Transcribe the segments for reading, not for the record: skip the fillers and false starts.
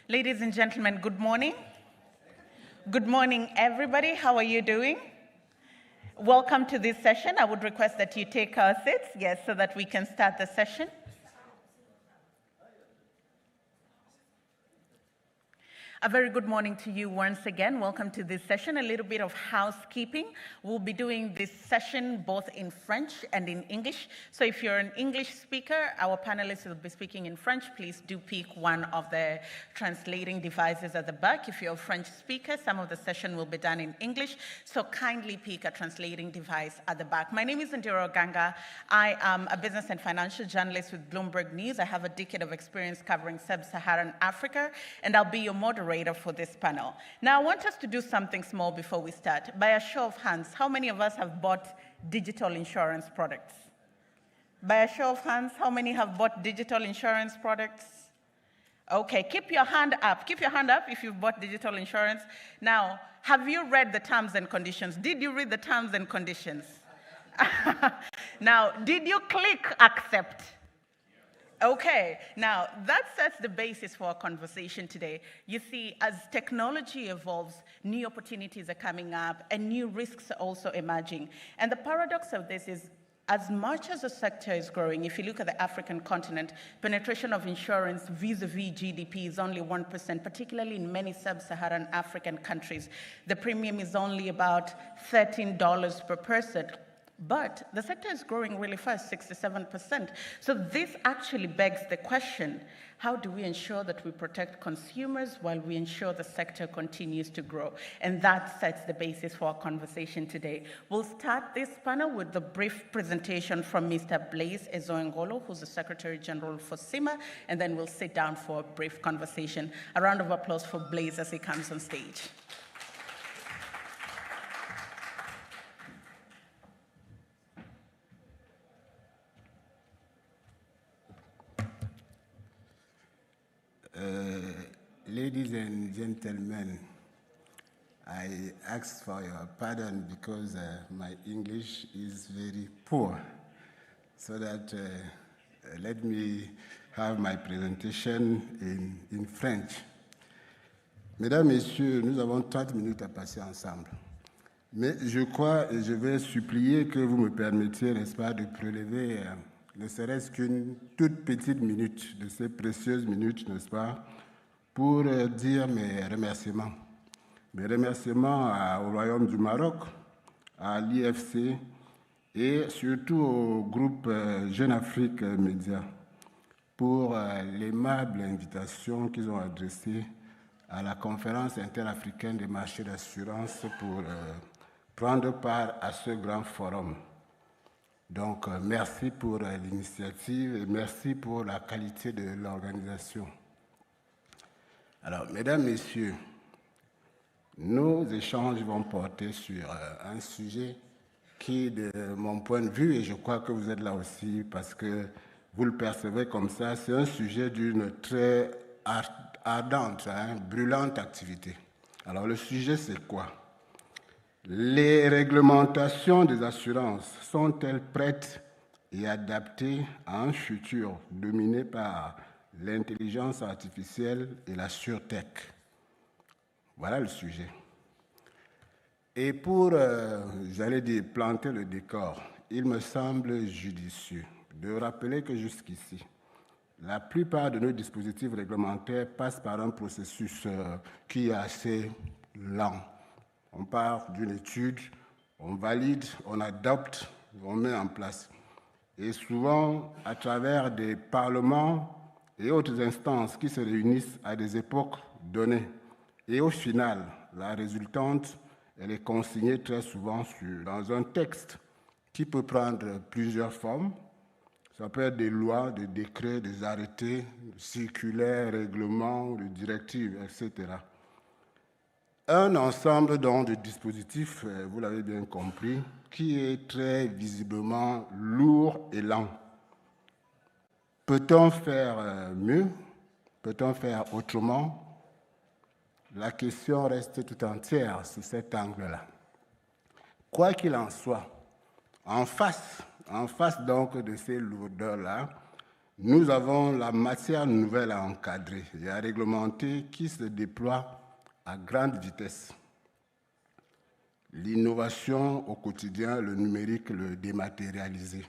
Ladies and gentlemen, good morning. Good morning, everybody. How are you doing? Welcome to this session. I would request that you take our seats, yes, so that we can start the session. A very good morning to you once again. Welcome to this session. A little bit of housekeeping. We'll be doing this session both in French and in English. So if you're an English speaker, our panelists will be speaking in French. Please do pick one of the translating devices at the back. If you're a French speaker, some of the session will be done in English. So kindly pick a translating device at the back. My name is Ndiro Ganga. I am a business and financial journalist with Bloomberg News. I have a decade of experience covering sub-Saharan Africa, and I'll be your moderator for this panel. Now, I want us to do something small before we start. By a show of hands, how many of us have bought digital insurance products? By a show of hands, how many have bought digital insurance products? Okay, keep your hand up. Keep your hand up if you've bought digital insurance. Now, have you read the terms and conditions? Did you read the terms and conditions? Now, did you click accept? Okay, now that sets the basis for our conversation today. You see, as technology evolves, new opportunities are coming up and new risks are also emerging. And the paradox of this is, as much as the sector is growing, if you look at the African continent, penetration of insurance vis-a-vis GDP is only 1%, particularly in many sub-Saharan African countries. The premium is only about $13 per person. But the sector is growing really fast, 67%. So this actually begs the question, how do we ensure that we protect consumers while we ensure the sector continues to grow? And that sets the basis for our conversation today. We'll start this panel with the brief presentation from Mr. Blaise Ezoengolo, who's the Secretary General for CIMA, and then we'll sit down for a brief conversation. A round of applause for Blaise as he comes on stage. Ladies and gentlemen, I ask for your pardon because my English is very poor. So that let me have my presentation in French. Mesdames, Messieurs, nous avons 30 minutes à passer ensemble. Mais je crois et je vais supplier que vous me permettiez, n'est-ce pas, de prélever ne serait-ce qu'une toute petite minute de ces précieuses minutes, n'est-ce pas, pour dire mes remerciements. Mes remerciements au Royaume du Maroc, à l'IFC et surtout au groupe Jeune Afrique Média pour l'aimable invitation qu'ils ont adressée à la conférence interafricaine des marchés d'assurance pour prendre part à ce grand forum. Donc, merci pour l'initiative et merci pour la qualité de l'organisation. Alors, mesdames, messieurs, nos échanges vont porter sur un sujet qui, de mon point de vue, et je crois que vous êtes là aussi parce que vous le percevez comme ça, c'est un sujet d'une très ardente, brûlante activité. Alors, le sujet, c'est quoi? Les réglementations des assurances sont-elles prêtes et adaptées à un futur dominé par l'intelligence artificielle et la sûreté? Voilà le sujet. Et pour, j'allais dire, planter le décor, il me semble judicieux de rappeler que jusqu'ici, la plupart de nos dispositifs réglementaires passent par un processus qui est assez lent. On part d'une étude, on valide, on adopte, on met en place. Et souvent, à travers des parlements et autres instances qui se réunissent à des époques données. Et au final, la résultante, elle est consignée très souvent dans un texte qui peut prendre plusieurs formes. Ça peut être des lois, des décrets, des arrêtés, circulaires, règlements, des directives, etc. Un ensemble donc de dispositifs, vous l'avez bien compris, qui est très visiblement lourd et lent. Peut-on faire mieux? Peut-on faire autrement? La question reste tout entière sous cet angle-là. Quoi qu'il en soit, en face donc de ces lourdeurs-là, nous avons la matière nouvelle à encadrer et à réglementer qui se déploie à grande vitesse. L'innovation au quotidien, le numérique, le dématérialisé.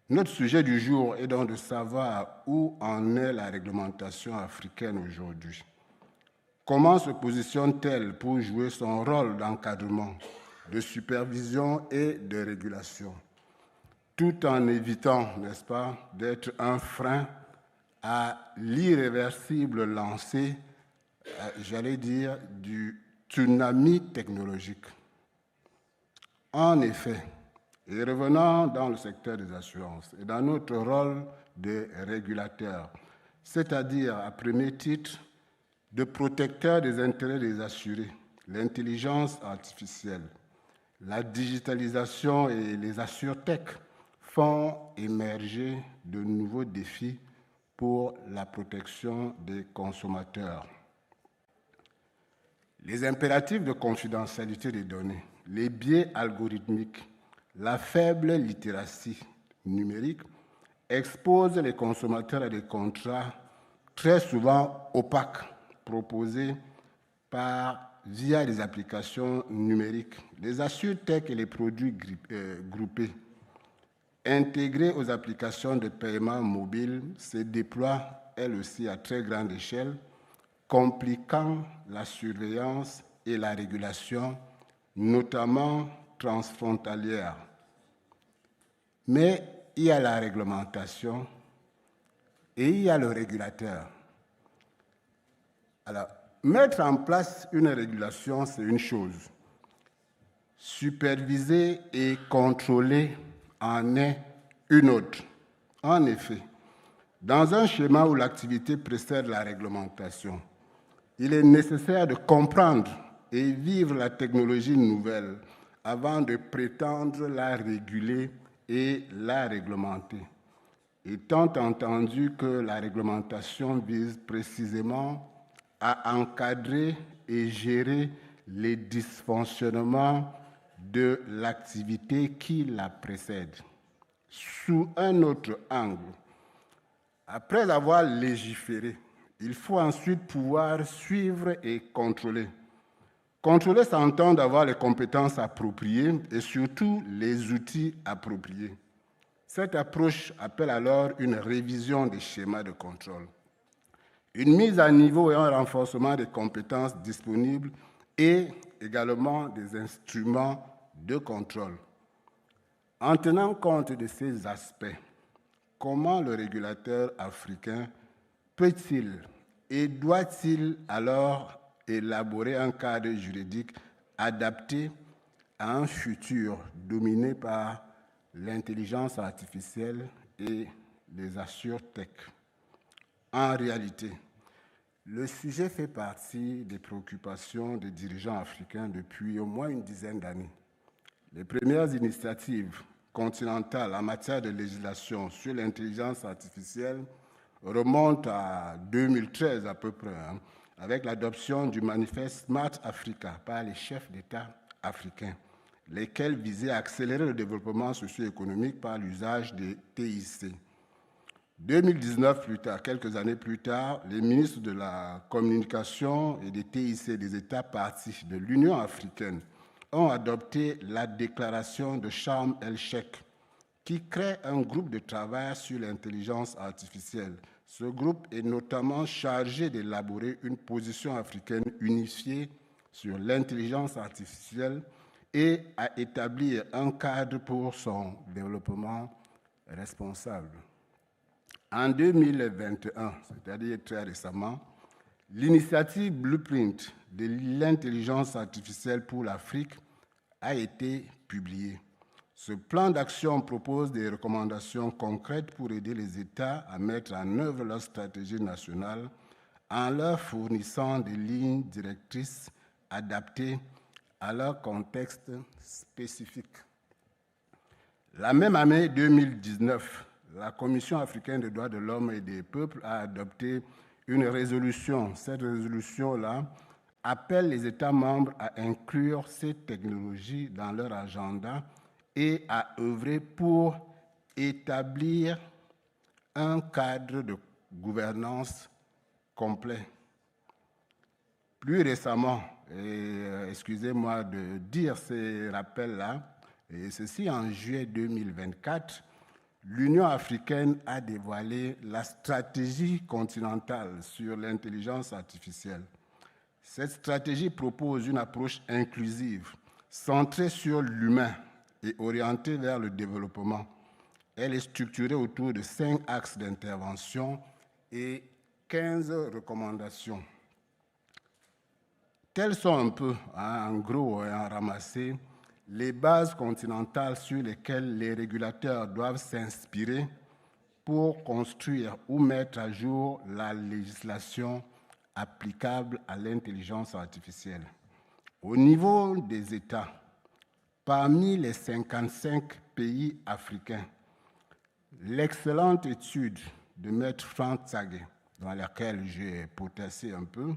Notre sujet du jour est donc de savoir où en est la réglementation africaine aujourd'hui. Comment se positionne-t-elle pour jouer son rôle d'encadrement, de supervision et de régulation, tout en évitant, n'est-ce pas, d'être un frein à l'irréversible lancée, j'allais dire, du tsunami technologique. En effet, et revenant dans le secteur des assurances et dans notre rôle de régulateur, c'est-à-dire à premier titre de protecteur des intérêts des assurés, l'intelligence artificielle, la digitalisation et les assurtech font émerger de nouveaux défis pour la protection des consommateurs. Les impératifs de confidentialité des données, les biais algorithmiques, la faible littératie numérique exposent les consommateurs à des contrats très souvent opaques proposés via des applications numériques, les assurtech et les produits groupés. Intégrés aux applications de paiement mobile, se déploient elles aussi à très grande échelle, compliquant la surveillance et la régulation, notamment transfrontalière. Mais il y a la réglementation et il y a le régulateur. Alors, mettre en place une régulation, c'est une chose. Superviser et contrôler en est une autre. En effet, dans un schéma où l'activité précède la réglementation, il est nécessaire de comprendre et vivre la technologie nouvelle avant de prétendre la réguler et la réglementer. Étant entendu que la réglementation vise précisément à encadrer et gérer les dysfonctionnements de l'activité qui la précède. Sous un autre angle, après avoir légiféré, il faut ensuite pouvoir suivre et contrôler. Contrôler s'entend d'avoir les compétences appropriées et surtout les outils appropriés. Cette approche appelle alors une révision des schémas de contrôle, une mise à niveau et un renforcement des compétences disponibles et également des instruments de contrôle. En tenant compte de ces aspects, comment le régulateur africain peut-il et doit-il alors élaborer un cadre juridique adapté à un futur dominé par l'intelligence artificielle et les assurtech? En réalité, le sujet fait partie des préoccupations des dirigeants africains depuis au moins une dizaine d'années. Les premières initiatives continentales en matière de législation sur l'intelligence artificielle remontent à 2013 à peu près, avec l'adoption du manifeste Smart Africa par les chefs d'État africains, lesquels visaient à accélérer le développement socio-économique par l'usage des TIC. 2019 plus tard, quelques années plus tard, les ministres de la communication et des TIC des États parties de l'Union africaine ont adopté la déclaration de Sharm el-Sheikh qui crée un groupe de travail sur l'intelligence artificielle. Ce groupe est notamment chargé d'élaborer une position africaine unifiée sur l'intelligence artificielle et à établir un cadre pour son développement responsable. En 2021, c'est-à-dire très récemment, l'initiative Blueprint de l'intelligence artificielle pour l'Afrique a été publiée. Ce plan d'action propose des recommandations concrètes pour aider les États à mettre en œuvre leur stratégie nationale en leur fournissant des lignes directrices adaptées à leur contexte spécifique. La même année 2019, la Commission africaine des droits de l'homme et des peuples a adopté une résolution. Cette résolution-là appelle les États membres à inclure ces technologies dans leur agenda et à œuvrer pour établir un cadre de gouvernance complet. Plus récemment, excusez-moi de dire ces rappels-là, et ceci en juillet 2024, l'Union africaine a dévoilé la stratégie continentale sur l'intelligence artificielle. Cette stratégie propose une approche inclusive, centrée sur l'humain et orientée vers le développement. Elle est structurée autour de 5 axes d'intervention et 15 recommandations. Telles sont un peu, en gros et en ramassé, les bases continentales sur lesquelles les régulateurs doivent s'inspirer pour construire ou mettre à jour la législation applicable à l'intelligence artificielle. Au niveau des États, parmi les 55 pays africains, l'excellente étude de Maître Frank Tsage, dans laquelle j'ai potassé un peu,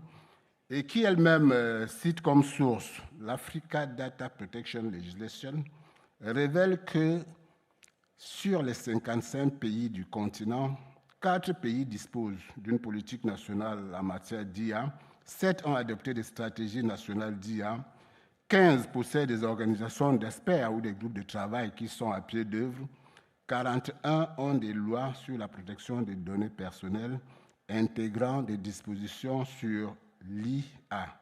et qui elle-même cite comme source l'Africa Data Protection Legislation, révèle que sur les 55 pays du continent, 4 pays disposent d'une politique nationale en matière d'IA, 7 ont adopté des stratégies nationales d'IA, 15 possèdent des organisations d'experts ou des groupes de travail qui sont à pied d'œuvre, 41 ont des lois sur la protection des données personnelles intégrant des dispositions sur l'IA.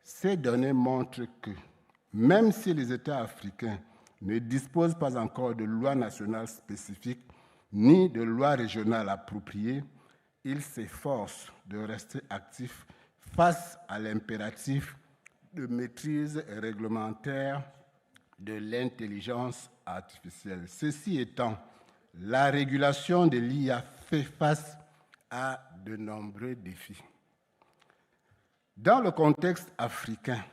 Ces données montrent que, même si les États africains ne disposent pas encore de loi nationale spécifique ni de loi régionale appropriée, ils s'efforcent de rester actifs face à l'impératif de maîtrise réglementaire de l'intelligence artificielle. Ceci étant, la régulation de l'IA fait face à de nombreux défis. Dans le contexte africain,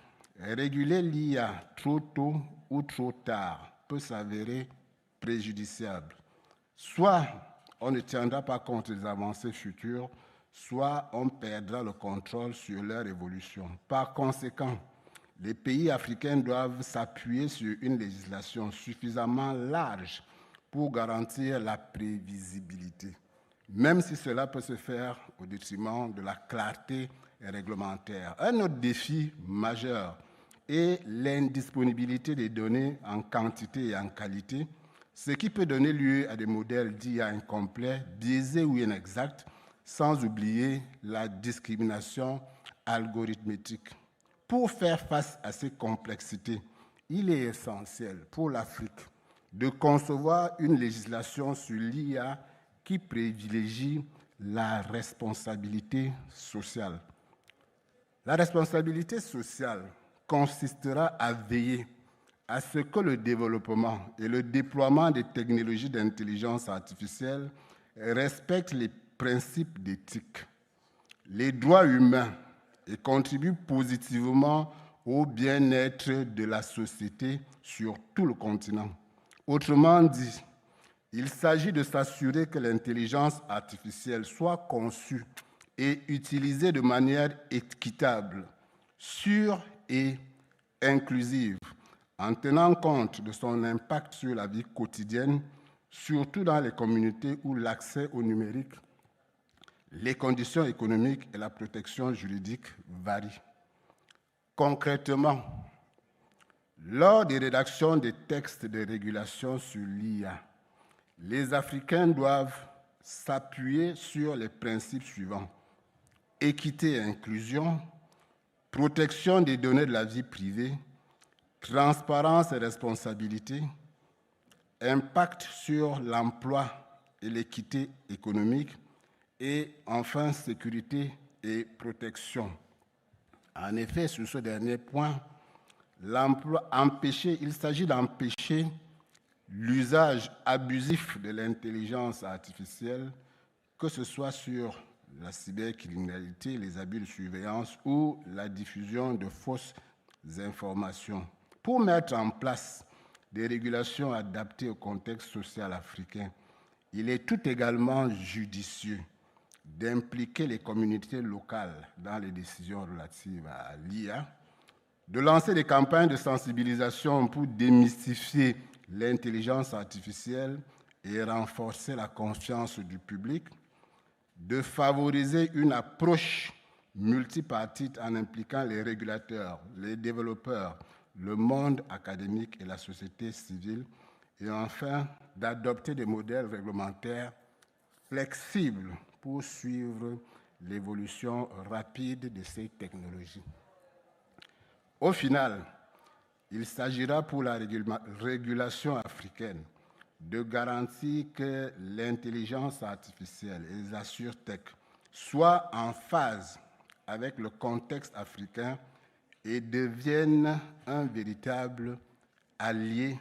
réguler l'IA trop tôt ou trop tard peut s'avérer préjudiciable. Soit on ne tiendra pas compte des avancées futures, soit on perdra le contrôle sur leur évolution. Par conséquent, les pays africains doivent s'appuyer sur une législation suffisamment large pour garantir la prévisibilité, même si cela peut se faire au détriment de la clarté réglementaire. Un autre défi majeur est l'indisponibilité des données en quantité et en qualité, ce qui peut donner lieu à des modèles d'IA incomplets, biaisés ou inexacts, sans oublier la discrimination algorithmique. Pour faire face à ces complexités, il est essentiel pour l'Afrique de concevoir une législation sur l'IA qui privilégie la responsabilité sociale. La responsabilité sociale consistera à veiller à ce que le développement et le déploiement des technologies d'intelligence artificielle respectent les principes d'éthique, les droits humains et contribuent positivement au bien-être de la société sur tout le continent. Autrement dit, il s'agit de s'assurer que l'intelligence artificielle soit conçue et utilisée de manière équitable, sûre et inclusive, en tenant compte de son impact sur la vie quotidienne, surtout dans les communautés où l'accès au numérique, les conditions économiques et la protection juridique varient. Concrètement, lors des rédactions des textes de régulation sur l'IA, les Africains doivent s'appuyer sur les principes suivants: équité et inclusion, protection des données de la vie privée, transparence et responsabilité, impact sur l'emploi et l'équité économique, et enfin sécurité et protection. En effet, sur ce dernier point, il s'agit d'empêcher l'usage abusif de l'intelligence artificielle, que ce soit sur la cybercriminalité, les abus de surveillance ou la diffusion de fausses informations. Pour mettre en place des régulations adaptées au contexte social africain, il est tout également judicieux d'impliquer les communautés locales dans les décisions relatives à l'IA, de lancer des campagnes de sensibilisation pour démystifier l'intelligence artificielle et renforcer la confiance du public, de favoriser une approche multipartite en impliquant les régulateurs, les développeurs, le monde académique et la société civile, et enfin d'adopter des modèles réglementaires flexibles pour suivre l'évolution rapide de ces technologies. Au final, il s'agira pour la régulation africaine de garantir que l'intelligence artificielle et les assurtech soient en phase avec le contexte africain et deviennent un véritable allié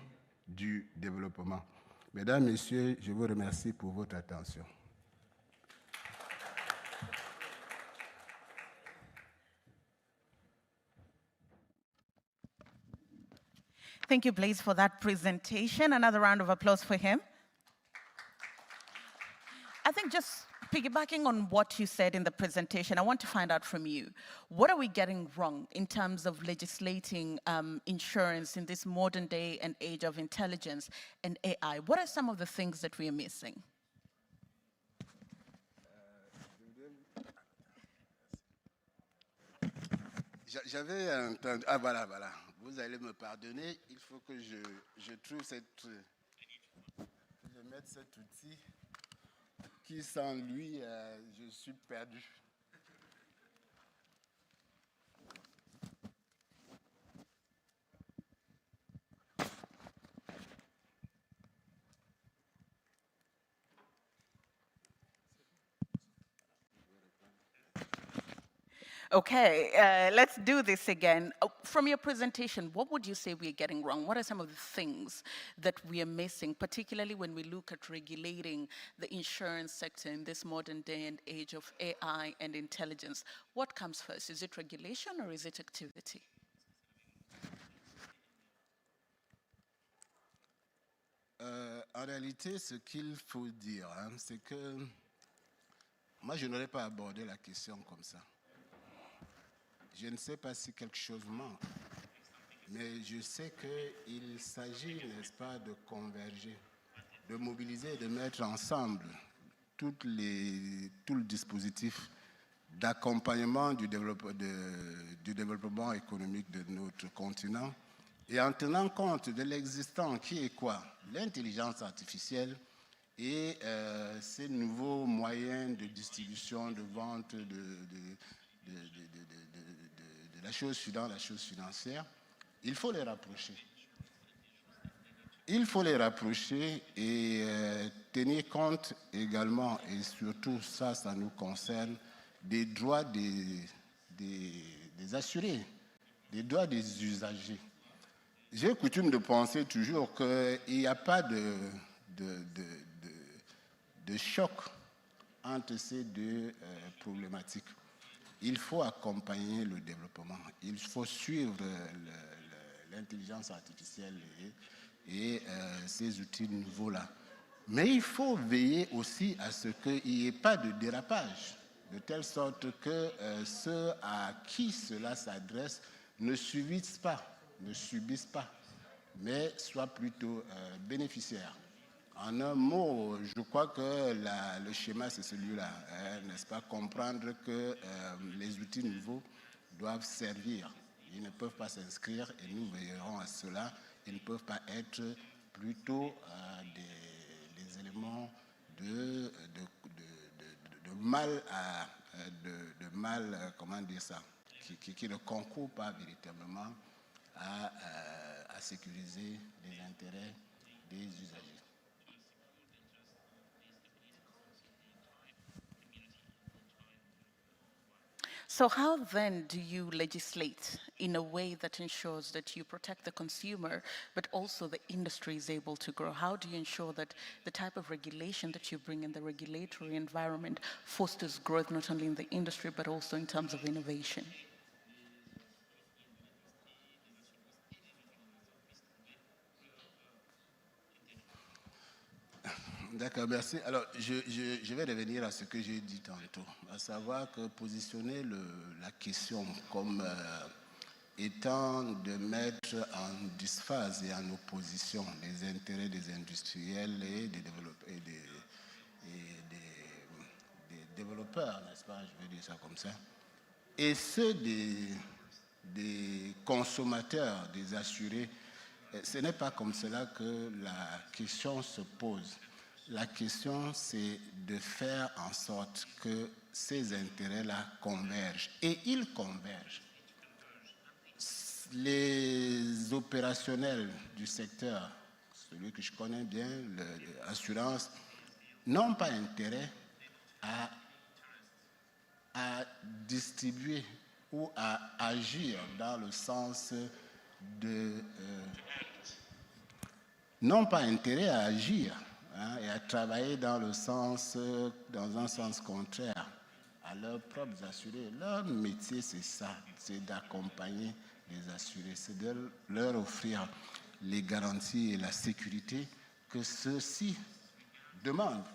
du développement. Mesdames, Messieurs, je vous remercie pour votre attention. Thank you, Blaise, for that presentation. Another round of applause for him. I think just piggybacking on what you said in the presentation, I want to find out from you, what are we getting wrong in terms of legislating insurance in this modern day and age of intelligence and AI? What are some of the things that we are missing? J'avais entendu... Ah, voilà. Vous allez me pardonner. Il faut que je trouve je mette cet outil qui, sans lui, je suis perdu. Okay, let's do this again. From your presentation, what would you say we are getting wrong? What are some of the things that we are missing, particularly when we look at regulating the insurance sector in this modern day and age of AI and intelligence? What comes first? Is it regulation or is it activity? En réalité, ce qu'il faut dire, c'est que moi, je n'aurais pas abordé la question comme ça. Je ne sais pas si quelque chose manque, mais je sais qu'il s'agit, n'est-ce pas, de converger, de mobiliser, de mettre ensemble tout le dispositif d'accompagnement du développement économique de notre continent et en tenant compte de l'existant qui est quoi? L'intelligence artificielle et ces nouveaux moyens de distribution, de vente de la chose dans la chose financière, il faut les rapprocher. Il faut les rapprocher et tenir compte également, et surtout ça nous concerne, des droits des assurés, des droits des usagers. J'ai coutume de penser toujours qu'il n'y a pas de choc entre ces deux problématiques. Il faut accompagner le développement, il faut suivre l'intelligence artificielle et ces outils nouveaux-là. Mais il faut veiller aussi à ce qu'il n'y ait pas de dérapage, de telle sorte que ceux à qui cela s'adresse ne subissent pas, mais soient plutôt bénéficiaires. En un mot, je crois que le schéma, c'est celui-là, n'est-ce pas? Comprendre que les outils nouveaux doivent servir. Ils ne peuvent pas s'inscrire, et nous veillerons à cela. Ils ne peuvent pas être plutôt des éléments de mal, comment dire ça, qui ne concourent pas véritablement à sécuriser les intérêts des usagers. So how then do you legislate in a way that ensures that you protect the consumer, but also the industry is able to grow? How do you ensure that the type of regulation that you bring in the regulatory environment fosters growth not only in the industry, but also in terms of innovation? D'accord, merci. Alors, je vais revenir à ce que j'ai dit tantôt, à savoir que positionner la question comme étant de mettre en dysphase et en opposition les intérêts des industriels et des développeurs, n'est-ce pas, je vais dire ça comme ça, et ceux des consommateurs, des assurés, ce n'est pas comme cela que la question se pose. La question, c'est de faire en sorte que ces intérêts-là convergent. Et ils convergent. Les opérationnels du secteur, celui que je connais bien, l'assurance, n'ont pas intérêt à distribuer ou à agir dans le sens n'ont pas intérêt à agir et à travailler dans un sens contraire à leurs propres assurés. Leur métier, c'est ça, c'est d'accompagner les assurés, c'est de leur offrir les garanties et la sécurité que ceux-ci demandent.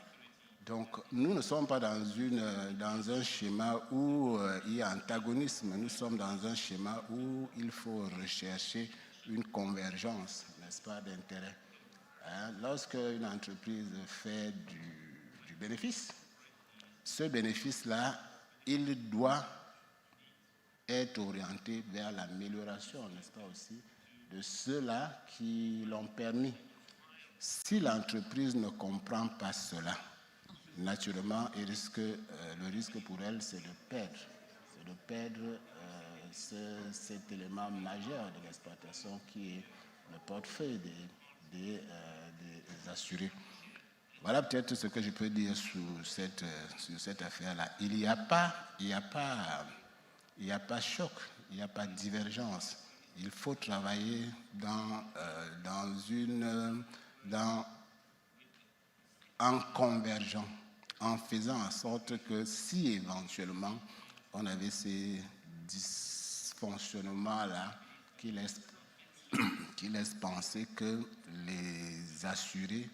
Donc, nous ne sommes pas dans un schéma où il y a antagonisme, nous sommes dans un schéma où il faut rechercher une convergence, n'est-ce pas, d'intérêts. Lorsque une entreprise fait du bénéfice, ce bénéfice-là, il doit être orienté vers l'amélioration, n'est-ce pas aussi, de ceux-là qui l'ont permis. Si l'entreprise ne comprend pas cela, naturellement, le risque pour elle, c'est de perdre. C'est de perdre cet élément majeur de l'exploitation qui est le portefeuille des assurés. Voilà peut-être ce que je peux dire sur cette affaire-là. Il n'y a pas choc, il n'y a pas divergence. Il faut travailler en convergeant, en faisant en sorte que si éventuellement on avait ces dysfonctionnements-là qui laissent penser que les assurés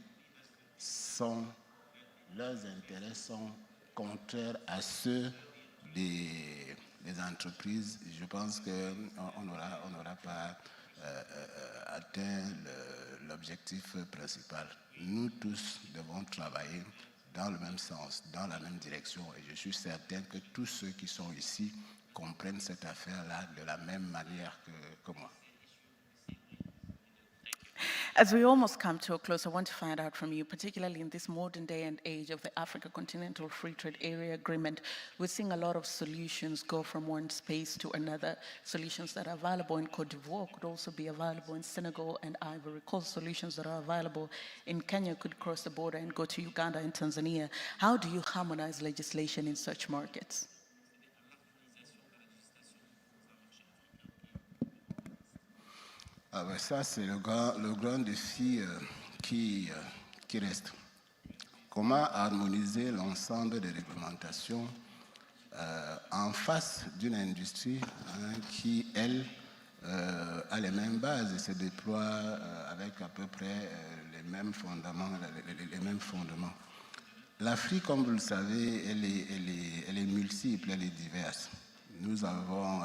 leurs intérêts sont contraires à ceux des entreprises, je pense qu'on n'aura pas atteint l'objectif principal. Nous tous devons travailler dans le même sens, dans la même direction, et je suis certain que tous ceux qui sont ici comprennent cette affaire-là de la même manière que moi. As we almost come to a close, I want to find out from you, particularly in this modern day and age of the Africa Continental Free Trade Area Agreement, we're seeing a lot of solutions go from one space to another. Solutions that are available in Cote d'Ivoire could also be available in Senegal and Ivory Coast. Solutions that are available in Kenya could cross the border and go to Uganda and Tanzania. How do you harmonize legislation in such markets? Ah ben ça, c'est le grand défi qui reste. Comment harmoniser l'ensemble des réglementations en face d'une industrie qui, elle, a les mêmes bases et se déploie avec à peu près les mêmes fondements. L'Afrique, comme vous le savez, elle est multiple, elle est diverse. Nous avons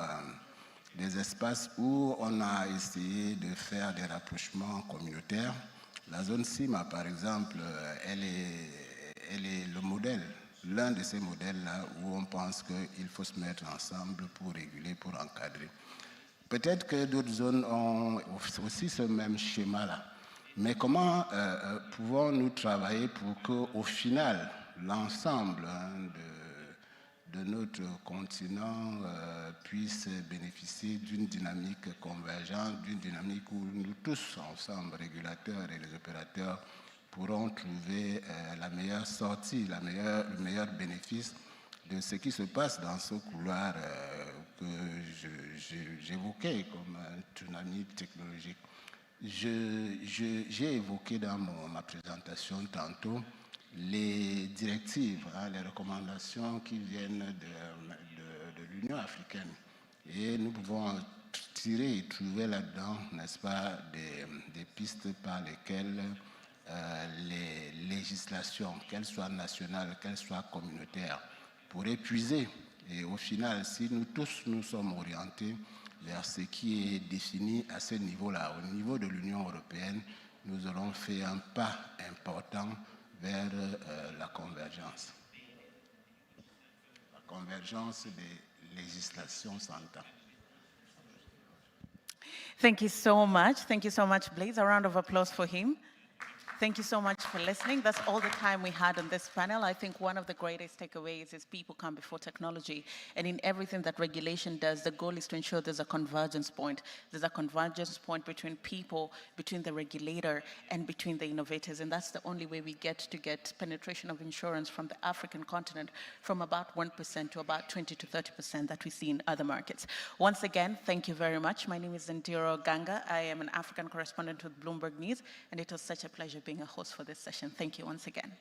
des espaces où on a essayé de faire des rapprochements communautaires. La zone CIMA, par exemple, elle est le modèle, l'un de ces modèles-là où on pense qu'il faut se mettre ensemble pour réguler, pour encadrer. Peut-être que d'autres zones ont aussi ce même schéma-là. Mais comment pouvons-nous travailler pour qu'au final, l'ensemble de notre continent puisse bénéficier d'une dynamique convergente, d'une dynamique où nous tous ensemble, régulateurs et les opérateurs, pourront trouver la meilleure sortie, le meilleur bénéfice de ce qui se passe dans ce couloir que j'évoquais comme un tsunami technologique. J'ai évoqué dans ma présentation tantôt les directives, les recommandations qui viennent de l'Union africaine. Et nous pouvons tirer et trouver là-dedans, n'est-ce pas, des pistes par lesquelles les législations, qu'elles soient nationales, qu'elles soient communautaires, pourraient puiser. Et au final, si nous tous nous sommes orientés vers ce qui est défini à ce niveau-là, au niveau de l'Union européenne, nous aurons fait un pas important vers la convergence. La convergence des législations s'entend. Thank you so much. Thank you so much, Blaise. A round of applause for him. Thank you so much for listening. That's all the time we had on this panel. I think one of the greatest takeaways is people come before technology. And in everything that regulation does, the goal is to ensure there's a convergence point. There's a convergence point between people, between the regulator, and between the innovators. And that's the only way we get penetration of insurance from the African continent from about 1% to about 20 to 30% that we see in other markets. Once again, thank you very much. My name is Ndiro Ganga. I am an African correspondent with Bloomberg News, and it was such a pleasure being a host for this session. Thank you once again.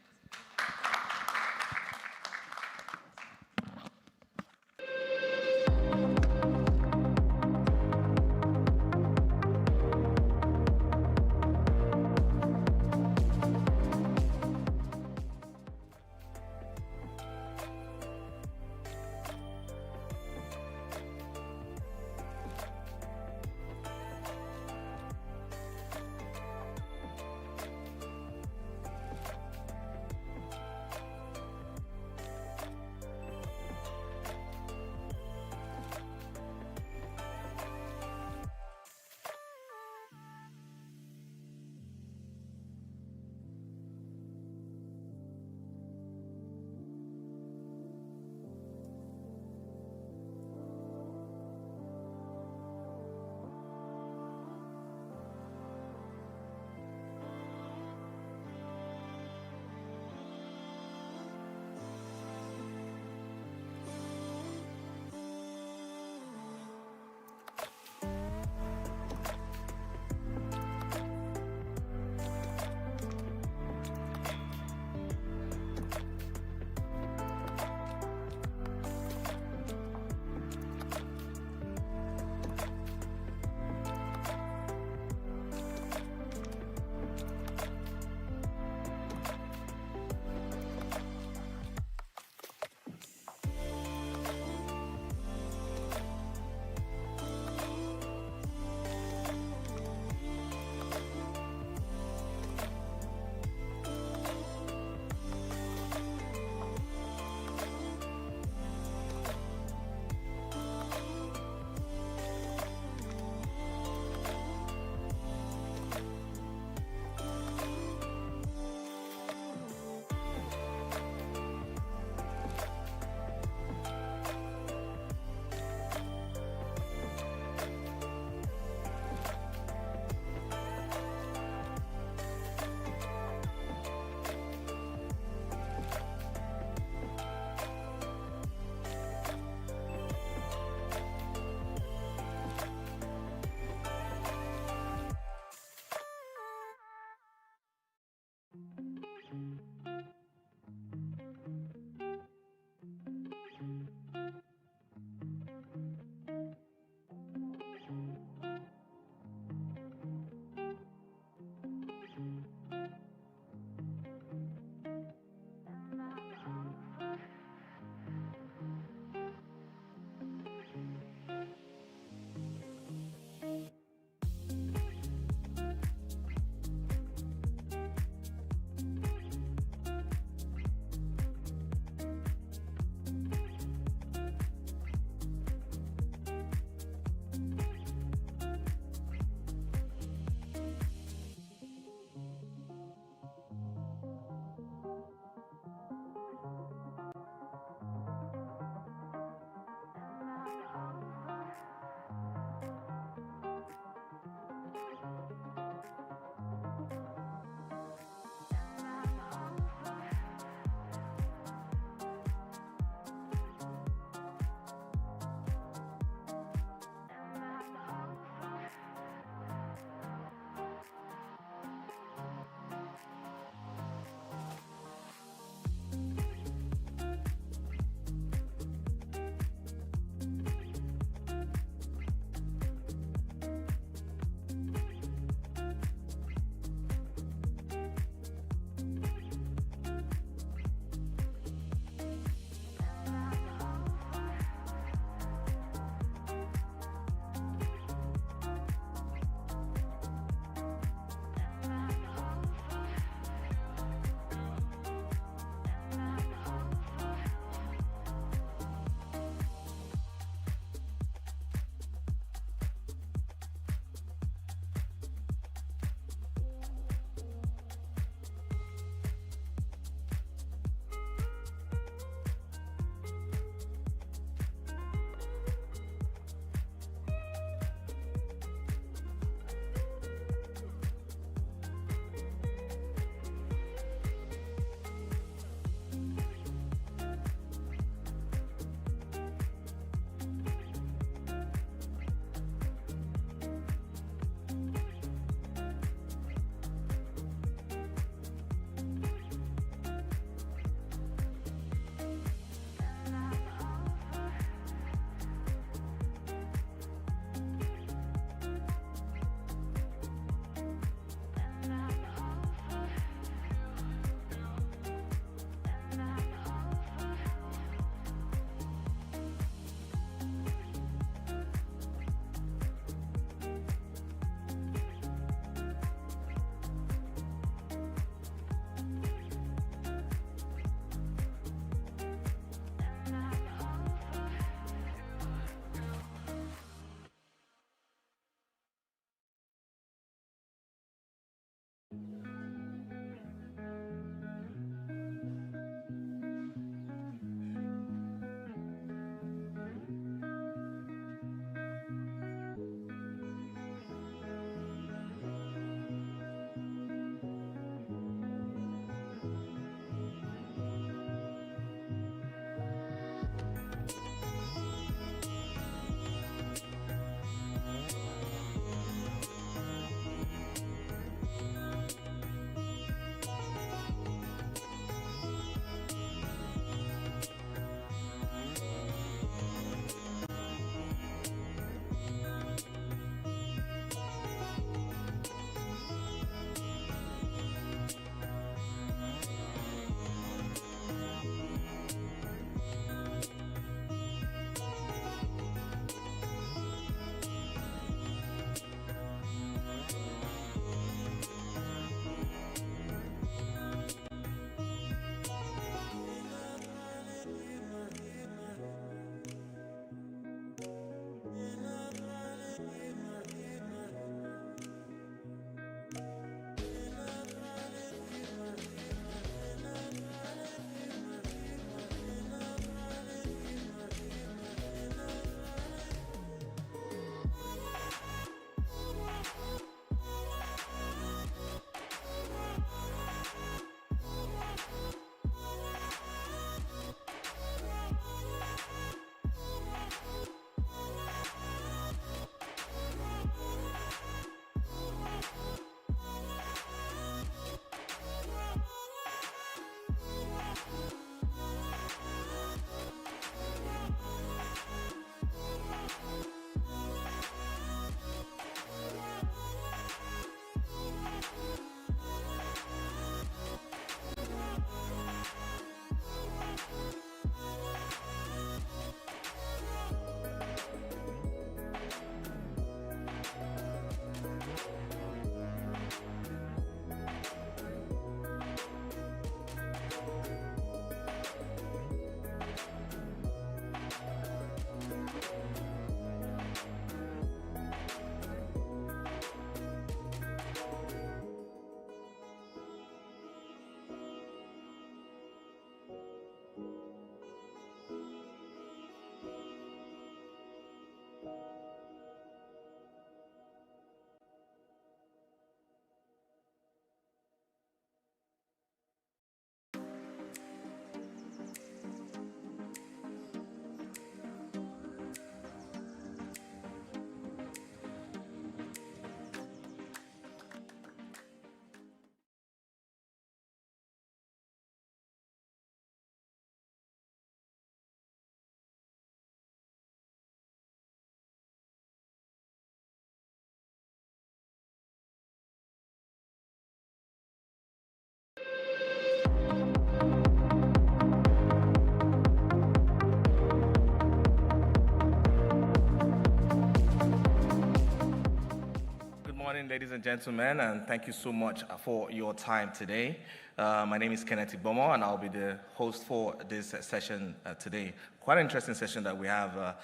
ladies and gentlemen, and thank you so much for your time today. My name is Kenneth Ibomo, and I'll be the host for this session today. Quite an interesting session that we have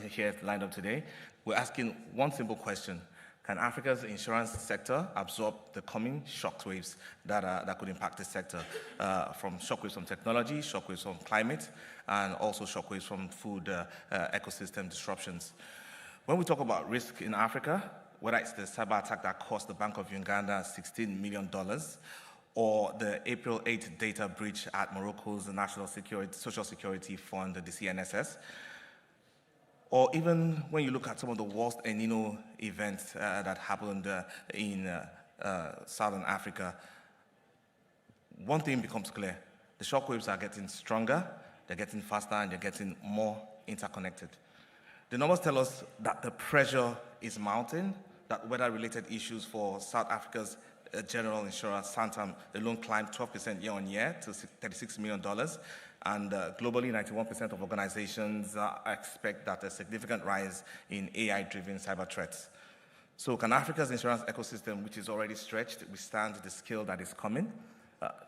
here lined up today. We're asking one simple question. Can Africa's insurance sector absorb the coming shockwaves that could impact the sector? From shockwaves from technology, shockwaves from climate, and also shockwaves from food ecosystem disruptions. When we talk about risk in Africa, whether it's the cyber attack that cost the Bank of Uganda $16 million, or the April 8 data breach at Morocco's National Social Security Fund, the CNSS, or even when you look at some of the worst El Nino events that happened in Southern Africa, one thing becomes clear. The shockwaves are getting stronger, they're getting faster, and they're getting more interconnected. The numbers tell us that the pressure is mounting, that weather-related issues for South Africa's general insurer, Santam, alone climbed 12% year-on-year to $36 million. And globally, 91% of organizations expect that a significant rise in AI-driven cyber threats. So can Africa's insurance ecosystem, which is already stretched, withstand the scale that is coming?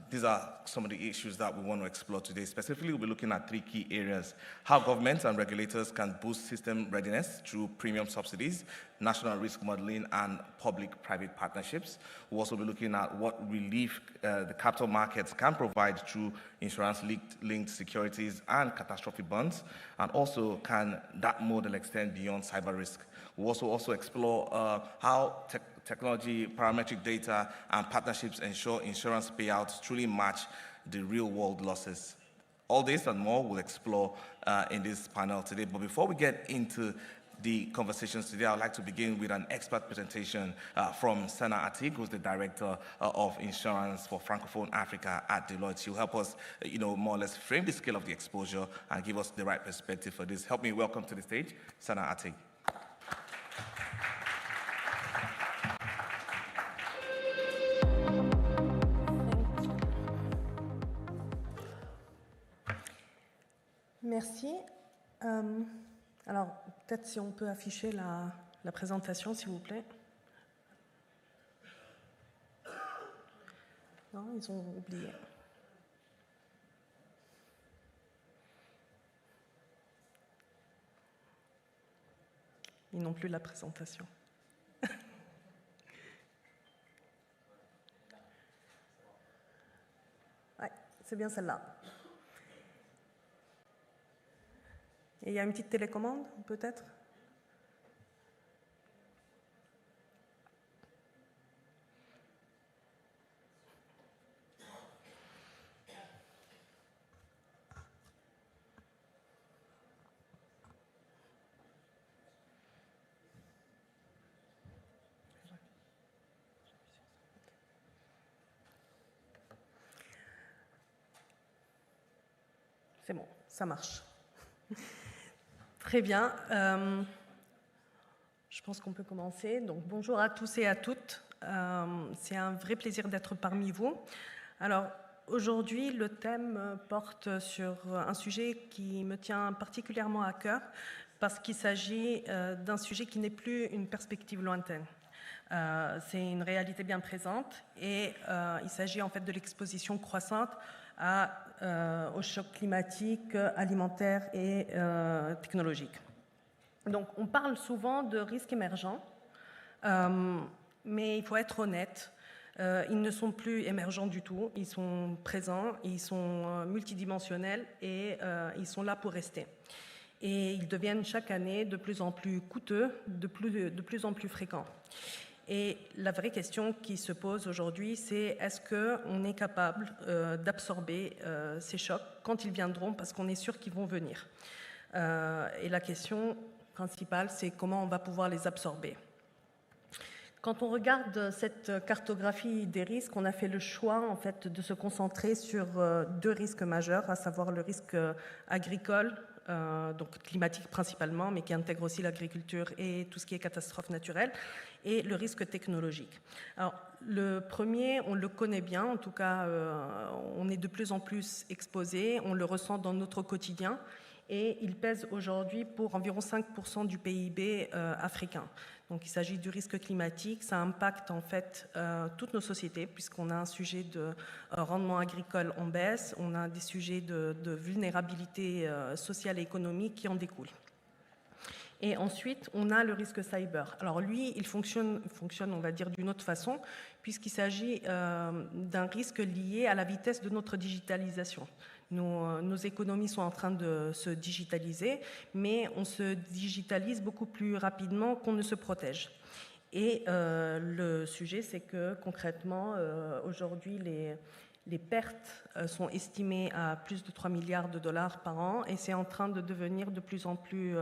These are some of the issues that we want to explore today. Specifically, we'll be looking at three key areas: how governments and regulators can boost system readiness through premium subsidies, national risk modeling, and public-private partnerships. We'll also be looking at what relief the capital markets can provide through insurance-linked securities and catastrophe bonds, and also can that model extend beyond cyber risk. We'll also explore how technology, parametric data, and partnerships ensure insurance payouts truly match the real-world losses. All this and more we'll explore in this panel today. But before we get into the conversations today, I'd like to begin with an expert presentation from Sana Atik, who's the Director of Insurance for Francophone Africa at Deloitte. She'll help us, more or less frame the scale of the exposure and give us the right perspective for this. Help me welcome to the stage, Sana Atik. Merci. Alors, peut-être si on peut afficher la présentation, s'il vous plaît. Non, ils ont oublié. Ils n'ont plus la présentation. Ouais, c'est bien celle-là. Et il y a une petite télécommande, peut-être? C'est bon, ça marche. Très bien. Je pense qu'on peut commencer. Donc, bonjour à tous et à toutes. C'est un vrai plaisir d'être parmi vous. Alors, aujourd'hui, le thème porte sur un sujet qui me tient particulièrement à cœur parce qu'il s'agit d'un sujet qui n'est plus une perspective lointaine. C'est une réalité bien présente et il s'agit en fait de l'exposition croissante aux chocs climatiques, alimentaires et technologiques. Donc, on parle souvent de risques émergents, mais il faut être honnête, ils ne sont plus émergents du tout, ils sont présents, ils sont multidimensionnels et ils sont là pour rester. Et ils deviennent chaque année de plus en plus coûteux, de plus en plus fréquents. Et la vraie question qui se pose aujourd'hui, c'est est-ce qu'on est capable d'absorber ces chocs quand ils viendront, parce qu'on est sûr qu'ils vont venir. Et la question principale, c'est comment on va pouvoir les absorber. Quand on regarde cette cartographie des risques, on a fait le choix en fait, de se concentrer sur deux risques majeurs, à savoir le risque agricole, donc climatique principalement, mais qui intègre aussi l'agriculture et tout ce qui est catastrophe naturelle, et le risque technologique. Alors, le premier, on le connaît bien, en tout cas, on est de plus en plus exposé, on le ressent dans notre quotidien, et il pèse aujourd'hui pour environ 5% du PIB africain. Donc il s'agit du risque climatique, ça impacte en fait toutes nos sociétés puisqu'on a un sujet de rendement agricole en baisse, on a des sujets de vulnérabilité sociale et économique qui en découlent. Et ensuite, on a le risque cyber. Alors lui, il fonctionne, on va dire, d'une autre façon, puisqu'il s'agit d'un risque lié à la vitesse de notre digitalisation. Nos économies sont en train de se digitaliser, mais on se digitalise beaucoup plus rapidement qu'on ne se protège. Et le sujet, c'est que concrètement, aujourd'hui, les pertes sont estimées à plus de 3 milliards de dollars par an et c'est en train de devenir de plus en plus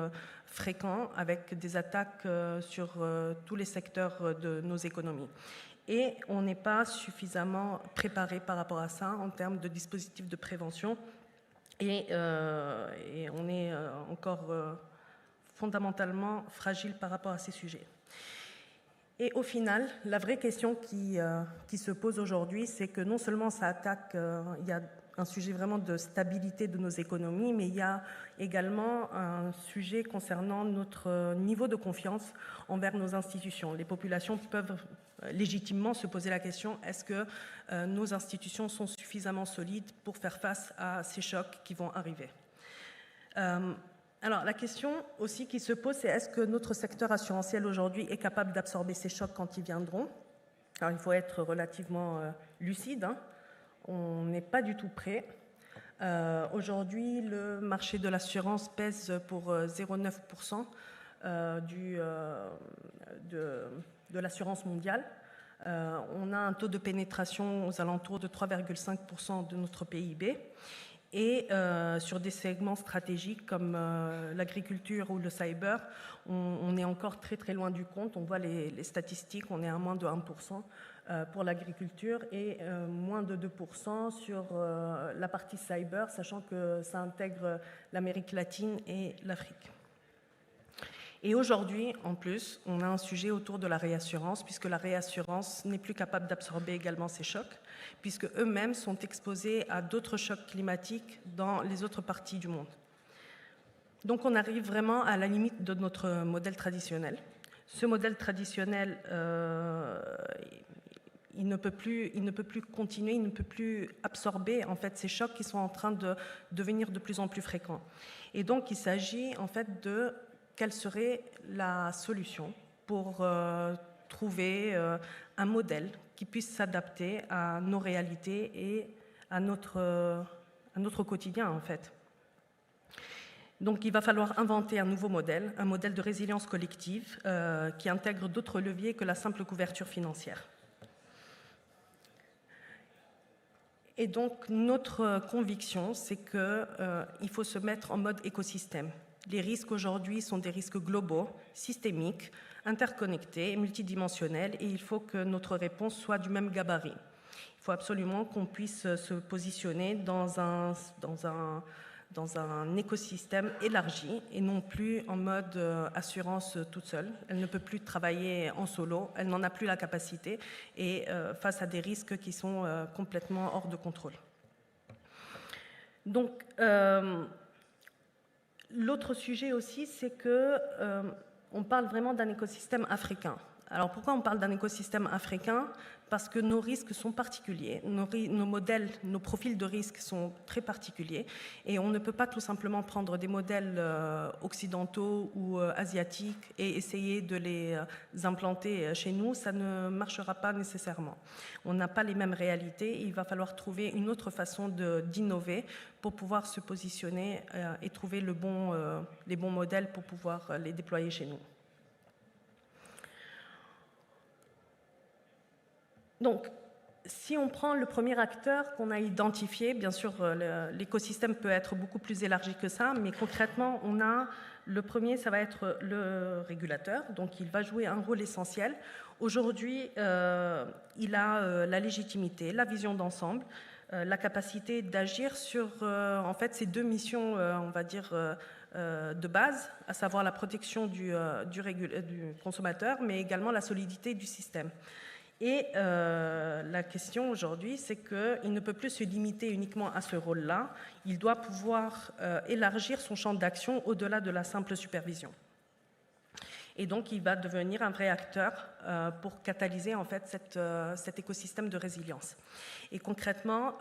fréquent avec des attaques sur tous les secteurs de nos économies. Et on n'est pas suffisamment préparé par rapport à ça en termes de dispositifs de prévention et on est encore fondamentalement fragile par rapport à ces sujets. Et au final, la vraie question qui se pose aujourd'hui, c'est que non seulement ça attaque, il y a un sujet vraiment de stabilité de nos économies, mais il y a également un sujet concernant notre niveau de confiance envers nos institutions. Les populations peuvent légitimement se poser la question, est-ce que nos institutions sont suffisamment solides pour faire face à ces chocs qui vont arriver ? Alors, la question aussi qui se pose, c'est est-ce que notre secteur assurantiel aujourd'hui est capable d'absorber ces chocs quand ils viendront ? Alors, il faut être relativement lucide, hein. On n'est pas du tout prêt. Aujourd'hui, le marché de l'assurance pèse pour 0,9% de l'assurance mondiale. On a un taux de pénétration aux alentours de 3,5% de notre PIB. Et sur des segments stratégiques comme l'agriculture ou le cyber, on est encore très très loin du compte. On voit les statistiques, on est à moins de 1% pour l'agriculture et moins de 2% sur la partie cyber, sachant que ça intègre l'Amérique latine et l'Afrique. Et aujourd'hui, en plus, on a un sujet autour de la réassurance, puisque la réassurance n'est plus capable d'absorber également ces chocs, puisque eux-mêmes sont exposés à d'autres chocs climatiques dans les autres parties du monde. Donc on arrive vraiment à la limite de notre modèle traditionnel. Ce modèle traditionnel, il ne peut plus continuer, il ne peut plus absorber en fait ces chocs qui sont en train de devenir de plus en plus fréquents. Et donc il s'agit en fait de quelle serait la solution pour trouver un modèle qui puisse s'adapter à nos réalités et à notre quotidien, en fait. Donc, il va falloir inventer un nouveau modèle, un modèle de résilience collective qui intègre d'autres leviers que la simple couverture financière. Et donc, notre conviction, c'est qu'il faut se mettre en mode écosystème. Les risques aujourd'hui sont des risques globaux, systémiques, interconnectés et multidimensionnels et il faut que notre réponse soit du même gabarit. Il faut absolument qu'on puisse se positionner dans un écosystème élargi et non plus en mode assurance toute seule. Elle ne peut plus travailler en solo, elle n'en a plus la capacité et face à des risques qui sont complètement hors de contrôle. Donc, l'autre sujet aussi, c'est qu'on parle vraiment d'un écosystème africain. Alors pourquoi on parle d'un écosystème africain ? Parce que nos risques sont particuliers, nos modèles, nos profils de risques sont très particuliers et on ne peut pas tout simplement prendre des modèles occidentaux ou asiatiques et essayer de les implanter chez nous, ça ne marchera pas nécessairement. On n'a pas les mêmes réalités, il va falloir trouver une autre façon d'innover pour pouvoir se positionner et trouver les bons modèles pour pouvoir les déployer chez nous. Donc, si on prend le premier acteur qu'on a identifié, bien sûr, l'écosystème peut être beaucoup plus élargi que ça, mais concrètement, on a le premier, ça va être le régulateur, donc il va jouer un rôle essentiel. Aujourd'hui, il a la légitimité, la vision d'ensemble, la capacité d'agir sur, en fait, ces deux missions, on va dire, de base, à savoir la protection du consommateur, mais également la solidité du système. Et la question aujourd'hui, c'est qu'il ne peut plus se limiter uniquement à ce rôle-là. Il doit pouvoir élargir son champ d'action au-delà de la simple supervision. Et donc, il va devenir un vrai acteur pour catalyser en fait cet écosystème de résilience. Et concrètement,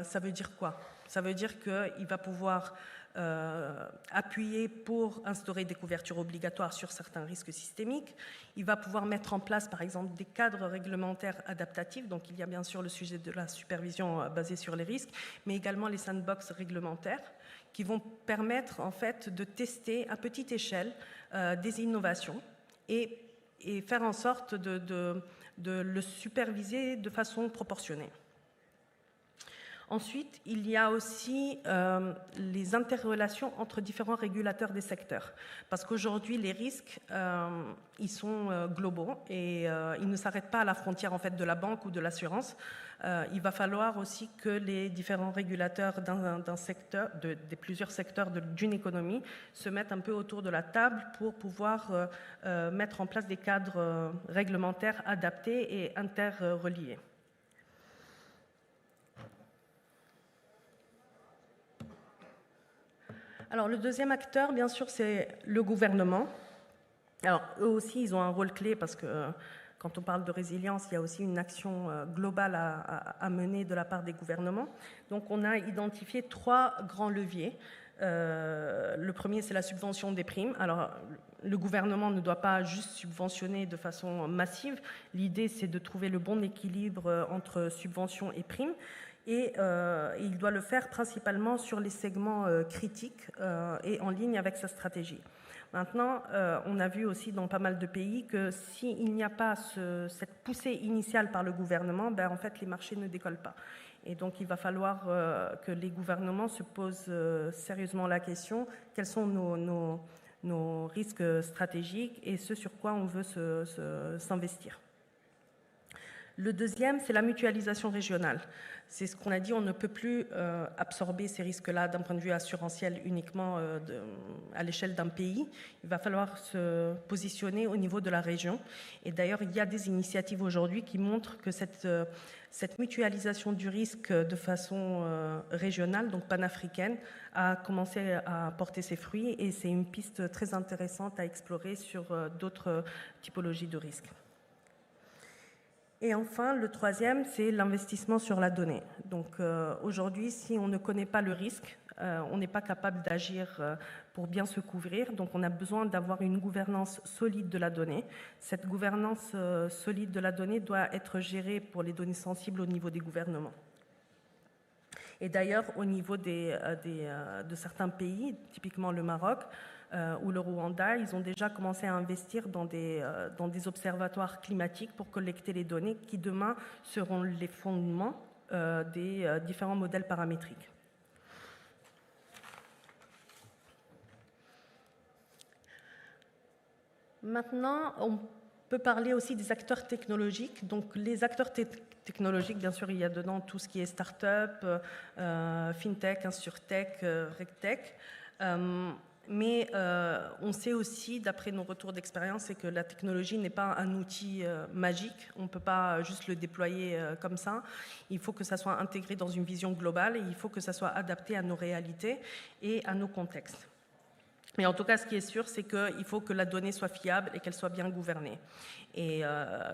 ça veut dire quoi? Ça veut dire qu'il va pouvoir appuyer pour instaurer des couvertures obligatoires sur certains risques systémiques. Il va pouvoir mettre en place, par exemple, des cadres réglementaires adaptatifs. Donc, il y a bien sûr le sujet de la supervision basée sur les risques, mais également les sandbox réglementaires qui vont permettre, en fait, de tester à petite échelle des innovations et faire en sorte de le superviser de façon proportionnée. Ensuite, il y a aussi les interrelations entre différents régulateurs des secteurs. Parce qu'aujourd'hui, les risques, ils sont globaux et ils ne s'arrêtent pas à la frontière en fait, de la banque ou de l'assurance. Il va falloir aussi que les différents régulateurs d'un secteur, des plusieurs secteurs d'une économie se mettent un peu autour de la table pour pouvoir mettre en place des cadres réglementaires adaptés et interreliés. Alors, le deuxième acteur, bien sûr, c'est le gouvernement. Alors, eux aussi, ils ont un rôle clé parce que quand on parle de résilience, il y a aussi une action globale à mener de la part des gouvernements. Donc, on a identifié 3 grands leviers. Le premier, c'est la subvention des primes. Alors, le gouvernement ne doit pas juste subventionner de façon massive. L'idée, c'est de trouver le bon équilibre entre subvention et primes. Et il doit le faire principalement sur les segments critiques et en ligne avec sa stratégie. Maintenant, on a vu aussi dans pas mal de pays que s'il n'y a pas cette poussée initiale par le gouvernement, en fait, les marchés ne décollent pas. Et donc, il va falloir que les gouvernements se posent sérieusement la question, quels sont nos risques stratégiques et ce sur quoi on veut s'investir. Le deuxième, c'est la mutualisation régionale. C'est ce qu'on a dit, on ne peut plus absorber ces risques-là d'un point de vue assurantiel uniquement à l'échelle d'un pays. Il va falloir se positionner au niveau de la région. Et d'ailleurs, il y a des initiatives aujourd'hui qui montrent que cette mutualisation du risque de façon régionale, donc panafricaine, a commencé à porter ses fruits et c'est une piste très intéressante à explorer sur d'autres typologies de risques. Et enfin, le troisième, c'est l'investissement sur la donnée. Donc aujourd'hui, si on ne connaît pas le risque, on n'est pas capable d'agir pour bien se couvrir. Donc on a besoin d'avoir une gouvernance solide de la donnée. Cette gouvernance solide de la donnée doit être gérée pour les données sensibles au niveau des gouvernements. Et d'ailleurs, au niveau de certains pays, typiquement le Maroc, ou le Rwanda, ils ont déjà commencé à investir dans des observatoires climatiques pour collecter les données qui demain seront les fondements des différents modèles paramétriques. Maintenant, on peut parler aussi des acteurs technologiques. Donc les acteurs technologiques, bien sûr, il y a dedans tout ce qui est start-up, fintech, insurtech, regtech. Mais on sait aussi, d'après nos retours d'expérience, c'est que la technologie n'est pas un outil magique. On ne peut pas juste le déployer comme ça. Il faut que ça soit intégré dans une vision globale et il faut que ça soit adapté à nos réalités et à nos contextes. Mais en tout cas, ce qui est sûr, c'est qu'il faut que la donnée soit fiable et qu'elle soit bien gouvernée. Et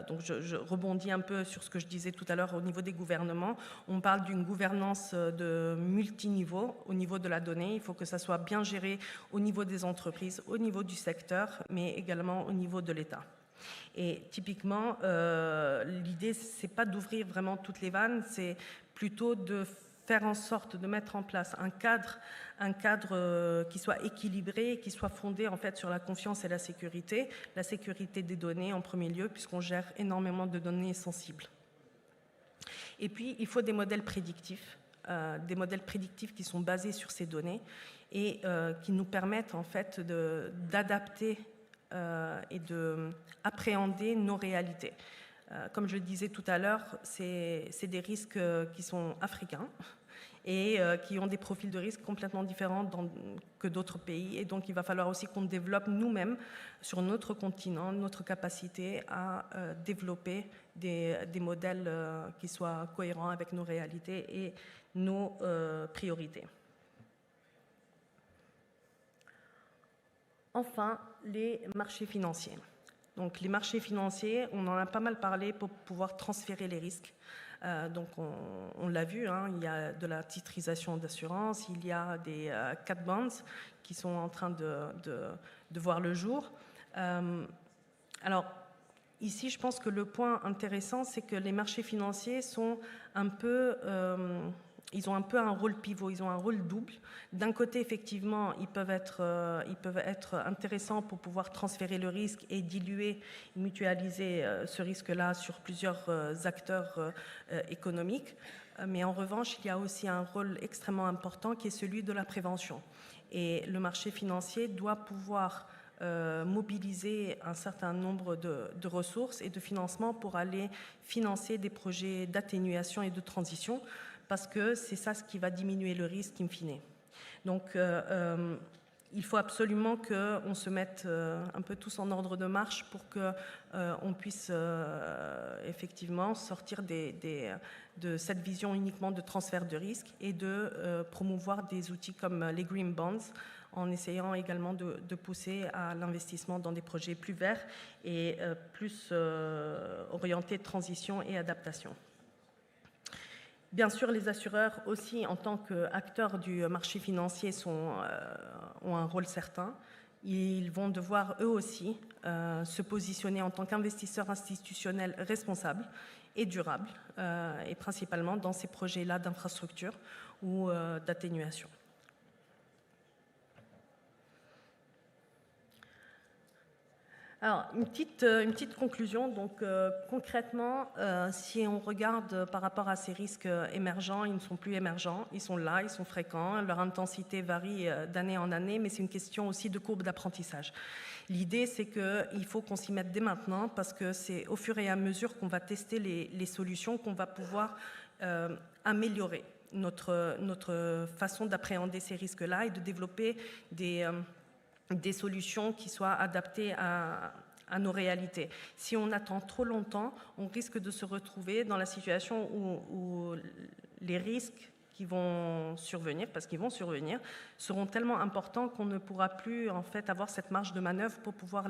donc, je rebondis un peu sur ce que je disais tout à l'heure au niveau des gouvernements. On parle d'une gouvernance de multiniveau au niveau de la donnée. Il faut que ça soit bien géré au niveau des entreprises, au niveau du secteur, mais également au niveau de l'État. Et typiquement, l'idée, c'est pas d'ouvrir vraiment toutes les vannes, c'est plutôt de faire en sorte de mettre en place un cadre qui soit équilibré, qui soit fondé en fait sur la confiance et la sécurité des données en premier lieu, puisqu'on gère énormément de données sensibles. Et puis, il faut des modèles prédictifs qui sont basés sur ces données et qui nous permettent en fait d'adapter et d'appréhender nos réalités. Comme je le disais tout à l'heure, c'est des risques qui sont africains et qui ont des profils de risque complètement différents que d'autres pays. Et donc, il va falloir aussi qu'on développe nous-mêmes, sur notre continent, notre capacité à développer des modèles qui soient cohérents avec nos réalités et nos priorités. Enfin, les marchés financiers. Donc les marchés financiers, on en a pas mal parlé pour pouvoir transférer les risques. Donc on l'a vu, hein, il y a de la titrisation d'assurance, il y a des cat bonds qui sont en train de voir le jour. Alors ici, je pense que le point intéressant, c'est que les marchés financiers sont un peu... ils ont un peu un rôle pivot, ils ont un rôle double. D'un côté, effectivement, ils peuvent être intéressants pour pouvoir transférer le risque et diluer, mutualiser ce risque-là sur plusieurs acteurs économiques. Mais en revanche, il y a aussi un rôle extrêmement important qui est celui de la prévention. Et le marché financier doit pouvoir mobiliser un certain nombre de ressources et de financements pour aller financer des projets d'atténuation et de transition, parce que c'est ça ce qui va diminuer le risque in fine. Donc, il faut absolument qu'on se mette un peu tous en ordre de marche pour qu'on puisse effectivement sortir de cette vision uniquement de transfert de risque et de promouvoir des outils comme les green bonds, en essayant également de pousser à l'investissement dans des projets plus verts et plus orientés transition et adaptation. Bien sûr, les assureurs aussi, en tant qu'acteurs du marché financier, ont un rôle certain. Ils vont devoir, eux aussi, se positionner en tant qu'investisseurs institutionnels responsables et durables, et principalement dans ces projets-là d'infrastructure ou d'atténuation. Alors, une petite conclusion. Donc, concrètement, si on regarde par rapport à ces risques émergents, ils ne sont plus émergents, ils sont là, ils sont fréquents, leur intensité varie d'année en année, mais c'est une question aussi de courbe d'apprentissage. L'idée, c'est qu'il faut qu'on s'y mette dès maintenant, parce que c'est au fur et à mesure qu'on va tester les solutions qu'on va pouvoir améliorer notre façon d'appréhender ces risques-là et de développer des solutions qui soient adaptées à nos réalités. Si on attend trop longtemps, on risque de se retrouver dans la situation où les risques qui vont survenir, parce qu'ils vont survenir, seront tellement importants qu'on ne pourra plus en fait avoir cette marge de manœuvre pour pouvoir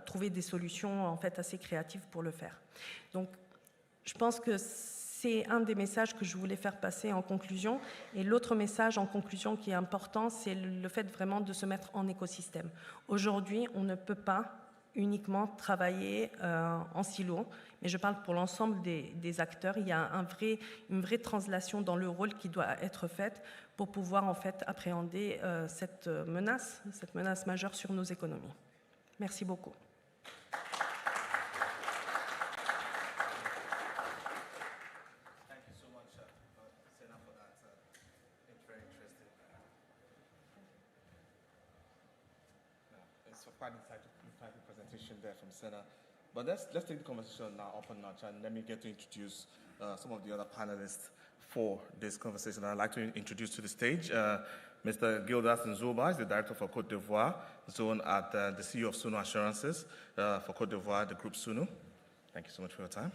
trouver des solutions en fait assez créatives pour le faire. Donc, je pense que c'est un des messages que je voulais faire passer en conclusion. Et l'autre message en conclusion qui est important, c'est le fait vraiment de se mettre en écosystème. Aujourd'hui, on ne peut pas uniquement travailler en silo, mais je parle pour l'ensemble des acteurs. Il y a une vraie translation dans le rôle qui doit être faite pour pouvoir en fait appréhender cette menace majeure sur nos économies. Merci beaucoup. Quite insightful presentation there from Senna. But let's take the conversation now up a notch, and let me get to introduce some of the other panelists for this conversation. I'd like to introduce to the stage Mr. Gildas Nzuba, is the Director for Côte d'Ivoire Zone at the CEO of Sunu Assurances for Côte d'Ivoire, the Group Sunu. Thank you so much for your time.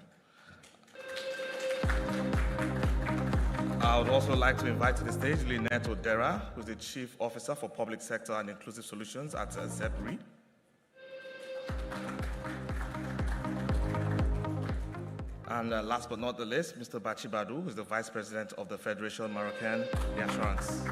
I would also like to invite to the stage Lynette Odera, who's the Chief Officer for Public Sector and Inclusive Solutions at ZEBRI. And last but not the least, Mr. Bachi Badou, who's the Vice President of the Fédération Marocaine d'Assurance.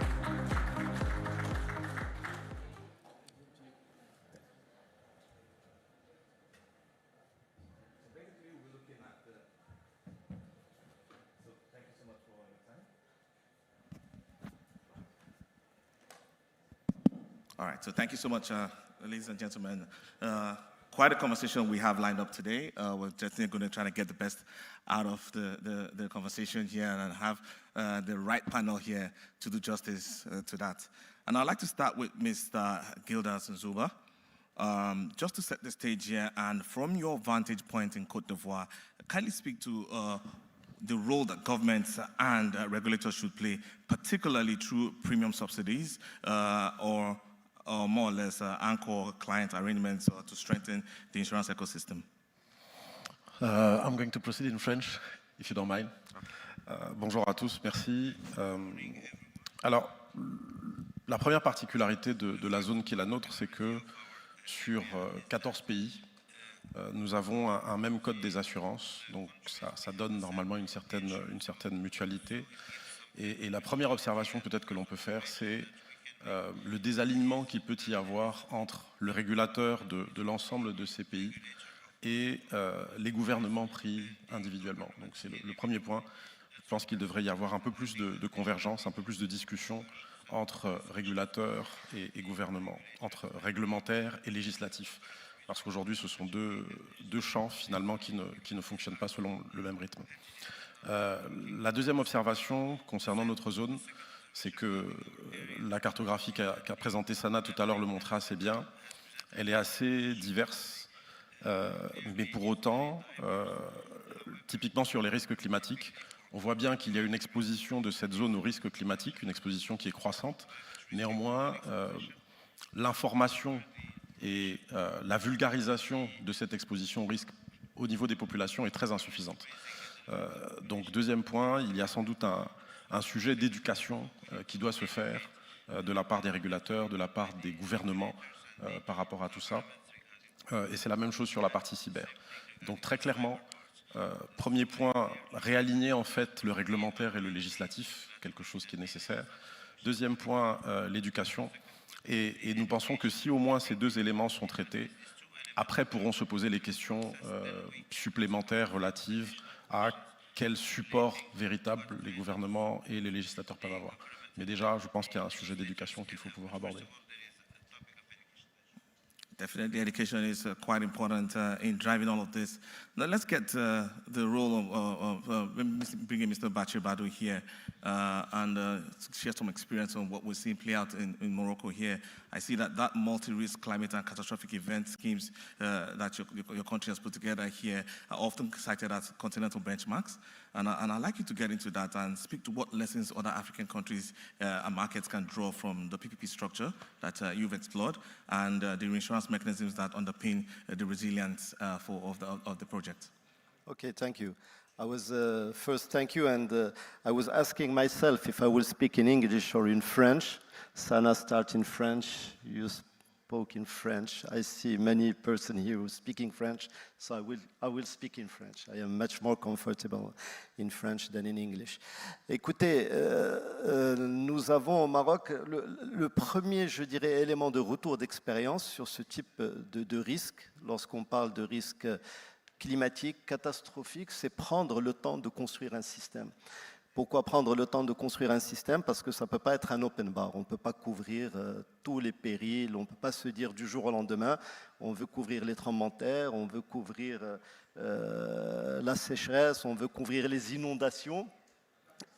All right, so thank you so much, ladies and gentlemen. Quite a conversation we have lined up today. We're definitely going to try to get the best out of the conversation here and have the right panel here to do justice to that. And I'd like to start with Mr. Gildas Nzuba, just to set the stage here, and from your vantage point in Côte d'Ivoire, kindly speak to the role that governments and regulators should play, particularly through premium subsidies or more or less anchor client arrangements to strengthen the insurance ecosystem. I'm going to proceed in French, if you don't mind. Bonjour à tous, merci. Alors, La première particularité de la zone qui est la nôtre, c'est que sur 14 pays, nous avons un même code des assurances, donc ça donne normalement une certaine mutualité. Et la première observation peut-être que l'on peut faire, c'est le désalignement qu'il peut y avoir entre le régulateur de l'ensemble de ces pays et les gouvernements pris individuellement. Donc c'est le premier point. Je pense qu'il devrait y avoir un peu plus de convergence, un peu plus de discussion entre régulateurs et gouvernements, entre réglementaires et législatifs. Parce qu'aujourd'hui, ce sont deux champs finalement qui ne fonctionnent pas selon le même rythme. La deuxième observation concernant notre zone, c'est que la cartographie qu'a présentée Sana tout à l'heure le montrait assez bien. Elle est assez diverse, mais pour autant, typiquement sur les risques climatiques, on voit bien qu'il y a une exposition de cette zone aux risques climatiques, une exposition qui est croissante. Néanmoins, l'information et la vulgarisation de cette exposition au risque au niveau des populations est très insuffisante. Donc deuxième point, il y a sans doute un sujet d'éducation qui doit se faire de la part des régulateurs, de la part des gouvernements par rapport à tout ça. Et c'est la même chose sur la partie cyber. Donc très clairement, premier point, réaligner en fait le réglementaire et le législatif, quelque chose qui est nécessaire. Deuxième point, l'éducation. Et nous pensons que si au moins ces deux éléments sont traités, après pourront se poser les questions supplémentaires relatives à quel support véritable les gouvernements et les législateurs peuvent avoir. Mais déjà, je pense qu'il y a un sujet d'éducation qu'il faut pouvoir aborder. Definitely, education is quite important in driving all of this. Now, let's get the role of bringing Mr. Bachir Badou here and share some experience on what we're seeing play out in Morocco here. I see that multi-risk climate and catastrophic event schemes that your country has put together here are often cited as continental benchmarks. And I'd like you to get into that and speak to what lessons other African countries and markets can draw from the PPP structure that you've explored and the reinsurance mechanisms that underpin the resilience of the project. Okay, thank you. I was first, thank you, and I was asking myself if I will speak in English or in French. Sana start in French, you spoke in French. I see many persons here who speaking French, so I will speak in French. I am much more comfortable in French than in English. Écoutez, nous avons au Maroc le premier, je dirais, élément de retour d'expérience sur ce type de risque, lorsqu'on parle de risque climatique, catastrophique, c'est prendre le temps de construire un système. Pourquoi prendre le temps de construire un système? Parce que ça ne peut pas être un open bar. On ne peut pas couvrir tous les périls. On ne peut pas se dire du jour au lendemain, on veut couvrir les tremblements de terre, on veut couvrir la sécheresse, on veut couvrir les inondations.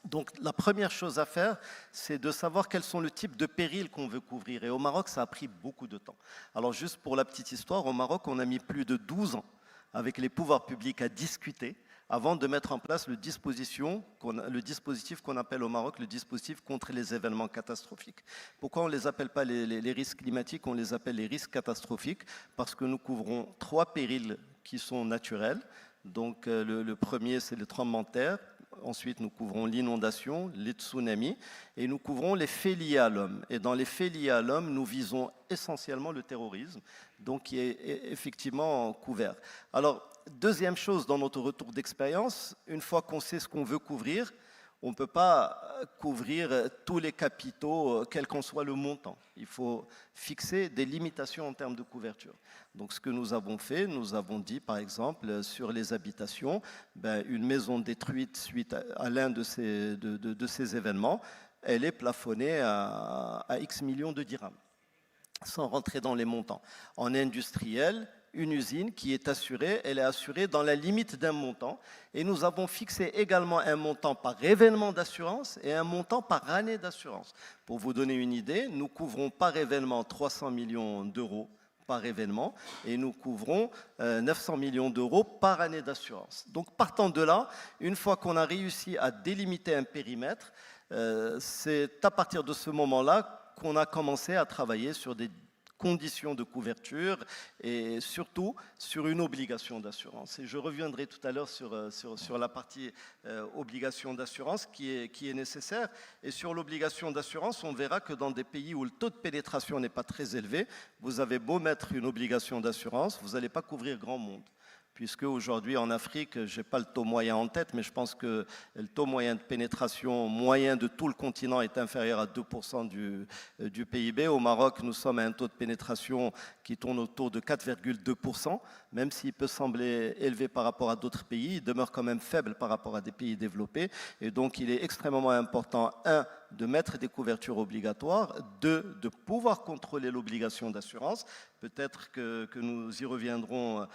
Donc la première chose à faire, c'est de savoir quels sont le type de périls qu'on veut couvrir. Et au Maroc, ça a pris beaucoup de temps. Alors juste pour la petite histoire, au Maroc, on a mis plus de 12 ans avec les pouvoirs publics à discuter avant de mettre en place le dispositif qu'on appelle au Maroc le dispositif contre les événements catastrophiques. Pourquoi on ne les appelle pas les risques climatiques, on les appelle les risques catastrophiques? Parce que nous couvrons 3 périls qui sont naturels. Donc le premier, c'est le tremblement de terre. Ensuite, nous couvrons l'inondation, les tsunamis, et nous couvrons les faits liés à l'homme. Et dans les faits liés à l'homme, nous visons essentiellement le terrorisme, donc qui est effectivement couvert. Alors, deuxième chose dans notre retour d'expérience, une fois qu'on sait ce qu'on veut couvrir, on ne peut pas couvrir tous les capitaux, quel qu'en soit le montant. Il faut fixer des limitations en termes de couverture. Donc ce que nous avons fait, nous avons dit par exemple sur les habitations, une maison détruite suite à l'un de ces événements, elle est plafonnée à X millions de dirhams, sans rentrer dans les montants. En industriel, une usine qui est assurée, elle est assurée dans la limite d'un montant. Et nous avons fixé également un montant par événement d'assurance et un montant par année d'assurance. Pour vous donner une idée, nous couvrons par événement 300 millions d'euros par événement et nous couvrons 900 millions d'euros par année d'assurance. Donc partant de là, une fois qu'on a réussi à délimiter un périmètre, c'est à partir de ce moment-là qu'on a commencé à travailler sur des conditions de couverture et surtout sur une obligation d'assurance. Et je reviendrai tout à l'heure sur la partie obligation d'assurance qui est nécessaire. Et sur l'obligation d'assurance, on verra que dans des pays où le taux de pénétration n'est pas très élevé, vous avez beau mettre une obligation d'assurance, vous n'allez pas couvrir grand monde. Puisque aujourd'hui en Afrique, je n'ai pas le taux moyen en tête, mais je pense que le taux moyen de pénétration moyen de tout le continent est inférieur à 2% du PIB. Au Maroc, nous sommes à un taux de pénétration qui tourne autour de 4,2%, même s'il peut sembler élevé par rapport à d'autres pays, il demeure quand même faible par rapport à des pays développés. Et donc il est extrêmement important, de mettre des couvertures obligatoires, 2, de pouvoir contrôler l'obligation d'assurance. Peut-être que nous y reviendrons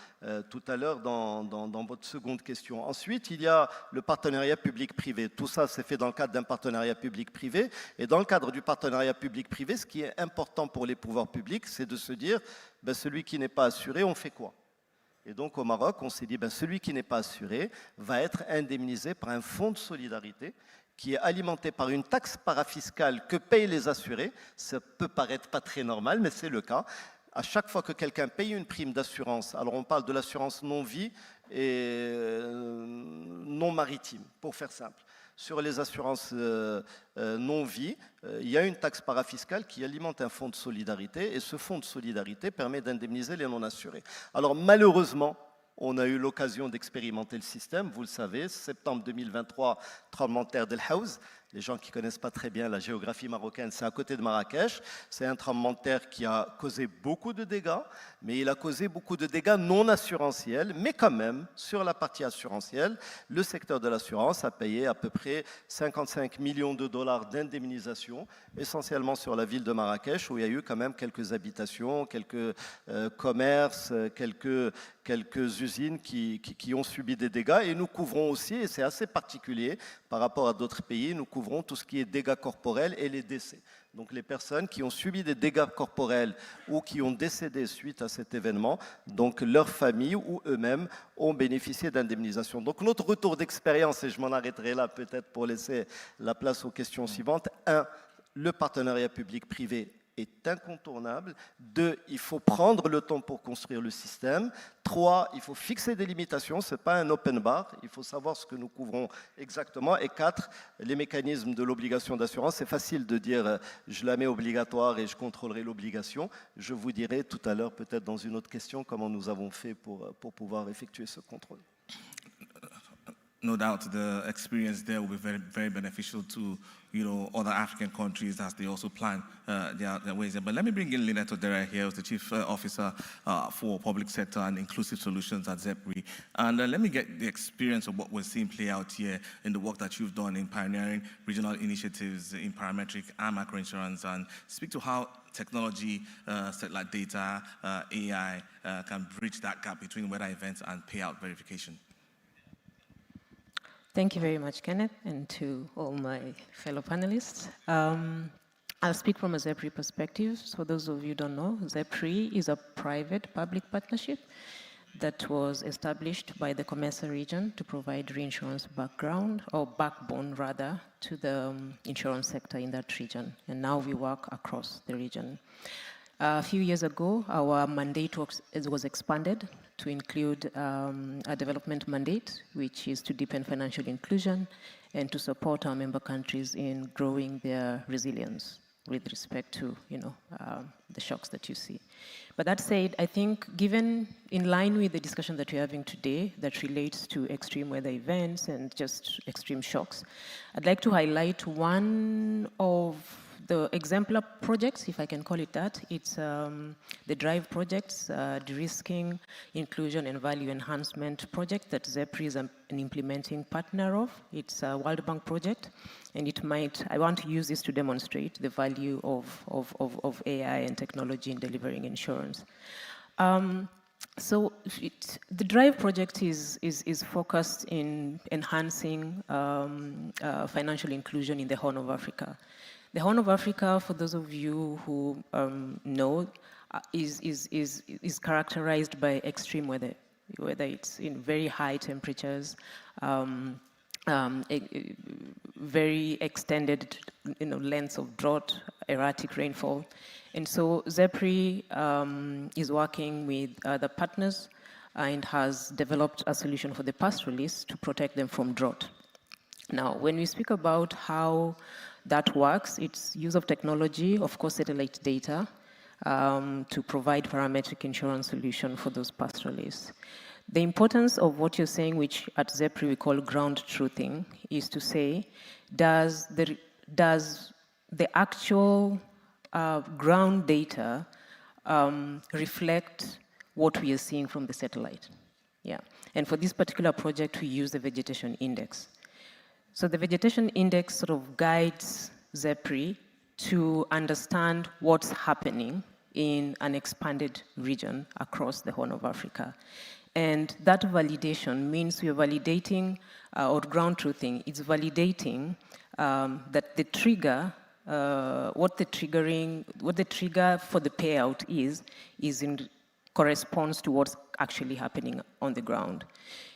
tout à l'heure dans votre seconde question. Ensuite, il y a le partenariat public-privé. Tout ça, c'est fait dans le cadre d'un partenariat public-privé. Et dans le cadre du partenariat public-privé, ce qui est important pour les pouvoirs publics, c'est de se dire, celui qui n'est pas assuré, on fait quoi ? Et donc au Maroc, on s'est dit, celui qui n'est pas assuré va être indemnisé par un fonds de solidarité qui est alimenté par une taxe parafiscale que payent les assurés. Ça peut paraître pas très normal, mais c'est le cas. À chaque fois que quelqu'un paye une prime d'assurance, alors on parle de l'assurance non-vie et non-maritime, pour faire simple. Sur les assurances non-vie, il y a une taxe parafiscale qui alimente un fonds de solidarité et ce fonds de solidarité permet d'indemniser les non-assurés. Alors malheureusement, on a eu l'occasion d'expérimenter le système, vous le savez, septembre 2023, tremblement de terre d'El Haouz. Les gens qui ne connaissent pas très bien la géographie marocaine, c'est à côté de Marrakech. C'est un tremblement de terre qui a causé beaucoup de dégâts, mais il a causé beaucoup de dégâts non assurantiels. Mais quand même, sur la partie assurantielle, le secteur de l'assurance a payé à peu près 55 millions de dollars d'indemnisation, essentiellement sur la ville de Marrakech, où il y a eu quand même quelques habitations, quelques commerces, quelques usines qui ont subi des dégâts. Et nous couvrons aussi, et c'est assez particulier par rapport à d'autres pays, nous couvrons tout ce qui est dégâts corporels et les décès. Donc les personnes qui ont subi des dégâts corporels ou qui ont décédé suite à cet événement, donc leur famille ou eux-mêmes ont bénéficié d'indemnisation. Donc notre retour d'expérience, et je m'en arrêterai là peut-être pour laisser la place aux questions suivantes. 1, le partenariat public-privé est incontournable. 2, il faut prendre le temps pour construire le système. 3, il faut fixer des limitations, ce n'est pas un open bar, il faut savoir ce que nous couvrons exactement. Et 4, les mécanismes de l'obligation d'assurance, c'est facile de dire je la mets obligatoire et je contrôlerai l'obligation. Je vous dirai tout à l'heure, peut-être dans une autre question, comment nous avons fait pour pouvoir effectuer ce contrôle. No doubt the experience there will be very, very beneficial to, other African countries as they also plan their ways there. But let me bring in Lineto Dere here, who's the Chief Officer for Public Sector and Inclusive Solutions at ZEPRI. And let me get the experience of what we're seeing play out here in the work that you've done in pioneering regional initiatives in parametric and macroinsurance, and speak to how technology, satellite data, AI can bridge that gap between weather events and payout verification. Thank you very much, Kenneth, and to all my fellow panelists. I'll speak from a ZEPRI perspective. So for those of you who don't know, ZEPRI is a private-public partnership that was established by the Comesa region to provide reinsurance backbone rather, to the insurance sector in that region. And now we work across the region. A few years ago, our mandate was expanded to include a development mandate, which is to deepen financial inclusion and to support our member countries in growing their resilience with respect to, the shocks that you see. But that said, I think given in line with the discussion that we're having today that relates to extreme weather events and just extreme shocks, I'd like to highlight one of the exemplar projects, if I can call it that. It's the DRIVE projects, de-risking, inclusion and value enhancement project that ZEPRI is an implementing partner of. It's a World Bank project, and I want to use this to demonstrate the value of AI and technology in delivering insurance. So the DRIVE project is focused in enhancing financial inclusion in the Horn of Africa. The Horn of Africa, for those of you who know, is characterized by extreme weather, whether it's in very high temperatures, very extended lengths of drought, erratic rainfall. And so ZEPRI is working with other partners and has developed a solution for the pastoralists to protect them from drought. Now, when we speak about how that works, it's use of technology, of course, satellite data, to provide parametric insurance solution for those pastoralists. The importance of what you're saying, which at ZEPRI we call ground truthing, is to say, does the actual ground data reflect what we are seeing from the satellite? Yeah. And for this particular project, we use the vegetation index. So the vegetation index sort of guides ZEPRI to understand what's happening in an expanded region across the Horn of Africa. And that validation means we are validating, or ground truthing, it's validating that the trigger, what the trigger for the payout corresponds to what's actually happening on the ground.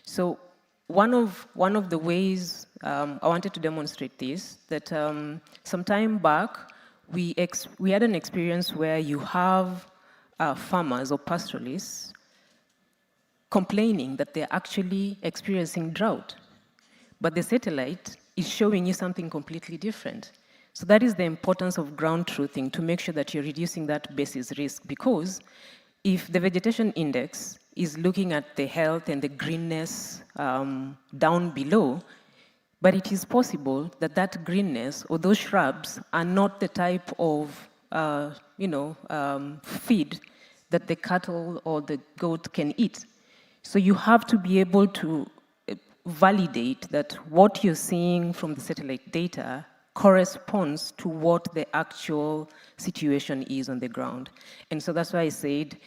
So one of the ways I wanted to demonstrate this, that some time back, we had an experience where you have farmers or pastoralists complaining that they're actually experiencing drought, but the satellite is showing you something completely different. So that is the importance of ground truthing, to make sure that you're reducing that basis risk, because if the vegetation index is looking at the health and the greenness down below, but it is possible that that greenness or those shrubs are not the type of feed that the cattle or the goat can eat. So you have to be able to validate that what you're seeing from the satellite data corresponds to what the actual situation is on the ground. And so that's why I said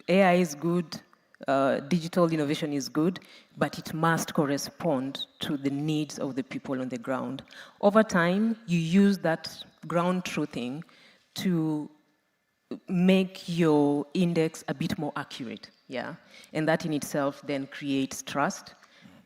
AI is good, digital innovation is good, but it must correspond to the needs of the people on the ground. Over time, you use that ground truthing to make your index a bit more accurate, yeah? And that in itself then creates trust,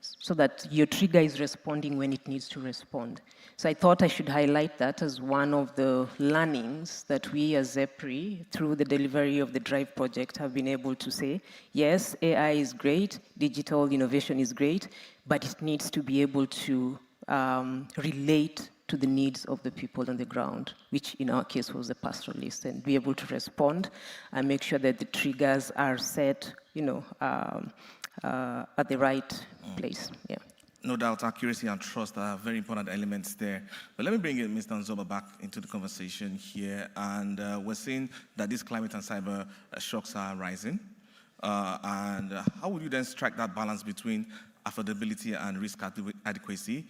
so that your trigger is responding when it needs to respond. So I thought I should highlight that as one of the learnings that we as ZEPRI, through the delivery of the DRIVE project, have been able to say, yes, AI is great, digital innovation is great, but it needs to be able to relate to the needs of the people on the ground, which in our case was the pastoralists, and be able to respond and make sure that the triggers are set, at the right place. Yeah. No doubt, accuracy and trust are very important elements there. But let me bring in Mr. Nzoba back into the conversation here. And we're seeing that these climate and cyber shocks are rising. And how would you then strike that balance between affordability and risk adequacy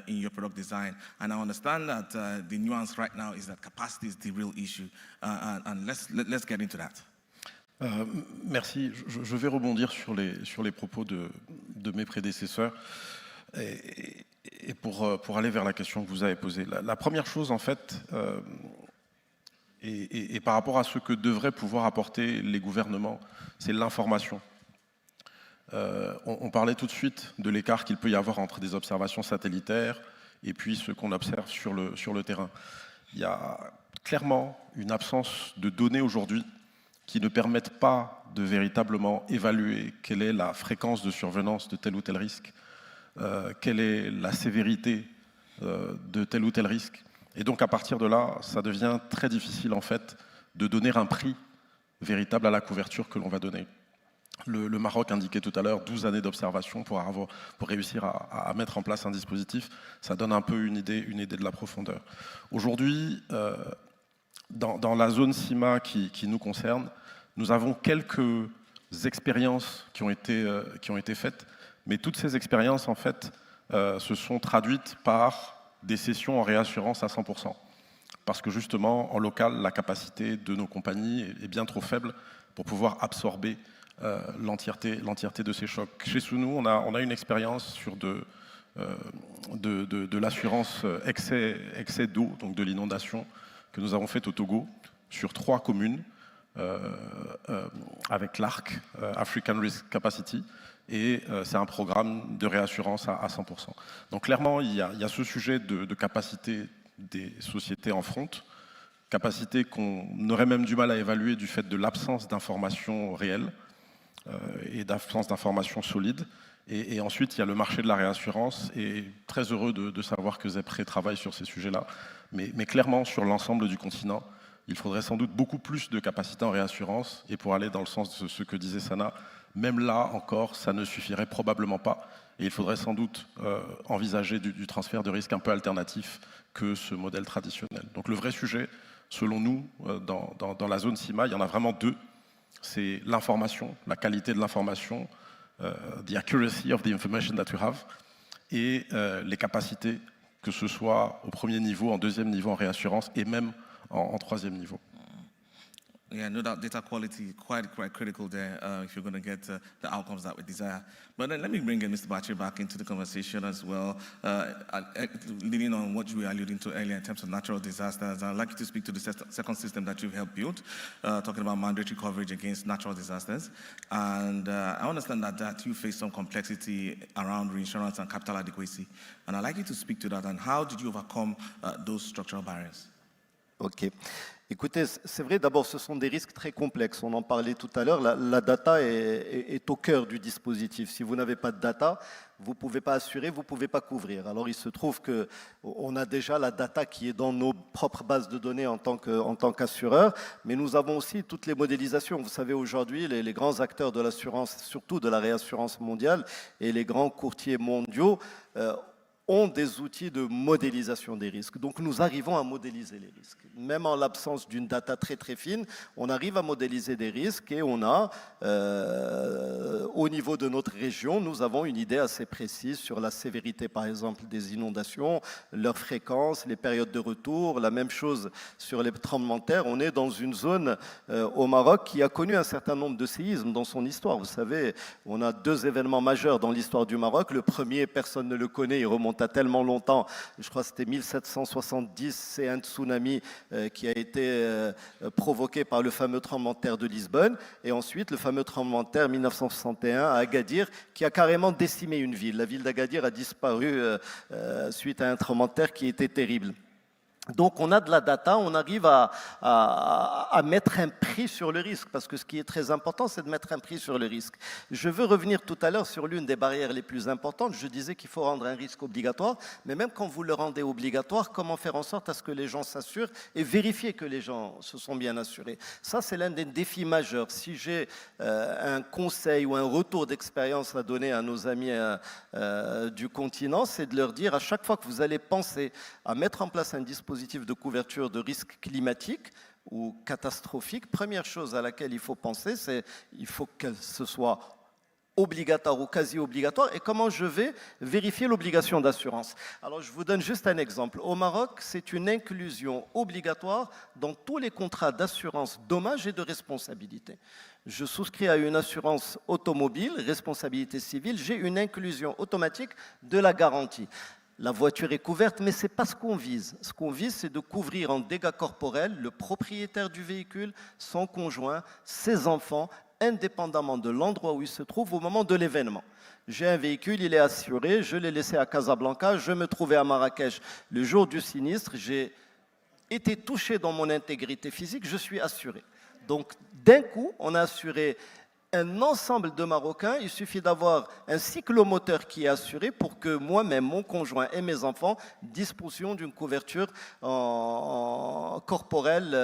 in your product design? And I understand that the nuance right now is that capacity is the real issue. And let's get into that. Merci. Je vais rebondir sur les propos de mes prédécesseurs et pour aller vers la question que vous avez posée. La première chose, en fait, et par rapport à ce que devraient pouvoir apporter les gouvernements, c'est l'information. On parlait tout de suite de l'écart qu'il peut y avoir entre des observations satellitaires et puis ce qu'on observe sur le terrain. Il y a clairement une absence de données aujourd'hui qui ne permettent pas de véritablement évaluer quelle est la fréquence de survenance de tel ou tel risque, quelle est la sévérité de tel ou tel risque. Et donc à partir de là, ça devient très difficile en fait de donner un prix véritable à la couverture que l'on va donner. Le Maroc indiquait tout à l'heure 12 années d'observation pour réussir à mettre en place un dispositif. Ça donne un peu une idée de la profondeur. Aujourd'hui, dans la zone CIMA qui nous concerne, nous avons quelques expériences qui ont été faites, mais toutes ces expériences, en fait, se sont traduites par des sessions en réassurance à 100%. Parce que justement, en local, la capacité de nos compagnies est bien trop faible pour pouvoir absorber l'entièreté de ces chocs. Chez Sunu, on a une expérience sur de l'assurance excès d'eau, donc de l'inondation, que nous avons faite au Togo, sur 3 communes, avec l'ARC, African Risk Capacity, et c'est un programme de réassurance à 100%. Donc clairement, il y a ce sujet de capacité des sociétés en front, capacité qu'on aurait même du mal à évaluer du fait de l'absence d'informations réelles et d'absence d'informations solides. Et ensuite, il y a le marché de la réassurance, et très heureux de savoir que ZEPRE travaille sur ces sujets-là. Mais clairement, sur l'ensemble du continent, il faudrait sans doute beaucoup plus de capacités en réassurance, et pour aller dans le sens de ce que disait Sana, même là encore, ça ne suffirait probablement pas, et il faudrait sans doute envisager du transfert de risque un peu alternatif que ce modèle traditionnel. Donc le vrai sujet, selon nous, dans la zone CIMA, il y en a vraiment deux. C'est l'information, la qualité de l'information, the accuracy of the information that you have, et les capacités, que ce soit au premier niveau, en deuxième niveau en réassurance, et même en troisième niveau. Yeah, no doubt data quality quite critical there if you're going to get the outcomes that we desire. But then let me bring Mr. Bachi back into the conversation as well, leading on what you were alluding to earlier in terms of natural disasters. I'd like you to speak to the second system that you've helped build, talking about mandatory coverage against natural disasters. And I understand that you face some complexity around reinsurance and capital adequacy. And I'd like you to speak to that, and how did you overcome those structural barriers? OK. Écoutez, c'est vrai, d'abord, ce sont des risques très complexes. On en parlait tout à l'heure, la data est au cœur du dispositif. Si vous n'avez pas de data, vous ne pouvez pas assurer, vous ne pouvez pas couvrir. Alors, il se trouve qu'on a déjà la data qui est dans nos propres bases de données en tant qu'assureur, mais nous avons aussi toutes les modélisations. Vous savez, aujourd'hui, les grands acteurs de l'assurance, surtout de la réassurance mondiale, et les grands courtiers mondiaux, ont des outils de modélisation des risques. Donc nous arrivons à modéliser les risques. Même en l'absence d'une data très très fine, on arrive à modéliser des risques et on a, au niveau de notre région, nous avons une idée assez précise sur la sévérité par exemple des inondations, leur fréquence, les périodes de retour, la même chose sur les tremblements de terre. On est dans une zone au Maroc qui a connu un certain nombre de séismes dans son histoire. Vous savez, on a 2 événements majeurs dans l'histoire du Maroc. Le premier, personne ne le connaît, il remonte à tellement longtemps, je crois que c'était 1770, c'est un tsunami qui a été provoqué par le fameux tremblement de terre de Lisbonne, et ensuite le fameux tremblement de terre 1961 à Agadir qui a carrément décimé une ville. La ville d'Agadir a disparu suite à un tremblement de terre qui était terrible. Donc on a de la data, on arrive à mettre un prix sur le risque, parce que ce qui est très important, c'est de mettre un prix sur le risque. Je veux revenir tout à l'heure sur l'une des barrières les plus importantes. Je disais qu'il faut rendre un risque obligatoire, mais même quand vous le rendez obligatoire, comment faire en sorte à ce que les gens s'assurent et vérifier que les gens se sont bien assurés. Ça, c'est l'un des défis majeurs. Si j'ai un conseil ou un retour d'expérience à donner à nos amis du continent, c'est de leur dire à chaque fois que vous allez penser à mettre en place un dispositif de couverture de risques climatiques ou catastrophiques, première chose à laquelle il faut penser, c'est qu'il faut que ce soit obligatoire ou quasi obligatoire, et comment je vais vérifier l'obligation d'assurance. Alors je vous donne juste un exemple. Au Maroc, c'est une inclusion obligatoire dans tous les contrats d'assurance dommages et de responsabilité. Je souscris à une assurance automobile, responsabilité civile, j'ai une inclusion automatique de la garantie. La voiture est couverte, mais ce n'est pas ce qu'on vise. Ce qu'on vise, c'est de couvrir en dégâts corporels le propriétaire du véhicule, son conjoint, ses enfants, indépendamment de l'endroit où il se trouve au moment de l'événement. J'ai un véhicule, il est assuré, je l'ai laissé à Casablanca, je me trouvais à Marrakech le jour du sinistre, j'ai été touché dans mon intégrité physique, je suis assuré. Donc d'un coup, on a assuré un ensemble de Marocains, il suffit d'avoir un cyclomoteur qui est assuré pour que moi-même, mon conjoint et mes enfants disposions d'une couverture corporelle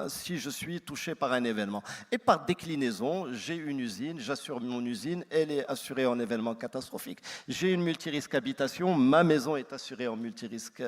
si je suis touché par un événement. Et par déclinaison, j'ai une usine, j'assure mon usine, elle est assurée en événement catastrophique. J'ai une multirisque habitation, ma maison est assurée en multirisque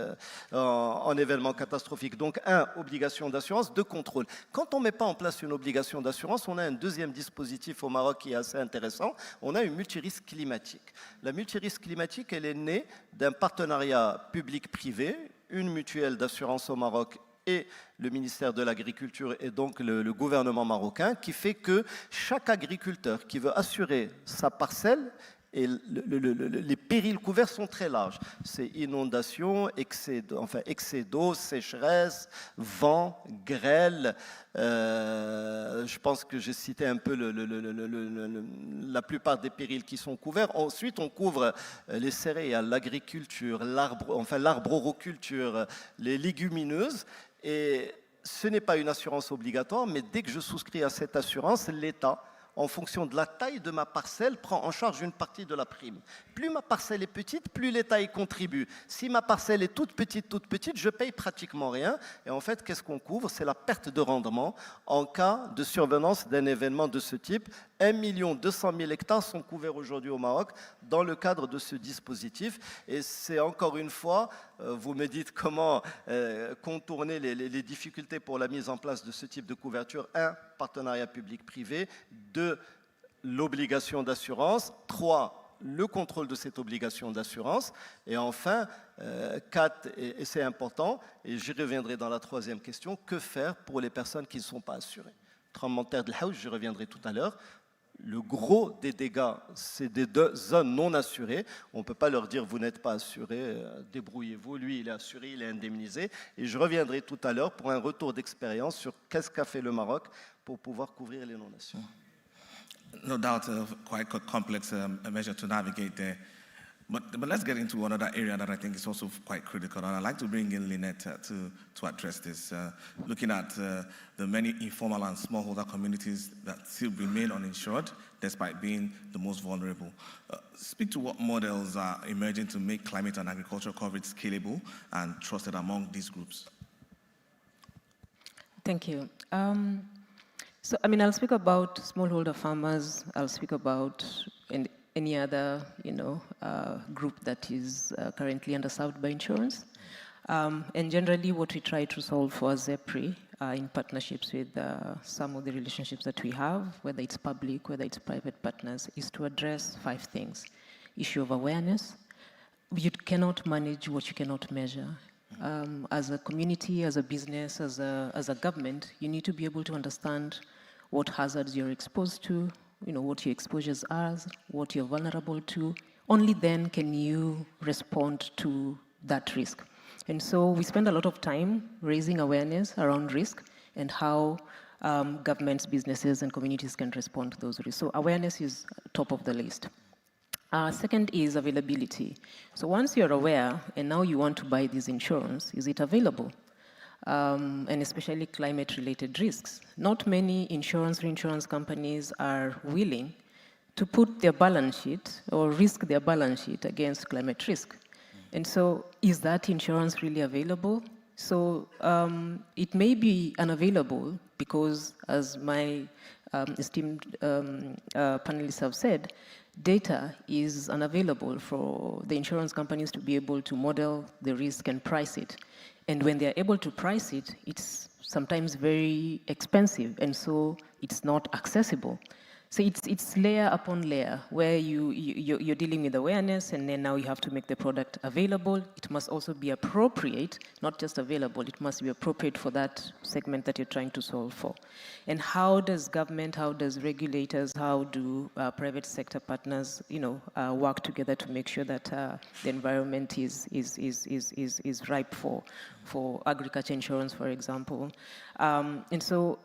en événement catastrophique. Donc, obligation d'assurance, 2, contrôle. Quand on ne met pas en place une obligation d'assurance, on a un deuxième dispositif au Maroc qui est assez intéressant, on a une multirisque climatique. La multirisque climatique, elle est née d'un partenariat public-privé, une mutuelle d'assurance au Maroc et le ministère de l'Agriculture et donc le gouvernement marocain, qui fait que chaque agriculteur qui veut assurer sa parcelle Et les périls couverts sont très larges. C'est inondations, excès d'eau, sécheresse, vent, grêle. Je pense que j'ai cité un peu la plupart des périls qui sont couverts. Ensuite, on couvre les céréales, l'agriculture, l'arboriculture, les légumineuses. Et ce n'est pas une assurance obligatoire, mais dès que je souscris à cette assurance, l'État, en fonction de la taille de ma parcelle, prend en charge une partie de la prime. Plus ma parcelle est petite, plus l'État y contribue. Si ma parcelle est toute petite, je paye pratiquement rien. Et en fait, qu'est-ce qu'on couvre? C'est la perte de rendement en cas de survenance d'un événement de ce type. 1 200 000 hectares sont couverts aujourd'hui au Maroc dans le cadre de ce dispositif. Et c'est encore une fois, vous me dites comment contourner les difficultés pour la mise en place de ce type de couverture. 1, partenariat public-privé. 2, l'obligation d'assurance. 3, le contrôle de cette obligation d'assurance. Et enfin, 4, et c'est important, et j'y reviendrai dans la troisième question, que faire pour les personnes qui ne sont pas assurées? Tremblement de terre de l'Haouch, j'y reviendrai tout à l'heure. Le gros des dégâts, c'est des zones non assurées. On ne peut pas leur dire, vous n'êtes pas assuré, débrouillez-vous. Lui, il est assuré, il est indemnisé. Et je reviendrai tout à l'heure pour un retour d'expérience sur qu'est-ce qu'a fait le Maroc pour pouvoir couvrir les non assurés. No doubt, quite complex measure to navigate there. But let's get into another area that I think is also quite critical, and I'd like to bring in Lynette to address this. Looking at the many informal and smallholder communities that still remain uninsured, despite being the most vulnerable. Speak to what models are emerging to make climate and agricultural coverage scalable and trusted among these groups. Thank you. I'll speak about smallholder farmers. I'll speak about any other, group that is currently underserved by insurance. And generally, what we try to solve for as EPRI, in partnerships with some of the relationships that we have, whether it's public, whether it's private partners, is to address 5 things. Issue of awareness. You cannot manage what you cannot measure. As a community, as a business, as a government, you need to be able to understand what hazards you're exposed to, what your exposures are, what you're vulnerable to. Only then can you respond to that risk. And so we spend a lot of time raising awareness around risk and how governments, businesses, and communities can respond to those risks. So awareness is top of the list. Second is availability. So once you're aware and now you want to buy this insurance, is it available? And especially climate-related risks. Not many insurance, reinsurance companies are willing to put their balance sheet or risk their balance sheet against climate risk. And so is that insurance really available? So it may be unavailable because, as my esteemed panelists have said, data is unavailable for the insurance companies to be able to model the risk and price it. And when they're able to price it, it's sometimes very expensive, and so it's not accessible. So it's layer upon layer, where you're dealing with awareness, and then now you have to make the product available. It must also be appropriate, not just available, it must be appropriate for that segment that you're trying to solve for. And how does government, how does regulators, how do private sector partners, work together to make sure that the environment is ripe for agriculture insurance, for example. And so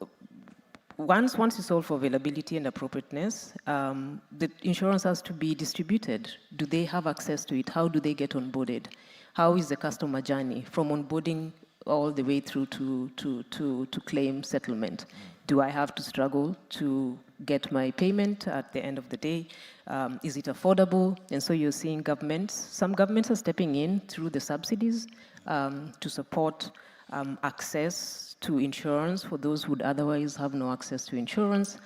once you solve for availability and appropriateness, the insurance has to be distributed. Do they have access to it? How do they get onboarded? How is the customer journey from onboarding all the way through to claim settlement? Do I have to struggle to get my payment at the end of the day? Is it affordable? And so you're seeing some governments are stepping in through the subsidies to support access to insurance for those who would otherwise have no access to insurance.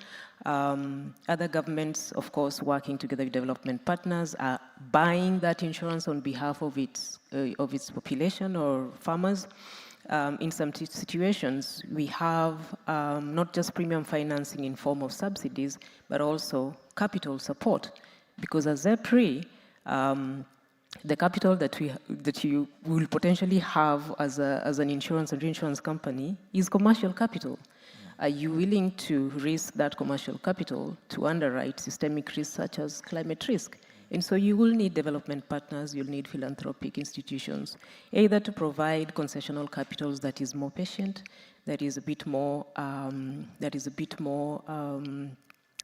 Other governments, of course, working together with development partners, are buying that insurance on behalf of its population or farmers. In some situations, we have not just premium financing in form of subsidies, but also capital support. Because as EPRI, the capital that you will potentially have as an insurance and reinsurance company is commercial capital. Are you willing to risk that commercial capital to underwrite systemic risks such as climate risk? And so you will need development partners, you'll need philanthropic institutions, either to provide concessional capitals that is more patient, that is a bit more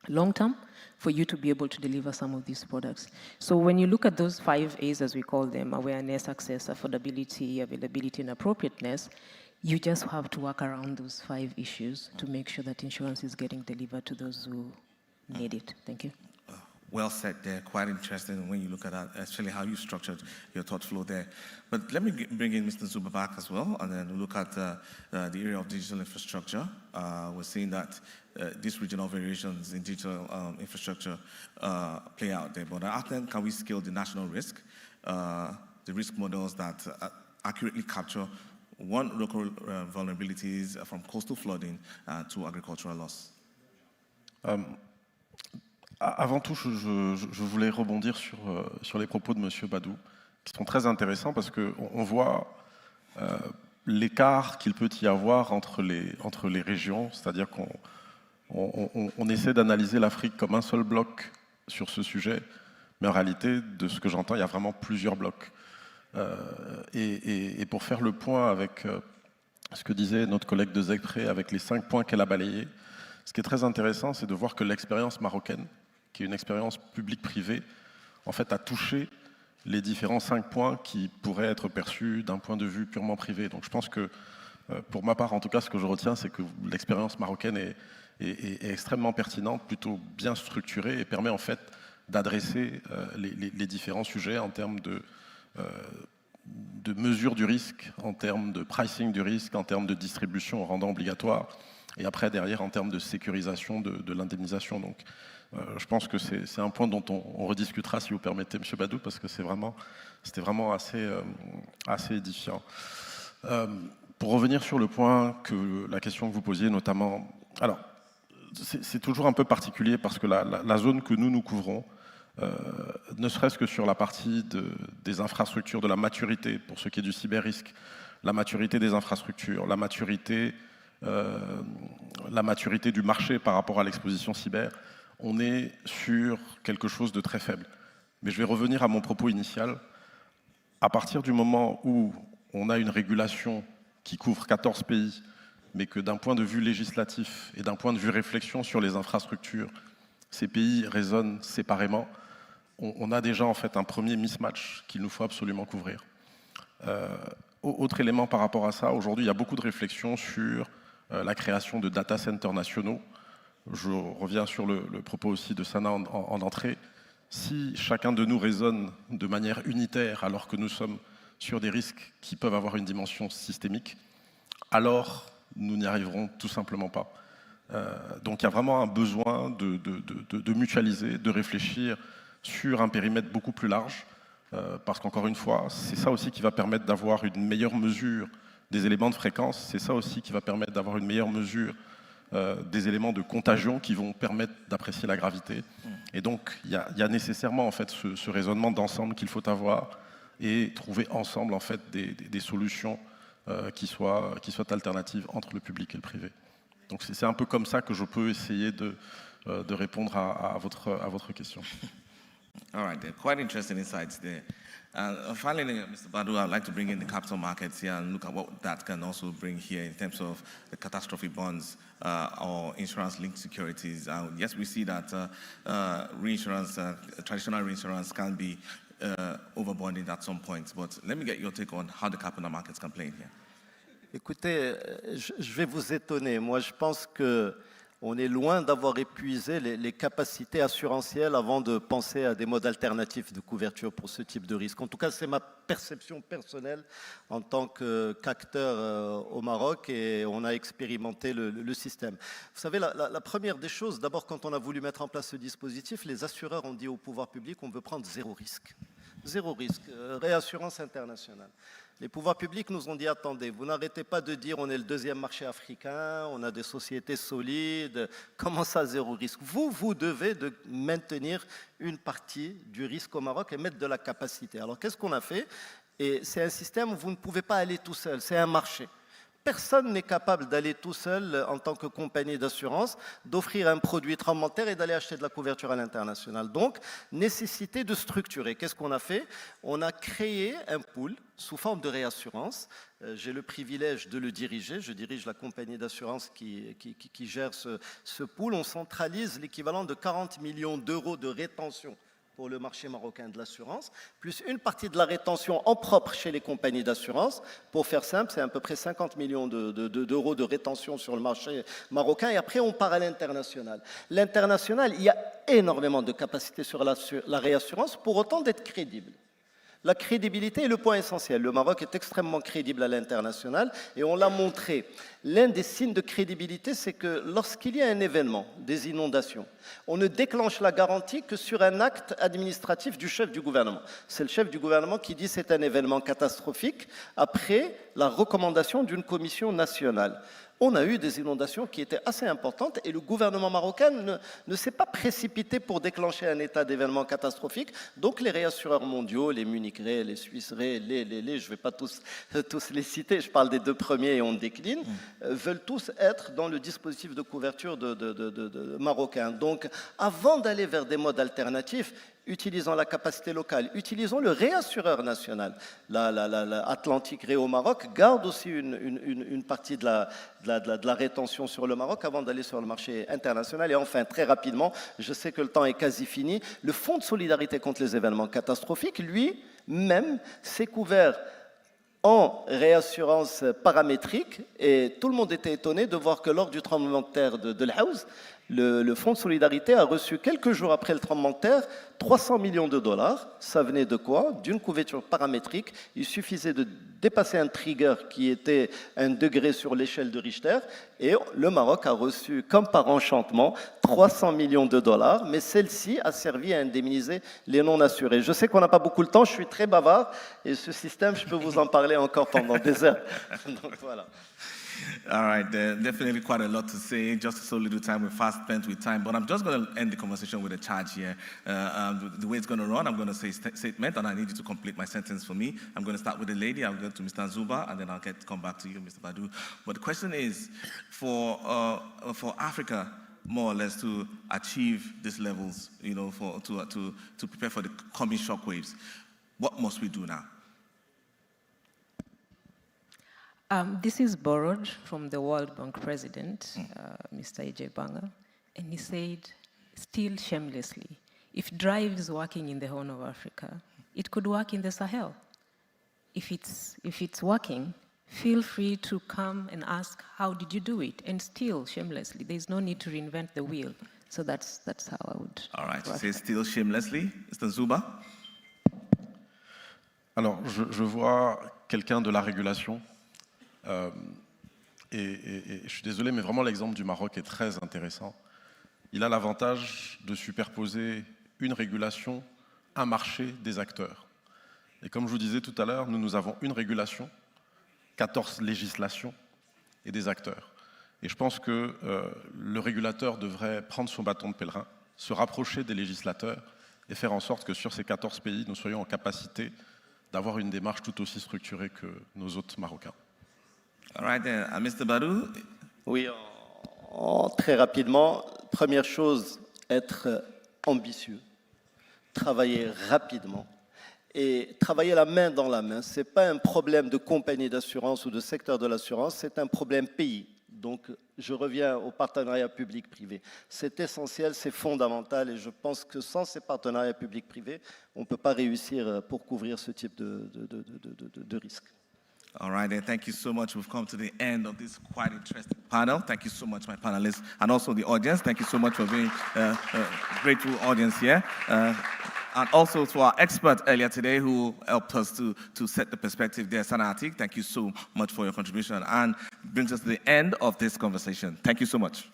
long-term, for you to be able to deliver some of these products. So when you look at those 5 A's, as we call them, awareness, access, affordability, availability, and appropriateness, you just have to work around those 5 issues to make sure that insurance is getting delivered to those who need it. Thank you. Well said there, quite interesting when you look at that, actually how you structured your thought flow there. But let me bring in Mr. Zuba back as well, and then look at the area of digital infrastructure. We're seeing that these regional variations in digital infrastructure play out there. But how then can we scale the national risk, the risk models that accurately capture local vulnerabilities from coastal flooding to agricultural loss? Avant tout, je voulais rebondir sur les propos de M. Badou, qui sont très intéressants parce qu'on voit l'écart qu'il peut y avoir entre les régions, c'est-à-dire qu'on essaie d'analyser l'Afrique comme un seul bloc sur ce sujet, mais en réalité, de ce que j'entends, il y a vraiment plusieurs blocs. Et pour faire le point avec ce que disait notre collègue de Zegpré, avec les 5 points qu'elle a balayés, ce qui est très intéressant, c'est de voir que l'expérience marocaine, qui est une expérience publique-privée, en fait, a touché les différents 5 points qui pourraient être perçus d'un point de vue purement privé. Donc je pense que, pour ma part, en tout cas, ce que je retiens, c'est que l'expérience marocaine est extrêmement pertinente, plutôt bien structurée, et permet en fait d'adresser les différents sujets en termes de mesure du risque, en termes de pricing du risque, en termes de distribution rendant obligatoire, et après, derrière, en termes de sécurisation de l'indemnisation. Donc, je pense que c'est un point dont on rediscutera, si vous permettez, M. Badou, parce que c'était vraiment assez édifiant. Pour revenir sur le point la question que vous posiez, notamment... Alors, c'est toujours un peu particulier, parce que la zone que nous couvrons, ne serait-ce que sur la partie des infrastructures, de la maturité, pour ce qui est du cyber-risque, la maturité des infrastructures, la maturité du marché par rapport à l'exposition cyber, on est sur quelque chose de très faible. Mais je vais revenir à mon propos initial. À partir du moment où on a une régulation qui couvre 14 pays, mais que d'un point de vue législatif et d'un point de vue réflexion sur les infrastructures, ces pays raisonnent séparément, on a déjà en fait un premier mismatch qu'il nous faut absolument couvrir. Autre élément par rapport à ça, aujourd'hui il y a beaucoup de réflexions sur la création de data centers nationaux. Je reviens sur le propos aussi de Sana en entrée. Si chacun de nous raisonne de manière unitaire alors que nous sommes sur des risques qui peuvent avoir une dimension systémique, alors nous n'y arriverons tout simplement pas. Donc il y a vraiment un besoin de mutualiser, de réfléchir sur un périmètre beaucoup plus large, parce qu'encore une fois, c'est ça aussi qui va permettre d'avoir une meilleure mesure des éléments de fréquence, c'est ça aussi qui va permettre d'avoir une meilleure mesure des éléments de contagion qui vont permettre d'apprécier la gravité. Et donc, il y a nécessairement en fait, ce raisonnement d'ensemble qu'il faut avoir et trouver ensemble en fait, des solutions qui soient alternatives entre le public et le privé. Donc, c'est un peu comme ça que je peux essayer de répondre à votre question. All right, quite interesting insights there. Finally, Mr. Badou, I'd like to bring in the capital markets here and look at what that can also bring here in terms of the catastrophe bonds or insurance-linked securities. Yes, we see that reinsurance, traditional reinsurance can be overbonded at some point, but let me get your take on how the capital markets can play in here. Écoutez, je vais vous étonner. Moi, je pense qu'on est loin d'avoir épuisé les capacités assurantielles avant de penser à des modes alternatifs de couverture pour ce type de risque. En tout cas, c'est ma perception personnelle en tant qu'acteur au Maroc, et on a expérimenté le système. Vous savez, la première des choses, d'abord, quand on a voulu mettre en place ce dispositif, les assureurs ont dit au pouvoir public on veut prendre zéro risque. Zéro risque, réassurance internationale. Les pouvoirs publics nous ont dit, attendez, vous n'arrêtez pas de dire on est le deuxième marché africain, on a des sociétés solides, comment ça zéro risque? Vous devez maintenir une partie du risque au Maroc et mettre de la capacité. Alors qu'est-ce qu'on a fait? Et c'est un système où vous ne pouvez pas aller tout seul, c'est un marché. Personne n'est capable d'aller tout seul en tant que compagnie d'assurance, d'offrir un produit tremblement de terre et d'aller acheter de la couverture à l'international. Donc, nécessité de structurer. Qu'est-ce qu'on a fait? On a créé un pool sous forme de réassurance. J'ai le privilège de le diriger. Je dirige la compagnie d'assurance qui gère ce pool. On centralise l'équivalent de 40 millions d'euros de rétention pour le marché marocain de l'assurance, plus une partie de la rétention en propre chez les compagnies d'assurance. Pour faire simple, c'est à peu près 50 millions d'euros de rétention sur le marché marocain, et après on part à l'international. L'international, il y a énormément de capacités sur la réassurance, pour autant d'être crédible. La crédibilité est le point essentiel. Le Maroc est extrêmement crédible à l'international et on l'a montré. L'un des signes de crédibilité, c'est que lorsqu'il y a un événement, des inondations, on ne déclenche la garantie que sur un acte administratif du chef du gouvernement. C'est le chef du gouvernement qui dit c'est un événement catastrophique après la recommandation d'une commission nationale. On a eu des inondations qui étaient assez importantes et le gouvernement marocain ne s'est pas précipité pour déclencher un état d'événement catastrophique. Donc les réassureurs mondiaux, les Munich Re, les Suisse Re, je ne vais pas tous les citer, je parle des deux premiers et on décline, veulent tous être dans le dispositif de couverture de marocain. Donc avant d'aller vers des modes alternatifs, utilisons la capacité locale, utilisons le réassureur national. L'Atlantique Re au Maroc garde aussi une partie de la rétention sur le Maroc avant d'aller sur le marché international. Et enfin, très rapidement, je sais que le temps est quasi fini, le Fonds de solidarité contre les événements catastrophiques, lui-même, s'est couvert en réassurance paramétrique, et tout le monde était étonné de voir que lors du tremblement de terre de l'Haouz, le Fonds de solidarité a reçu quelques jours après le tremblement de terre 300 millions de dollars. Ça venait de quoi? D'une couverture paramétrique. Il suffisait de dépasser un trigger qui était un degré sur l'échelle de Richter, et le Maroc a reçu, comme par enchantement, 300 millions de dollars, mais celle-ci a servi à indemniser les non-assurés. Je sais qu'on n'a pas beaucoup de temps, je suis très bavard, et ce système, je peux vous en parler encore pendant des heures. Donc voilà. All right, there's definitely quite a lot to say, just so little time, we're fast spent with time, but I'm just going to end the conversation with a charge here. The way it's going to run, I'm going to say statement, and I need you to complete my sentence for me. I'm going to start with the lady, I'll go to Mr. Zuba, and then I'll come back to you, Mr. Badu. But the question is, for Africa, more or less, to achieve these levels, you know, to prepare for the coming shockwaves, what must we do now? This is borrowed from the World Bank president, Mr. Ije Banga, and he said, still shamelessly, if drive is working in the Horn of Africa, it could work in the Sahel. If it's working, feel free to come and ask, how did you do it? And still shamelessly, there's no need to reinvent the wheel. So that's how I would. All right, say still shamelessly, Mr. Zuba. Alors, je vois quelqu'un de la régulation. Et je suis désolé, mais vraiment l'exemple du Maroc est très intéressant. Il a l'avantage de superposer une régulation, un marché, des acteurs. Et comme je vous disais tout à l'heure, nous avons une régulation, 14 législations et des acteurs. Et je pense que le régulateur devrait prendre son bâton de pèlerin, se rapprocher des législateurs et faire en sorte que sur ces 14 pays, nous soyons en capacité d'avoir une démarche tout aussi structurée que nos hôtes marocains. All right, Mr. Badou. Oui, très rapidement. Première chose, être ambitieux, travailler rapidement et travailler la main dans la main. Ce n'est pas un problème de compagnie d'assurance ou de secteur de l'assurance, c'est un problème pays. Donc, je reviens au partenariat public-privé. C'est essentiel, c'est fondamental, et je pense que sans ces partenariats public-privés, on ne peut pas réussir pour couvrir ce type de risque. All right, then thank you so much. We've come to the end of this quite interesting panel. Thank you so much, my panelists, and also the audience. Thank you so much for being a grateful audience here. And also to our expert earlier today who helped us to set the perspective there, Sanatik. Thank you so much for your contribution, and brings us to the end of this conversation. Thank you so much.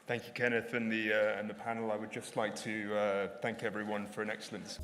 Thank you, Kenneth, and the panel. I would just like to thank everyone for an excellent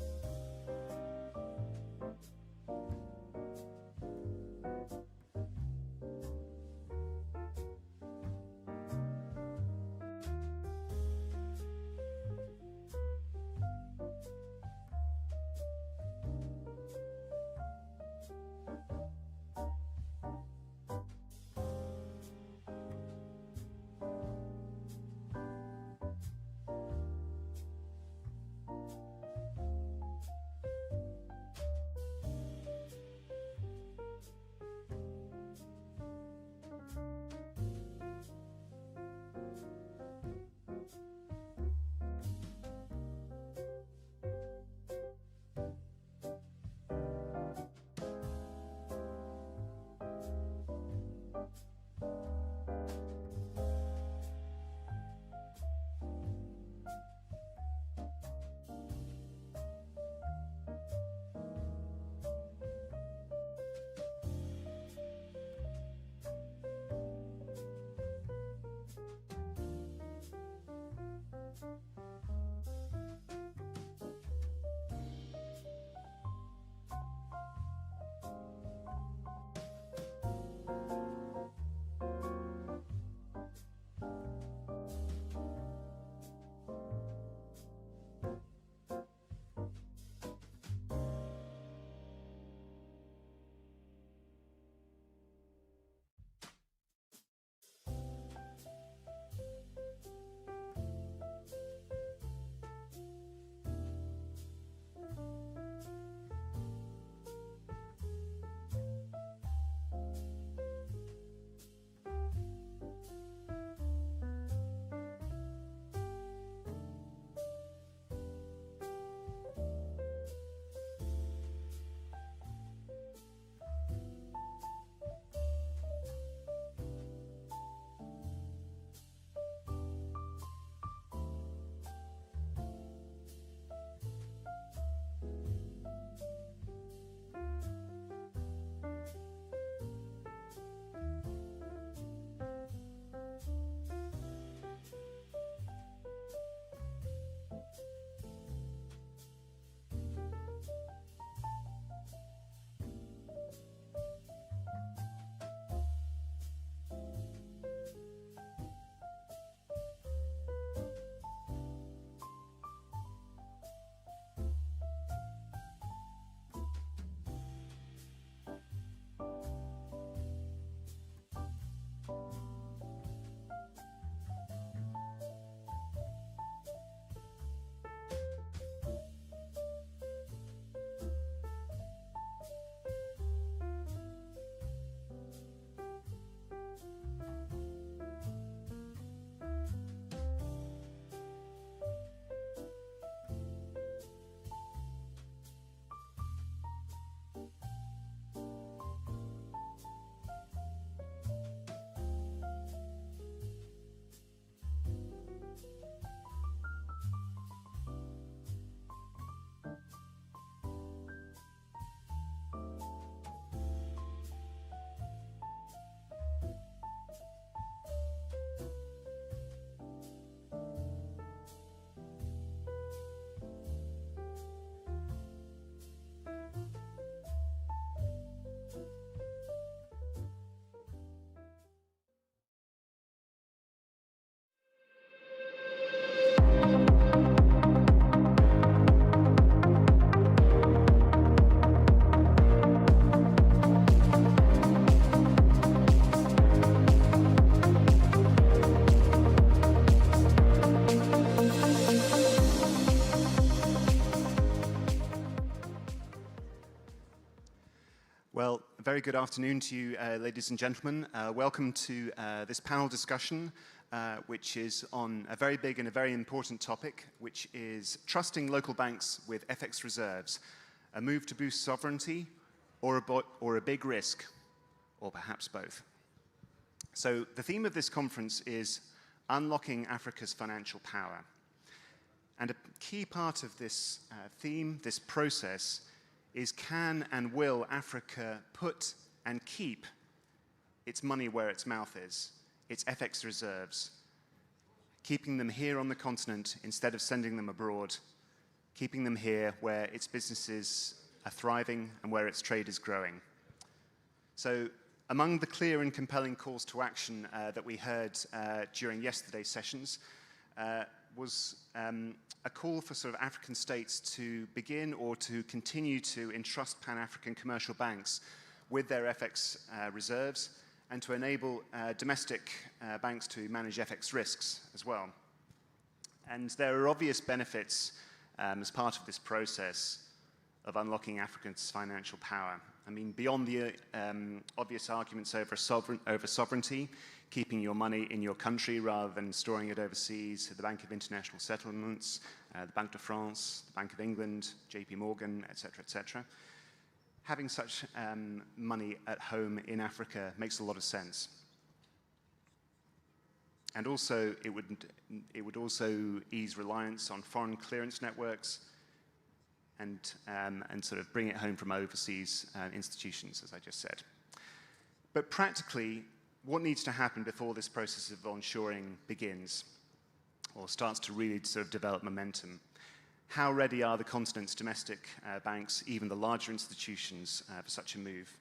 a very good afternoon to you, ladies and gentlemen. Welcome to this panel discussion, which is on a very big and a very important topic, which is trusting local banks with FX reserves, a move to boost sovereignty or a big risk, or perhaps both. So the theme of this conference is unlocking Africa's financial power. And a key part of this theme, this process, is can and will Africa put and keep its money where its mouth is, its FX reserves, keeping them here on the continent instead of sending them abroad, keeping them here where its businesses are thriving and where its trade is growing. So among the clear and compelling calls to action that we heard during yesterday's sessions was a call for sort of African states to begin or to continue to entrust Pan-African commercial banks with their FX reserves and to enable domestic banks to manage FX risks as well. And there are obvious benefits as part of this process of unlocking Africa's financial power. I mean, beyond the obvious arguments over sovereignty, keeping your money in your country rather than storing it overseas, the Bank of International Settlements, the Banque de France, the Bank of England, JP Morgan, etc. Having such money at home in Africa makes a lot of sense. And also, it would also ease reliance on foreign clearance networks and sort of bring it home from overseas institutions, as I just said. But practically, what needs to happen before this process of onshoring begins or starts to really sort of develop momentum? How ready are the continent's domestic banks, even the larger institutions, for such a move?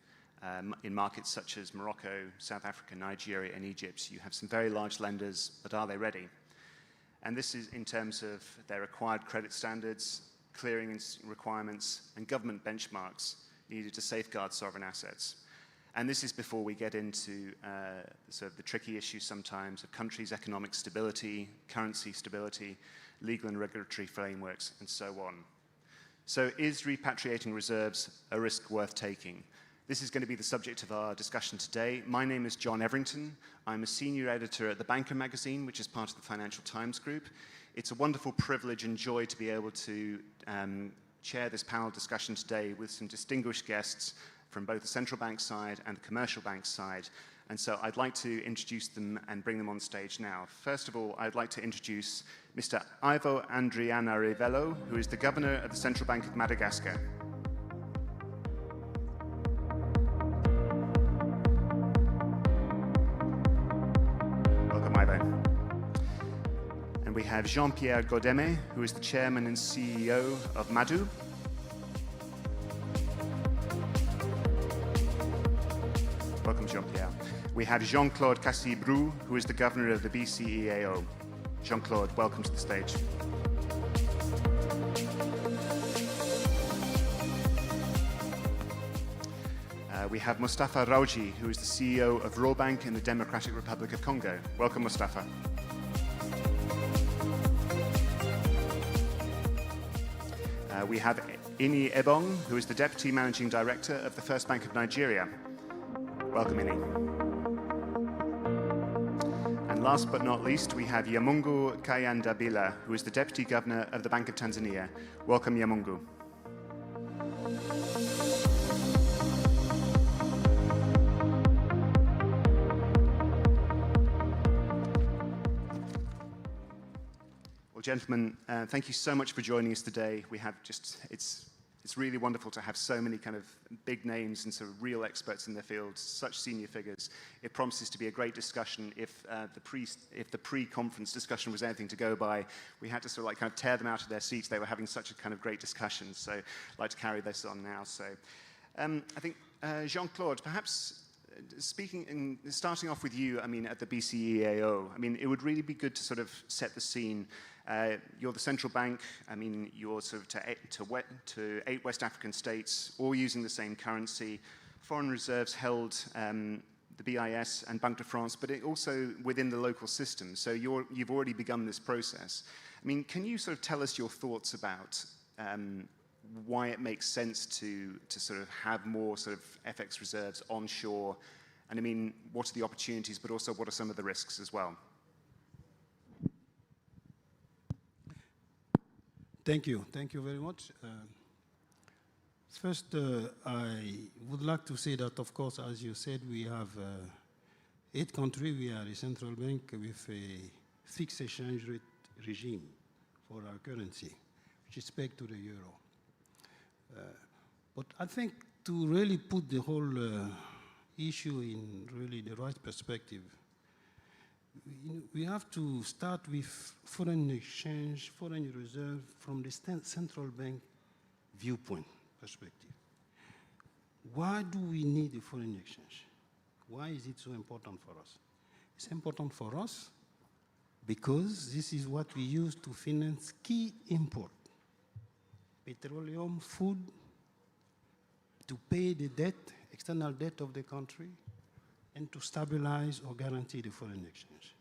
In markets such as Morocco, South Africa, Nigeria, and Egypt, you have some very large lenders, but are they ready? And this is in terms of their required credit standards, clearing requirements, and government benchmarks needed to safeguard sovereign assets. And this is before we get into sort of the tricky issues sometimes of countries' economic stability, currency stability, legal and regulatory frameworks, and so on. So is repatriating reserves a risk worth taking? This is going to be the subject of our discussion today. My name is John Everington. I'm a senior editor at The Banker magazine, which is part of the Financial Times Group. It's a wonderful privilege and joy to be able to chair this panel discussion today with some distinguished guests from both the central bank side and the commercial bank side. And so I'd like to introduce them and bring them on stage now. First of all, I'd like to introduce Mr. Ivo Andrianarivello, who is the governor of the Central Bank of Madagascar. Welcome, Ivo. And we have Jean-Pierre Godeme, who is the chairman and CEO of MADU. Welcome, Jean-Pierre. We have Jean-Claude Cassibrou, who is the governor of the BCEAO. Jean-Claude, welcome to the stage. We have Mustafa Rauji, who is the CEO of Robank in the Democratic Republic of Congo. Welcome, Mustafa. We have Ini Ebong, who is the Deputy Managing Director of the First Bank of Nigeria. Welcome, Ini. And last but not least, we have Yamungu Kayandabila, who is the Deputy Governor of the Bank of Tanzania. Welcome, Yamungu. Well, gentlemen, thank you so much for joining us today. We have it's really wonderful to have so many kind of big names and sort of real experts in their field, such senior figures. It promises to be a great discussion. If the pre-conference discussion was anything to go by, we had to sort of like kind of tear them out of their seats. They were having such a kind of great discussion. So I'd like to carry this on now. So I think Jean-Claude, perhaps starting off with you, I mean, at the BCEAO, I mean, it would really be good to sort of set the scene. You're the central bank. I mean, you're sort of to 8 West African states, all using the same currency. Foreign reserves held the BIS and Banque de France, but it also within the local system. So you've already begun this process. I mean, can you sort of tell us your thoughts about why it makes sense to sort of have more sort of FX reserves onshore. And I mean, what are the opportunities, but also what are some of the risks as well? Thank you. Thank you very much. First, I would like to say that, of course, as you said, we have 8 countries. We are a central bank with a fixed exchange rate regime for our currency, which is pegged to the euro. But I think to really put the whole issue in really the right perspective, we have to start with foreign exchange, foreign reserve from the central bank viewpoint perspective. Why do we need a foreign exchange? Why is it so important for us? It's important for us because this is what we use to finance key import, petroleum, food, to pay the debt, external debt of the country, and to stabilize or guarantee the foreign exchange.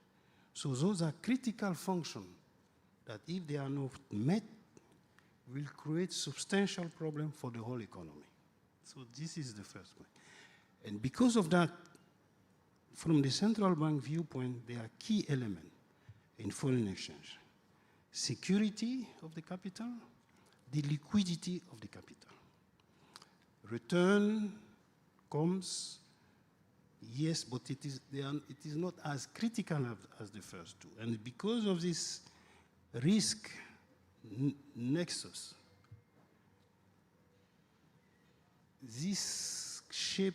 So those are critical functions that if they are not met, will create substantial problem for the whole economy. So this is the first point. And because of that, from the central bank viewpoint, there are key elements in foreign exchange. Security of the capital, the liquidity of the capital. Return comes, yes, but it is not as critical as the first two. And because of this risk nexus, this shape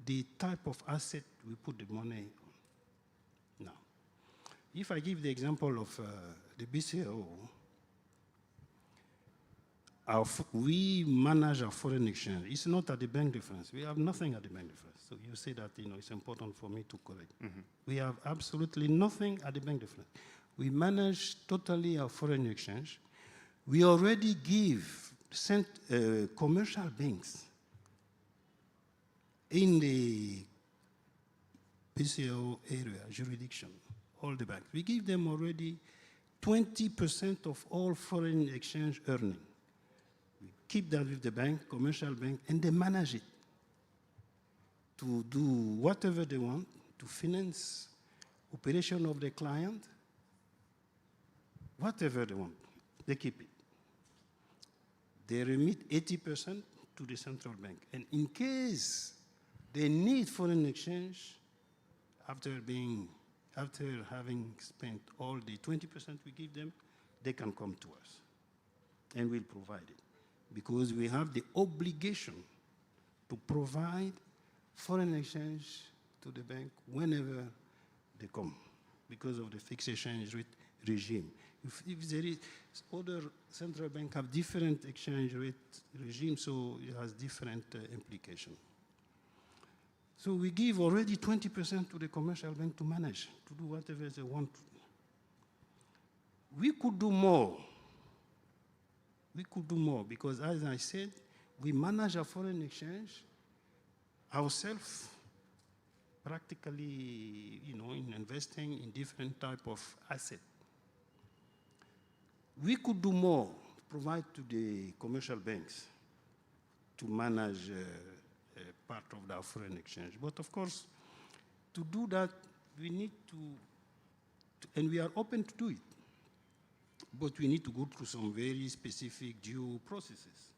the type of asset we put the money on. Now, if I give the example of the BCO, we manage our foreign exchange. It's not at the bank difference. We have nothing at the bank difference. So you say that it's important for me to correct. Mm-hmm. We have absolutely nothing at the bank difference. We manage totally our foreign exchange. We already give commercial banks in the PCO area, jurisdiction, all the banks. We give them already 20% of all foreign exchange earning. We keep that with the bank, commercial bank, and they manage it to do whatever they want to finance operation of the client, whatever they want, they keep it. They remit 80% to the central bank. And in case they need foreign exchange, after having spent all the 20% we give them, they can come to us and we'll provide it. Because we have the obligation to provide foreign exchange to the bank whenever they come because of the fixed exchange rate regime. If there is, other central banks have different exchange rate regimes, so it has different implications. So we give already 20% to the commercial bank to manage, to do whatever they want. We could do more. We could do more because, as I said, we manage our foreign exchange ourselves, practically, in investing in different type of assets. We could do more, provide to the commercial banks to manage part of our foreign exchange. But of course, to do that, we need to, and we are open to do it, but we need to go through some very specific due processes.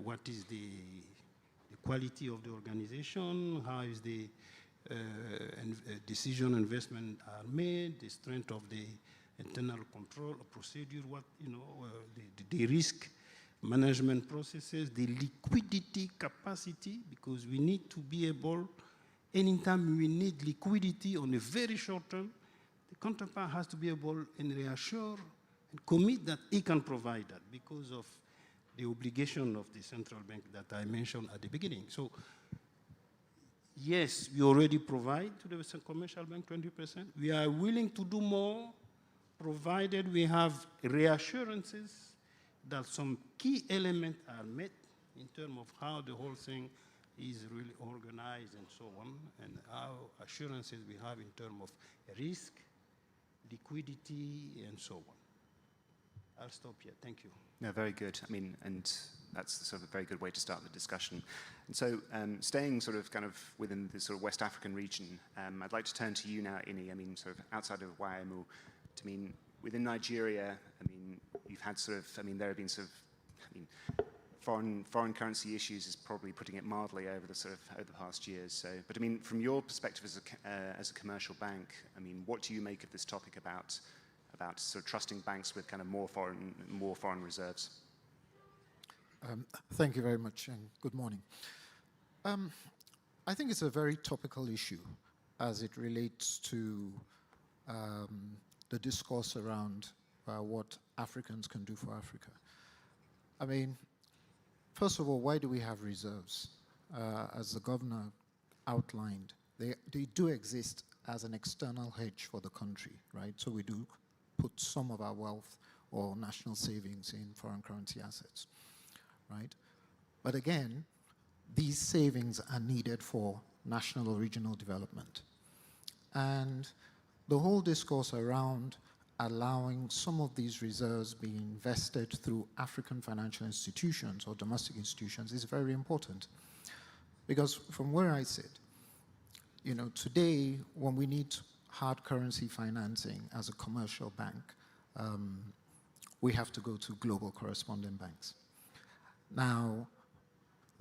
What is the quality of the organization? How is the decision investment are made? The strength of the internal control procedure? What the risk management processes, the liquidity capacity, because we need to be able, anytime we need liquidity on a very short term, the counterpart has to be able and reassure and commit that he can provide that because of the obligation of the central bank that I mentioned at the beginning. So, yes, we already provide to the commercial bank 20%. We are willing to do more, provided we have reassurances that some key elements are met in terms of how the whole thing is really organized and so on, and how assurances we have in terms of risk, liquidity, and so on. I'll stop here. Thank you. No, very good. I mean, and that's sort of a very good way to start the discussion. And so, staying sort of kind of within the sort of West African region, I'd like to turn to you now, Ini. I mean, sort of outside of WAEMU, I mean, within Nigeria, I mean, you've had sort of, I mean, there have been sort of, I mean, foreign currency issues is probably putting it mildly over the past years. So, but I mean, from your perspective as a commercial bank, I mean, what do you make of this topic about sort of trusting banks with kind of more foreign reserves? Thank you very much, and good morning. I think it's a very topical issue as it relates to the discourse around what Africans can do for Africa. I mean, first of all, why do we have reserves? As the governor outlined, they do exist as an external hedge for the country, right? So we do put some of our wealth or national savings in foreign currency assets, right? But again, these savings are needed for national or regional development. And the whole discourse around allowing some of these reserves being invested through African financial institutions or domestic institutions is very important. Because from where I sit, you know, today when we need hard currency financing as a commercial bank, we have to go to global correspondent banks. Now,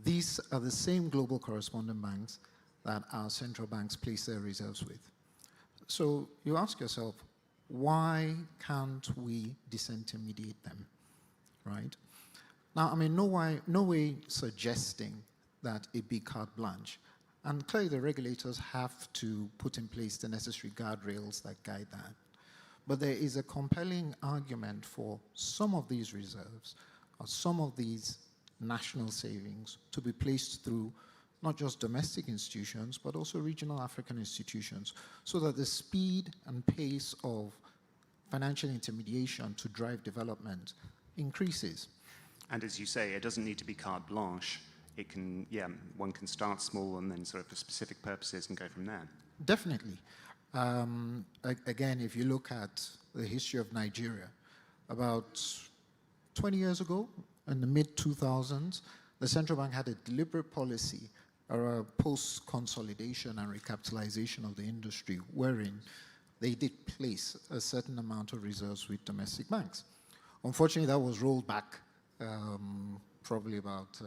these are the same global correspondent banks that our central banks place their reserves with. So you ask yourself, why can't we disintermediate them, right? Now, I mean, no way suggesting that it be carte blanche. And clearly the regulators have to put in place the necessary guardrails that guide that. But there is a compelling argument for some of these reserves, or some of these national savings to be placed through not just domestic institutions, but also regional African institutions, so that the speed and pace of financial intermediation to drive development increases. And as you say, it doesn't need to be carte blanche. It can, yeah, one can start small and then sort of for specific purposes and go from there. Definitely. Again, if you look at the history of Nigeria, about 20 years ago, in the mid-2000s, the central bank had a deliberate policy or post-consolidation and recapitalization of the industry, wherein they did place a certain amount of reserves with domestic banks. Unfortunately, that was rolled back probably about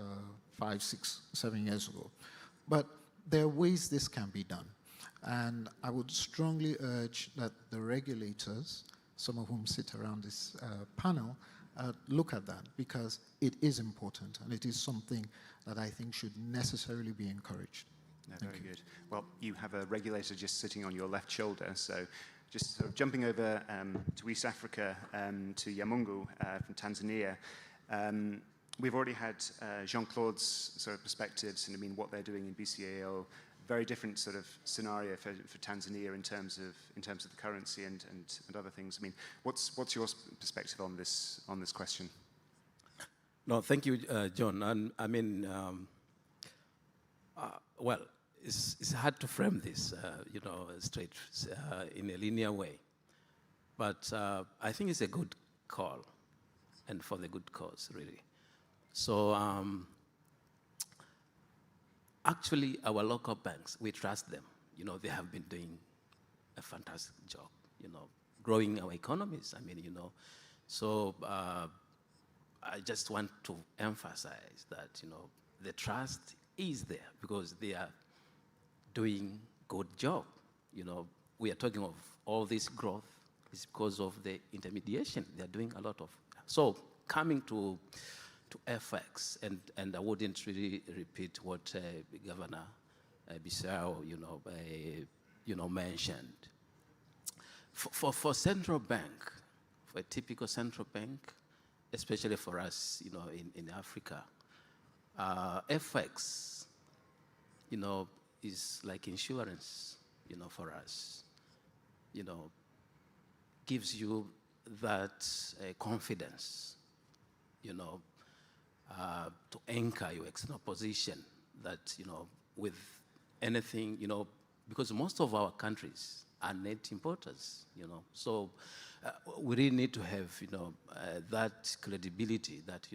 5, 6, 7 years ago. But there are ways this can be done. And I would strongly urge that the regulators, some of whom sit around this panel, look at that, because it is important and it is something that I think should necessarily be encouraged. No, very good. Well, you have a regulator just sitting on your left shoulder, so just sort of jumping over to East Africa, to Yamungu from Tanzania. We've already had Jean-Claude's sort of perspectives, and I mean what they're doing in BCAO. Very different sort of scenario for Tanzania in terms of the currency and other things. I mean, what's your perspective on this question? No, thank you, John. And I mean, well, it's hard to frame this, you know, straight in a linear way. But I think it's a good call, and for the good cause, really. So actually, our local banks, we trust them. You know, they have been doing a fantastic job, you know, growing our economies. I mean, you know, so I just want to emphasize that, you know, the trust is there because they are doing good job. You know, we are talking of all this growth is because of the intermediation. They are doing a lot of. So coming to FX, and I wouldn't really repeat what Governor Bissau, you know, mentioned. For central bank, for a typical central bank, especially for us, you know, in Africa, FX, you know, is like insurance, you know, for us. You know, gives you that confidence, you know, to anchor your external position that, you know, with anything, you know, because most of our countries are net importers, So we really need to have, that credibility that,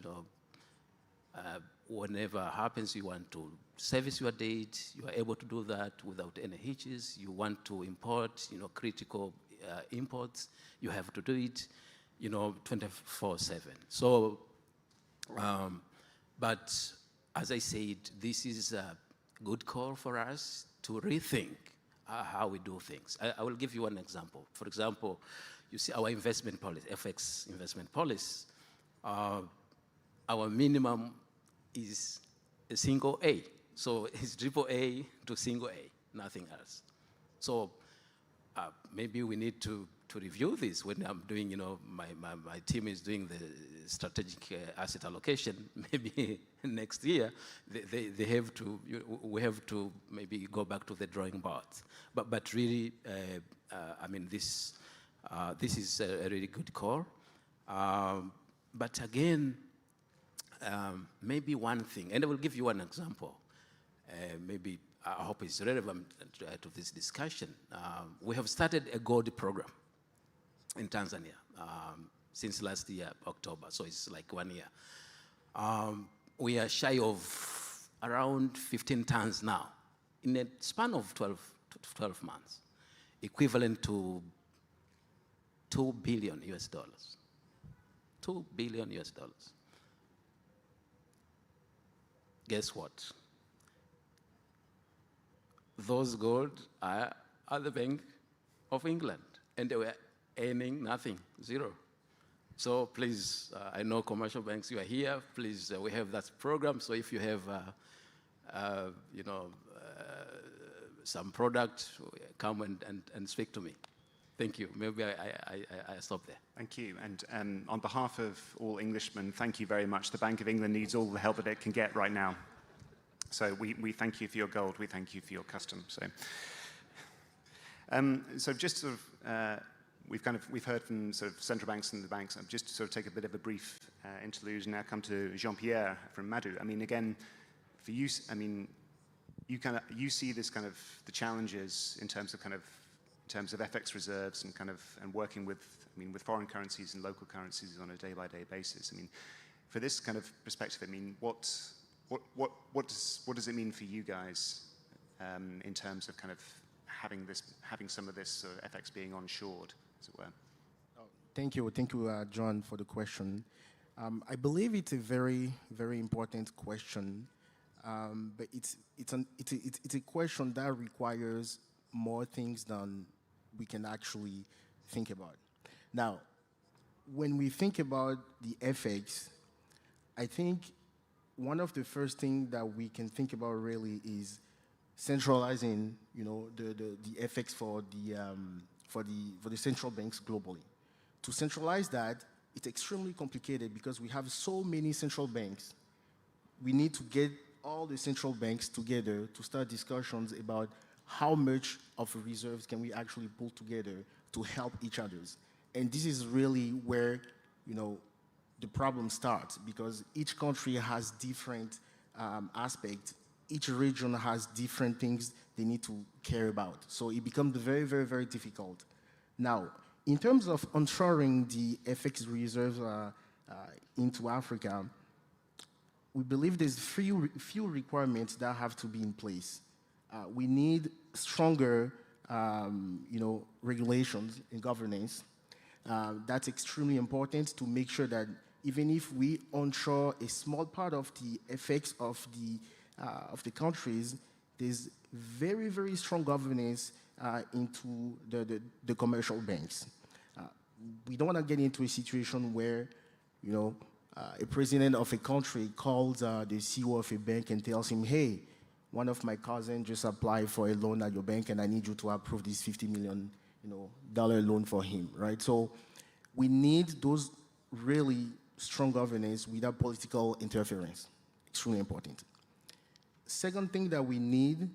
whenever happens, you want to service your debt, you are able to do that without any hitches. You want to import, critical imports, you have to do it, 24/7. So, but as I said, this is a good call for us to rethink how we do things. I will give you one example. For example, you see our investment policy, FX investment policy, our minimum is a single A. So it's triple A to single A, nothing else. So maybe we need to review this when I'm doing, my team is doing the strategic asset allocation. Maybe next year they have to, we have to maybe go back to the drawing boards. But really, I mean, this is a really good call. But again, maybe one thing, and I will give you one example. Maybe I hope it's relevant to this discussion. We have started a gold program in Tanzania since last year, October, so it's like 1 year. We are shy of around 15 tons now in a span of 12 months, equivalent to $2 billion US. $2 billion US. Guess what? Those gold are at the Bank of England, and they were earning nothing, zero. So please, I know commercial banks, you are here. Please, we have that program. So if you have, some product, come and speak to me. Thank you. Maybe I stop there. Thank you. And on behalf of all Englishmen, thank you very much. The Bank of England needs all the help that it can get right now. So we thank you for your gold. We thank you for your custom. So just sort of, we've heard from sort of central banks and the banks. Just to sort of take a bit of a brief interlude and now come to Jean-Pierre from Madhu. I mean, again, for you, I mean, you see this kind of the challenges in terms of FX reserves and working with foreign currencies and local currencies on a day-by-day basis. I mean, for this kind of perspective, I mean, what does it mean for you guys in terms of kind of having some of this FX being onshored, as it were? Oh, thank you, John, for the question. I believe it's a very, very important question, but it's a question that requires more things than we can actually think about. Now, when we think about the FX, I think one of the first things that we can think about really is centralizing, the FX for the central banks globally. To centralize that, it's extremely complicated because we have so many central banks. We need to get all the central banks together to start discussions about how much of reserves can we actually pull together to help each other. And this is really where, the problem starts, because each country has different aspects. Each region has different things they need to care about. So it becomes very, very, very difficult. Now, in terms of onshoring the FX reserves into Africa, we believe there's few requirements that have to be in place. We need stronger, regulations and governance. That's extremely important to make sure that even if we onshore a small part of the effects of the countries, there's very, very strong governance into the commercial banks. We don't want to get into a situation where, a president of a country calls the CEO of a bank and tells him, hey, one of my cousins just applied for a loan at your bank and I need you to approve this $50 million dollar loan for him, right? So we need those really strong governance without political interference. Extremely important. Second thing that we need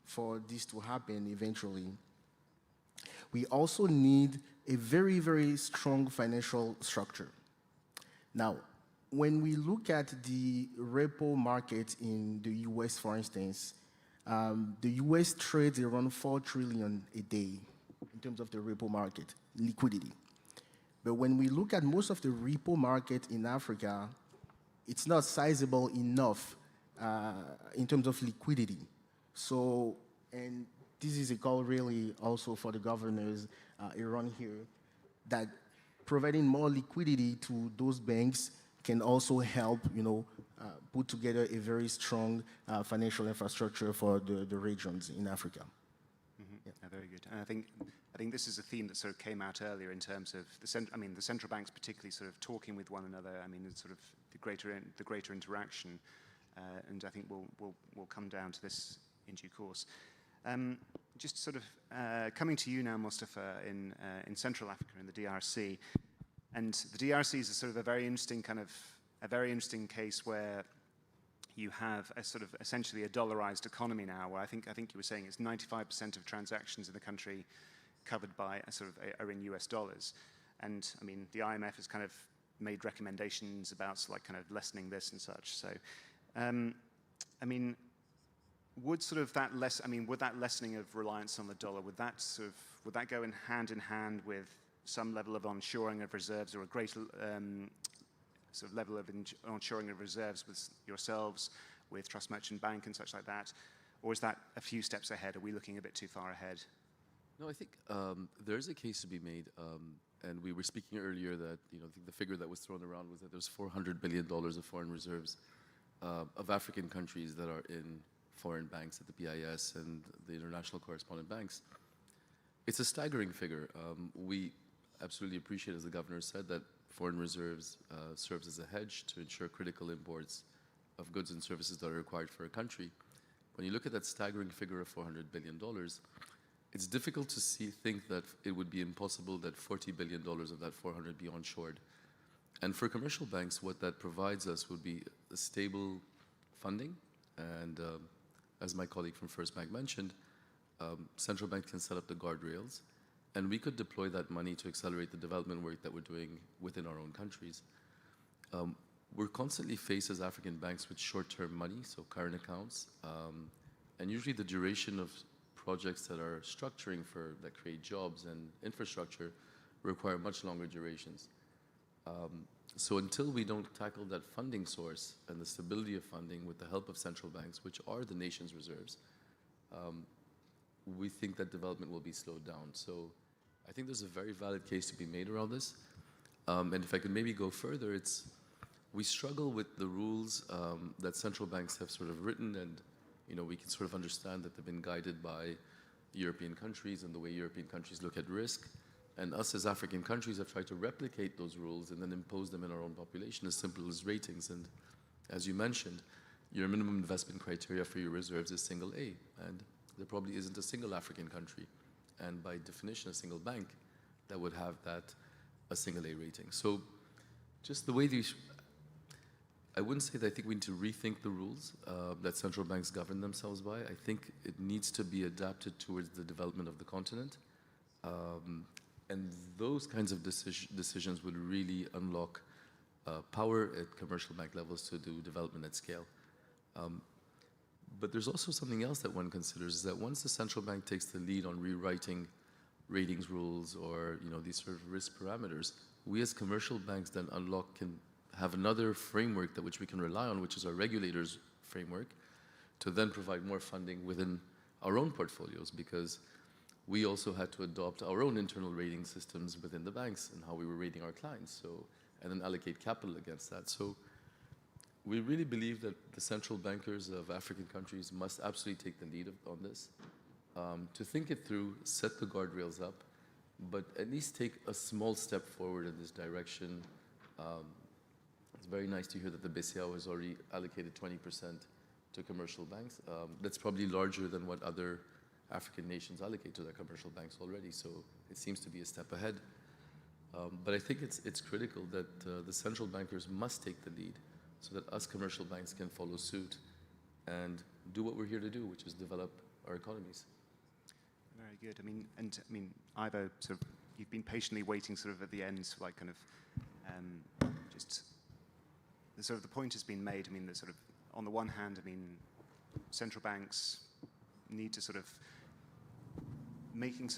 for this to happen eventually, we also need a very, very strong financial structure. Now, when we look at the repo market in the US, for instance, the US trades around $4 trillion a day in terms of the repo market, liquidity. But when we look at most of the repo market in Africa, it's not sizable enough in terms of liquidity. So, and this is a call really also for the governors around here, that providing more liquidity to those banks can also help, put together a very strong financial infrastructure for the regions in Africa. Yeah, very good. And I think this is a theme that sort of came out earlier in terms of the central banks particularly sort of talking with one another. I mean, it's sort of the greater interaction, and I think we'll come down to this in due course. Just sort of coming to you now, Mustafa, in Central Africa, in the DRC, and the DRC is a sort of a very interesting case where you have a sort of essentially a dollarized economy now, where I think you were saying it's 95% of transactions in the country covered by are in US dollars. And I mean, the IMF has kind of made recommendations about like kind of lessening this and such. So, I mean, would that lessening of reliance on the dollar, would that go hand in hand with some level of onshoring of reserves, or a greater sort of level of onshoring of reserves with yourselves, with Trust Merchant Bank and such like that? Or is that a few steps ahead? Are we looking a bit too far ahead? No, I think there's a case to be made, and we were speaking earlier that I think the figure that was thrown around was that there's $400 billion of foreign reserves of African countries that are in foreign banks at the PIS and the international correspondent banks. It's a staggering figure. We absolutely appreciate, as the governor said, that foreign reserves serves as a hedge to ensure critical imports of goods and services that are required for a country. When you look at that staggering figure of $400 billion, it's difficult to think that it would be impossible that $40 billion of that 400 be onshored. And for commercial banks, what that provides us would be a stable funding. And as my colleague from First Bank mentioned, central bank can set up the guardrails, and we could deploy that money to accelerate the development work that we're doing within our own countries. We're constantly faced as African banks with short-term money, so current accounts, and usually the duration of projects that are structuring that create jobs and infrastructure require much longer durations. So until we don't tackle that funding source and the stability of funding with the help of central banks, which are the nation's reserves, we think that development will be slowed down. So I think there's a very valid case to be made around this. And if I could maybe go further, we struggle with the rules that central banks have sort of written, and we can sort of understand that they've been guided by European countries and the way European countries look at risk. And us as African countries have tried to replicate those rules and then impose them in our own population, as simple as ratings. And as you mentioned, your minimum investment criteria for your reserves is single A, and there probably isn't a single African country, and by definition a single bank, that would have a single A rating. So just the way I wouldn't say that I think we need to rethink the rules that central banks govern themselves by. I think it needs to be adapted towards the development of the continent. And those kinds of decisions would really unlock power at commercial bank levels to do development at scale. But there's also something else that one considers, is that once the central bank takes the lead on rewriting ratings rules or these sort of risk parameters, we as commercial banks then can have another framework which we can rely on, which is our regulators' framework, to then provide more funding within our own portfolios, because we also had to adopt our own internal rating systems within the banks and how we were rating our clients, and then allocate capital against that. So we really believe that the central bankers of African countries must absolutely take the lead on this, to think it through, set the guardrails up, but at least take a small step forward in this direction. It's very nice to hear that the BCAO has already allocated 20% to commercial banks. That's probably larger than what other African nations allocate to their commercial banks already, so it seems to be a step ahead. But I think it's critical that the central bankers must take the lead so that us commercial banks can follow suit and do what we're here to do, which is develop our economies. Very good. Ivo, sort of, you've been patiently waiting sort of at the end, like kind of just the point has been made. That sort of, on the one hand, central banks need to sort of making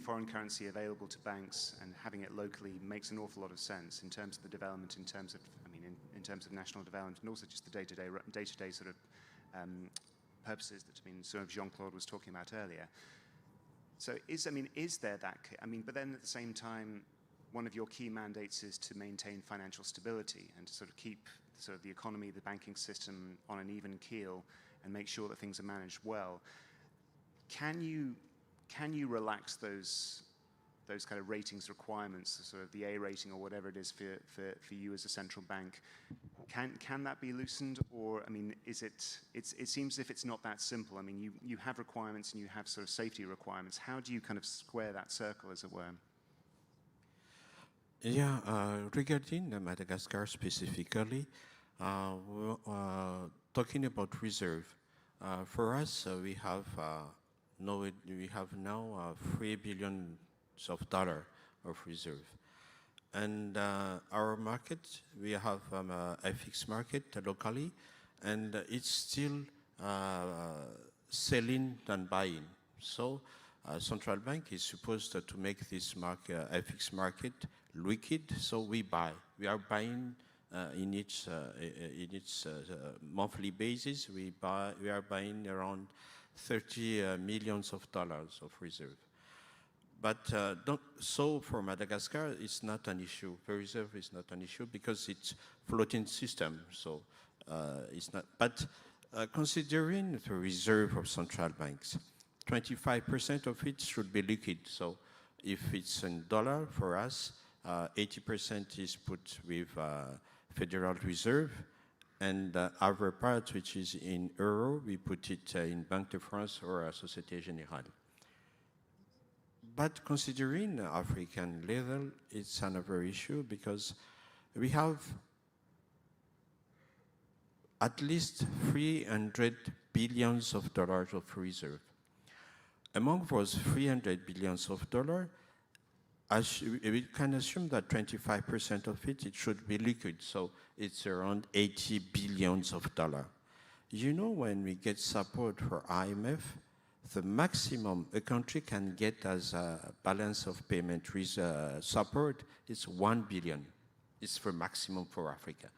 foreign currency available to banks and having it locally makes an awful lot of sense in terms of the development, in terms of national development, and also just the day-to-day sort of purposes that sort of Jean-Claude was talking about earlier. So is there that? But then at the same time, one of your key mandates is to maintain financial stability and to sort of keep sort of the economy, the banking system on an even keel and make sure that things are managed well. Can you relax those kind of ratings requirements, sort of the A rating or whatever it is for you as a central bank? Can that be loosened, or it seems as if it's not that simple. You have requirements and you have sort of safety requirements. How do you kind of square that circle, as it were? Yeah, regarding Madagascar specifically, talking about reserve, for us we have now $3 billion of reserve, and our market, we have a FX market locally, and it's still selling than buying. So central bank is supposed to make this FX market liquid, so we buy. We are buying in its monthly basis. We are buying around $30 million of reserve. But so for Madagascar, it's not an issue. The reserve is not an issue because it's floating system. So it's not. But considering the reserve of central banks, 25% of it should be liquid. So if it's in dollar for us, 80% is put with Federal Reserve, and other part, which is in euro, we put it in Banque de France or Société Générale. But considering African level, it's another issue because we have at least $300 billion of reserve. Among those $300 billion, we can assume that 25% of it should be liquid, so it's around $80 billion. You know, when we get support for IMF, the maximum a country can get as a balance of payment support is $1 billion. It's the maximum for Africa.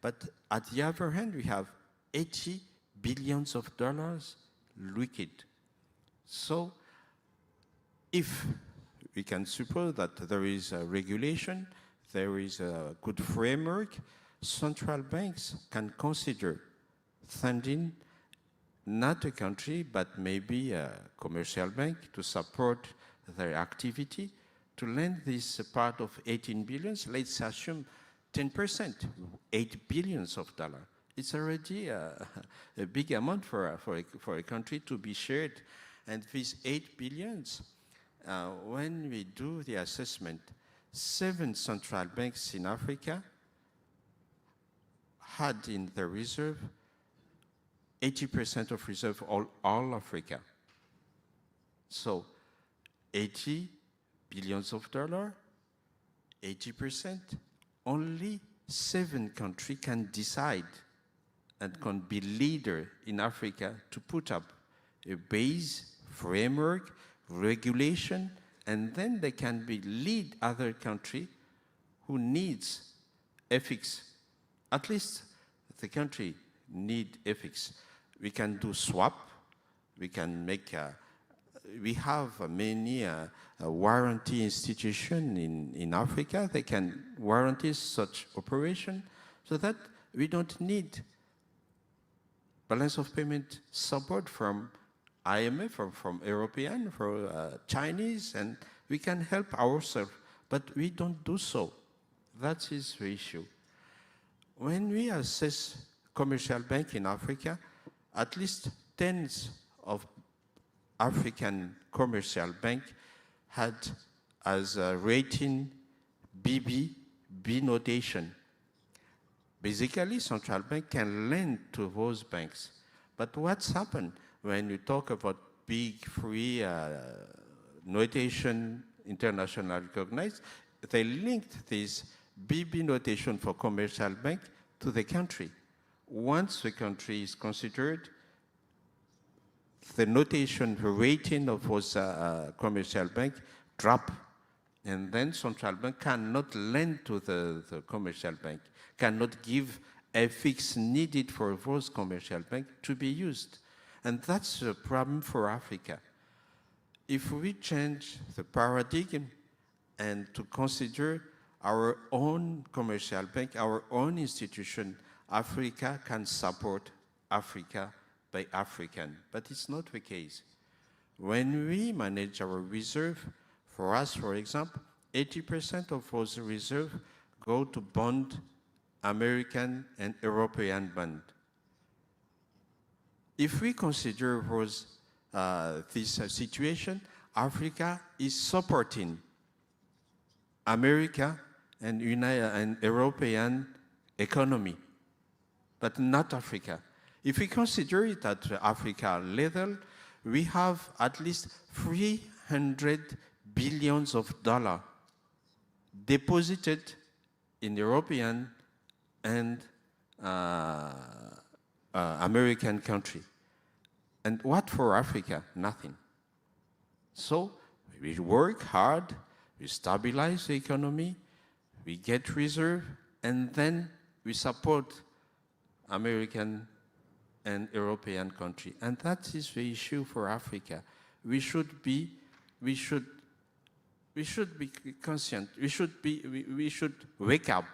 But at the other hand, we have $80 billion liquid. So if we can suppose that there is a regulation, there is a good framework, central banks can consider funding not a country, but maybe a commercial bank to support their activity, to lend this part of 18 billion, let's assume 10%, $8 billion. It's already a big amount for a country to be shared. And these 8 billions, when we do the assessment, 7 central banks in Africa had in the reserve 80% of reserve all Africa. So $80 billion, 80%, only 7 countries can decide and can be leader in Africa to put up a base, framework, regulation, and then they can be lead other country who needs FX. At least the country need FX. We can do swap. We can make. We have many warranty institutions in Africa. They can warranty such operation, so that we don't need balance of payment support from IMF or from European, from Chinese, and we can help ourselves. But we don't do so. That is the issue. When we assess commercial bank in Africa, at least tens of African commercial bank had as a rating BB, B notation. Basically, central bank can lend to those banks. But what's happened when you talk about big free notation, international recognized, they linked this BB notation for commercial bank to the country. Once the country is considered, the notation, the rating of those commercial bank drop. And then central bank cannot lend to the commercial bank, cannot give FX needed for those commercial banks to be used. And that's a problem for Africa. If we change the paradigm and to consider our own commercial bank, our own institution, Africa can support Africa by African, but it's not the case. When we manage our reserve, for us, for example, 80% of those reserves go to bond, American and European bond. If we consider this situation, Africa is supporting America and European economy, but not Africa. If we consider it at the Africa level, we have at least 300 billions of dollars deposited in European and American country. And what for Africa? Nothing. So we work hard, we stabilize the economy, we get reserve, and then we support American and European country. And that is the issue for Africa. We should be conscient. We should wake up.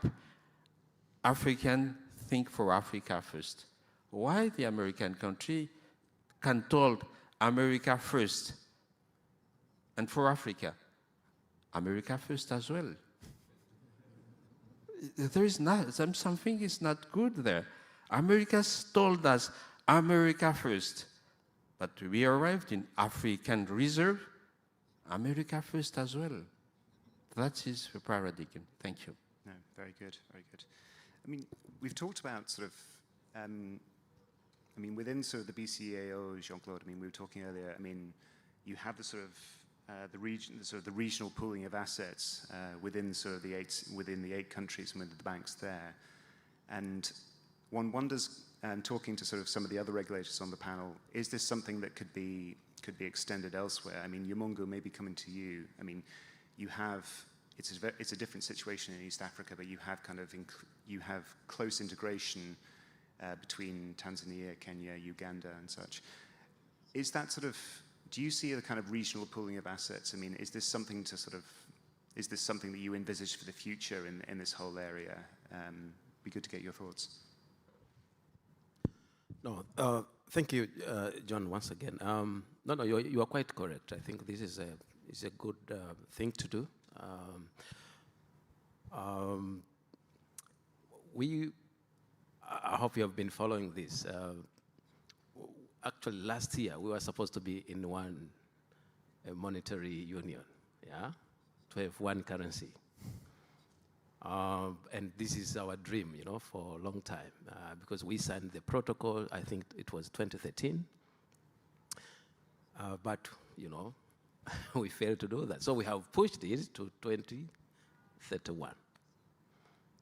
African think for Africa first. Why the American country can told America first, and for Africa, America first as well? There is not, something is not good there. America told us America first, but we arrived in African reserve, America first as well. That is the paradigm. Thank you. No, very good, very good. I mean, we've talked about sort of, I mean, within sort of the BCAO, Jean-Claude, I mean, we were talking earlier, I mean, you have the sort of, the regional pooling of assets within sort of the eight countries and with the banks there. And one wonders, talking to sort of some of the other regulators on the panel, is this something that could be extended elsewhere? I mean, Yumungu, maybe coming to you. I mean, you have, it's a different situation in East Africa, but you have kind of, you have close integration between Tanzania, Kenya, Uganda and such. Is that sort of, do you see a kind of regional pooling of assets? I mean, is this something to sort of, is this something that you envisage for the future in this whole area? Be good to get your thoughts. No, thank you, John, once again. No, you are quite correct. I think this is a good thing to do. I hope you have been following this. Actually, last year, we were supposed to be in one monetary union, yeah, to have one currency. And this is our dream, you know, for a long time, because we signed the protocol, I think it was 2013. But, you know, we failed to do that. So we have pushed it to 2031.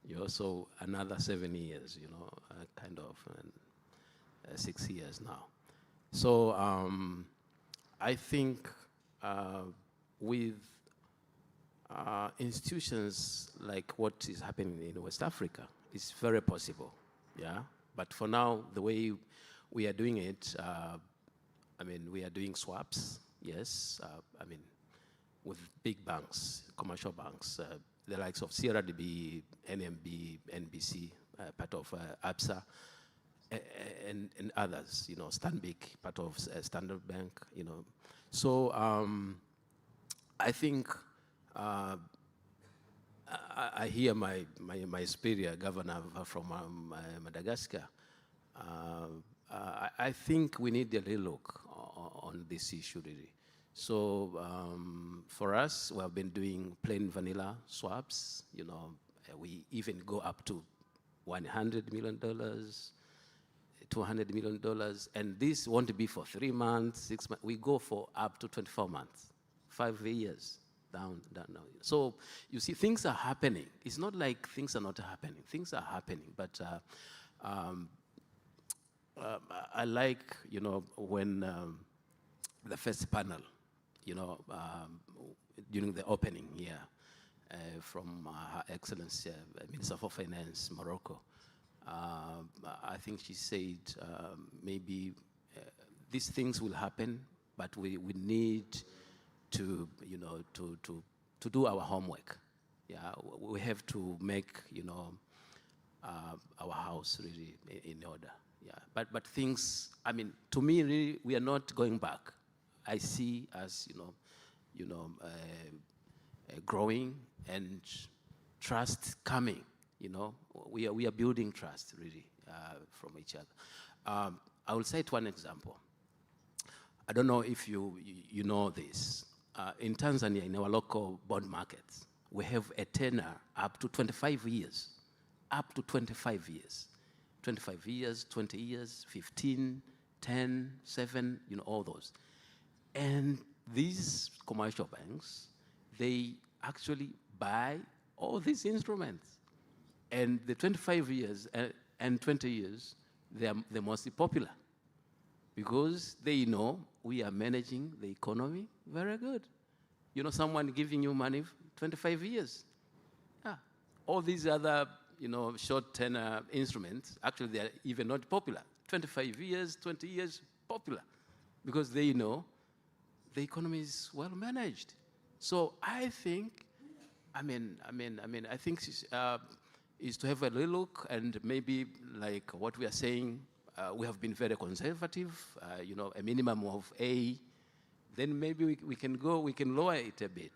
You know, so another 7 years, you know, kind of 6 years now. So I think with institutions like what is happening in West Africa, it's very possible, yeah? But for now, the way we are doing it, I mean, we are doing swaps, yes, I mean, with big banks, commercial banks, the likes of CRDB, NMB, NBC, part of ABSA, and others, you know, Stanbic, part of Standard Bank, you know. So I think I hear my superior governor from Madagascar. I think we need a little look on this issue, really. So for us, we have been doing plain vanilla swaps. You know, we even go up to $100 million, $200 million, and this won't be for 3 months, 6 months. We go for up to 24 months, 5 years. Down. So you see, things are happening. It's not like things are not happening. Things are happening, but I like, you know, when the first panel, during the opening here from Her Excellency Minister for Finance, Morocco. I think she said maybe these things will happen, but we need to, to do our homework. Yeah, we have to make, our house really in order. Yeah, but things, I mean, to me, really, we are not going back. I see us, growing and trust coming. We are building trust really from each other. I will cite one example. I don't know if you know this. In Tanzania, in our local bond markets, we have a tenor up to 25 years. Up to 25 years. 25 years, 20 years, 15, 10, 7, all those. And these commercial banks, they actually buy all these instruments. And the 25 years and 20 years, they're mostly popular because they know we are managing the economy very good. Someone giving you money 25 years. Yeah. All these other, short tenor instruments, actually they're even not popular. 25 years, 20 years, popular because they know the economy is well managed. So I think, I think is to have a little look and maybe like what we are saying, we have been very conservative, a minimum of A, then maybe we can lower it a bit,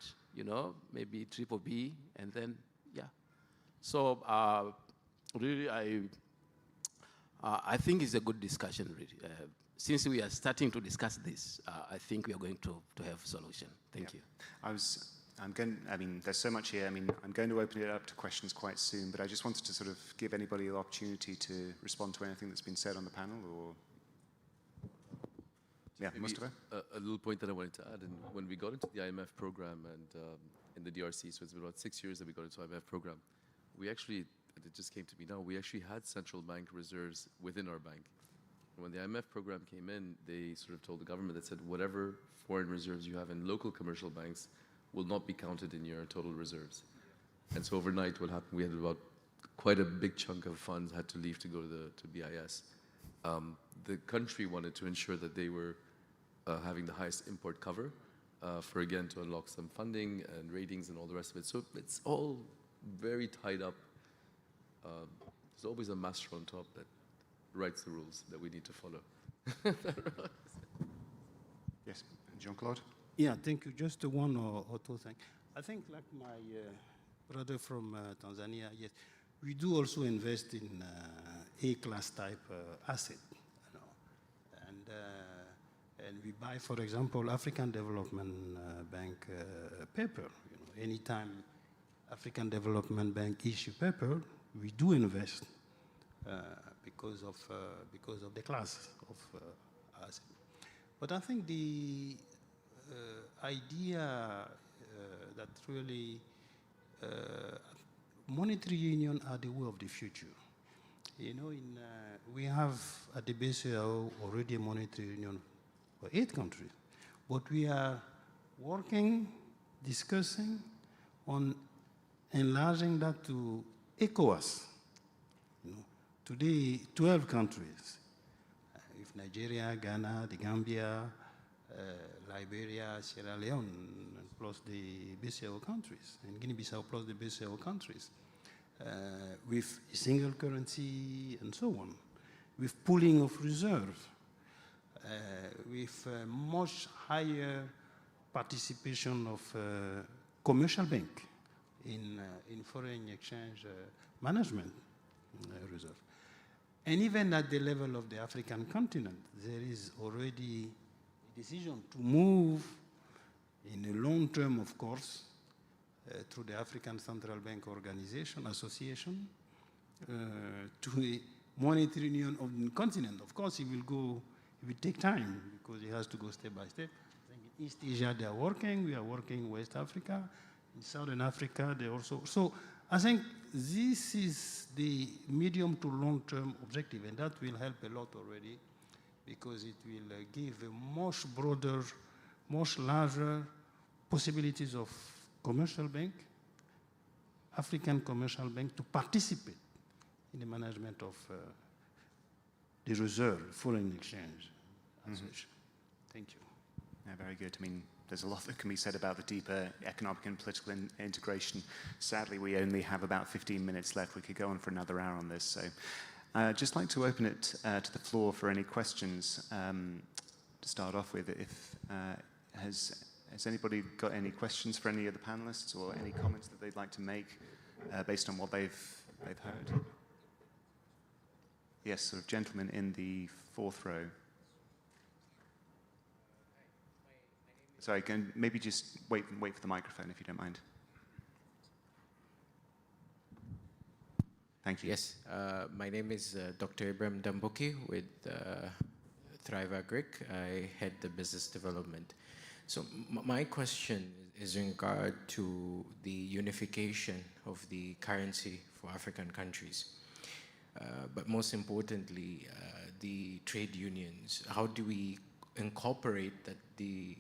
maybe triple B, and then, yeah. So really, I think it's a good discussion, really. Since we are starting to discuss this, I think we are going to have a solution. Thank you. There's so much here. I'm going to open it up to questions quite soon, but I just wanted to sort of give anybody the opportunity to respond to anything that's been said on the panel, or... Yeah, Mustafa? A little point that I wanted to add, and when we got into the IMF program and in the DRC, so it's been about 6 years that we got into the IMF program, we actually, it just came to me now, we actually had central bank reserves within our bank. And when the IMF program came in, they sort of told the government that said whatever foreign reserves you have in local commercial banks will not be counted in your total reserves. And so overnight what happened, we had about quite a big chunk of funds had to leave to go to BIS. The country wanted to ensure that they were having the highest import cover for, again, to unlock some funding and ratings and all the rest of it. So it's all very tied up. There's always a master on top that writes the rules that we need to follow. Yes, Jean-Claude? Yeah, thank you. Just one or two things. I think, like my brother from Tanzania, yes, we do also invest in A-class type asset, and we buy, for example, African Development Bank paper. Anytime African Development Bank issue paper, we do invest because of the class of asset. But I think the idea that really monetary union are the way of the future. We have at the BCAO already a monetary union for 8 countries, but we are working, discussing on enlarging that to ECOWAS. Today, 12 countries. If Nigeria, Ghana, the Gambia, Liberia, Sierra Leone, plus the BCAO countries, and Guinea-Bissau plus the BCAO countries, with a single currency and so on, with pooling of reserves, with much higher participation of commercial bank in foreign exchange management reserve. And even at the level of the African continent, there is already a decision to move in the long term, of course, through the African Central Bank Organization Association, to a monetary union of the continent. Of course, it will take time because it has to go step by step. I think in East Asia they are working, we are working in West Africa, in Southern Africa they also. So I think this is the medium to long-term objective, and that will help a lot already because it will give a much broader, much larger possibilities of commercial bank, African commercial bank, to participate in the management of the reserve, foreign exchange. Thank you. Yeah, very good. I mean, there's a lot that can be said about the deeper economic and political integration. Sadly, we only have about 15 minutes left. We could go on for another hour on this. So I'd just like to open it to the floor for any questions. To start off with, if has anybody got any questions for any of the panelists or any comments that they'd like to make based on what they've heard? Yes, sort of gentleman in the fourth row. Sorry, can maybe just wait for the microphone if you don't mind. Thank you. Yes, my name is Dr. Ibrahim Damboki with Thrive Agric. I head the business development. So my question is in regard to the unification of the currency for African countries. But most importantly, the trade unions. How do we incorporate that the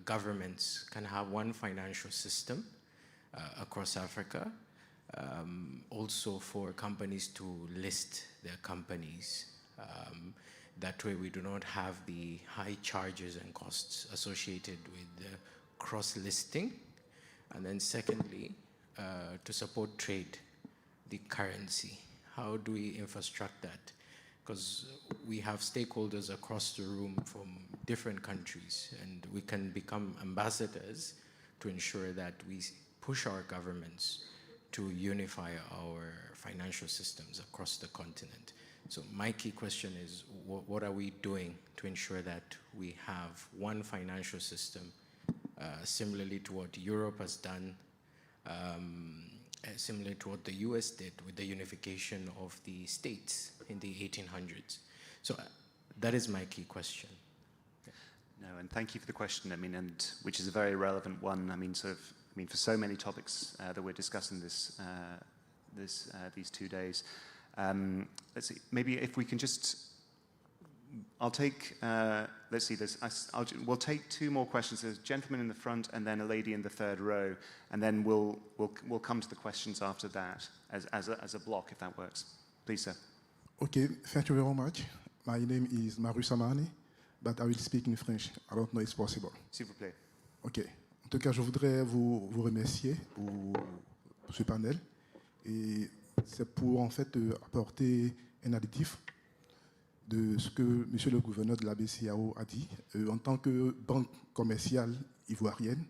governments can have one financial system across Africa, also for companies to list their companies. That way we do not have the high charges and costs associated with cross-listing. And then secondly, to support trade, the currency. How do we infrastructure that? Because we have stakeholders across the room from different countries, and we can become ambassadors to ensure that we push our governments to unify our financial systems across the continent. So my key question is, what are we doing to ensure that we have one financial system, similarly to what Europe has done, similar to what the US did with the unification of the states in the 1800s. So that is my key question. No, and thank you for the question. I mean, and which is a very relevant one. I mean, for so many topics that we're discussing these 2 days. Let's see. Maybe if we can just, I'll take. Let's see. We'll take 2 more questions. There's a gentleman in the front, and then a lady in the third row, and then we'll come to the questions after that as a block, if that works. Please, sir. Okay. Thank you very much. My name is Maru Samani, but I will speak in French. I don't know if it's possible. S'il vous plaît. Ok. En tout cas, je voudrais vous remercier pour ce panel. Et c'est pour en fait apporter un additif de ce que monsieur le gouverneur de la BCEAO a dit. En tant que banque commerciale ivoirienne,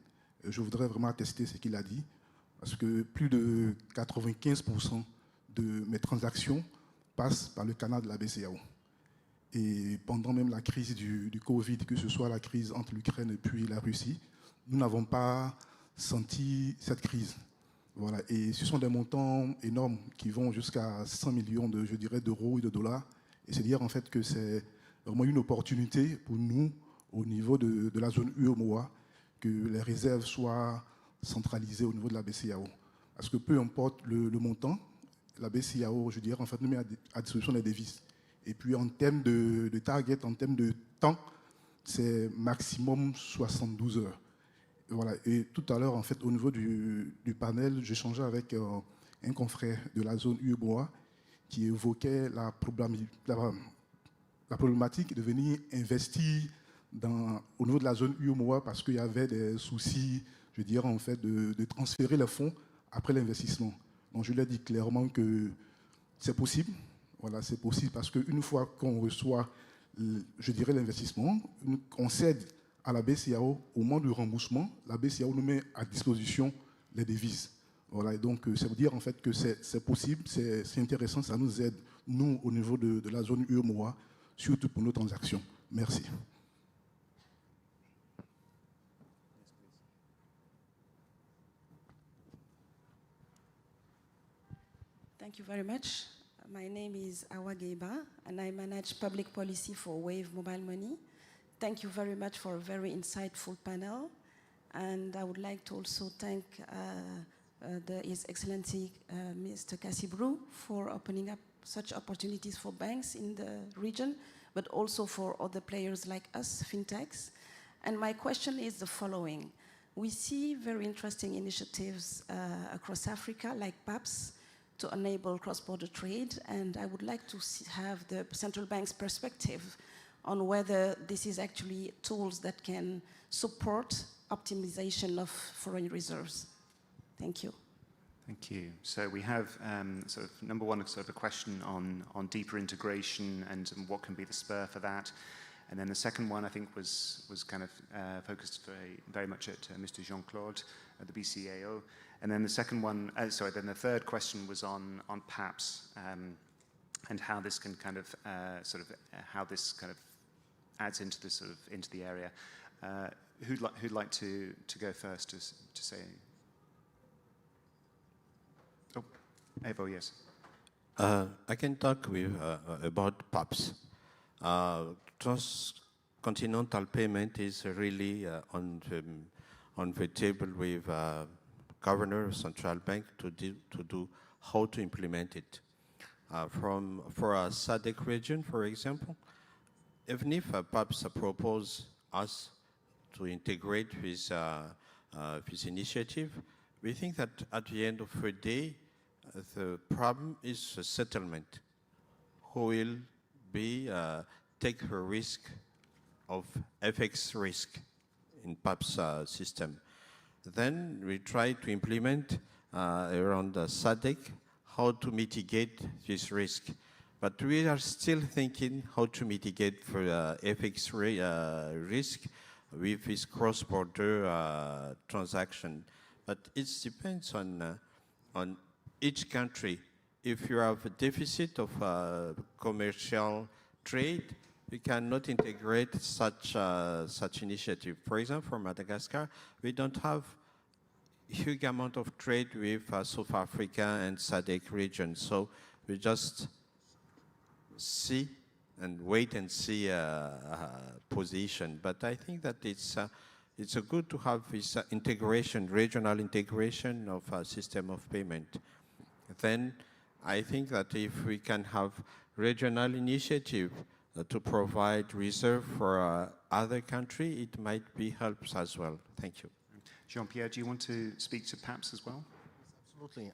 je voudrais vraiment attester ce qu'il a dit, parce que plus de 95% de mes transactions passent par le canal de la BCEAO. Et pendant même la crise du Covid, que ce soit la crise entre l'Ukraine et puis la Russie, nous n'avons pas senti cette crise. Voilà. Et ce sont des montants énormes qui vont jusqu'à 100 millions d'euros et de dollars. Et c'est dire en fait que c'est vraiment une opportunité pour nous, au niveau de la zone UEMOA, que les réserves soient centralisées au niveau de la BCEAO. Parce que peu importe le montant, la BCEAO, je dirais, en fait, nous met à disposition des devises. Et puis en termes de target, en termes de temps, c'est maximum 72 heures. Voilà. Et tout à l'heure, en fait, au niveau du panel, j'échangeais avec un confrère de la zone UEMOA qui évoquait la problématique de venir investir au niveau de la zone UEMOA parce qu'il y avait des soucis, je dirais, en fait, de transférer les fonds après l'investissement. Donc je lui ai dit clairement que c'est possible. Voilà, c'est possible parce qu'une fois qu'on reçoit, je dirais, l'investissement, on cède à la BCEAO au moment du remboursement. La BCEAO nous met à disposition les devises. Voilà, et donc ça veut dire en fait que c'est possible, c'est intéressant, ça nous aide, nous, au niveau de la zone UEMOA, surtout pour nos transactions. Merci. Thank you very much. My name is Awa Geba, and I manage public policy for Wave Mobile Money. Thank you very much for a very insightful panel. And I would like to also thank His Excellency Mr. Kassibru for opening up such opportunities for banks in the region, but also for other players like us, fintechs. And my question is the following. We see very interesting initiatives across Africa, like PAPS, to enable cross-border trade, and I would like to have the central bank's perspective on whether this is actually tools that can support optimization of foreign reserves. Thank you. Thank you. So we have sort of number one, sort of a question on deeper integration and what can be the spur for that. And then the second one, I think, was kind of focused very much at Mr. Jean-Claude at the BCAO. And then the second one, then the third question was on PAPS and how this can kind of how this kind of adds into the into the area. Who'd like to go first to say? Oh, Evo, yes. I can talk about PAPS. Transcontinental payment is really on the table with governor, central bank to do how to implement it. For a SADC region, for example, even if PAPS propose us to integrate with this initiative, we think that at the end of the day, the problem is a settlement. Who will be take the risk of FX risk in PAPS system? Then we try to implement around the SADC how to mitigate this risk. But we are still thinking how to mitigate for FX risk with this cross-border transaction. But it depends on each country. If you have a deficit of commercial trade, we cannot integrate such initiative. For example, for Madagascar, we don't have huge amount of trade with South Africa and SADC region. So we just see and wait and see position. But I think that it's good to have this integration, regional integration of a system of payment. Then I think that if we can have regional initiative to provide reserve for other country, it might be helps as well. Thank you. Jean-Pierre, do you want to speak to PAPS as well?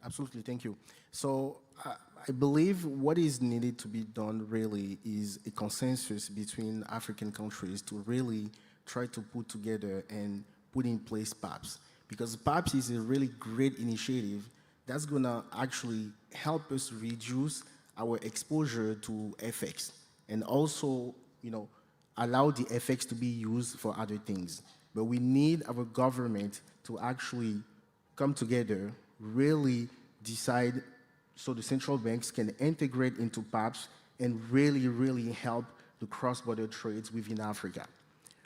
Absolutely, thank you. So I believe what is needed to be done really is a consensus between African countries to really try to put together and put in place PAPS. Because PAPS is a really great initiative that's gonna actually help us reduce our exposure to FX and also, allow the FX to be used for other things. But we need our government to actually come together, really decide so the central banks can integrate into PAPS and really, really help the cross-border trades within Africa.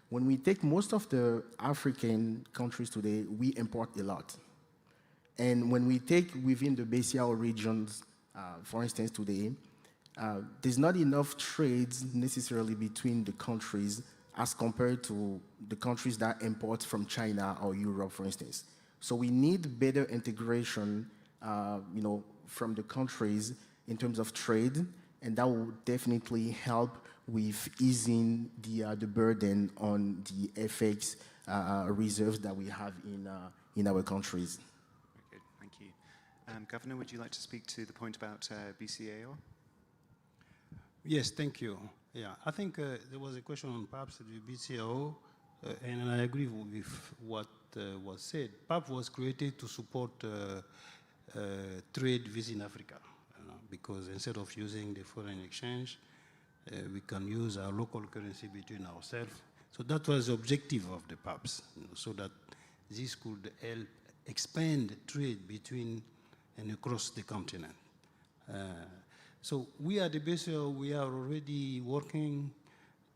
When we take most of the African countries today, we import a lot. And when we take within the BCAO regions, for instance, today, there's not enough trades necessarily between the countries as compared to the countries that import from China or Europe, for instance. So we need better integration, from the countries in terms of trade, and that will definitely help with easing the burden on the FX reserves that we have in our countries. Very good, thank you. Governor, would you like to speak to the point about BCAO? Yes, thank you. Yeah, I think there was a question on PAPS at the BCAO, and I agree with what was said. PAPS was created to support trade within Africa, because instead of using the foreign exchange, we can use our local currency between ourselves. So that was the objective of the PAPS, so that this could help expand trade between and across the continent. So we at the BCAO, we are already working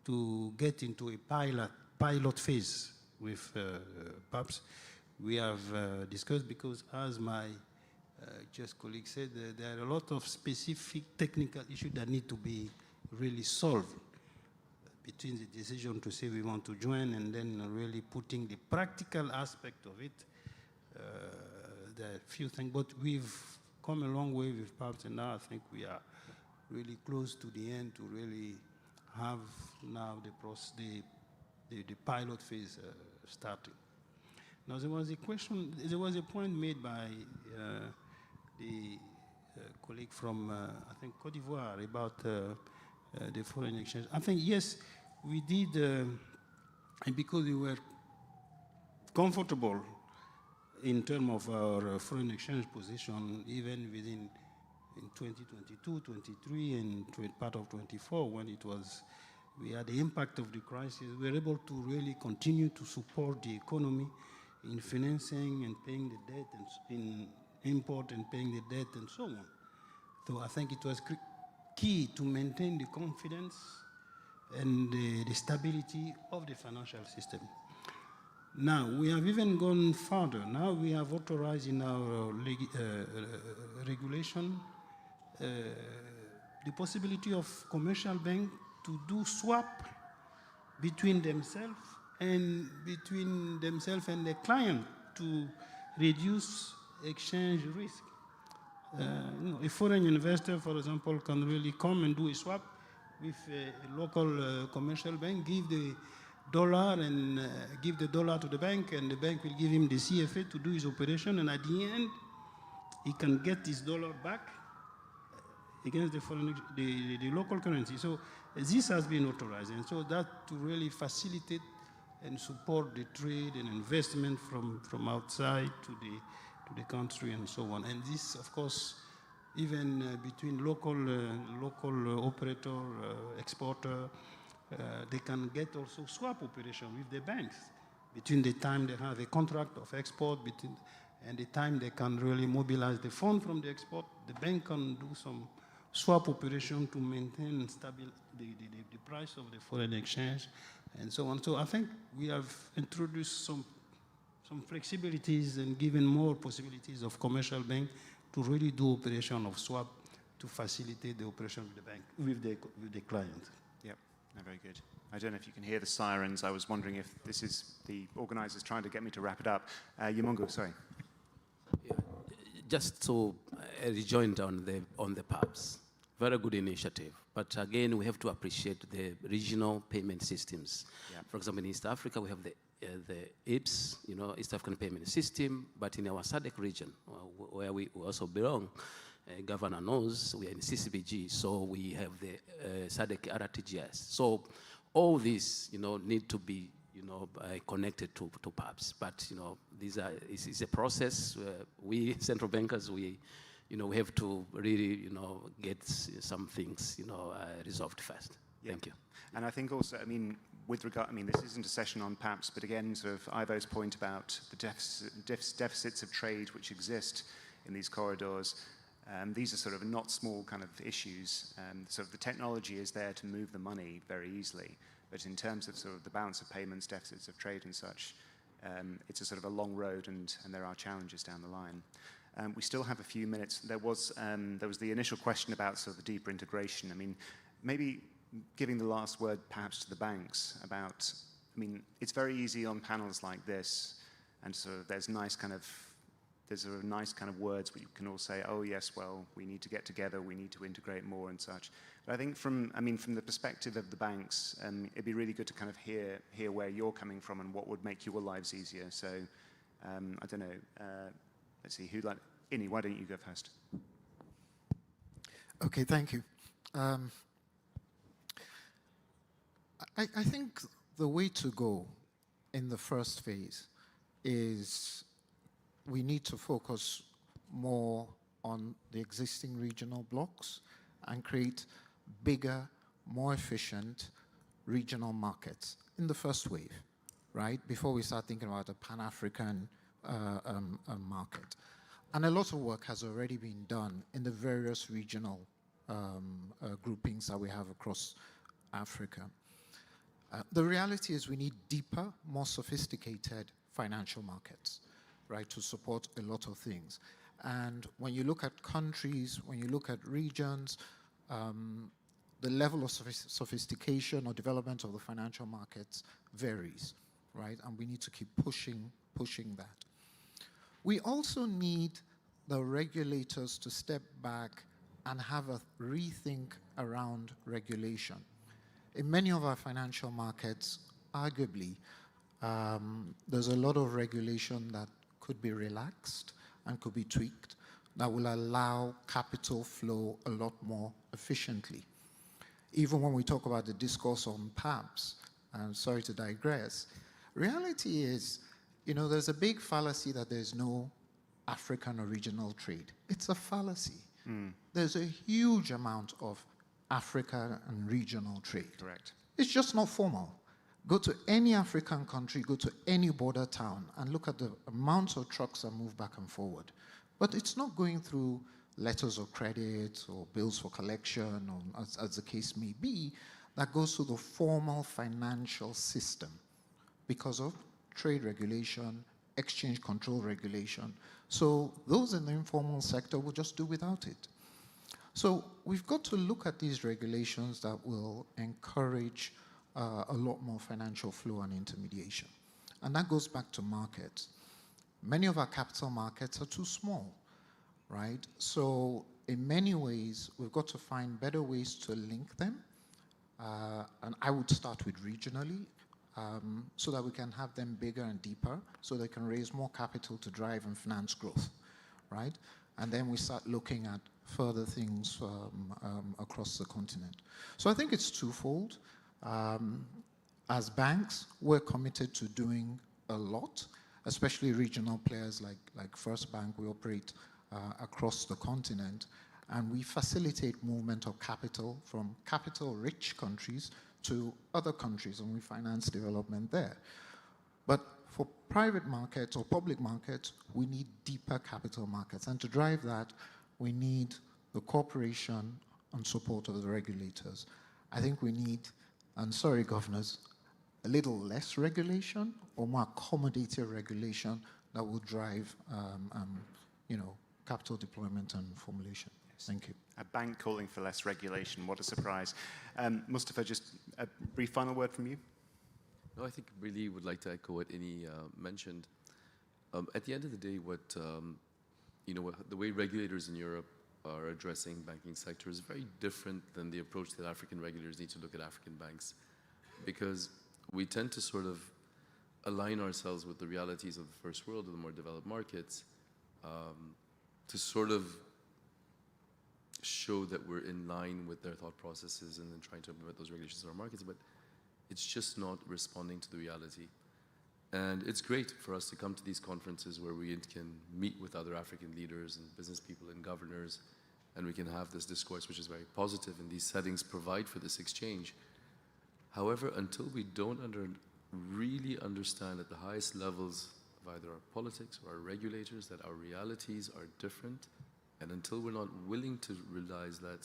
to get into a pilot phase with PAPS. We have discussed, because as my just colleague said, there are a lot of specific technical issues that need to be really solved between the decision to say we want to join and then really putting the practical aspect of it. There are a few things, but we've come a long way with PAPS, and now I think we are really close to the end to really have now the pilot phase starting. Now, there was a point made by the colleague from, I think, Côte d'Ivoire about the foreign exchange. I think, yes, we did, and because we were comfortable in terms of our foreign exchange position, even within in 2022, 23, and part of 24, when we had the impact of the crisis, we were able to really continue to support the economy in financing and paying the debt, and in import and paying the debt, and so on. So I think it was key to maintain the confidence and the stability of the financial system. Now, we have even gone further. Now we have authorized in our regulation the possibility of commercial banks to do swap between themselves and the client to reduce exchange risk. A foreign investor, for example, can really come and do a swap with a local commercial bank, give the dollar and give the dollar to the bank, and the bank will give him the CFA to do his operation, and at the end, he can get his dollar back against the local currency. So this has been authorized, and so that to really facilitate and support the trade and investment from outside to the country and so on. And this, of course, even between local operator, exporter, they can get also swap operation with the banks between the time they have a contract of export and the time they can really mobilize the fund from the export. The bank can do some swap operation to maintain the price of the foreign exchange and so on. So I think we have introduced some flexibilities and given more possibilities of commercial bank to really do operation of swap to facilitate the operation of the bank with the client. Yep, no, very good. I don't know if you can hear the sirens. I was wondering if this is the organizers trying to get me to wrap it up. Yumungu, sorry. Yeah, just to rejoin on the pubs, very good initiative. But again, we have to appreciate the regional payment systems. Yeah. For example, in East Africa, we have the EAPS, East African Payment System, but in our SADC region, where we also belong, Governor knows, we are in CCBG, so we have the SADC RTGS. So all these, need to be, connected to PABs. But, it's a process. We central bankers, we have to really, get some things, resolved first. Yeah. Thank you. And I think also, with regard, this isn't a session on PAPs, but again, sort of Ivo's point about the deficits of trade which exist in these corridors. These are sort of not small kind of issues. Sort of the technology is there to move the money very easily, but in terms of sort of the balance of payments, deficits of trade and such, it's a sort of a long road, and there are challenges down the line. We still have a few minutes. There was the initial question about sort of the deeper integration. Maybe giving the last word perhaps to the banks about, it's very easy on panels like this, and sort of there's nice kind of words where you can all say, oh yes, well, we need to get together, we need to integrate more and such. But I think from the perspective of the banks, it'd be really good to kind of hear where you're coming from and what would make your lives easier. So, I don't know, let's see, Inni, why don't you go first? Okay, thank you. I think the way to go in the first phase is we need to focus more on the existing regional blocks and create bigger, more efficient regional markets in the first wave, right? Before we start thinking about a Pan-African market. And a lot of work has already been done in the various regional groupings that we have across Africa. The reality is we need deeper, more sophisticated financial markets, right, to support a lot of things. And when you look at countries, when you look at regions, the level of sophistication or development of the financial markets varies, right? And we need to keep pushing that. We also need the regulators to step back and have a rethink around regulation. in many of our financial markets, arguably, there's a lot of regulation that could be relaxed and could be tweaked that will allow capital flow a lot more efficiently. Even when we talk about the discourse on PABs, I'm sorry to digress, reality is, you know, there's a big fallacy that there's no African or regional trade. It's a fallacy. There's a huge amount of African and regional trade. Correct. It's just not formal. Go to any African country, go to any border town, and look at the amounts of trucks that move back and forward. But it's not going through letters of credit or bills for collection, or as the case may be, that goes through the formal financial system because of trade regulation, exchange control regulation. So those in the informal sector will just do without it. So we've got to look at these regulations that will encourage a lot more financial flow and intermediation. And that goes back to markets. Many of our capital markets are too small, right? So in many ways, we've got to find better ways to link them. And I would start with regionally, so that we can have them bigger and deeper, so they can raise more capital to drive and finance growth, right? And then we start looking at further things across the continent. So I think it's twofold. As banks, we're committed to doing a lot, especially regional players like First Bank. We operate across the continent, and we facilitate movement of capital from capital-rich countries to other countries, and we finance development there. But for private markets or public markets, we need deeper capital markets. And to drive that, we need the cooperation and support of the regulators. I think we need, and sorry, governors, a little less regulation or more accommodative regulation that will drive, capital deployment and formulation. Thank you. A bank calling for less regulation. What a surprise. Mustafa, just a brief final word from you. No, I think really would like to echo what Ini mentioned. At the end of the day, the way regulators in Europe are addressing banking sector is very different than the approach that African regulators need to look at African banks, because we tend to sort of align ourselves with the realities of the first world, of the more developed markets, to sort of show that we're in line with their thought processes and then trying to implement those regulations in our markets, but it's just not responding to the reality. And it's great for us to come to these conferences where we can meet with other African leaders and business people and governors, and we can have this discourse, which is very positive, and these settings provide for this exchange. However, until we don't really understand at the highest levels of either our politics or our regulators that our realities are different, and until we're not willing to realize that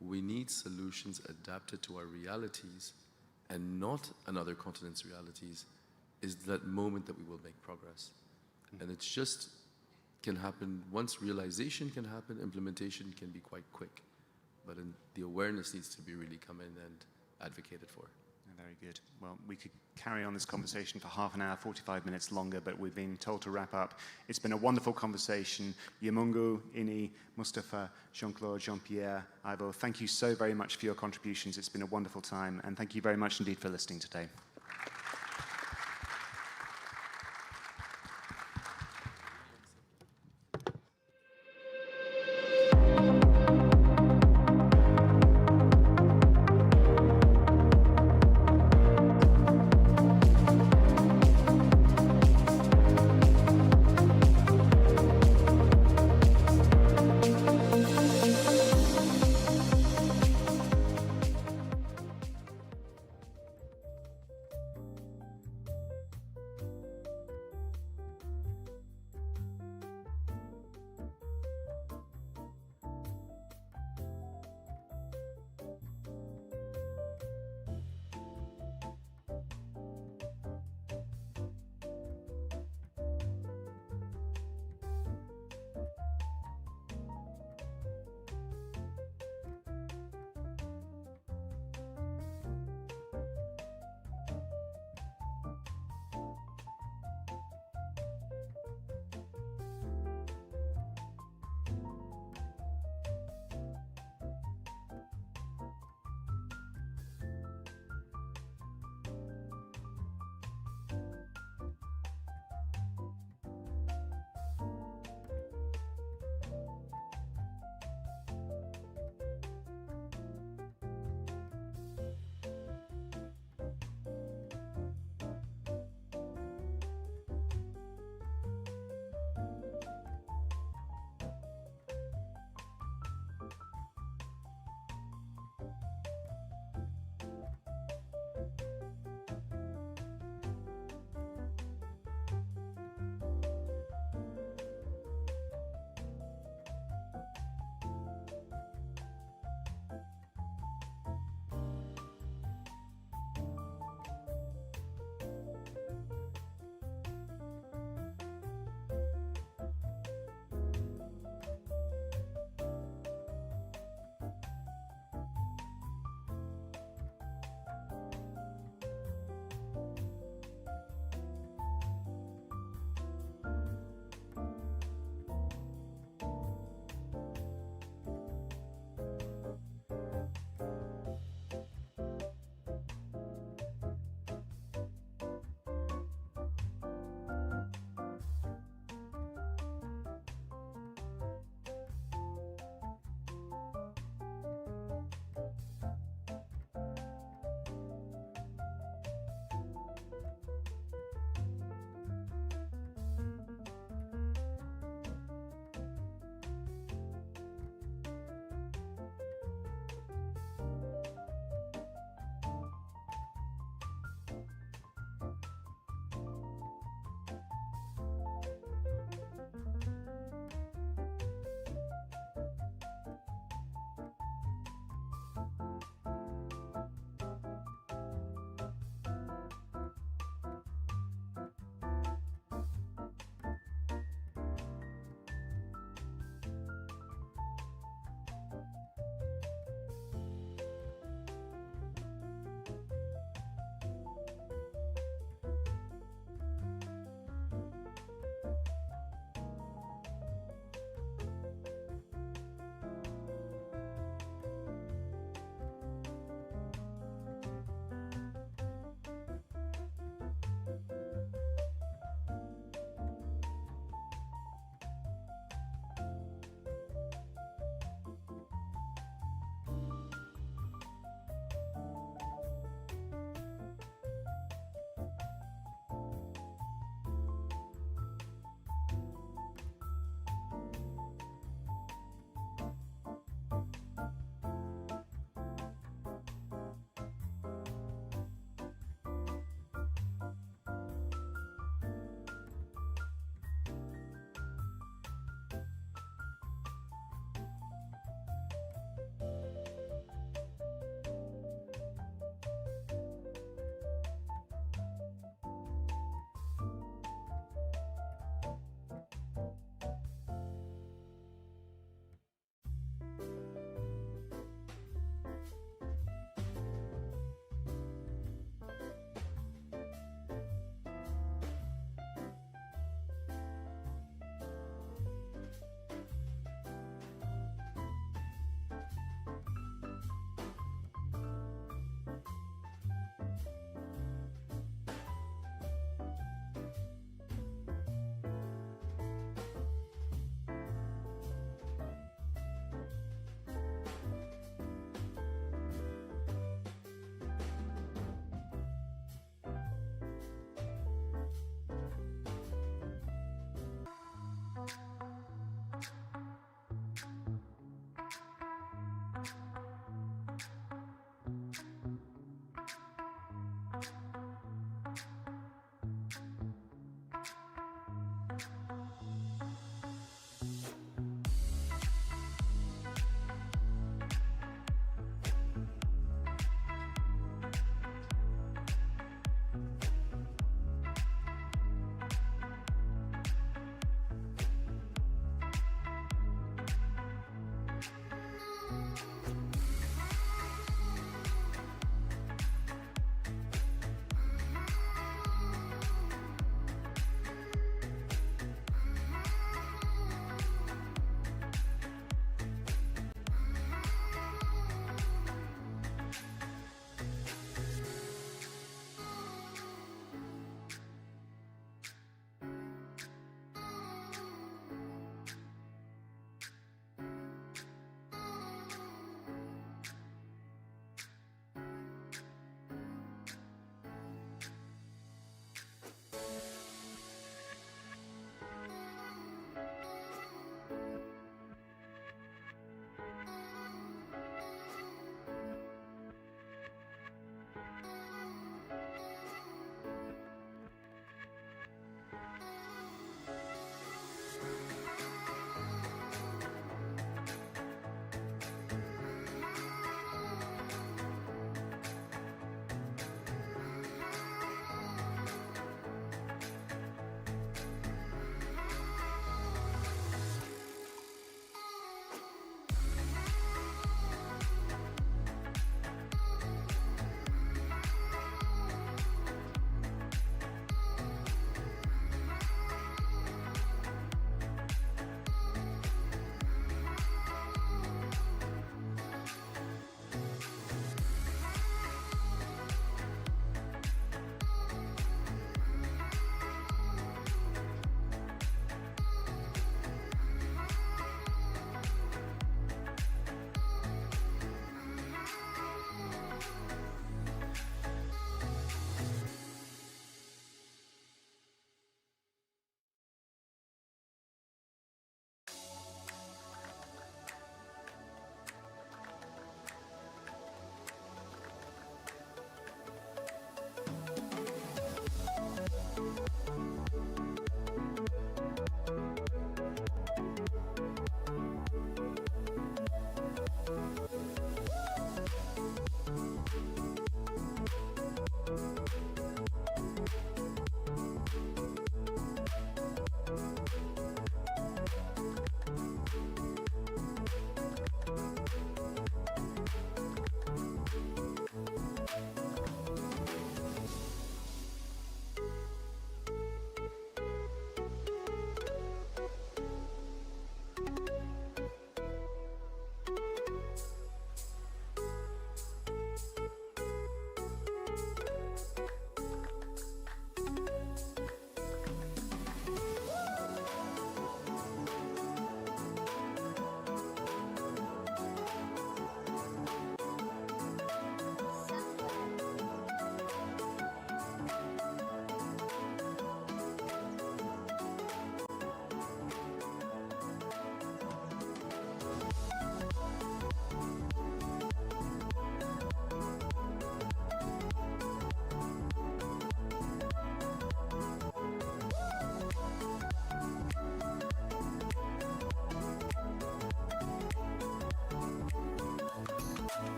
we need solutions adapted to our realities and not another continent's realities, is that moment that we will make progress. And it's just can happen, once realization can happen, implementation can be quite quick. But the awareness needs to be really come in and advocated for. Very good. Well, we could carry on this conversation for half an hour, 45 minutes longer, but we've been told to wrap up. It's been a wonderful conversation. Yamungu, Ini, Mustafa, Jean-Claude, Jean-Pierre, Ivo, thank you so very much for your contributions. It's been a wonderful time, and thank you very much indeed for listening today.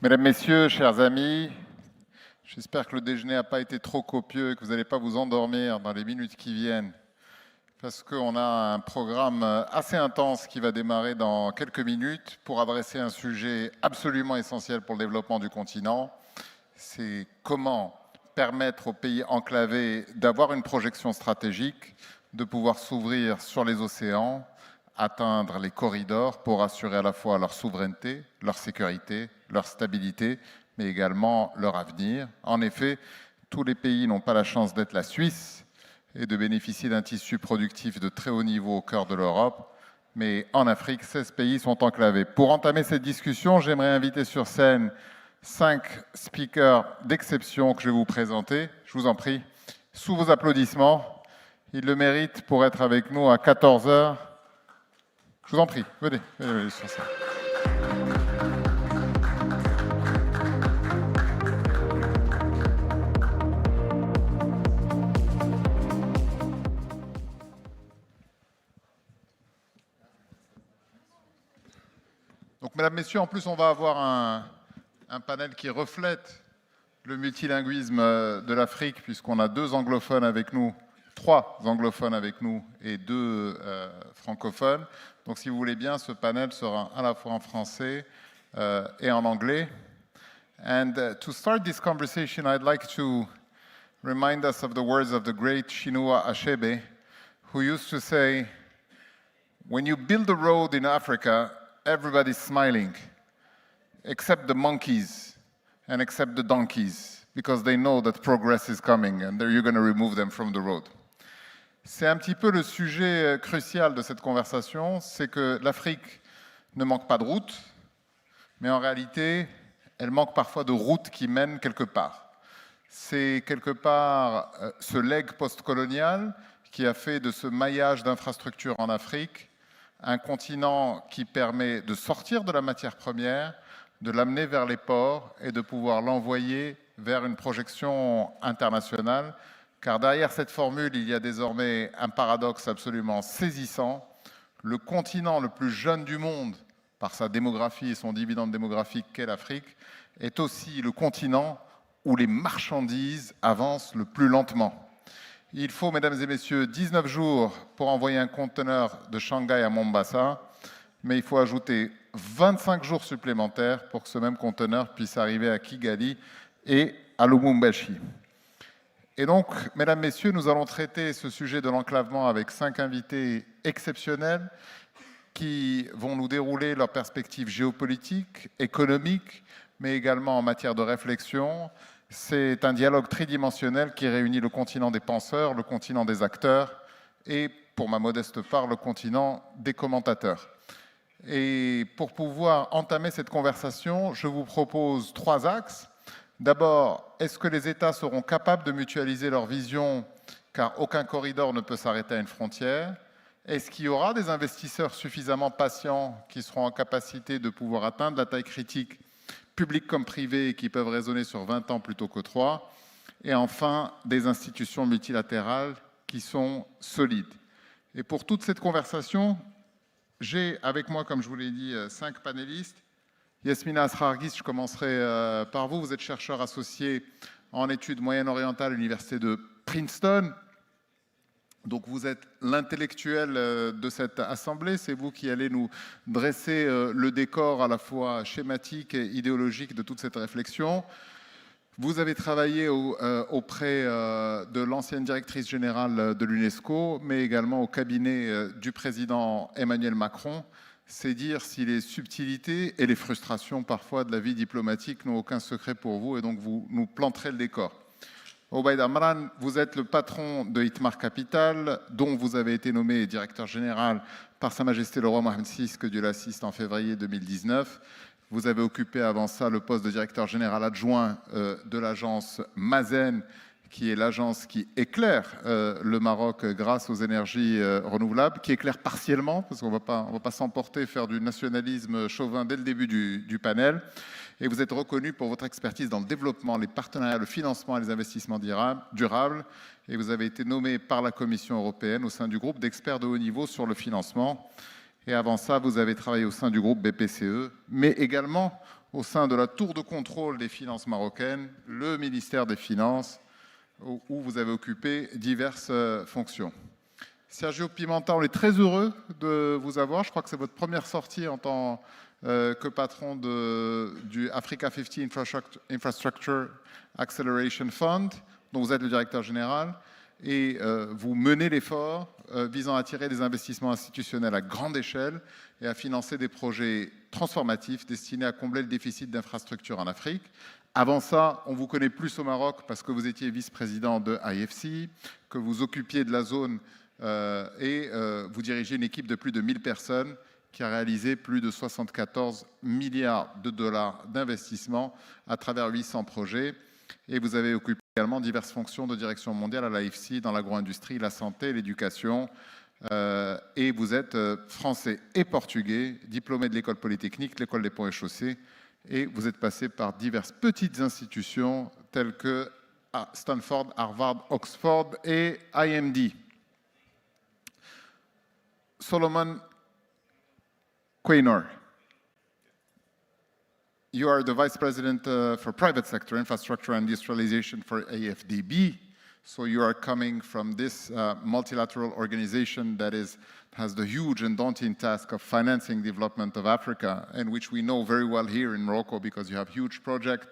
Mesdames, Messieurs, chers amis, j'espère que le déjeuner n'a pas été trop copieux et que vous n'allez pas vous endormir dans les minutes qui viennent, parce qu'on a un programme assez intense qui va démarrer dans quelques minutes pour adresser un sujet absolument essentiel pour le développement du continent. C'est comment permettre aux pays enclavés d'avoir une projection stratégique, de pouvoir s'ouvrir sur les océans, atteindre les corridors pour assurer à la fois leur souveraineté, leur sécurité, leur stabilité, mais également leur avenir. En effet, tous les pays n'ont pas la chance d'être la Suisse et de bénéficier d'un tissu productif de très haut niveau au cœur de l'Europe, mais en Afrique, 16 pays sont enclavés. Pour entamer cette discussion, j'aimerais inviter sur scène 5 speakers d'exception que je vais vous présenter. Je vous en prie, sous vos applaudissements. Ils le méritent pour être avec nous à 14 h. Je vous en prie, venez sur scène. Donc, mesdames, messieurs, en plus, on va avoir un panel qui reflète le multilinguisme de l'Afrique, puisqu'on a 2 anglophones avec nous, 3 anglophones avec nous et 2 francophones. Donc, si vous voulez bien, ce panel sera à la fois en français et en anglais. And to start this conversation, I'd like to remind us of the words of the great Chinua Achebe, who used to say, "When you build a road in Africa, everybody's smiling, except the monkeys and except the donkeys, because they know that progress is coming and you're going to remove them from the road." C'est un petit peu le sujet crucial de cette conversation, c'est que l'Afrique ne manque pas de route, mais en réalité, elle manque parfois de routes qui mènent quelque part. C'est quelque part ce legs post-colonial qui a fait de ce maillage d'infrastructures en Afrique un continent qui permet de sortir de la matière première, de l'amener vers les ports et de pouvoir l'envoyer vers une projection internationale. Car derrière cette formule, il y a désormais un paradoxe absolument saisissant. Le continent le plus jeune du monde, par sa démographie et son dividende démographique qu'est l'Afrique, est aussi le continent où les marchandises avancent le plus lentement. Il faut, mesdames et messieurs, 19 jours pour envoyer un conteneur de Shanghai à Mombasa, mais il faut ajouter 25 jours supplémentaires pour que ce même conteneur puisse arriver à Kigali et à Lubumbashi. Et donc, mesdames, messieurs, nous allons traiter ce sujet de l'enclavement avec 5 invités exceptionnels qui vont nous dérouler leurs perspectives géopolitiques, économiques, mais également en matière de réflexion. C'est un dialogue tridimensionnel qui réunit le continent des penseurs, le continent des acteurs et, pour ma modeste part, le continent des commentateurs. Et pour pouvoir entamer cette conversation, je vous propose 3 axes. D'abord, est-ce que les États seront capables de mutualiser leur vision, car aucun corridor ne peut s'arrêter à une frontière? Est-ce qu'il y aura des investisseurs suffisamment patients qui seront en capacité de pouvoir atteindre la taille critique, publics comme privés, qui peuvent raisonner sur 20 ans plutôt que 3, et enfin des institutions multilatérales qui sont solides. Et pour toute cette conversation, j'ai avec moi, comme je vous l'ai dit, 5 panélistes. Yasmina Asrargis, je commencerai par vous. Vous êtes chercheur associé en études moyen-orientales à l'université de Princeton. Donc vous êtes l'intellectuel de cette assemblée, c'est vous qui allez nous dresser le décor à la fois schématique et idéologique de toute cette réflexion. Vous avez travaillé auprès de l'ancienne directrice générale de l'UNESCO, mais également au cabinet du président Emmanuel Macron. C'est dire si les subtilités et les frustrations parfois de la vie diplomatique n'ont aucun secret pour vous, et donc vous nous planterez le décor. Obaid Amran, vous êtes le patron de Hitmar Capital, dont vous avez été nommé directeur général par Sa Majesté le Roi Mohamed VI, que Dieu l'assiste, en février 2019. Vous avez occupé avant ça le poste de directeur général adjoint de l'agence Mazen, qui est l'agence qui éclaire le Maroc grâce aux énergies renouvelables, qui éclaire partiellement, parce qu'on ne va pas s'emporter, faire du nationalisme chauvin dès le début du panel. Et vous êtes reconnu pour votre expertise dans le développement, les partenariats, le financement et les investissements durables. Et vous avez été nommé par la Commission européenne au sein du groupe d'experts de haut niveau sur le financement. Et avant ça, vous avez travaillé au sein du groupe BPCE, mais également au sein de la tour de contrôle des finances marocaines, le ministère des Finances, où vous avez occupé diverses fonctions. Sergio Pimenta, on est très heureux de vous avoir. Je crois que c'est votre première sortie en tant que patron du Africa 50 Infrastructure Acceleration Fund, dont vous êtes le directeur général, et vous menez l'effort visant à attirer des investissements institutionnels à grande échelle et à financer des projets transformatifs destinés à combler le déficit d'infrastructures en Afrique. Avant ça, on vous connaît plus au Maroc parce que vous étiez vice-président de IFC, que vous occupiez de la zone et vous dirigez une équipe de plus de 1000 personnes qui a réalisé plus de 74 milliards de dollars d'investissement à travers 800 projets. Et vous avez occupé également diverses fonctions de direction mondiale à l'AFC, dans l'agro-industrie, la santé, l'éducation. Et vous êtes français et portugais, diplômé de l'école polytechnique, l'école des ponts et chaussées. Et vous êtes passé par diverses petites institutions telles que Stanford, Harvard, Oxford et IMD. Solomon Quaynor, you are the Vice President for Private Sector Infrastructure and Industrialization for AFDB. So you are coming from this multilateral organization that has the huge and daunting task of financing development of Africa, and which we know very well here in Morocco because you have huge projects.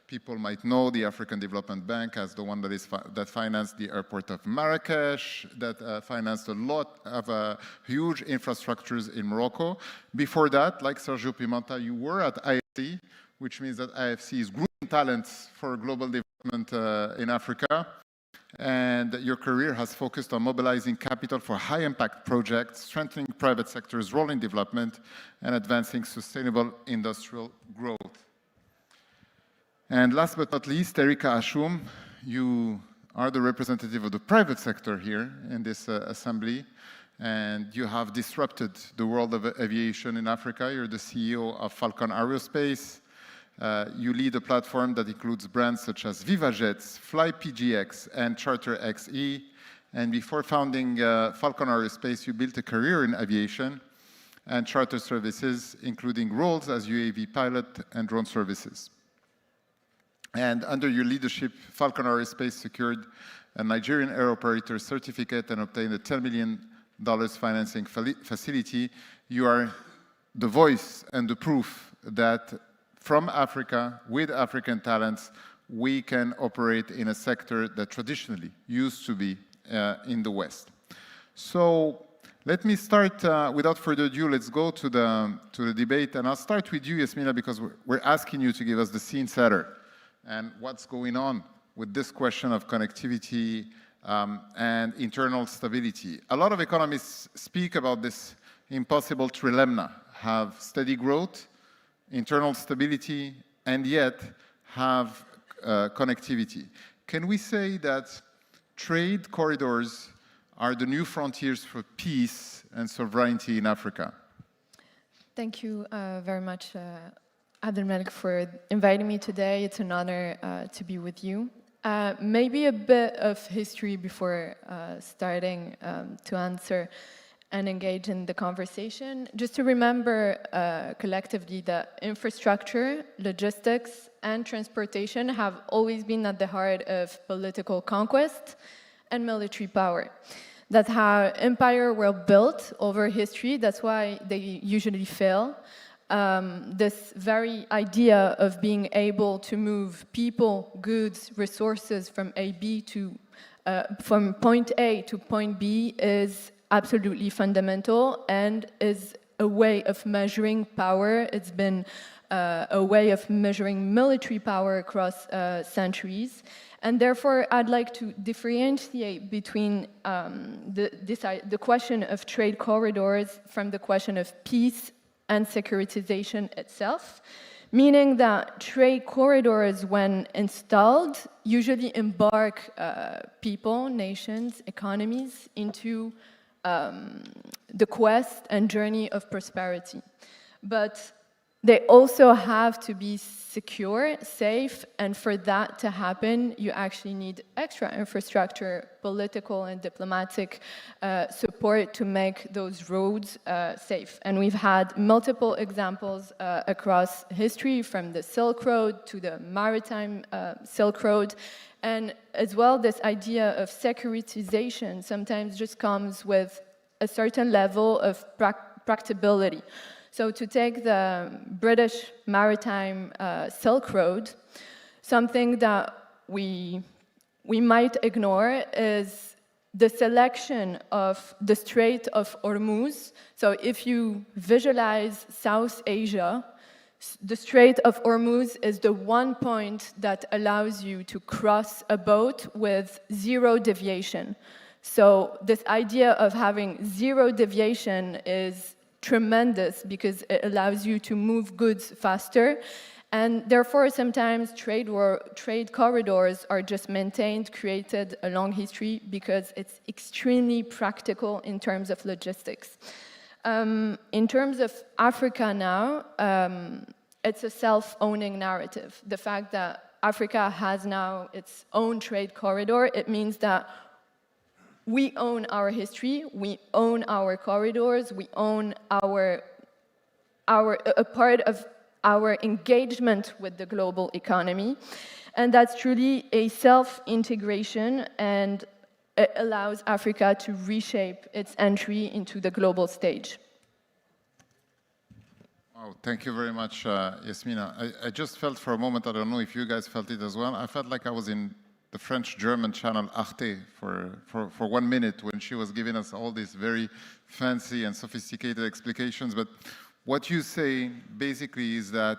People might know the African Development Bank as the one that financed the airport of Marrakesh, that financed a lot of huge infrastructures in Morocco. Before that, like Sergio Pimenta, you were at IFC, which means that IFC is grooming talents for global development in Africa. And your career has focused on mobilizing capital for high-impact projects, strengthening private sector's role in development, and advancing sustainable industrial growth. And last but not least, Erika Ashum, you are the representative of the private sector here in this assembly, and you have disrupted the world of aviation in Africa. You're the CEO of Falcon Aerospace. You lead a platform that includes brands such as VivaJets, FlyPGX, and CharterXE. And before founding Falcon Aerospace, you built a career in aviation and charter services, including roles as UAV pilot and drone services. And under your leadership, Falcon Aerospace secured a Nigerian air operator certificate and obtained a $10 million financing facility. You are the voice and the proof that from Africa, with African talents, we can operate in a sector that traditionally used to be in the West. So let me start, without further ado, let's go to the debate. And I'll start with you, Yasmina, because we're asking you to give us the scene setter and what's going on with this question of connectivity and internal stability. A lot of economists speak about this impossible trilemma, have steady growth, internal stability, and yet have connectivity. Can we say that trade corridors are the new frontiers for peace and sovereignty in Africa? Thank you very much, Abdelmalek, for inviting me today. It's an honor to be with you. Maybe a bit of history before starting to answer and engage in the conversation. Just to remember collectively that infrastructure, logistics, and transportation have always been at the heart of political conquest and military power. That's how empires were built over history. That's why they usually fail. This very idea of being able to move people, goods, resources from from point A to point B is absolutely fundamental and is a way of measuring power. It's been a way of measuring military power across centuries. And therefore, I'd like to differentiate between the question of trade corridors from the question of peace and securitization itself, meaning that trade corridors, when installed, usually embark people, nations, economies into the quest and journey of prosperity. But they also have to be secure, safe, and for that to happen, you actually need extra infrastructure, political and diplomatic support to make those roads safe. And we've had multiple examples across history, from the Silk Road to the maritime Silk Road. And as well, this idea of securitization sometimes just comes with a certain level of practicability. So to take the British maritime Silk Road, something that we might ignore is the selection of the Strait of Hormuz. So if you visualize South Asia, the Strait of Hormuz is the one point that allows you to cross a boat with 0 deviation. So this idea of having 0 deviation is tremendous because it allows you to move goods faster, and therefore sometimes trade corridors are just maintained, created along history because it's extremely practical in terms of logistics. In terms of Africa now, it's a self-owning narrative. The fact that Africa has now its own trade corridor, it means that we own our history, we own our corridors, we own a part of our engagement with the global economy. And that's truly a self-integration, and it allows Africa to reshape its entry into the global stage. Wow, thank you very much, Yasmina. I just felt for a moment, I don't know if you guys felt it as well, I felt like I was in the French-German channel Arte for 1 minute when she was giving us all these very fancy and sophisticated explications. But what you say basically is that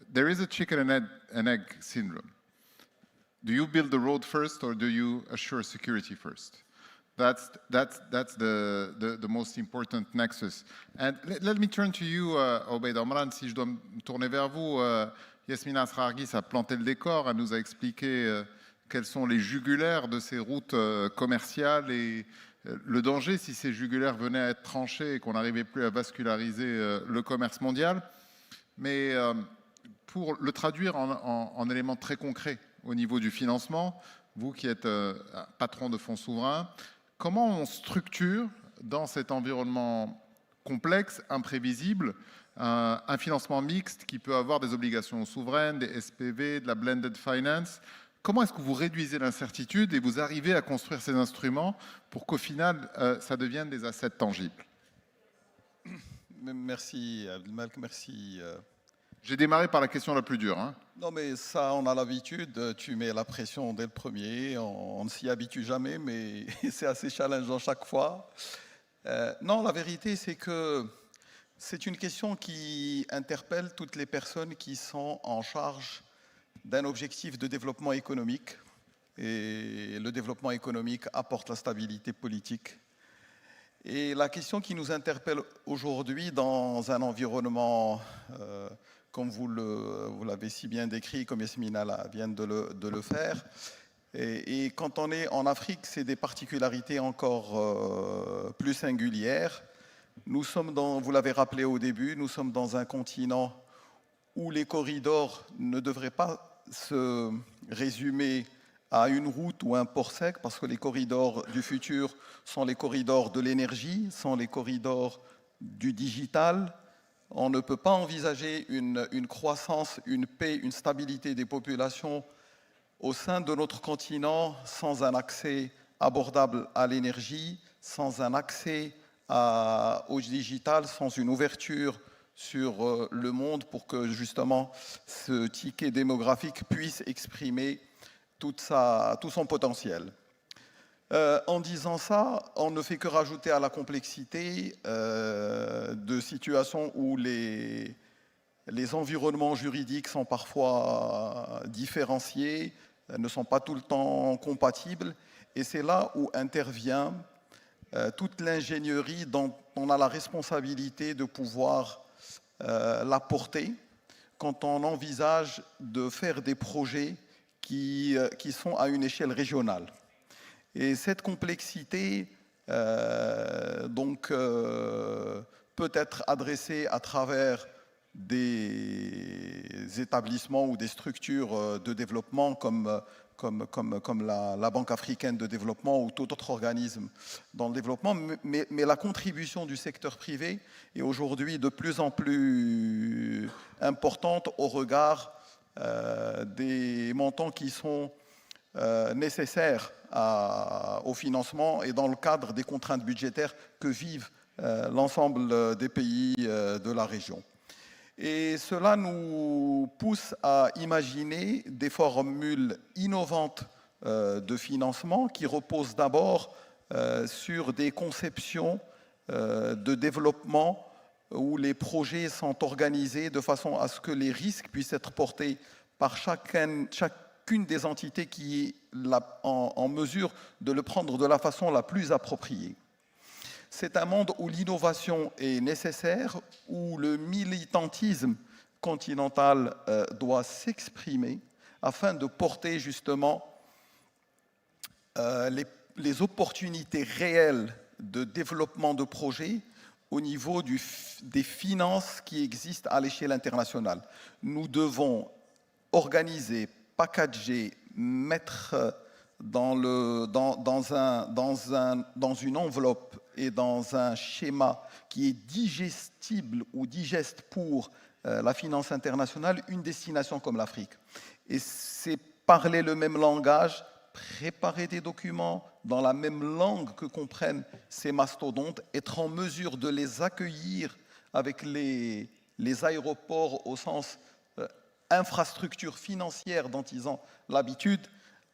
there is a chicken and egg syndrome. Do you build the road first, or do you assure security first? That's the most important nexus. And let me turn to you, Obeid Omran, si je dois me tourner vers vous. Yasmina Asrargis a planté le décor, elle nous a expliqué quels sont les jugulaires de ces routes commerciales et le danger si ces jugulaires venaient à être tranchés et qu'on n'arrivait plus à vasculariser le commerce mondial. Mais pour le traduire en éléments très concrets au niveau du financement, vous qui êtes patron de fonds souverains, comment on structure dans cet environnement complexe, imprévisible, un financement mixte qui peut avoir des obligations souveraines, des SPV, de la blended finance? Comment est-ce que vous réduisez l'incertitude et vous arrivez à construire ces instruments pour qu'au final, ça devienne des assets tangibles? Merci, Abdelmalek, merci. J'ai démarré par la question la plus dure. Hein. Non, mais ça, on a l'habitude. Tu mets la pression dès le premier. On ne s'y habitue jamais, mais c'est assez challengeant chaque fois. Non, la vérité, c'est que c'est une question qui interpelle toutes les personnes qui sont en charge d'un objectif de développement économique. Et le développement économique apporte la stabilité politique. Et la question qui nous interpelle aujourd'hui dans un environnement, comme vous l'avez si bien décrit, comme Yasmina vient de le faire, et quand on est en Afrique, c'est des particularités encore plus singulières. Nous sommes vous l'avez rappelé au début, nous sommes dans un continent où les corridors ne devraient pas se résumer à une route ou un port sec, parce que les corridors du futur sont les corridors de l'énergie, sont les corridors du digital. On ne peut pas envisager une croissance, une paix, une stabilité des populations au sein de notre continent sans un accès abordable à l'énergie, sans un accès au digital, sans une ouverture sur le monde pour que justement ce ticket démographique puisse exprimer tout son potentiel. En disant ça, on ne fait que rajouter à la complexité de situations où les environnements juridiques sont parfois différenciés, ne sont pas tout le temps compatibles, et c'est là où intervient toute l'ingénierie dont on a la responsabilité de pouvoir l'apporter quand on envisage de faire des projets qui sont à une échelle régionale. Et cette complexité peut être adressée à travers des établissements ou des structures de développement comme la Banque africaine de développement ou tout autre organisme dans le développement, mais la contribution du secteur privé est aujourd'hui de plus en plus importante au regard des montants qui sont nécessaires au financement et dans le cadre des contraintes budgétaires que vivent l'ensemble des pays de la région. Et cela nous pousse à imaginer des formules innovantes de financement qui reposent d'abord sur des conceptions de développement où les projets sont organisés de façon à ce que les risques puissent être portés par chacune des entités qui est en mesure de le prendre de la façon la plus appropriée. C'est un monde où l'innovation est nécessaire, où le militantisme continental doit s'exprimer afin de porter justement les opportunités réelles de développement de projets au niveau des finances qui existent à l'échelle internationale. Nous devons organiser, packager, mettre dans une enveloppe et dans un schéma qui est digestible ou digeste pour la finance internationale, une destination comme l'Afrique. Et c'est parler le même langage, préparer des documents dans la même langue que comprennent ces mastodontes, être en mesure de les accueillir avec les aéroports au sens infrastructure financière dont ils ont l'habitude,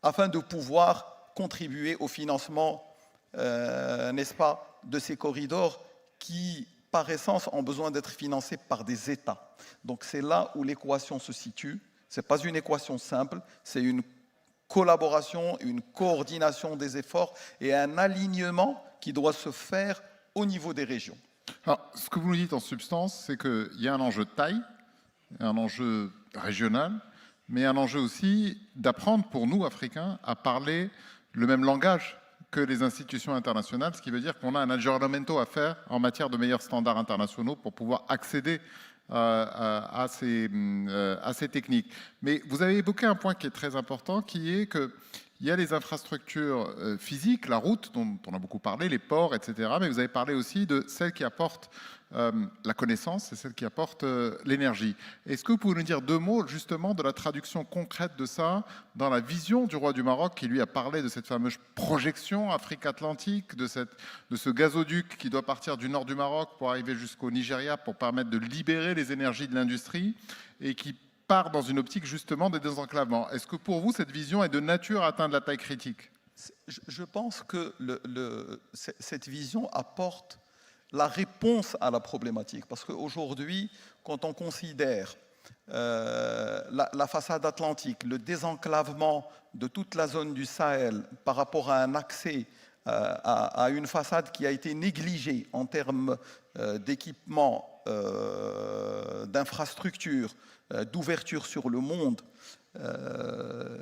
afin de pouvoir contribuer au financement, n'est-ce pas, de ces corridors qui, par essence, ont besoin d'être financés par des États. Donc c'est là où l'équation se situe. Ce n'est pas une équation simple, c'est une collaboration, une coordination des efforts et un alignement qui doit se faire au niveau des régions. Alors, ce que vous nous dites en substance, c'est qu'il y a un enjeu de taille, un enjeu régional, mais un enjeu aussi d'apprendre pour nous, Africains, à parler le même langage que les institutions internationales, ce qui veut dire qu'on a un aggiornamento à faire en matière de meilleurs standards internationaux pour pouvoir accéder à ces techniques. Mais vous avez évoqué un point qui est très important, qui est qu'il y a les infrastructures physiques, la route, dont on a beaucoup parlé, les ports, etc. Mais vous avez parlé aussi de celles qui apportent la connaissance et celles qui apportent l'énergie. Est-ce que vous pouvez nous dire deux mots justement de la traduction concrète de ça dans la vision du roi du Maroc qui lui a parlé de cette fameuse projection Afrique-Atlantique, de ce gazoduc qui doit partir du nord du Maroc pour arriver jusqu'au Nigeria pour permettre de libérer les énergies de l'industrie et qui part dans une optique justement de désenclavement. Est-ce que pour vous cette vision est de nature à atteindre la taille critique? Je pense que cette vision apporte la réponse à la problématique. Parce qu'aujourd'hui, quand on considère la façade atlantique, le désenclavement de toute la zone du Sahel par rapport à un accès à une façade qui a été négligée en termes d'équipement, d'infrastructures, d'ouverture sur le monde.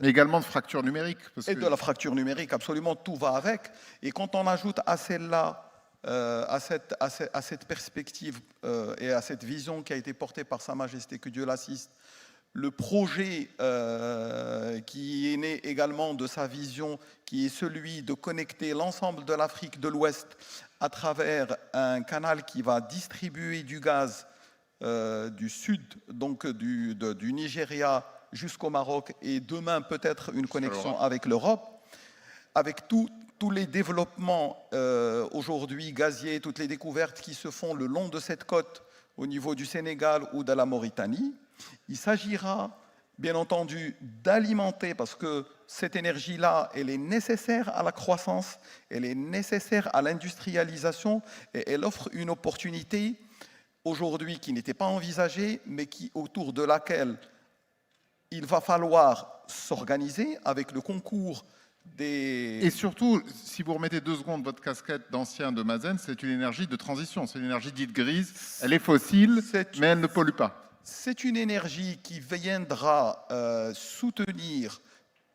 Mais également de fracture numérique. Et de la fracture numérique, absolument, tout va avec. Et quand on ajoute à celle-là, à cette perspective et à cette vision qui a été portée par Sa Majesté, que Dieu l'assiste, le projet qui est né également de sa vision, qui est celui de connecter l'ensemble de l'Afrique de l'Ouest à travers un canal qui va distribuer du gaz du sud, donc du Nigeria jusqu'au Maroc, et demain peut-être une connexion avec l'Europe, avec tous les développements aujourd'hui gaziers, toutes les découvertes qui se font le long de cette côte au niveau du Sénégal ou de la Mauritanie. Il s'agira bien entendu d'alimenter, parce que cette énergie-là, elle est nécessaire à la croissance, elle est nécessaire à l'industrialisation, et elle offre une opportunité aujourd'hui qui n'était pas envisagée, mais autour de laquelle il va falloir s'organiser avec le concours des... Et surtout, si vous remettez 2 secondes votre casquette d'ancien de Mazen, c'est une énergie de transition, c'est une énergie dite grise, elle est fossile, mais elle ne pollue pas. C'est une énergie qui viendra soutenir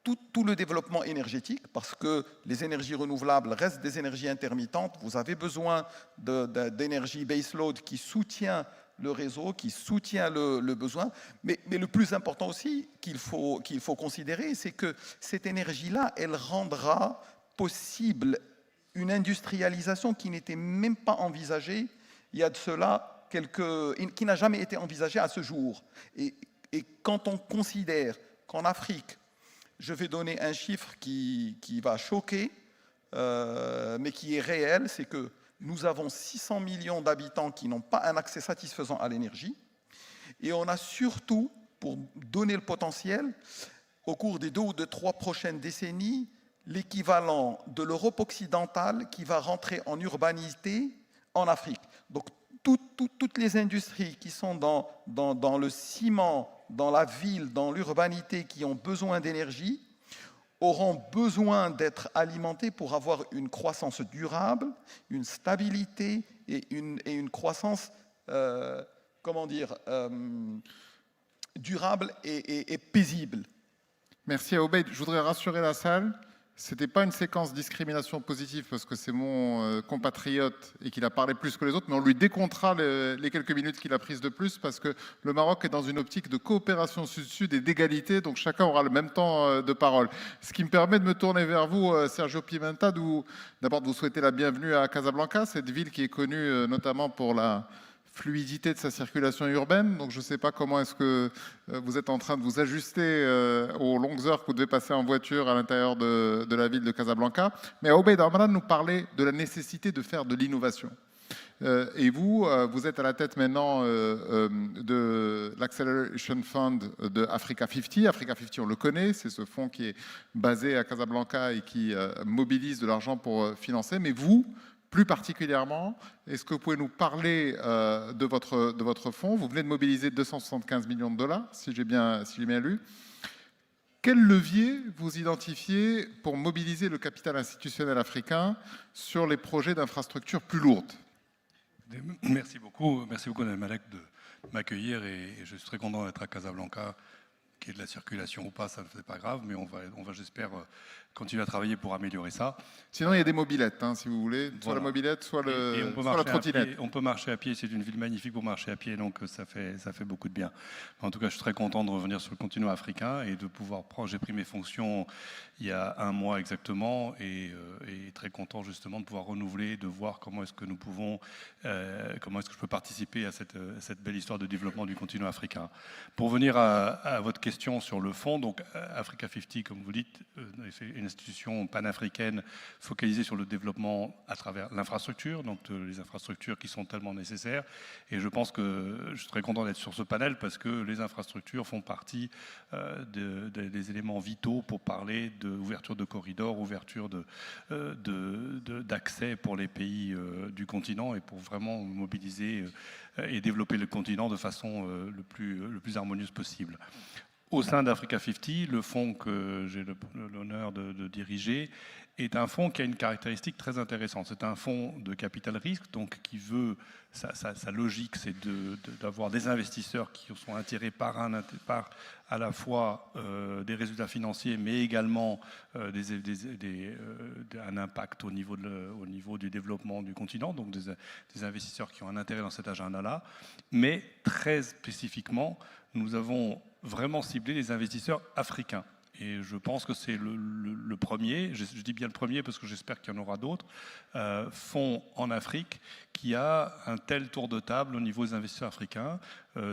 tout le développement énergétique, parce que les énergies renouvelables restent des énergies intermittentes. Vous avez besoin d'énergie baseload qui soutient le réseau, qui soutient le besoin. Mais le plus important aussi qu'il faut considérer, c'est que cette énergie-là, elle rendra possible une industrialisation qui n'était même pas envisagée il y a de cela qui n'a jamais été envisagée à ce jour. Et quand on considère qu'en Afrique, je vais donner un chiffre qui va choquer, mais qui est réel, c'est que nous avons 600 millions d'habitants qui n'ont pas un accès satisfaisant à l'énergie. Et on a surtout, pour donner le potentiel, au cours des 2 ou 3 prochaines décennies, l'équivalent de l'Europe occidentale qui va rentrer en urbanité en Afrique. Donc, toutes les industries qui sont dans le ciment, dans la ville, dans l'urbanité, qui ont besoin d'énergie, auront besoin d'être alimentées pour avoir une croissance durable, une stabilité et une croissance, durable et paisible. Merci à Obeid. Je voudrais rassurer la salle. Ce n'était pas une séquence discrimination positive parce que c'est mon compatriote et qu'il a parlé plus que les autres, mais on lui décomptera les quelques minutes qu'il a prises de plus parce que le Maroc est dans une optique de coopération sud-sud et d'égalité, donc chacun aura le même temps de parole. Ce qui me permet de me tourner vers vous, Sergio Pimenta, d'abord de vous souhaiter la bienvenue à Casablanca, cette ville qui est connue notamment pour la fluidité de sa circulation urbaine. Donc je ne sais pas comment est-ce que vous êtes en train de vous ajuster aux longues heures que vous devez passer en voiture à l'intérieur de la ville de Casablanca. Mais Obeid Amran nous parlait de la nécessité de faire de l'innovation. Et vous êtes à la tête maintenant de l'Acceleration Fund de Africa 50. Africa 50, on le connaît, c'est ce fonds qui est basé à Casablanca et qui mobilise de l'argent pour financer. Mais vous, plus particulièrement, est-ce que vous pouvez nous parler de votre fonds? Vous venez de mobiliser 275 millions de dollars, si j'ai bien lu. Quel levier vous identifiez pour mobiliser le capital institutionnel africain sur les projets d'infrastructures plus lourdes? Merci beaucoup, Malek, de m'accueillir et je suis très content d'être à Casablanca. Qu'il y ait de la circulation ou pas, ça ne fait pas grave, mais on va j'espère, continuer à travailler pour améliorer ça. Sinon, il y a des mobylettes, hein, si vous voulez, soit voilà. La mobylette, soit la trottinette. On peut marcher à pied, c'est une ville magnifique pour marcher à pied, donc ça fait beaucoup de bien. En tout cas, je suis très content de revenir sur le continent africain et de pouvoir prendre, j'ai pris mes fonctions il y a 1 mois exactement, et très content justement de pouvoir renouveler, de voir comment est-ce que nous pouvons, comment est-ce que je peux participer à cette belle histoire de développement du continent africain. Pour venir à votre question sur le fond, donc Africa 50, comme vous dites, c'est une institution panafricaine focalisée sur le développement à travers l'infrastructure, donc les infrastructures qui sont tellement nécessaires. Et je pense que je suis très content d'être sur ce panel parce que les infrastructures font partie des éléments vitaux pour parler d'ouverture de corridors, ouverture d'accès pour les pays du continent et pour vraiment mobiliser et développer le continent de façon le plus harmonieuse possible. Au sein d'Africa 50, le fonds que j'ai l'honneur de diriger est un fonds qui a une caractéristique très intéressante. C'est un fonds de capital risque, donc qui veut, sa logique, c'est d'avoir des investisseurs qui sont attirés par à la fois des résultats financiers, mais également un impact au niveau du développement du continent, donc des investisseurs qui ont un intérêt dans cet agenda-là. Mais très spécifiquement, nous avons vraiment ciblé les investisseurs africains. Et je pense que c'est le premier, je dis bien le premier parce que j'espère qu'il y en aura d'autres, fonds en Afrique qui a un tel tour de table au niveau des investisseurs africains.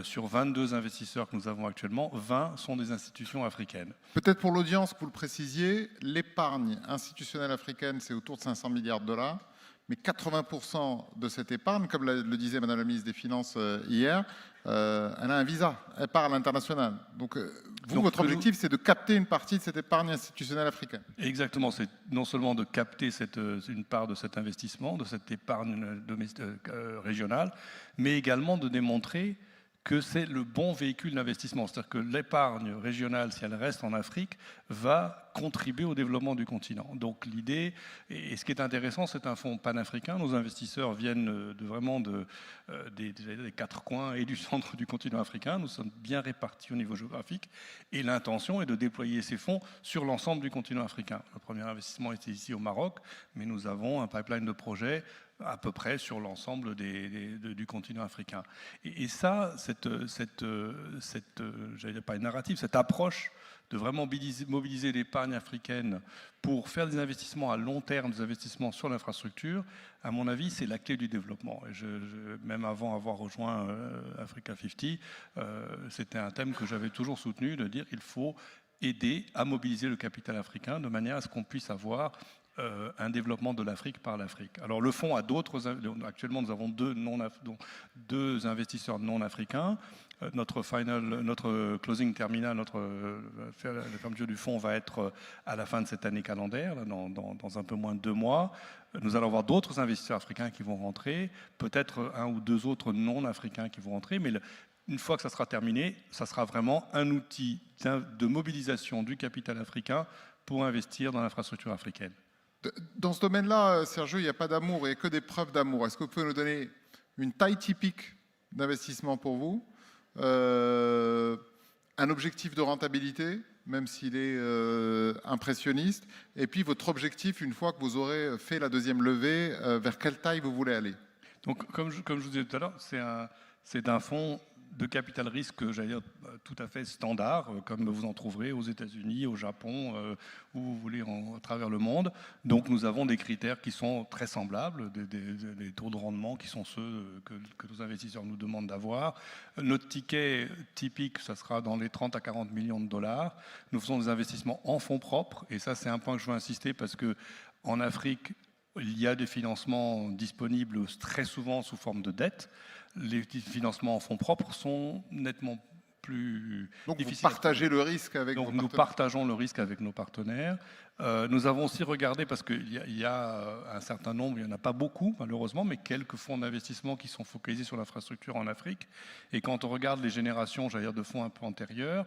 Sur 22 investisseurs que nous avons actuellement, 20 sont des institutions africaines. Peut-être pour l'audience, que vous le précisiez, l'épargne institutionnelle africaine, c'est autour de 500 milliards de dollars. Mais 80% de cette épargne, comme le disait Madame la ministre des Finances hier, elle a un visa, elle part à l'international. Donc votre objectif, c'est de capter une partie de cette épargne institutionnelle africaine. Exactement, c'est non seulement de capter une part de cet investissement, de cette épargne régionale, mais également de démontrer que c'est le bon véhicule d'investissement. C'est-à-dire que l'épargne régionale, si elle reste en Afrique, va va contribuer au développement du continent. Donc l'idée, et ce qui est intéressant, c'est un fonds panafricain. Nos investisseurs viennent des 4 coins et du centre du continent africain. Nous sommes bien répartis au niveau géographique et l'intention est de déployer ces fonds sur l'ensemble du continent africain. Le premier investissement était ici au Maroc, mais nous avons un pipeline de projets à peu près sur l'ensemble du continent africain. Et ça, j'allais dire pas une narrative, cette approche de vraiment mobiliser l'épargne africaine pour faire des investissements à long terme, des investissements sur l'infrastructure, à mon avis, c'est la clé du développement. Et même avant avoir rejoint Africa 50, c'était un thème que j'avais toujours soutenu, de dire qu'il faut aider à mobiliser le capital africain de manière à ce qu'on puisse avoir un développement de l'Afrique par l'Afrique. Alors le fonds a d'autres, actuellement nous avons deux investisseurs non africains. Notre closing terminal, la fermeture du fonds va être à la fin de cette année calendaire, dans un peu moins de 2 mois. Nous allons avoir d'autres investisseurs africains qui vont rentrer, peut-être 1 ou 2 autres non africains qui vont rentrer, mais une fois que ça sera terminé, ça sera vraiment un outil de mobilisation du capital africain pour investir dans l'infrastructure africaine. Dans ce domaine-là, Sergio, il n'y a pas d'amour, il n'y a que des preuves d'amour. Est-ce que vous pouvez nous donner une taille typique d'investissement pour vous, un objectif de rentabilité, même s'il est impressionniste, et puis votre objectif, une fois que vous aurez fait la deuxième levée, vers quelle taille vous voulez aller? Donc, comme je vous disais tout à l'heure, c'est un fonds de capital risque, j'allais dire, tout à fait standard, comme vous en trouverez aux États-Unis, au Japon, où vous voulez, à travers le monde. Donc nous avons des critères qui sont très semblables, des taux de rendement qui sont ceux que nos investisseurs nous demandent d'avoir. Notre ticket typique, ça sera dans les 30 à 40 millions de dollars. Nous faisons des investissements en fonds propres, et ça c'est un point que je veux insister parce qu'en Afrique, il y a des financements disponibles très souvent sous forme de dette. Les financements en fonds propres sont nettement plus difficiles. Donc vous partagez le risque avec vos partenaires. Nous partageons le risque avec nos partenaires. Nous avons aussi regardé, parce qu'il y a un certain nombre, il n'y en a pas beaucoup malheureusement, mais quelques fonds d'investissement qui sont focalisés sur l'infrastructure en Afrique. Et quand on regarde les générations, j'allais dire, de fonds un peu antérieures,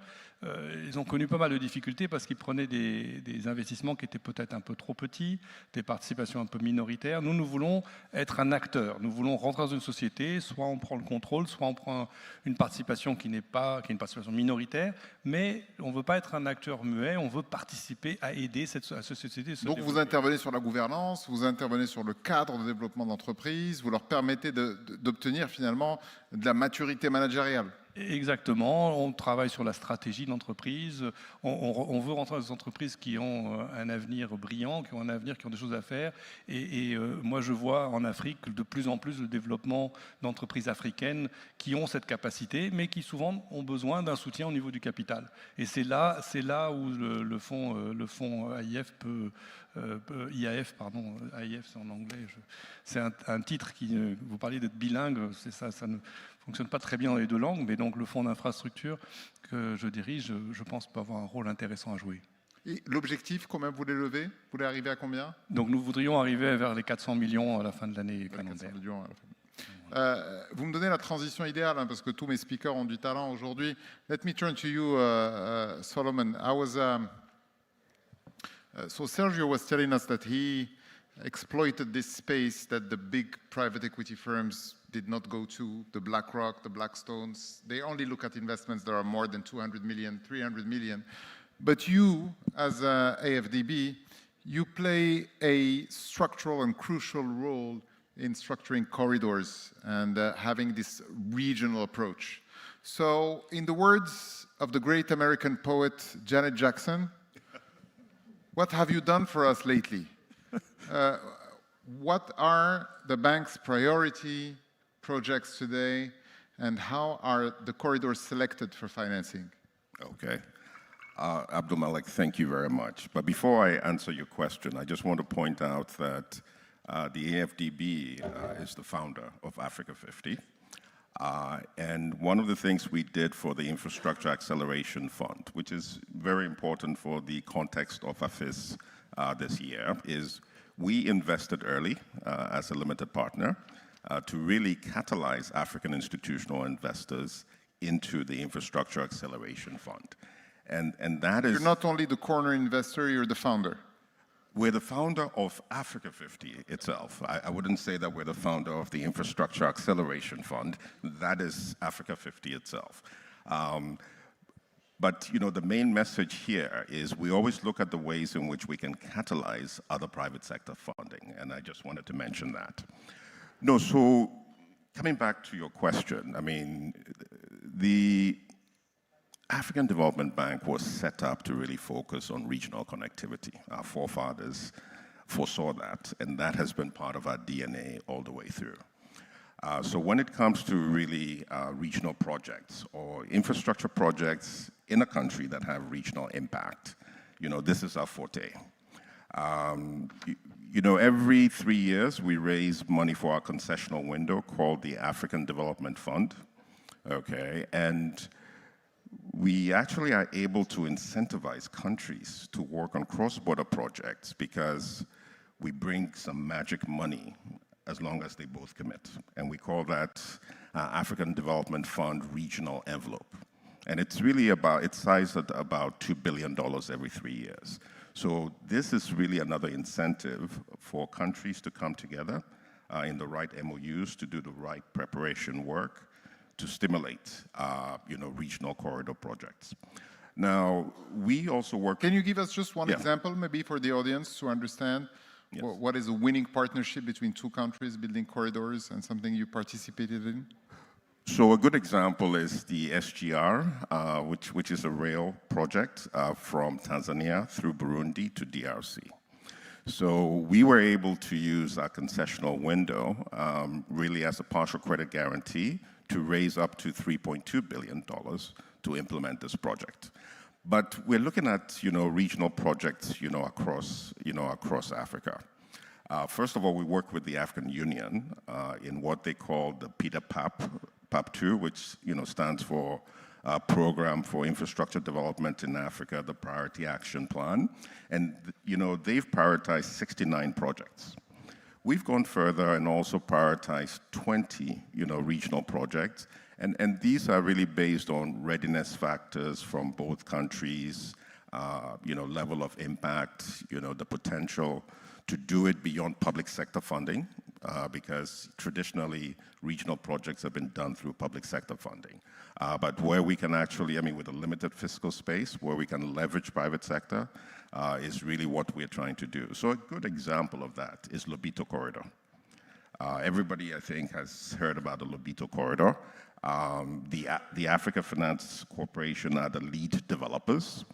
ils ont connu pas mal de difficultés parce qu'ils prenaient des investissements qui étaient peut-être un peu trop petits, des participations un peu minoritaires. Nous voulons être un acteur. Nous voulons rentrer dans une société, soit on prend le contrôle, soit on prend une participation qui est une participation minoritaire, mais on ne veut pas être un acteur muet, on veut participer à aider cette société. Donc vous intervenez sur la gouvernance, vous intervenez sur le cadre de développement d'entreprise, vous leur permettez d'obtenir finalement de la maturité managériale. Exactement, on travaille sur la stratégie de l'entreprise, on veut rentrer dans des entreprises qui ont un avenir brillant, qui ont un avenir, qui ont des choses à faire. Et moi je vois en Afrique de plus en plus le développement d'entreprises africaines qui ont cette capacité, mais qui souvent ont besoin d'un soutien au niveau du capital. Et c'est là où le fonds AIF peut... IAF, pardon, AIF c'est en anglais, c'est un titre qui, vous parliez d'être bilingue, c'est ça ne fonctionne pas très bien dans les 2 langues, mais donc le fonds d'infrastructure que je dirige, je pense peut avoir un rôle intéressant à jouer. Et l'objectif, combien vous voulez lever? Vous voulez arriver à combien? Donc nous voudrions arriver vers les 400 millions à la fin de l'année calendaire. Vous me donnez la transition idéale, hein, parce que tous mes speakers ont du talent aujourd'hui. Let me turn to you, Solomon. So Sergio was telling us that he exploited this space that the big private equity firms did not go to, the BlackRock, the Blackstones. They only look at investments that are more than 200 million, 300 million. But you, as AFDB, you play a structural and crucial role in structuring corridors and having this regional approach. So in the words of the great American poet Janet Jackson, what have you done for us lately? What are the bank's priority projects today, and how are the corridors selected for financing? Okay. Abdul Malik, thank you very much. But before I answer your question, I just want to point out that the AFDB is the founder of Africa 50. And one of the things we did for the Infrastructure Acceleration Fund, which is very important for the context of Afis this year, is we invested early as a limited partner to really catalyze African institutional investors into the Infrastructure Acceleration Fund. And that is... You're not only the corner investor, you're the founder. We're the founder of Africa 50 itself. I wouldn't say that we're the founder of the Infrastructure Acceleration Fund. That is Africa 50 itself. But you know, the main message here is we always look at the ways in which we can catalyze other private sector funding, and I just wanted to mention that. No, so coming back to your question, I mean, the African Development Bank was set up to really focus on regional connectivity. Our forefathers foresaw that, and that has been part of our DNA all the way through. So when it comes to really regional projects or infrastructure projects in a country that have regional impact, you know, this is our forte. You know, every 3 years we raise money for our concessional window called the African Development Fund, okay? And we actually are able to incentivize countries to work on cross-border projects because we bring some magic money as long as they both commit. And we call that African Development Fund Regional Envelope. And it's really about, it's sized at about $2 billion every 3 years. So this is really another incentive for countries to come together in the right MOUs to do the right preparation work to stimulate, you know, regional corridor projects. Now, we also work... Can you give us just one example, maybe for the audience to understand what is a winning partnership between two countries building corridors and something you participated in? So a good example is the SGR, which is a rail project from Tanzania through Burundi to DRC. So we were able to use our concessional window really as a partial credit guarantee to raise up to $3.2 billion to implement this project. But we're looking at, you know, regional projects, you know, across Africa. First of all, we work with the African Union in what they call the PAP2, which, you know, stands for Program for Infrastructure Development in Africa, the Priority Action Plan. And, you know, they've prioritized 69 projects. We've gone further and also prioritized 20, you know, regional projects. And these are really based on readiness factors from both countries, you know, level of impact, you know, the potential to do it beyond public sector funding, because traditionally regional projects have been done through public sector funding. But where we can actually, I mean, with a limited fiscal space, where we can leverage private sector is really what we're trying to do. So a good example of that is Lobito Corridor. Everybody, I think, has heard about the Lobito Corridor. The Africa Finance Corporation are the lead developers.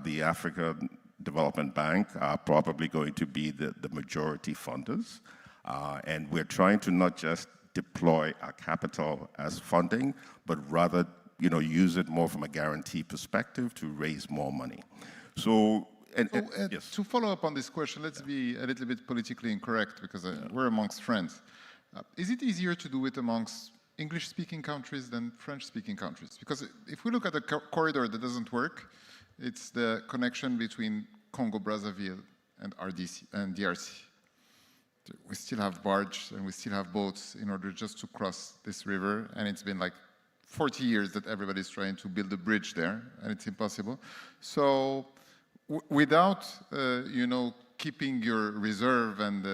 The Africa Development Bank are probably going to be the majority funders. And we're trying to not just deploy our capital as funding, but rather, you know, use it more from a guarantee perspective to raise more money. So, yes. To follow up on this question, let's be a little bit politically incorrect because we're amongst friends. Is it easier to do it amongst English-speaking countries than French-speaking countries? Because if we look at a corridor that doesn't work, it's the connection between Congo-Brazzaville and DRC. We still have barge and we still have boats in order just to cross this river, and it's been like 40 years that everybody's trying to build a bridge there, and it's impossible. So without, you know, keeping your reserve and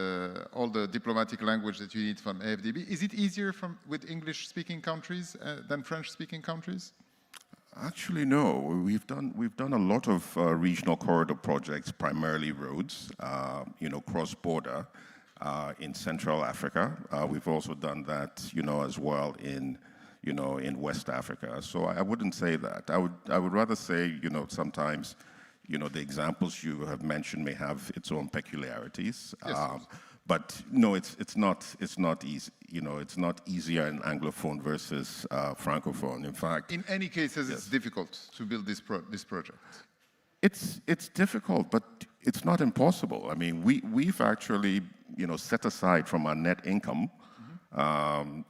all the diplomatic language that you need from AFDB, is it easier with English-speaking countries than French-speaking countries? Actually, no. We've done a lot of regional corridor projects, primarily roads, you know, cross-border in Central Africa. We've also done that, you know, as well in, you know, in West Africa. So I wouldn't say that. I would rather say, you know, sometimes, you know, the examples you have mentioned may have its own peculiarities. Yes. But no, it's not easy. You know, it's not easier in Anglophone versus Francophone. In fact, in any cases, it's difficult to build this project. It's difficult, but it's not impossible. I mean, we've actually, you know, set aside from our net income,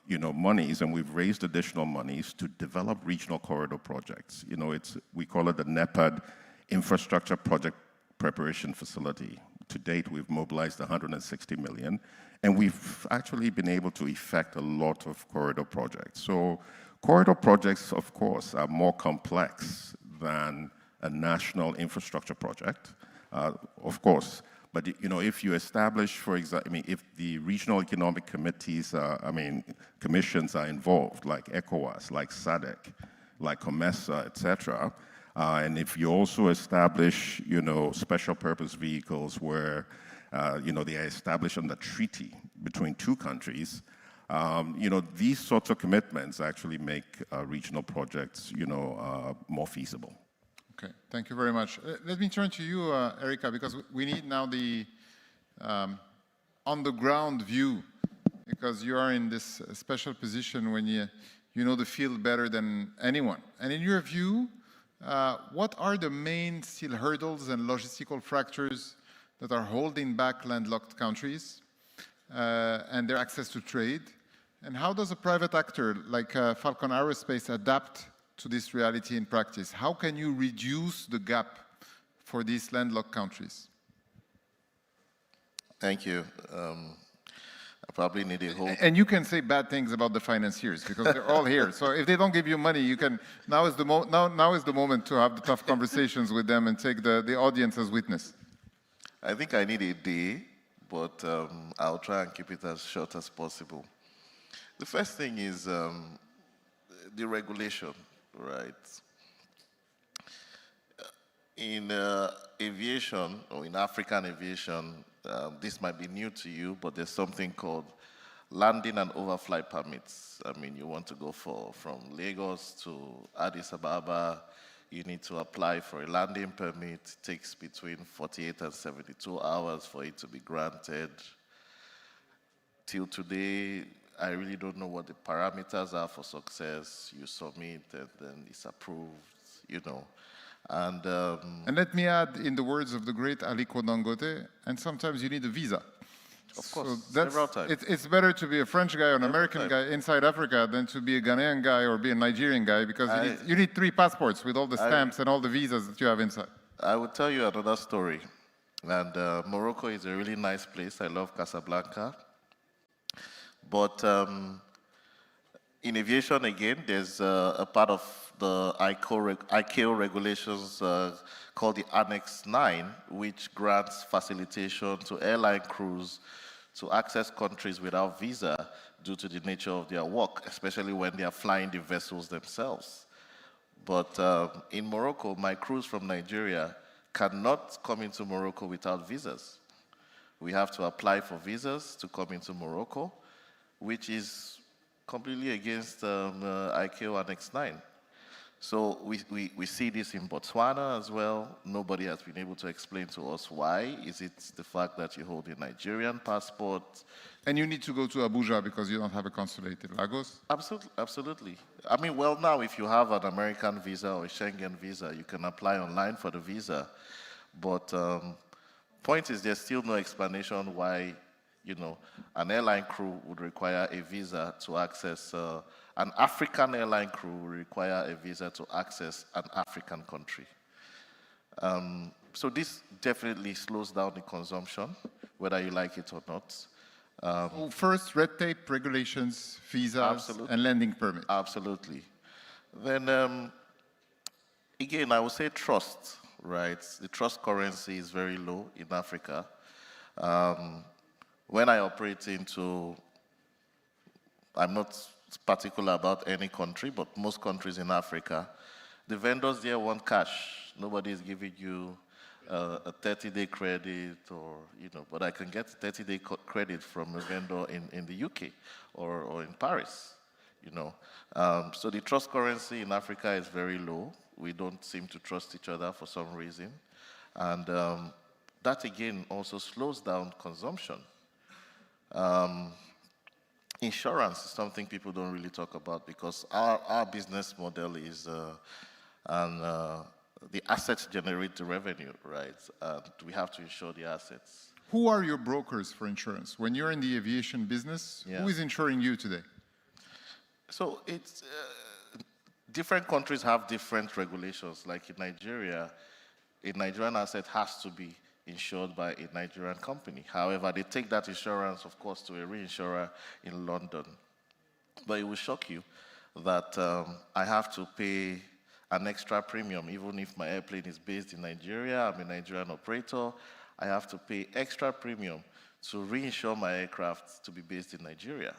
you know, monies, and we've raised additional monies to develop regional corridor projects. You know, we call it the NEPAD Infrastructure Project Preparation Facility. To date, we've mobilized 160 million, and we've actually been able to effect a lot of corridor projects. So corridor projects, of course, are more complex than a national infrastructure project, of course. But if you establish, for example, if the regional economic committees, commissions are involved, like ECOWAS, like SADC, like COMESA, etc., and if you also establish, special purpose vehicles where, they are established under treaty between two countries, these sorts of commitments actually make regional projects, more feasible. Okay, thank you very much. Let me turn to you, Erica, because we need now the on-the-ground view, because you are in this special position when you know the field better than anyone. And in your view, what are the main still hurdles and logistical fractures that are holding back landlocked countries and their access to trade? And how does a private actor like Falcon Aerospace adapt to this reality in practice? How can you reduce the gap for these landlocked countries? Thank you. I probably need a whole... And you can say bad things about the financiers because they're all here. So if they don't give you money, you can... Now is the moment to have the tough conversations with them and take the audience as witness. I think I need a day, but I'll try and keep it as short as possible. The first thing is the regulation, right? In aviation, or in African aviation, this might be new to you, but there's something called landing and overflight permits. You want to go from Lagos to Addis Ababa, you need to apply for a landing permit. It takes between 48 and 72 hours for it to be granted. Till today, I really don't know what the parameters are for success. You submit and then it's approved, And let me add, in the words of the great Aliko Dangote, and sometimes you need a visa. Of course, so several times. It's better to be a French guy or an American guy inside Africa than to be a Ghanaian guy or be a Nigerian guy, because you need 3 passports with all the stamps and all the visas that you have inside. I will tell you another story. And Morocco is a really nice place. I love Casablanca. But in aviation, again, there's a part of the ICAO regulations called the Annex 9, which grants facilitation to airline crews to access countries without visa due to the nature of their work, especially when they are flying the vessels themselves. But in Morocco, my crews from Nigeria cannot come into Morocco without visas. We have to apply for visas to come into Morocco, which is completely against ICAO Annex 9. So we see this in Botswana as well. Nobody has been able to explain to us why. Is it the fact that you hold a Nigerian passport? And you need to go to Abuja because you don't have a consulate in Lagos? Absolutely. Well, now if you have an American visa or a Schengen visa, you can apply online for the visa. But point is, there's still no explanation why an airline crew would require a visa to access, an African airline crew would require a visa to access an African country. So this definitely slows down the consumption, whether you like it or not. First, red tape, regulations, visas, and landing permits. Absolutely. Then, again, I would say trust, right? The trust currency is very low in Africa. When I operate into, I'm not particular about any country, but most countries in Africa, the vendors there want cash. Nobody is giving you a 30-day credit but I can get 30-day credit from a vendor in the UK or in Paris, So the trust currency in Africa is very low. We don't seem to trust each other for some reason. And that, again, also slows down consumption. Insurance is something people don't really talk about because our business model is the assets generate the revenue, right? We have to insure the assets. Who are your brokers for insurance? When you're in the aviation business, who is insuring you today? So it's different countries have different regulations. Like in Nigeria, a Nigerian asset has to be insured by a Nigerian company. However, they take that insurance, of course, to a reinsurer in London. But it will shock you that I have to pay an extra premium. Even if my airplane is based in Nigeria, I'm a Nigerian operator, I have to pay extra premium to reinsure my aircraft to be based in Nigeria.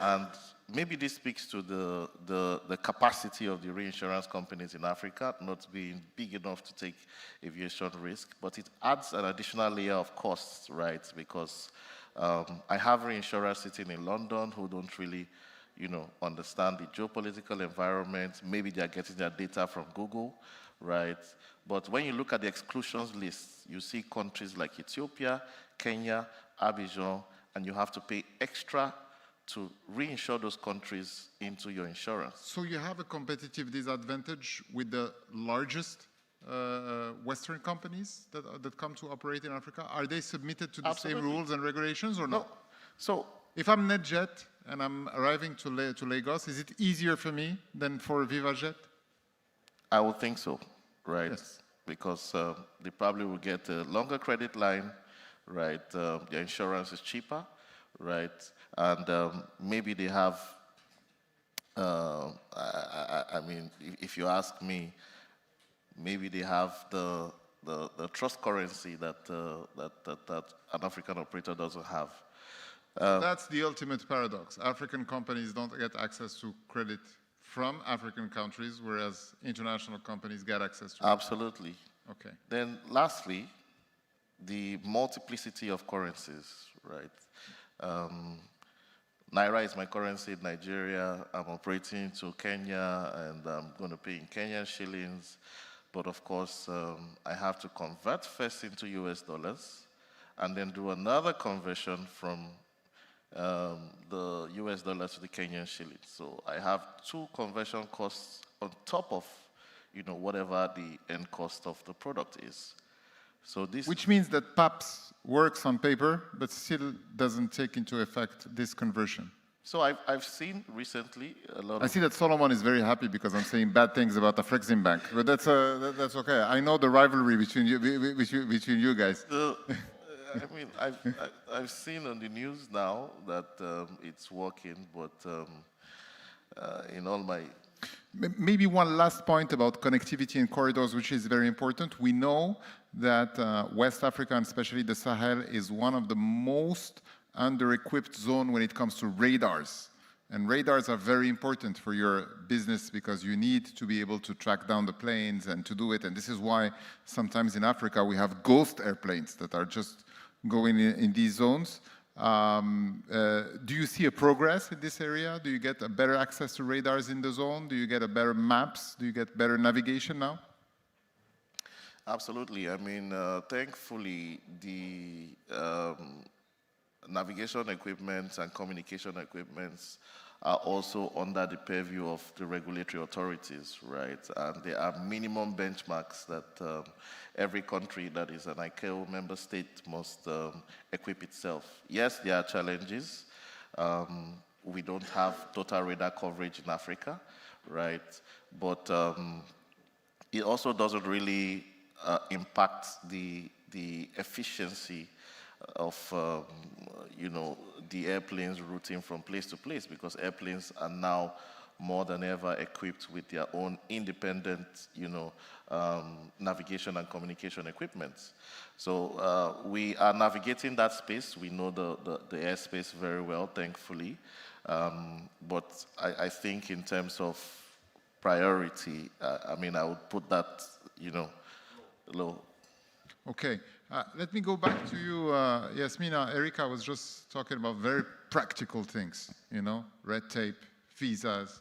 And maybe this speaks to the capacity of the reinsurance companies in Africa not being big enough to take aviation risk, but it adds an additional layer of costs, right? Because I have reinsurers sitting in London who don't really, understand the geopolitical environment. Maybe they're getting their data from Google, right? But when you look at the exclusions list, you see countries like Ethiopia, Kenya, Abidjan, and you have to pay extra to reinsure those countries into your insurance. So you have a competitive disadvantage with the largest Western companies that come to operate in Africa? Are they submitted to the Absolutely. same rules and regulations or no? No. So if I'm NetJet and I'm arriving to Lagos, is it easier for me than for VivaJet? I would think so, right? Yes. Because they probably will get a longer credit line, right? Their insurance is cheaper, right? And maybe they have, I mean, if you ask me, maybe they have the trust currency that an African operator doesn't have. That's the ultimate paradox. African companies don't get access to credit from African countries, whereas international companies get access to it. Absolutely. Okay. Then lastly, the multiplicity of currencies, right? Naira is my currency in Nigeria. I'm operating to Kenya, and I'm going to pay in Kenyan shillings. But of course, I have to convert first into US dollars, and then do another conversion from the US dollars to the Kenyan shillings. So I have two conversion costs on top of, whatever the end cost of the product is. So this, which means that PAPS works on paper, but still doesn't take into effect this conversion. So I've seen recently a lot of... I see that Solomon is very happy because I'm saying bad things about the Afrexim Bank, but that's okay. I know the rivalry between you guys. I mean, I've seen on the news now that it's working, but in all my... Maybe one last point about connectivity and corridors, which is very important. We know that West Africa, and especially the Sahel, is one of the most under-equipped zone when it comes to radars. And radars are very important for your business because you need to be able to track down the planes and to do it. And this is why sometimes in Africa we have ghost airplanes that are just going in these zones. Do you see a progress in this area? Do you get a better access to radars in the zone? Do you get a better maps? Do you get better navigation now? Absolutely. I mean, thankfully, the navigation equipment and communication equipments are also under the purview of the regulatory authorities, right? And there are minimum benchmarks that every country that is an ICAO member state must equip itself. Yes, there are challenges. We don't have total radar coverage in Africa, right? But it also doesn't really impact the efficiency of the airplanes routing from place to place, because airplanes are now more than ever equipped with their own independent navigation and communication equipment. So we are navigating that space. We know the airspace very well, thankfully. But I think in terms of priority, I mean, I would put that, low. Okay. Let me go back to you, Yasmina. Erica was just talking about very practical things, red tape, visas,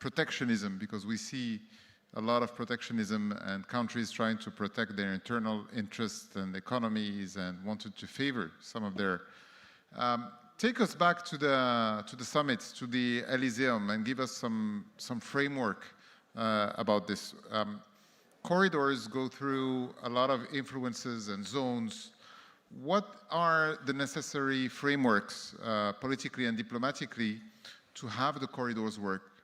protectionism, because we see a lot of protectionism and countries trying to protect their internal interests and economies and wanted to favor some of their... take us back to the summit, to the Elysium, and give us some framework about this. Corridors go through a lot of influences and zones. What are the necessary frameworks, politically and diplomatically, to have the corridors work?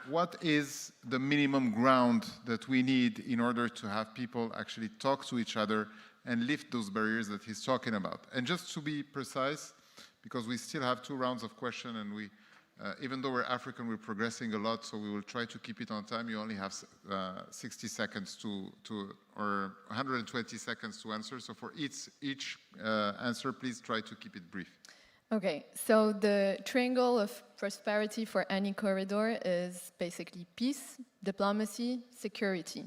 What is the minimum ground that we need in order to have people actually talk to each other and lift those barriers that he's talking about? And just to be precise, because we still have 2 rounds of questions and we Even though we're African, we're progressing a lot, so we will try to keep it on time. You only have 60 seconds or 120 seconds to answer. So for each answer, please try to keep it brief. Okay, so the triangle of prosperity for any corridor is basically peace, diplomacy, security.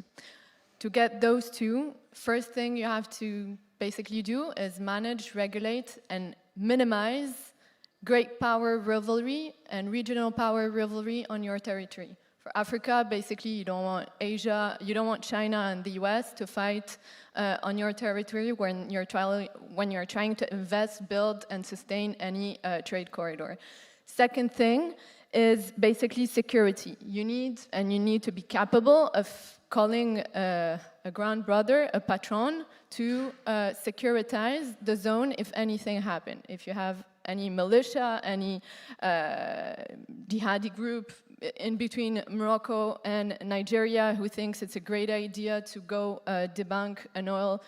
To get those two, first thing you have to basically do is manage, regulate, and minimize great power rivalry and regional power rivalry on your territory. For Africa, basically, you don't want Asia, you don't want China and the US to fight on your territory when you're trying to invest, build, and sustain any trade corridor. Second thing is basically security. You need to be capable of calling a grand brother, a patron, to securitize the zone if anything happened. If you have any militia, any jihadi group in between Morocco and Nigeria who thinks it's a great idea to go debunk an oil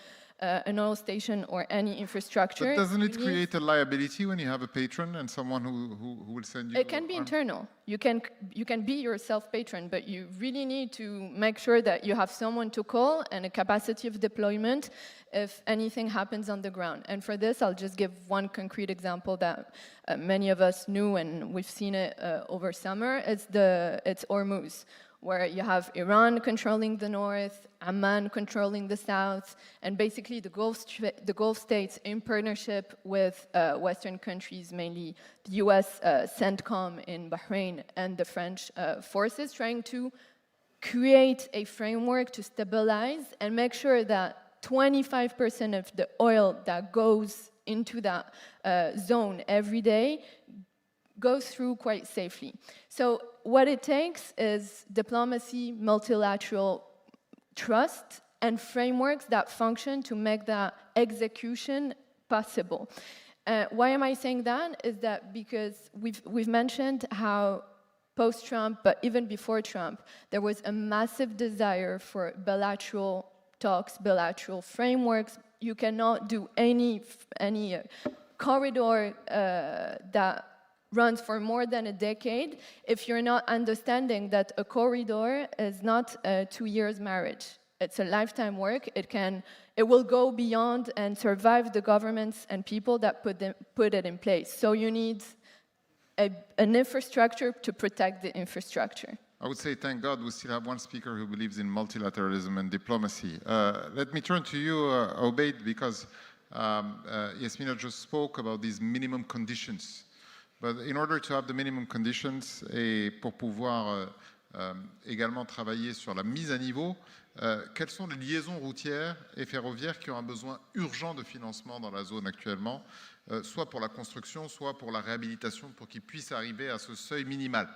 station or any infrastructure. But doesn't it create a liability when you have a patron and someone who will send you? It can be internal. You can be yourself patron, but you really need to make sure that you have someone to call and a capacity of deployment if anything happens on the ground. And for this, I'll just give one concrete example that many of us knew and we've seen it over summer. It's Hormuz, where you have Iran controlling the north, Amman controlling the south, and basically the Gulf states in partnership with Western countries, mainly the US CENTCOM in Bahrain and the French forces, trying to create a framework to stabilize and make sure that 25% of the oil that goes into that zone every day goes through quite safely. So what it takes is diplomacy, multilateral trust, and frameworks that function to make that execution possible. Why am I saying that? Is that because we've mentioned how post-Trump, but even before Trump, there was a massive desire for bilateral talks, bilateral frameworks. You cannot do any corridor that runs for more than a decade if you're not understanding that a corridor is not a 2 years marriage. It's a lifetime work. It will go beyond and survive the governments and people that put it in place. So you need an infrastructure to protect the infrastructure. I would say, thank God, we still have one speaker who believes in multilateralism and diplomacy. Let me turn to you, Obaid, because Yasmina just spoke about these minimum conditions. But in order to have the minimum conditions et pour pouvoir également travailler sur la mise à niveau, quelles sont les liaisons routières et ferroviaires qui ont un besoin urgent de financement dans la zone actuellement, soit pour la construction, soit pour la réhabilitation, pour qu'ils puissent arriver à ce seuil minimal?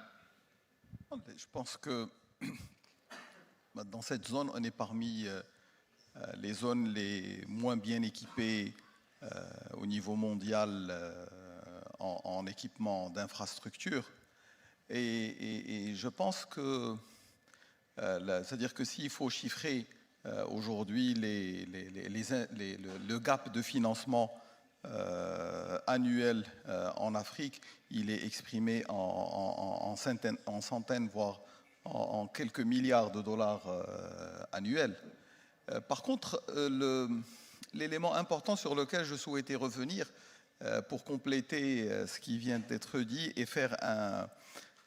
Je pense que dans cette zone, on est parmi les zones les moins bien équipées au niveau mondial en équipement d'infrastructures. Et je pense que, c'est-à-dire que s'il faut chiffrer aujourd'hui le gap de financement annuel en Afrique, il est exprimé en centaines, voire en quelques milliards de dollars annuels. Par contre, l'élément important sur lequel je souhaitais revenir pour compléter ce qui vient d'être dit et faire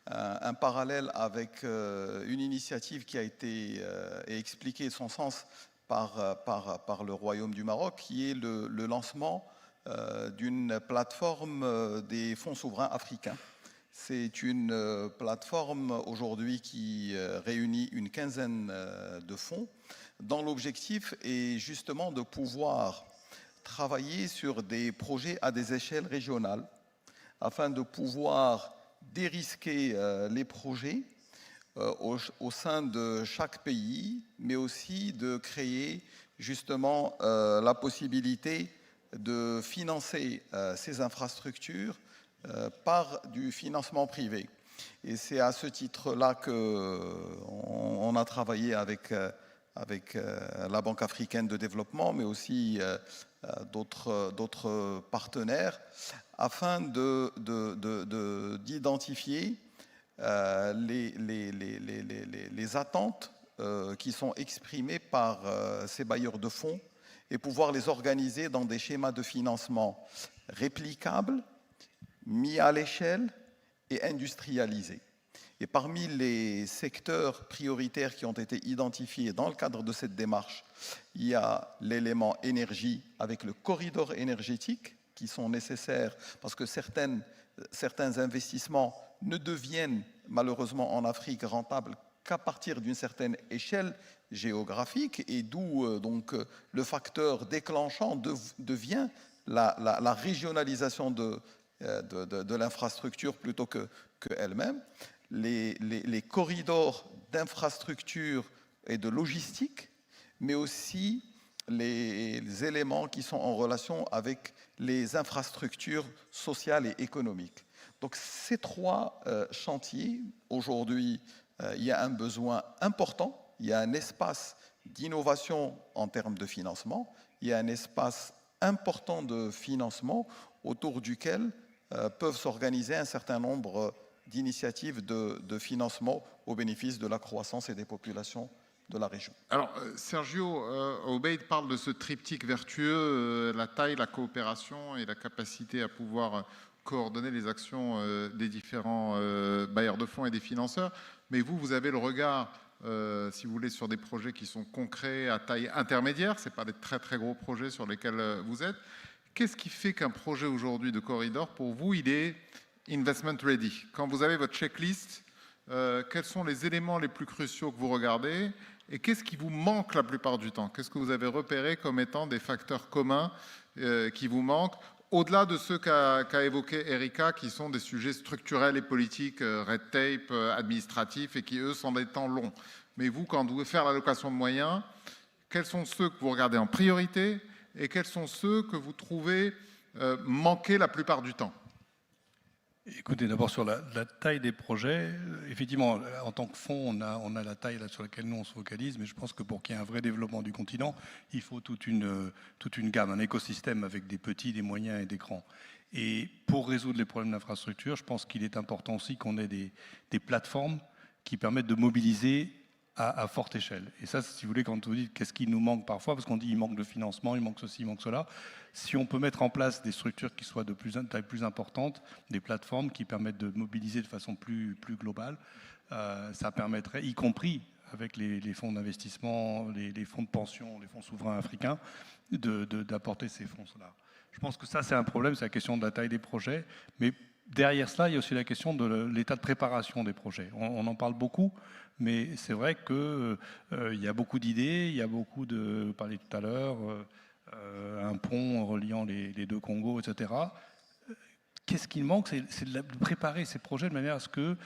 un parallèle avec une initiative qui a été expliquée son sens par le Royaume du Maroc, qui est le lancement d'une plateforme des fonds souverains africains. C'est une plateforme aujourd'hui qui réunit une quinzaine de fonds dont l'objectif est justement de pouvoir travailler sur des projets à des échelles régionales afin de pouvoir dérisquer les projets au sein de chaque pays, mais aussi de créer justement la possibilité de financer ces infrastructures par du financement privé. Et c'est à ce titre-là qu'on a travaillé avec avec la Banque africaine de développement, mais aussi d'autres partenaires, afin d'identifier les attentes qui sont exprimées par ces bailleurs de fonds et pouvoir les organiser dans des schémas de financement réplicables, mis à l'échelle et industrialisés. Et parmi les secteurs prioritaires qui ont été identifiés dans le cadre de cette démarche, il y a l'élément énergie avec le corridor énergétique qui sont nécessaires parce que certains investissements ne deviennent malheureusement en Afrique rentables qu'à partir d'une certaine échelle géographique et d'où donc le facteur déclenchant devient la régionalisation de l'infrastructure plutôt qu'elle-même. Les corridors d'infrastructure et de logistique, mais aussi les éléments qui sont en relation avec les infrastructures sociales et économiques. Donc ces trois chantiers, aujourd'hui, il y a un besoin important, il y a un espace d'innovation en termes de financement, il y a un espace important de financement autour duquel peuvent s'organiser un certain nombre d'initiatives de financement au bénéfice de la croissance et des populations de la région. Alors, Sergio Obeid parle de ce triptyque vertueux, la taille, la coopération et la capacité à pouvoir coordonner les actions des différents bailleurs de fonds et des financeurs. Mais vous avez le regard, si vous voulez, sur des projets qui sont concrets à taille intermédiaire. Ce n'est pas des très très gros projets sur lesquels vous êtes. Qu'est-ce qui fait qu'un projet aujourd'hui de corridor, pour vous, il est investment ready? Quand vous avez votre checklist, quels sont les éléments les plus cruciaux que vous regardez et qu'est-ce qui vous manque la plupart du temps? Qu'est-ce que vous avez repéré comme étant des facteurs communs qui vous manquent, au-delà de ceux qu'a évoqué Erika, qui sont des sujets structurels et politiques, red tape, administratifs, et qui, eux, sont des temps longs. Mais vous, quand vous devez faire l'allocation de moyens, quels sont ceux que vous regardez en priorité et quels sont ceux que vous trouvez manquer la plupart du temps? Écoutez, d'abord sur la taille des projets, effectivement, en tant que fonds, on a la taille là, sur laquelle nous on se focalise, mais je pense que pour qu'il y ait un vrai développement du continent, il faut toute une gamme, un écosystème avec des petits, des moyens et des grands. Et pour résoudre les problèmes d'infrastructure, je pense qu'il est important aussi qu'on ait des plateformes qui permettent de mobiliser à forte échelle. Et ça, si vous voulez, quand vous dites qu'est-ce qui nous manque parfois, parce qu'on dit il manque de financement, il manque ceci, il manque cela, si on peut mettre en place des structures qui soient de taille plus importante, des plateformes qui permettent de mobiliser de façon plus globale, ça permettrait, y compris avec les fonds d'investissement, les fonds de pension, les fonds souverains africains, d'apporter ces fonds-là. Je pense que ça, c'est un problème, c'est la question de la taille des projets, mais derrière cela, il y a aussi la question de l'état de préparation des projets. On en parle beaucoup, mais c'est vrai qu'il y a beaucoup d'idées, il y a beaucoup de... Vous parliez tout à l'heure, un pont reliant les deux Congos, etc. Qu'est-ce qu'il manque? C'est de préparer ces projets de manière à ce que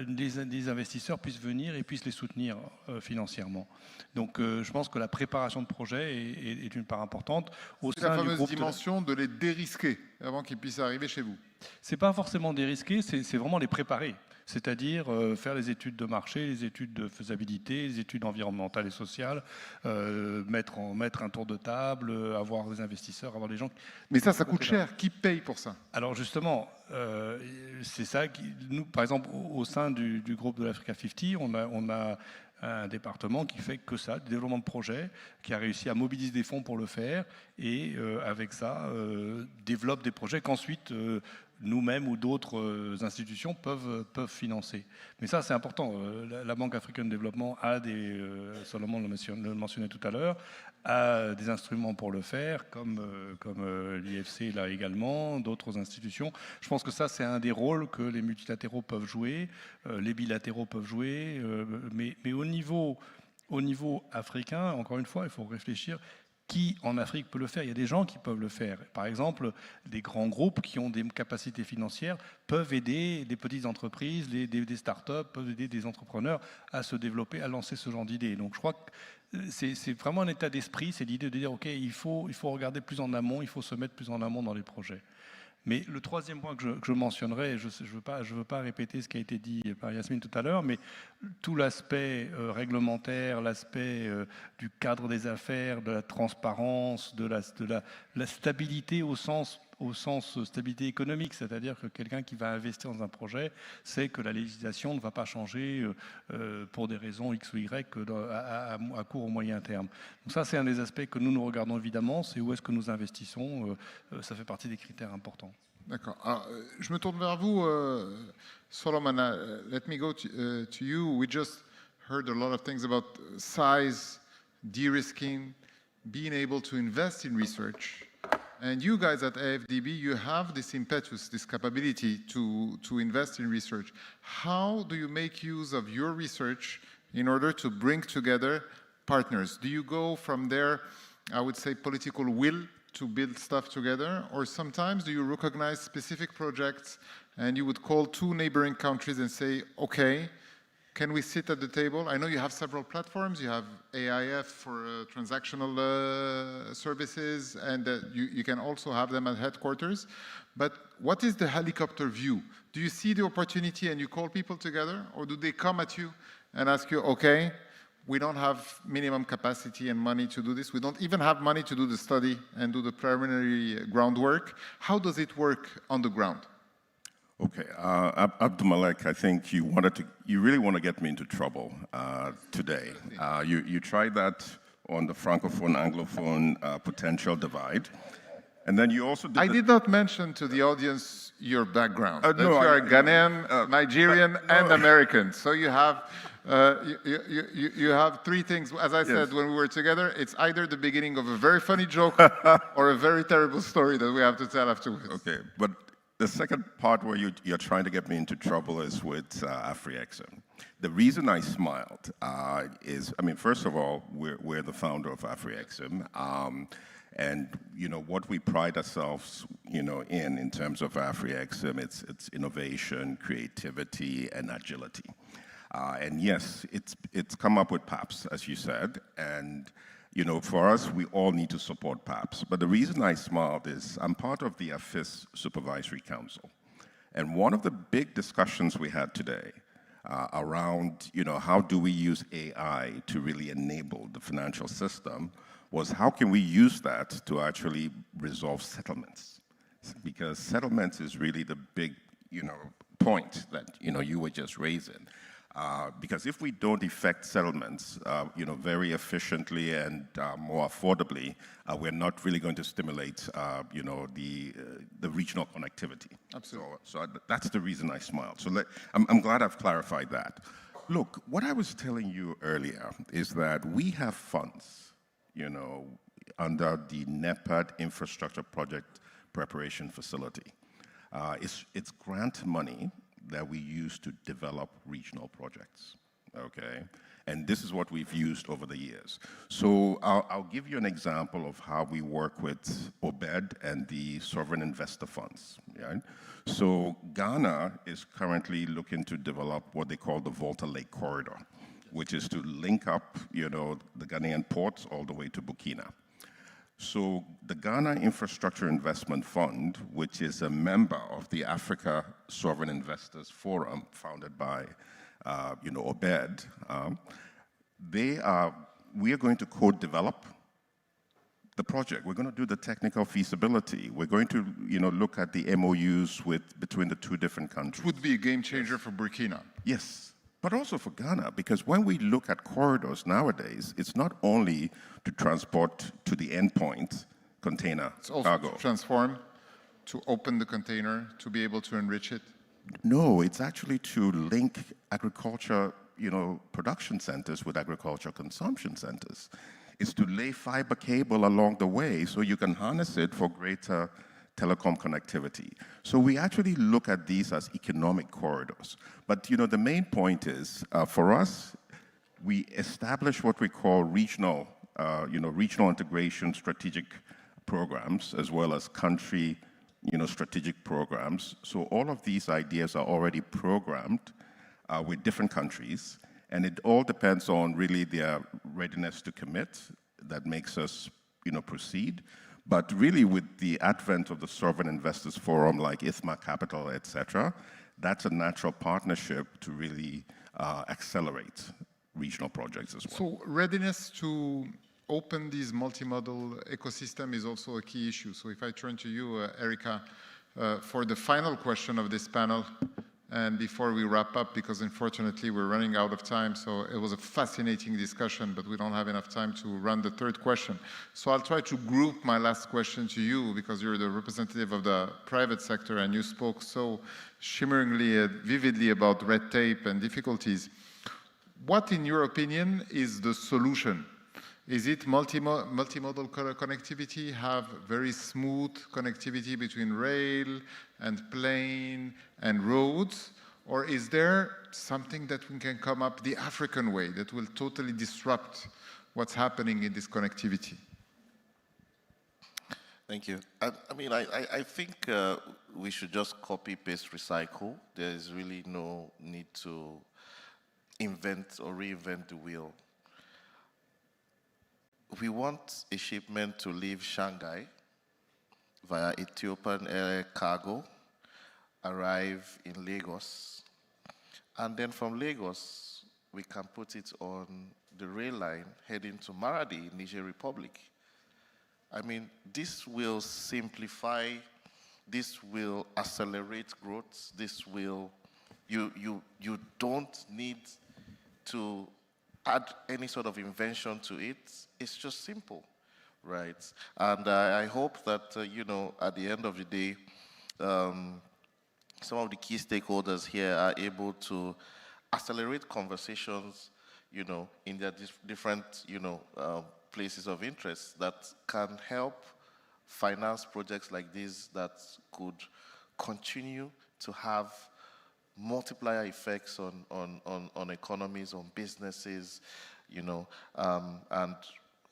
les investisseurs puissent venir et puissent les soutenir financièrement. Donc je pense que la préparation de projets est une part importante. C'est la fameuse dimension de les dérisquer avant qu'ils puissent arriver chez vous. Ce n'est pas forcément dérisquer, c'est vraiment les préparer. C'est-à-dire faire les études de marché, les études de faisabilité, les études environnementales et sociales, mettre un tour de table, avoir des investisseurs, avoir des gens... Mais ça coûte cher. Qui paye pour ça? Alors justement, c'est ça. Nous, par exemple, au sein du groupe de l'Africa 50, on a un département qui fait que ça, du développement de projets, qui a réussi à mobiliser des fonds pour le faire et avec ça développe des projets qu'ensuite nous-mêmes ou d'autres institutions peuvent financer. Mais ça, c'est important. La Banque africaine de développement a Solomon le mentionnait tout à l'heure, a des instruments pour le faire, comme l'IFC là également, d'autres institutions. Je pense que ça, c'est un des rôles que les multilatéraux peuvent jouer, les bilatéraux peuvent jouer, mais au niveau africain, encore une fois, il faut réfléchir. Qui en Afrique peut le faire? Il y a des gens qui peuvent le faire. Par exemple, des grands groupes qui ont des capacités financières peuvent aider des petites entreprises, des startups, peuvent aider des entrepreneurs à se développer, à lancer ce genre d'idées. Donc je crois que c'est vraiment un état d'esprit, c'est l'idée de dire ok, il faut regarder plus en amont, il faut se mettre plus en amont dans les projets. Mais le troisième point que je mentionnerai, je ne veux pas répéter ce qui a été dit par Yasmine tout à l'heure, mais tout l'aspect réglementaire, l'aspect du cadre des affaires, de la transparence, de la stabilité au sens stabilité économique, c'est-à-dire que quelqu'un qui va investir dans un projet sait que la législation ne va pas changer pour des raisons X ou Y à court ou moyen terme. Donc ça, c'est un des aspects que nous regardons évidemment, c'est où est-ce que nous investissons, ça fait partie des critères importants. D'accord. Alors, je me tourne vers vous, Solomon. Let me go to you. We just heard a lot of things about size, de-risking, being able to invest in research. And you guys at AFDB, you have this impetus, this capability to invest in research. How do you make use of your research in order to bring together partners? Do you go from there, I would say, political will to build stuff together? Or sometimes do you recognize specific projects and you would call two neighboring countries and say, okay, can we sit at the table? I know you have several platforms. You have AIF for transactional services, and you can also have them at headquarters. But what is the helicopter view? Do you see the opportunity and you call people together? Or do they come at you and ask you, okay, we don't have minimum capacity and money to do this. We don't even have money to do the study and do the preliminary groundwork. How does it work on the ground? Okay, Abdulmalik, I think you really want to get me into trouble today. You tried that on the Francophone, Anglophone potential divide. And then you also did I did not mention to the audience your background. That no, you are Ghanaian, Nigerian, and American. So you have you have three things. As I said, when we were together, it's either the beginning of a very funny joke or a very terrible story that we have to tell afterwards. Okay, but the second part where you're trying to get me into trouble is with AfriExim. The reason I smiled is, I mean, first of all, we're the founder of AfriExim. And, you know, what we pride ourselves, you know, in terms of AfriExim, it's innovation, creativity, and agility. And yes, it's come up with PAPS, as you said, and you know, for us, we all need to support PAPS. But the reason I smiled is I'm part of the Afis Supervisory Council. And one of the big discussions we had today around, you know, how do we use AI to really enable the financial system was how can we use that to actually resolve settlements? Because settlements is really the big, you know, point that, you know, you were just raising. Because if we don't effect settlements, you know, very efficiently and more affordably, we're not really going to stimulate, you know, the regional connectivity. Absolutely. So that's the reason I smiled. So I'm glad I've clarified that. Look, what I was telling you earlier is that we have funds, you know, under the NEPAD Infrastructure Project Preparation Facility. It's grant money that we use to develop regional projects, okay? And this is what we've used over the years. So I'll give you an example of how we work with OBED and the Sovereign Investor Funds, right? So Ghana is currently looking to develop what they call the Volta Lake Corridor, which is to link up, you know, the Ghanaian ports all the way to Burkina. So the Ghana Infrastructure Investment Fund, which is a member of the Africa Sovereign Investors Forum, founded by, you know, OBED, we are going to co-develop the project. We're going to do the technical feasibility. We're going to, you know, look at the MOUs between the two different countries. Would be a game changer for Burkina. Yes. But also for Ghana, because when we look at corridors nowadays, it's not only to transport to the endpoint container it's also cargo. To transform, to open the container, to be able to enrich it. No, it's actually to link agriculture, you know, production centers with agriculture consumption centers. It's to lay fiber cable along the way so you can harness it for greater telecom connectivity. So we actually look at these as economic corridors. But you know, the main point is, for us, we establish what we call regional, you know, regional integration strategic programs, as well as country, you know, strategic programs. So all of these ideas are already programmed with different countries, and it all depends on really their readiness to commit that makes us, you know, proceed. But really, with the advent of the Sovereign Investors Forum like ITHMA Capital, etc., that's a natural partnership to really accelerate regional projects as well. So readiness to open this multimodal ecosystem is also a key issue. So if I turn to you, Erica, for the final question of this panel, and before we wrap up, because unfortunately we're running out of time, so it was a fascinating discussion, but we don't have enough time to run the third question. So I'll try to group my last question to you, because you're the representative of the private sector, and you spoke so shimmeringly, vividly about red tape and difficulties. What, in your opinion, is the solution? Is it multimodal connectivity, have very smooth connectivity between rail and plane and roads? Or is there something that we can come up the African way that will totally disrupt what's happening in this connectivity? Thank you. I think we should just copy, paste, recycle. There is really no need to invent or reinvent the wheel. We want a shipment to leave Shanghai via Ethiopian Air Cargo, arrive in Lagos, and then from Lagos, we can put it on the rail line heading to Maradi, Niger Republic. I mean, this will simplify, this will accelerate growth, this will, you don't need to add any sort of invention to it. It's just simple, right? And I hope that, at the end of the day, some of the key stakeholders here are able to accelerate conversations, in their different, places of interest that can help finance projects like this that could continue to have multiplier effects on economies, on businesses, and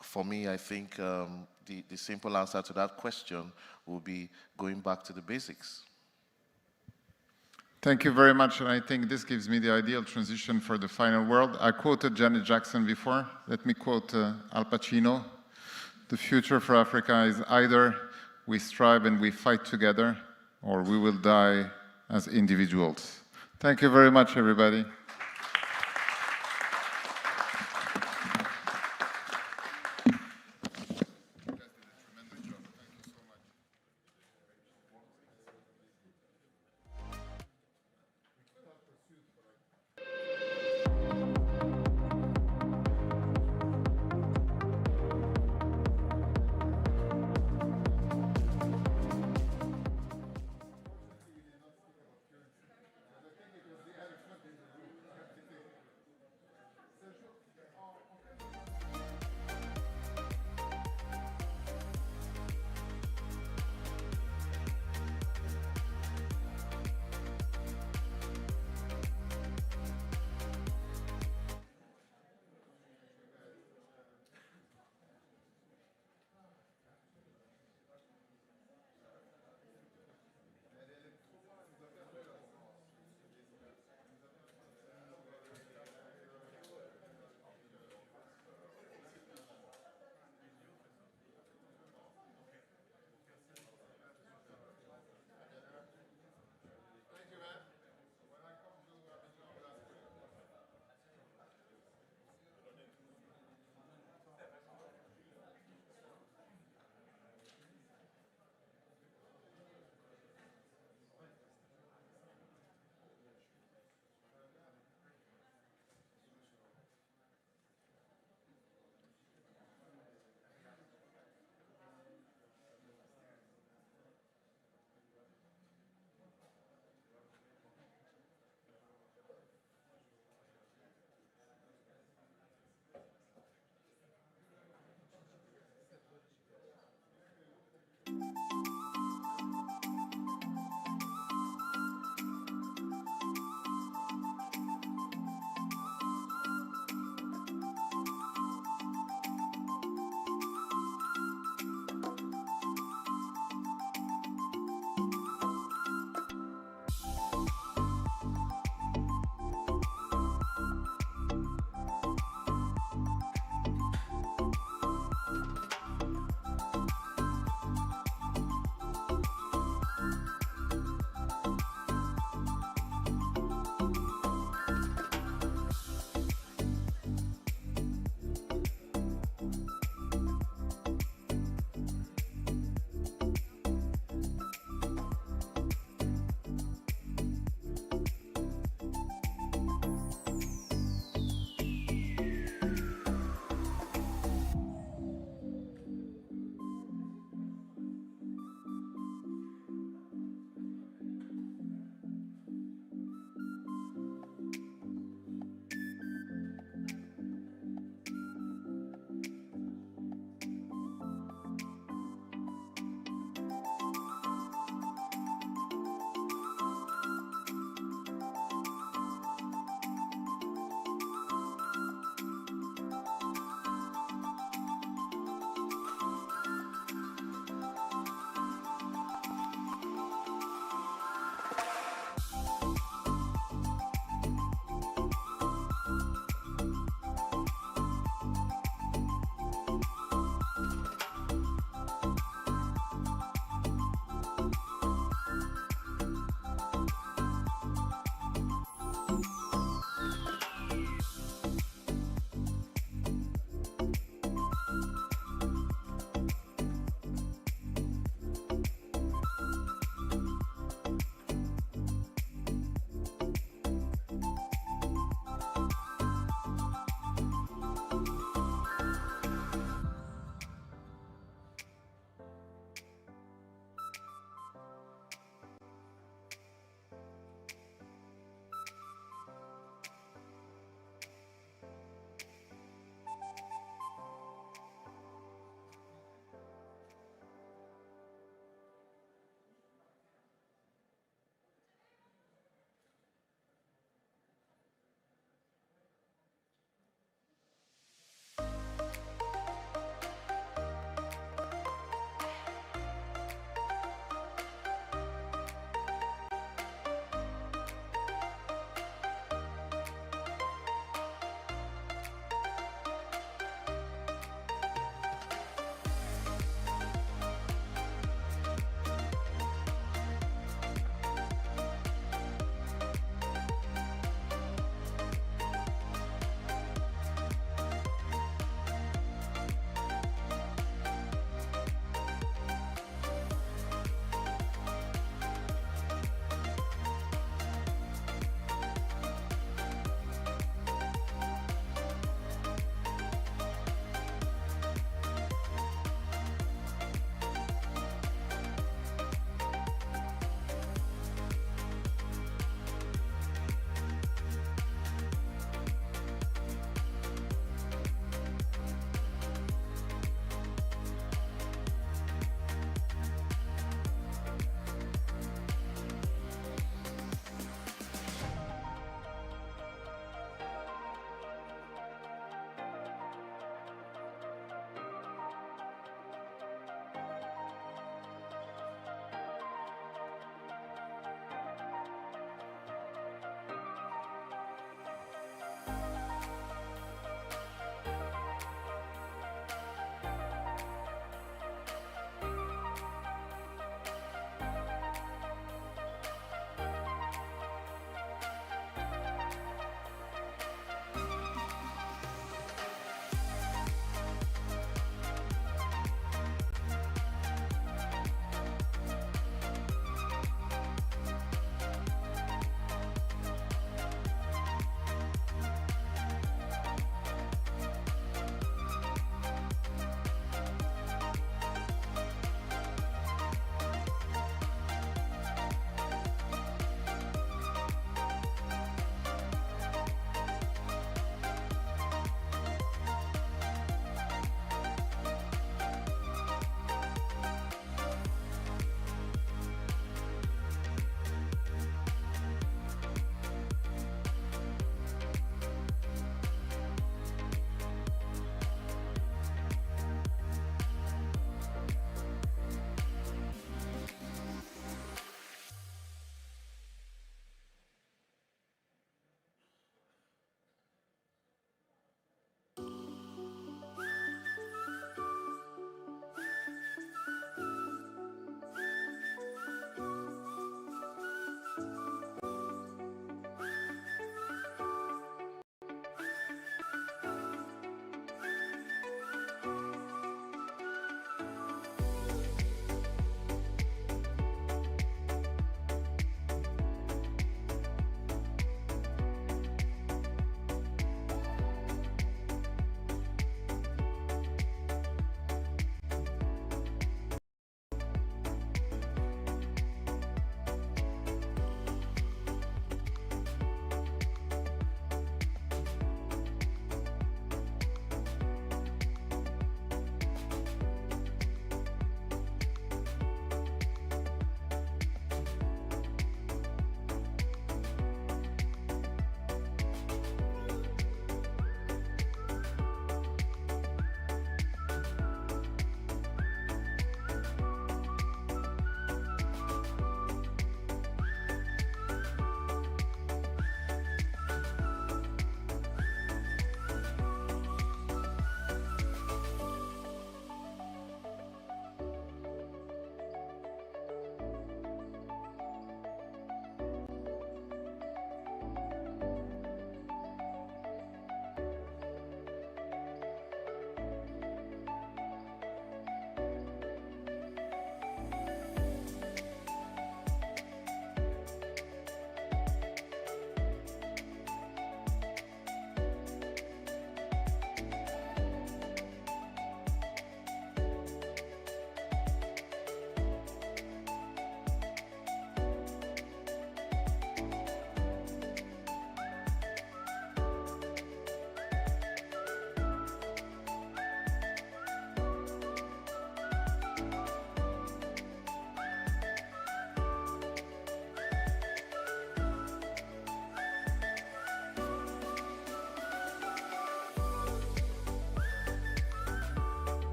for me, I think the simple answer to that question will be going back to the basics. Thank you very much, and I think this gives me the ideal transition for the final word. I quoted Janet Jackson before. Let me quote Al Pacino. The future for Africa is either we strive and we fight together, or we will die as individuals. Thank you very much, everybody.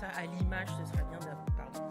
ça à l'image, ce serait bien d'avoir. Pardon.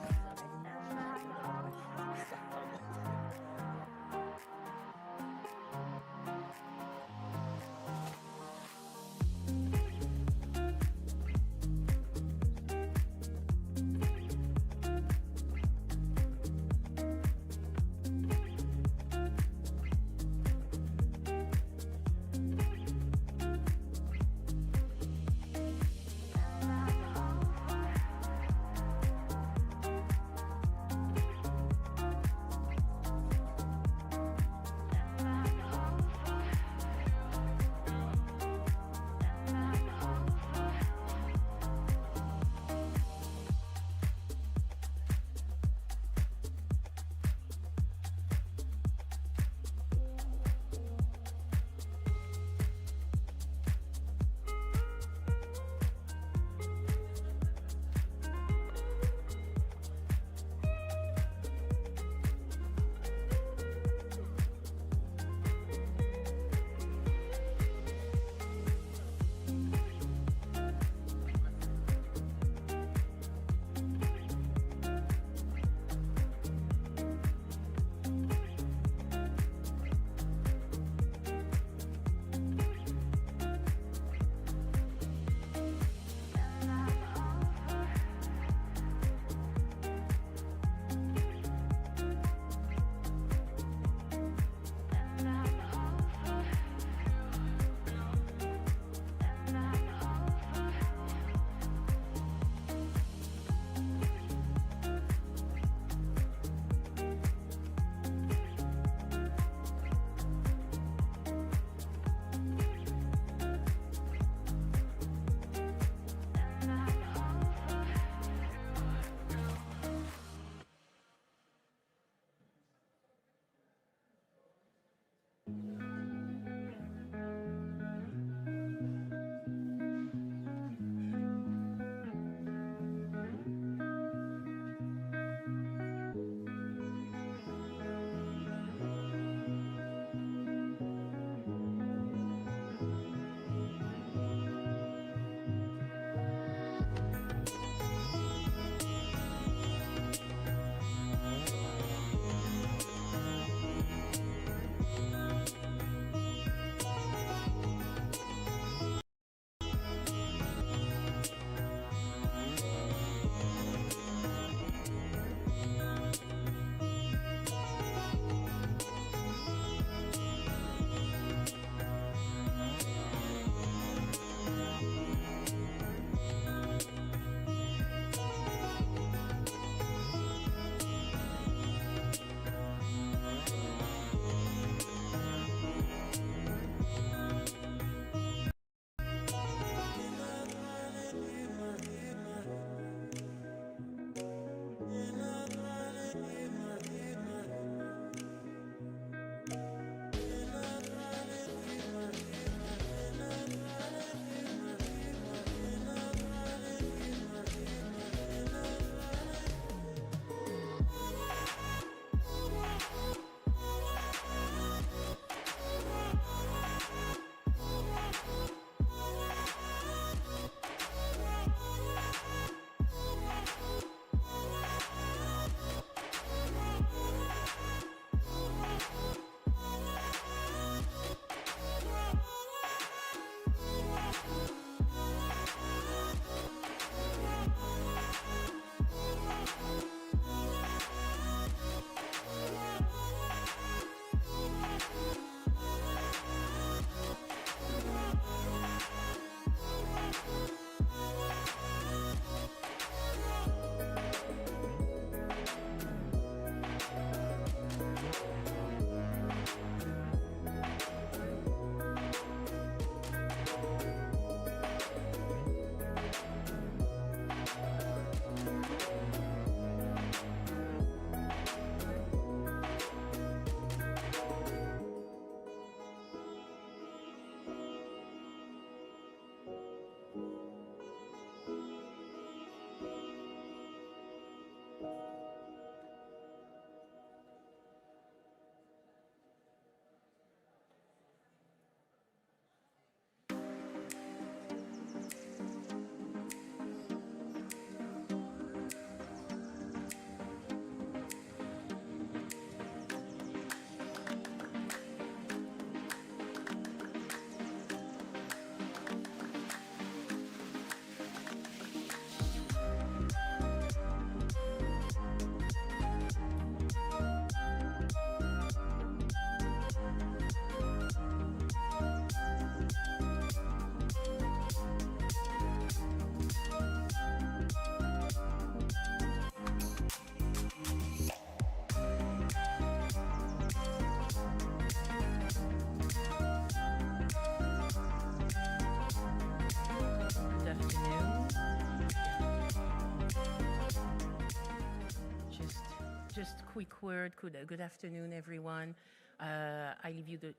quick word. Good afternoon, everyone. I leave you the...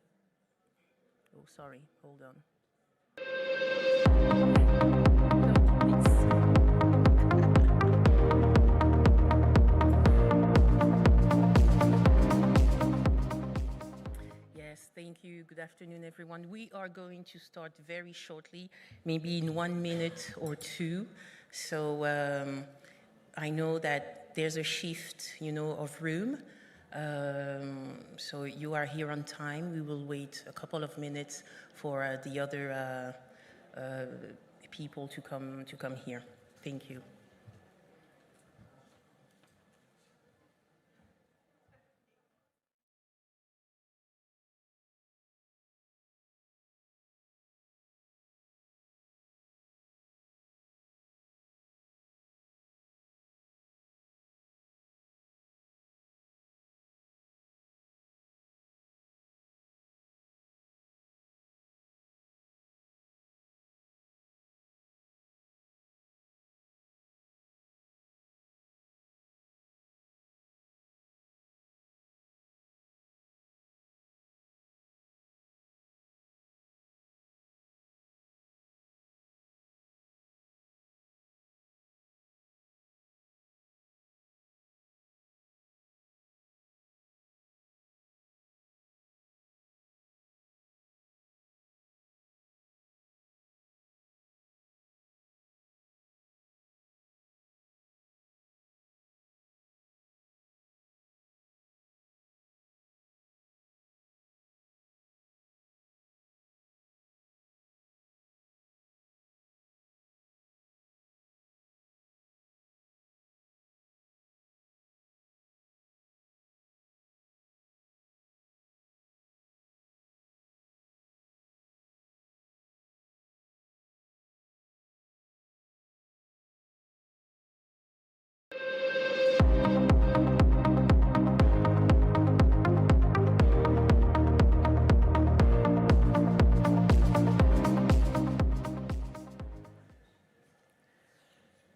Oh, sorry. Hold on. Yes, thank you. Good afternoon, everyone. We are going to start very shortly, maybe in 1 minute or two. So I know that there's a shift, of room. So you are here on time. We will wait a couple of minutes for the other people to come here. Thank you.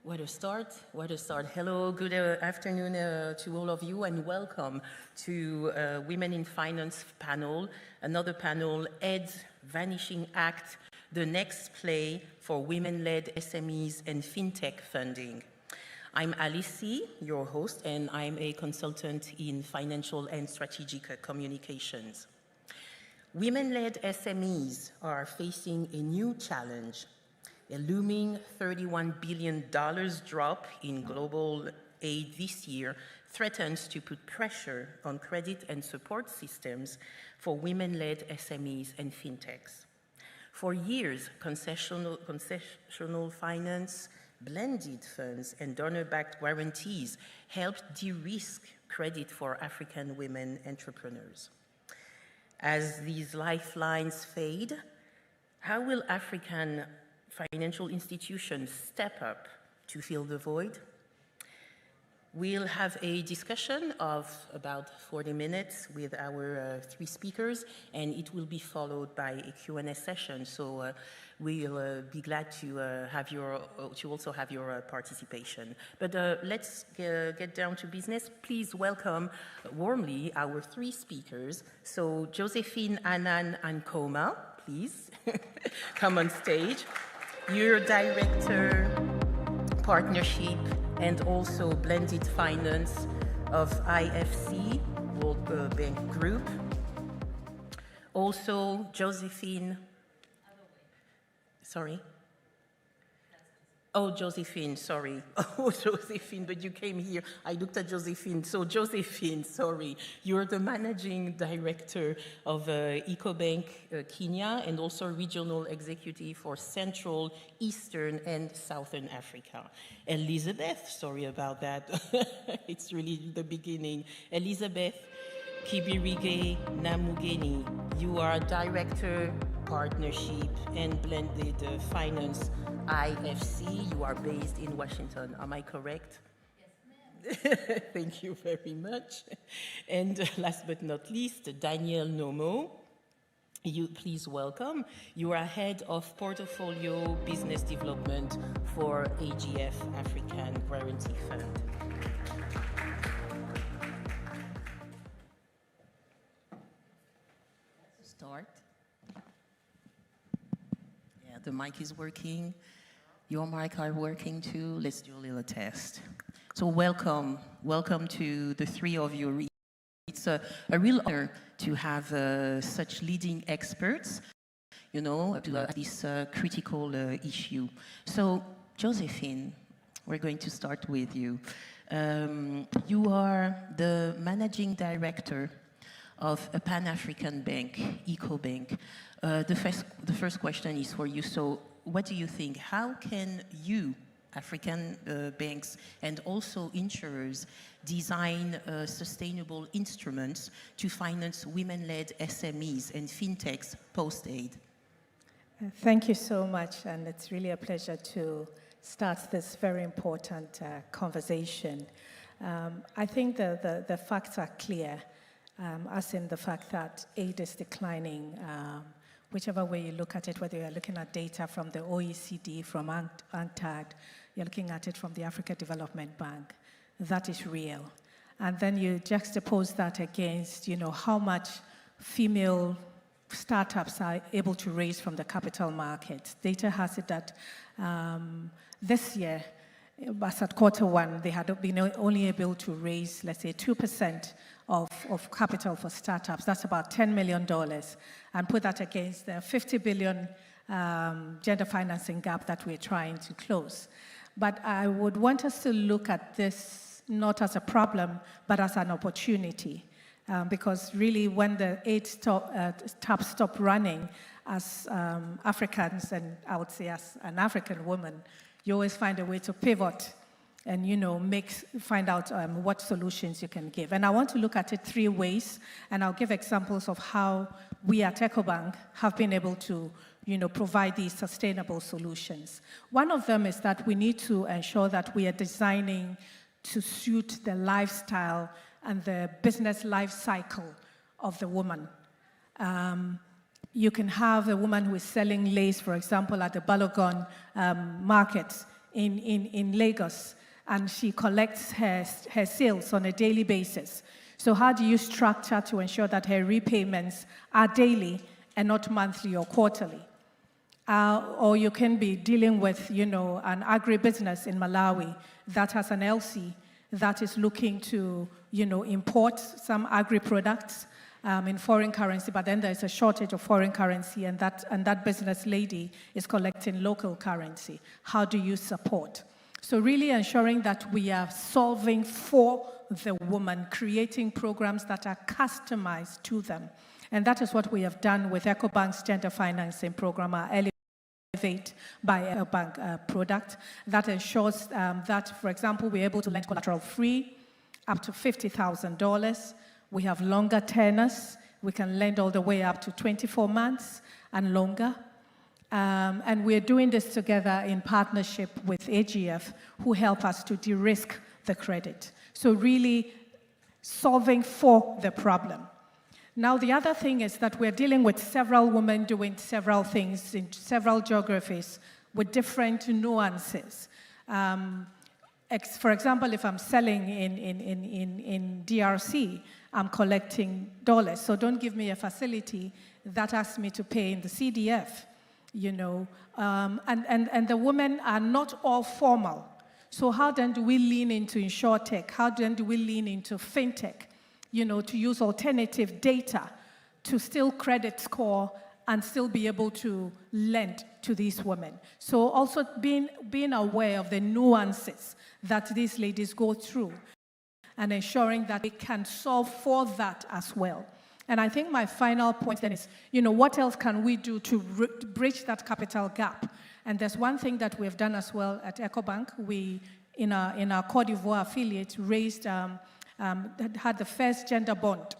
What a start, what a start. Hello, good afternoon to all of you and welcome to Women in Finance panel, another panel, ED's Vanishing Act, the next play for women-led SMEs and FinTech funding. I'm Alice, your host, and I'm a consultant in financial and strategic communications. Women-led SMEs are facing a new challenge. A looming $31 billion drop in global aid this year threatens to put pressure on credit and support systems for women-led SMEs and fintechs. For years, concessional finance, blended funds, and donor-backed guarantees helped de-risk credit for African women entrepreneurs. As these lifelines fade, how will African financial institutions step up to fill the void? We'll have a discussion of about 40 minutes with our three speakers, and it will be followed by a Q&A session. So we'll be glad to also have your participation. But let's get down to business. Please welcome warmly our three speakers. So Josephine, Anan, and Koma, please come on stage. You're Director, Partnership, and also Blended Finance of IFC, World Bank Group. Also, Josephine, sorry. Oh, Josephine, sorry. Oh, Josephine, but you came here. I looked at Josephine. So, Josephine, sorry. You're the Managing Director of EcoBank Kenya and also Regional Executive for Central, Eastern, and Southern Africa. Elizabeth, sorry about that. It's really the beginning. Elizabeth Kibirige Namugeni, you are Director, Partnership, and Blended Finance IFC. You are based in Washington. Am I correct? Yes, ma'am. Thank you very much. And last but not least, Daniel Nomo. You please welcome. You are Head of Portfolio Business Development for AGF African Guarantee Fund. the mic is working. Your mic are working too. Let's do a little test. So welcome to the three of you. It's a real honor to have such leading experts, you know, to this critical issue. So, Josephine, we're going to start with you. You are the managing director of a Pan-African bank, EcoBank. The first question is for you. So, what do you think? How can you, African banks and also insurers, design sustainable instruments to finance women-led SMEs and fintechs post-aid? Thank you so much, and it's really a pleasure to start this very important conversation. I think the facts are clear, as in the fact that aid is declining. Whichever way you look at it, whether you're looking at data from the OECD, from UNCTAD, you're looking at it from the Africa Development Bank, that is real. And then you juxtapose that against, you know, how much female startups are able to raise from the capital markets. Data has it that this year, as at quarter 1, they had been only able to raise, let's say, 2% of capital for startups. That's about $10 million. And put that against the $50 billion gender financing gap that we're trying to close. But I would want us to look at this not as a problem, but as an opportunity. Because really, when the aid taps stop running, as Africans, and I would say as an African woman, you always find a way to pivot and, you know, find out what solutions you can give. And I want to look at it 3 ways, and I'll give examples of how we at EcoBank have been able to, you know, provide these sustainable solutions. One of them is that we need to ensure that we are designing to suit the lifestyle and the business life cycle of the woman. You can have a woman who is selling lace, for example, at the Balogun market in Lagos, and she collects her sales on a daily basis. So how do you structure to ensure that her repayments are daily and not monthly or quarterly? Or you can be dealing with, you know, an agribusiness in Malawi that has an LC that is looking to, you know, import some agri-products in foreign currency, but then there's a shortage of foreign currency, and that business lady is collecting local currency. How do you support? So really ensuring that we are solving for the woman, creating programs that are customized to them. And that is what we have done with EcoBank's gender financing program, our Elevate by EcoBank product, that ensures that, for example, we're able to lend collateral-free up to $50,000. We have longer tenors. We can lend all the way up to 24 months and longer. And we're doing this together in partnership with AGF, who help us to de-risk the credit. So really solving for the problem. Now, the other thing is that we're dealing with several women doing several things in several geographies with different nuances. For example, if I'm selling in DRC, I'm collecting dollars. So don't give me a facility that asks me to pay in the CDF, you know. And the women are not all formal. So how then do we lean into insurtech? How then do we lean into fintech, you know, to use alternative data to still credit score and still be able to lend to these women? So also being aware of the nuances that these ladies go through and ensuring that they can solve for that as well. And I think my final point then is, you know, what else can we do to bridge that capital gap? And there's one thing that we've done as well at EcoBank. We, in our Cote d'Ivoire affiliate, raised, had the first gender bond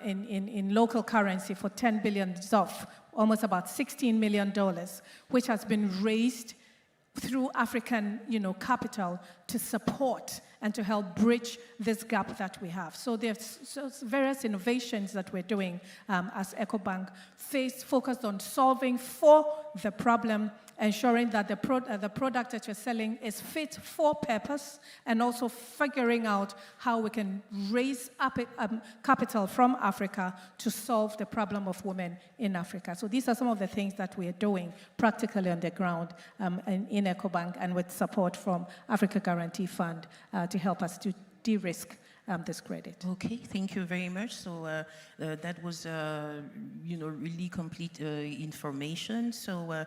in local currency for 10 billion ZOF, almost about $16 million, which has been raised through African, you know, capital to support and to help bridge this gap that we have. So there's various innovations that we're doing as EcoBank, focused on solving for the problem ensuring that the product that you're selling is fit for purpose, and also figuring out how we can raise capital from Africa to solve the problem of women in Africa. So these are some of the things that we are doing practically on the ground in EcoBank, and with support from Africa Guarantee Fund to help us to de-risk this credit. Okay, thank you very much. So that was, really complete information. So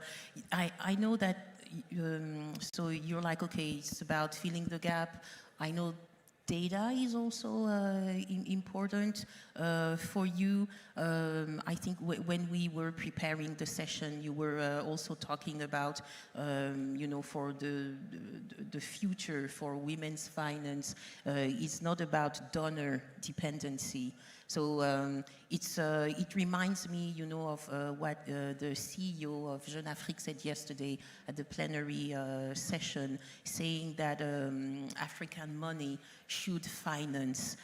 I know that, so you're like, okay, it's about filling the gap. I know data is also important for you. I think when we were preparing the session, you were also talking about, for the future for women's finance, it's not about donor dependency. So it reminds me, of what the CEO of Jeune Afrique said yesterday at the plenary session, saying that African money should finance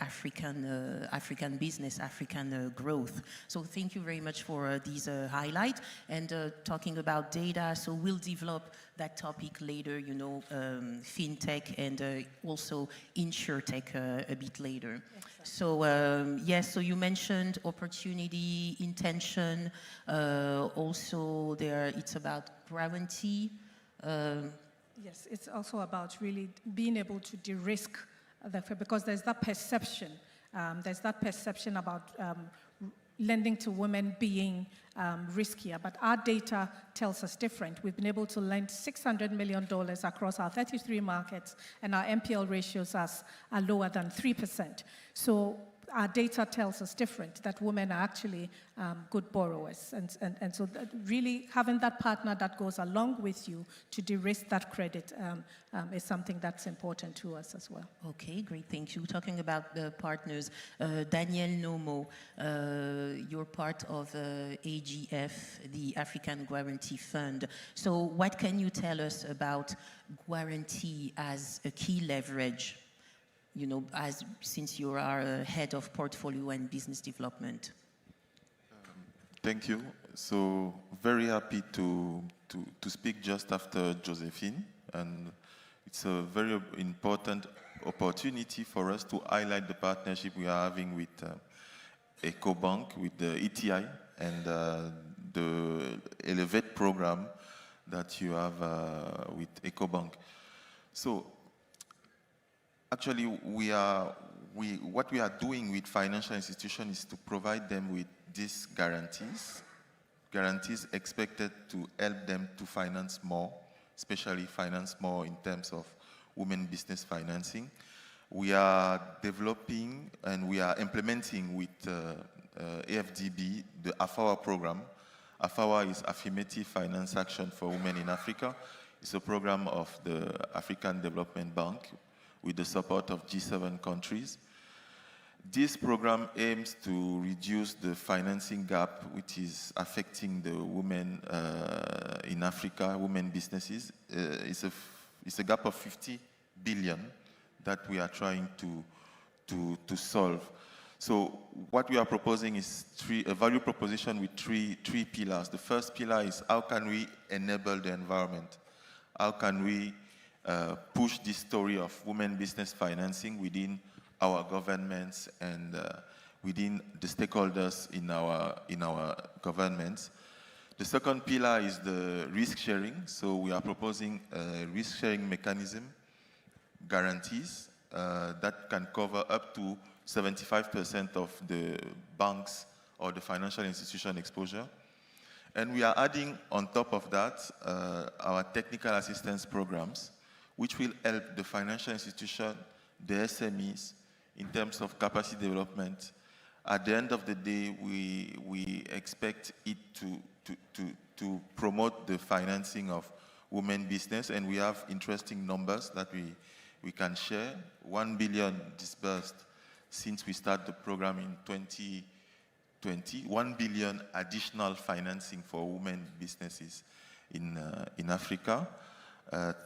African business, African growth. So thank you very much for these highlights. And talking about data, so we'll develop that topic later, fintech and also insurtech a bit later. So yes, so you mentioned opportunity, intention, also it's about guarantee. Yes, it's also about really being able to de-risk, because there's that perception. About lending to women being riskier, but our data tells us different. We've been able to lend $600 million across our 33 markets, and our NPL ratios are lower than 3%. So our data tells us different, that women are actually good borrowers. And so really having that partner that goes along with you to de-risk that credit is something that's important to us as well. Okay, great, thank you. Talking about the partners, Daniel Nomo, you're part of AGF, the African Guarantee Fund. So what can you tell us about guarantee as a key leverage? Since you are head of portfolio and business development. Thank you. So very happy to speak just after Josephine, and it's a very important opportunity for us to highlight the partnership we are having with EcoBank, with the ETI, and the Elevate program that you have with EcoBank. So actually, what we are doing with financial institutions is to provide them with these guarantees expected to help them to finance more, especially finance more in terms of women business financing. We are developing and we are implementing with AFDB the AFAWA program. AFAWA is Affirmative Finance Action for Women in Africa. It's a program of the African Development Bank with the support of G7 countries. This program aims to reduce the financing gap which is affecting the women in Africa, women businesses. It's a gap of 50 billion that we are trying to solve. So what we are proposing is a value proposition with three pillars. The first pillar is how can we enable the environment? How can we push this story of women business financing within our governments and within the stakeholders in our governments. The second pillar is the risk sharing. So we are proposing a risk sharing mechanism, guarantees that can cover up to 75% of the banks or the financial institution exposure. And we are adding on top of that our technical assistance programs, which will help the financial institution, the SMEs, in terms of capacity development. At the end of the day, we expect it to promote the financing of women business, and we have interesting numbers that we can share. 1 billion disbursed since we started the program in 2020. 1 billion additional financing for women businesses in Africa.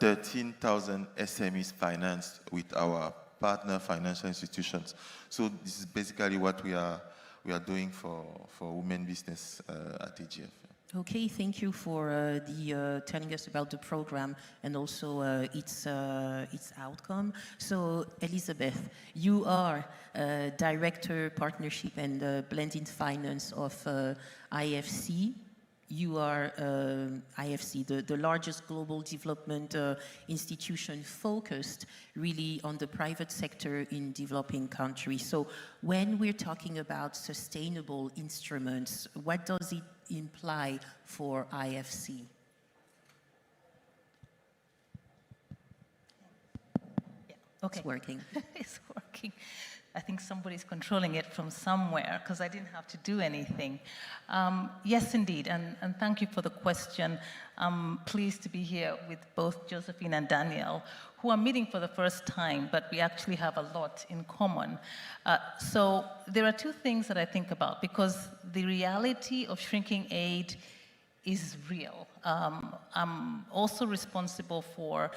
13,000 SMEs financed with our partner financial institutions. So this is basically what we are doing for women business at AGF. Okay, thank you for telling us about the program and also its outcome. So, Elizabeth, you are Director, Partnership and Blended Finance of IFC. You are IFC, the largest global development institution focused really on the private sector in developing countries. So when we're talking about sustainable instruments, what does it imply for IFC? Okay. It's working. It's working. I think somebody's controlling it from somewhere because I didn't have to do anything. Yes, indeed, and thank you for the question. I'm pleased to be here with both Josephine and Daniel, who are meeting for the first time, but we actually have a lot in common. So there are two things that I think about, because the reality of shrinking aid is real. I'm also responsible for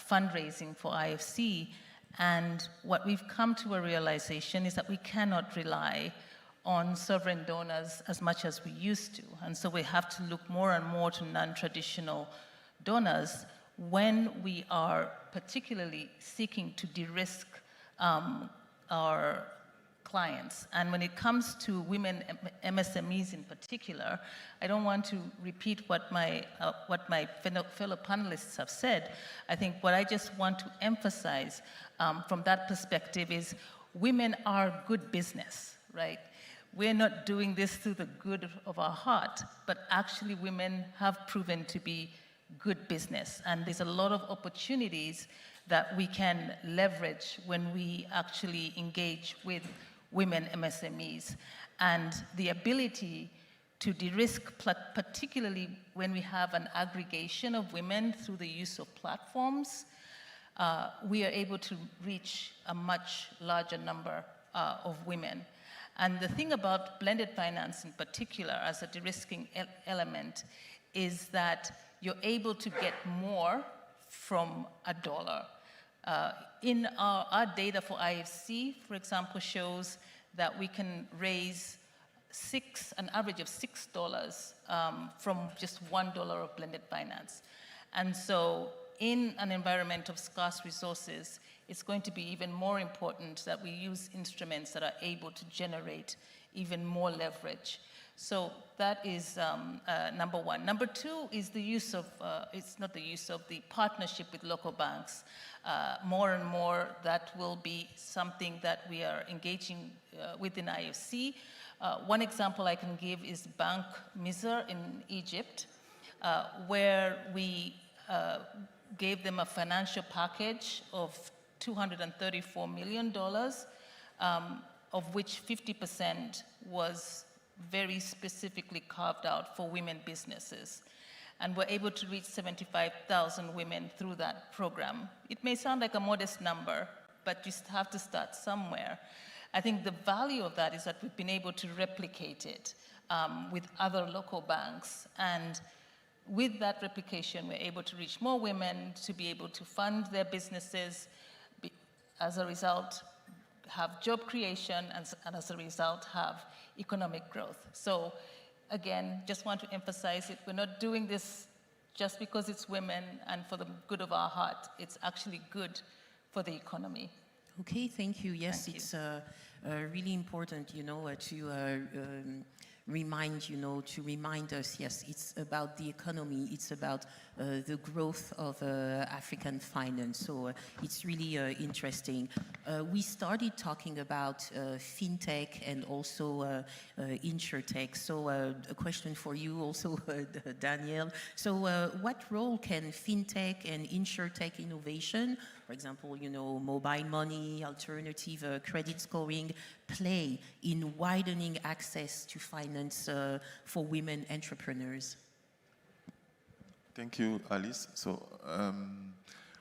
fundraising for IFC, and what we've come to a realization is that we cannot rely on sovereign donors as much as we used to. And so we have to look more and more to non-traditional donors when we are particularly seeking to de-risk our clients. And when it comes to women MSMEs in particular, I don't want to repeat what my fellow panelists have said. I think what I just want to emphasize from that perspective is women are good business, right? We're not doing this through the good of our heart, but actually women have proven to be good business. And there's a lot of opportunities that we can leverage when we actually engage with women MSMEs. And the ability to de-risk, particularly when we have an aggregation of women through the use of platforms, we are able to reach a much larger number of women. And the thing about blended finance in particular as a de-risking element is that you're able to get more from a dollar. In our data for IFC, for example, shows that we can raise an average of $6 from just $1 of blended finance. And so in an environment of scarce resources, it's going to be even more important that we use instruments that are able to generate even more leverage. So that is number one. Number two is the use of, it's not the use of, the partnership with local banks. More and more, that will be something that we are engaging within IFC. One example I can give is Bank Misr in Egypt, where we gave them a financial package of $234 million, of which 50% was very specifically carved out for women businesses. And we're able to reach 75,000 women through that program. It may sound like a modest number, but you have to start somewhere. I think the value of that is that we've been able to replicate it with other local banks. And with that replication, we're able to reach more women, to be able to fund their businesses, as a result, have job creation, and as a result, have economic growth. So again, just want to emphasize it. We're not doing this just because it's women and for the good of our heart. It's actually good for the economy. Okay, thank you. Yes, it's really important, to remind us, yes, it's about the economy, it's about the growth of African finance. So it's really interesting. We started talking about fintech and also insurtech. So a question for you also, Daniel. So what role can fintech and insurtech innovation, for example, mobile money, alternative credit scoring, play in widening access to finance for women entrepreneurs? Thank you, Alice. So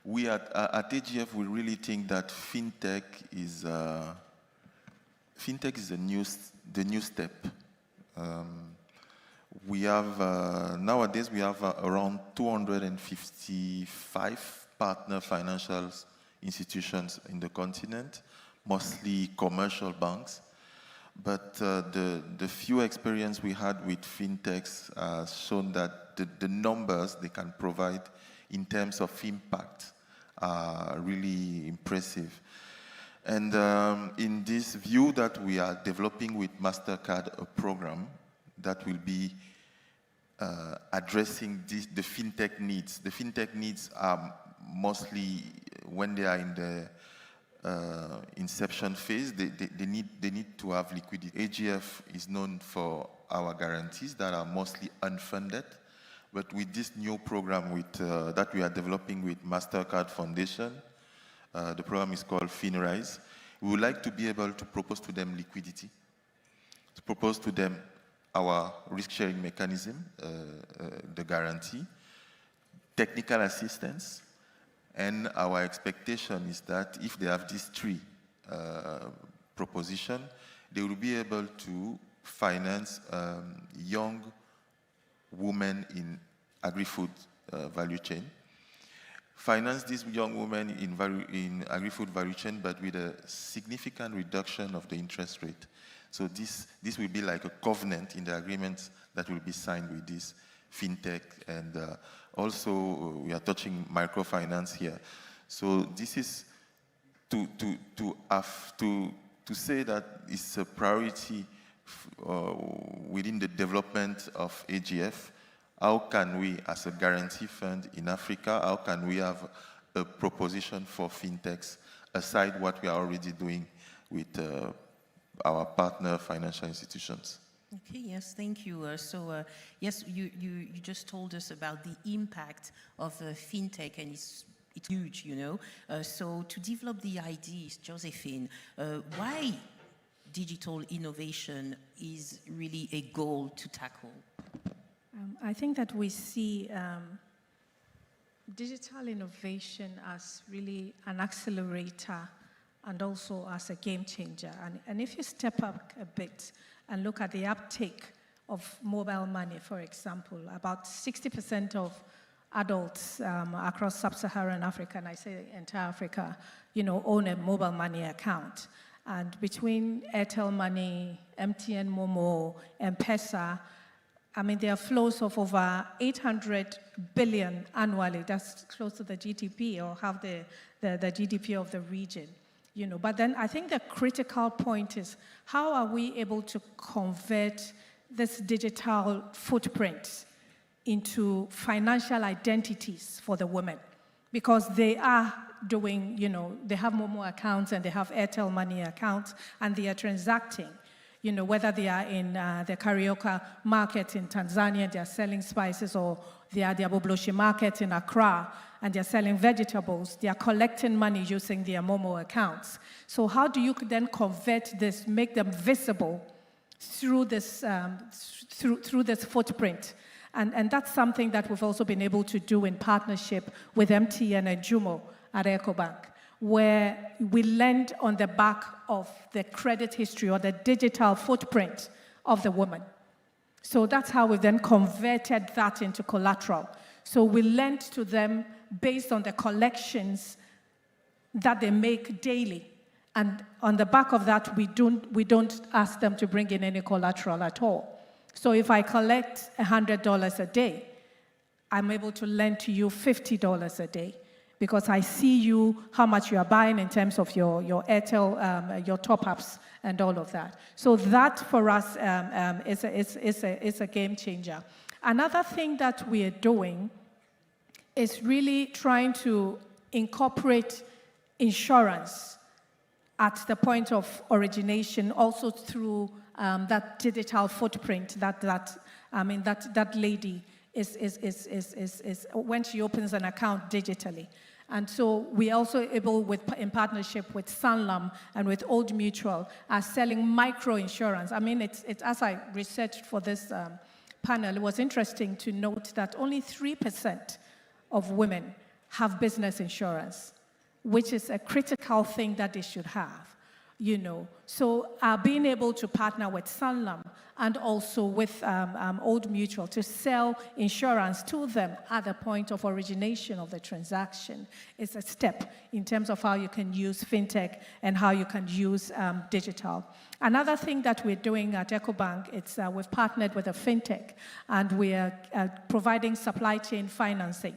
we at AGF, we really think that fintech is the new step. We have nowadays we have around 255 partner financial institutions in the continent, mostly commercial banks. but the few experience we had with fintechs shown that the numbers they can provide in terms of impact are really impressive. And in this view that we are developing with MasterCard a program that will be addressing the fintech needs. The fintech needs are mostly when they are in the inception phase, they need to have liquidity. AGF is known for our guarantees that are mostly unfunded, but with this new program that we are developing with MasterCard Foundation, the program is called FinRise. We would like to be able to propose to them liquidity, to propose to them our risk-sharing mechanism, the guarantee, technical assistance, and our expectation is that if they have these three propositions, they will be able to finance young women in agri-food value chain, finance these young women in agri-food value chain, but with a significant reduction of the interest rate. So this will be like a covenant in the agreements that will be signed with this fintech, and also we are touching microfinance here. So this is to say that it's a priority within the development of AGF. How can we, as a guarantee fund in Africa, how can we have a proposition for fintechs aside what we are already doing with our partner financial institutions? Okay, yes, thank you. Yes, you just told us about the impact of fintech, and it's huge, you know. So to develop the ideas, Josephine, why digital innovation is really a goal to tackle? I think that we see digital innovation as really an accelerator and also as a game changer. And if you step up a bit and look at the uptake of mobile money, for example, about 60% of adults across sub-Saharan Africa, and I say entire Africa, you know, own a mobile money account. And between Airtel Money, MTN Momo, M-Pesa, I mean, there are flows of over 800 billion annually. That's close to the GDP or half the GDP of the region. You know, but then I think the critical point is how are we able to convert this digital footprint into financial identities for the women? Because they are doing, you know, they have Momo accounts and they have Airtel Money accounts and they are transacting. You know, whether they are in the Carioca market in Tanzania, they are selling spices, or they are the Abobloshi market in Accra, and they're selling vegetables, they are collecting money using their Momo accounts. So how do you then convert this, make them visible through this, through this footprint? And that's something that we've also been able to do in partnership with MTN and Jumo at EcoBank, where we lend on the back of the credit history or the digital footprint of the woman. So that's how we then converted that into collateral. So we lend to them based on the collections that they make daily. And on the back of that, we don't ask them to bring in any collateral at all. So if I collect $100 a day, I'm able to lend to you $50 a day, because I see you, how much you are buying in terms of your Airtel, your top-ups and all of that. So that for us is a game changer. Another thing that we are doing is really trying to incorporate insurance at the point of origination, also through that digital footprint that lady is when she opens an account digitally. And so we're also able, in partnership with Sanlam and with Old Mutual, are selling micro-insurance. I mean, it's as I researched for this panel, it was interesting to note that only 3% of women have business insurance, which is a critical thing that they should have. you know. So being able to partner with Sanlam and also with Old Mutual to sell insurance to them at the point of origination of the transaction is a step in terms of how you can use fintech and how you can use digital. Another thing that we're doing at EcoBank, it's we've partnered with a fintech, and we are providing supply chain financing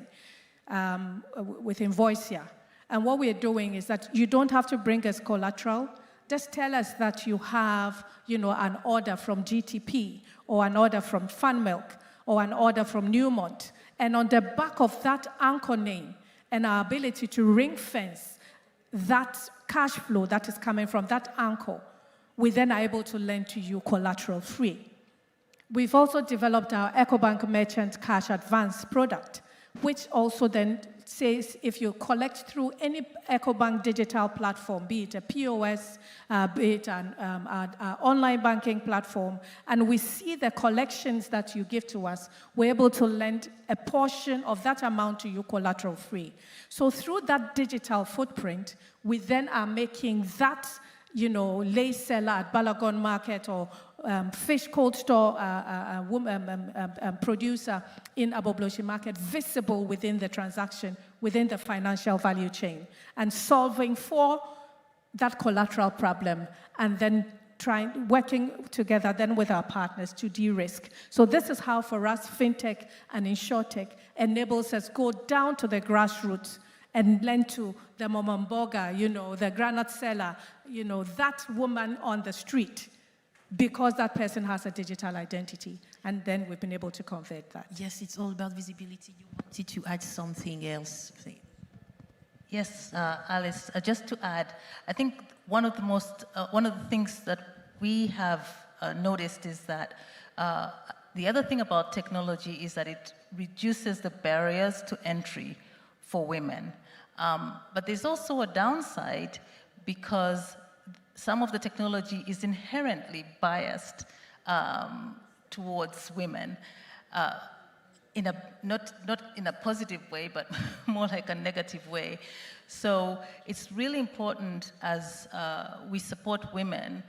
with Invoicia. And what we're doing is that you don't have to bring us collateral. Just tell us that you have, you know, an order from GTP or an order from FunMilk or an order from Newmont. And on the back of that anchor name and our ability to ring fence that cash flow that is coming from that anchor, we then are able to lend to you collateral free. We've also developed our EcoBank Merchant Cash Advance product, which also then says if you collect through any EcoBank digital platform, be it a POS, be it an online banking platform, and we see the collections that you give to us, we're able to lend a portion of that amount to you collateral free. So through that digital footprint, we then are making that, you know, lay seller at Balagon Market or fish cold store producer in Abobloshi Market visible within the transaction, within the financial value chain, and solving for that collateral problem, and then working together then with our partners to de-risk. So this is how, for us, fintech and insurtech enables us go down to the grassroots and lend to the momomboga, you know, the granite seller, you know, that woman on the street, because that person has a digital identity. And then we've been able to convert that. Yes, it's all about visibility. You wanted to add something else. Yes, Alice, just to add, I think one of the things that we have noticed is that the other thing about technology is that it reduces the barriers to entry for women. But there's also a downside because some of the technology is inherently biased towards women, not in a positive way, but more like a negative way. So it's really important as we support women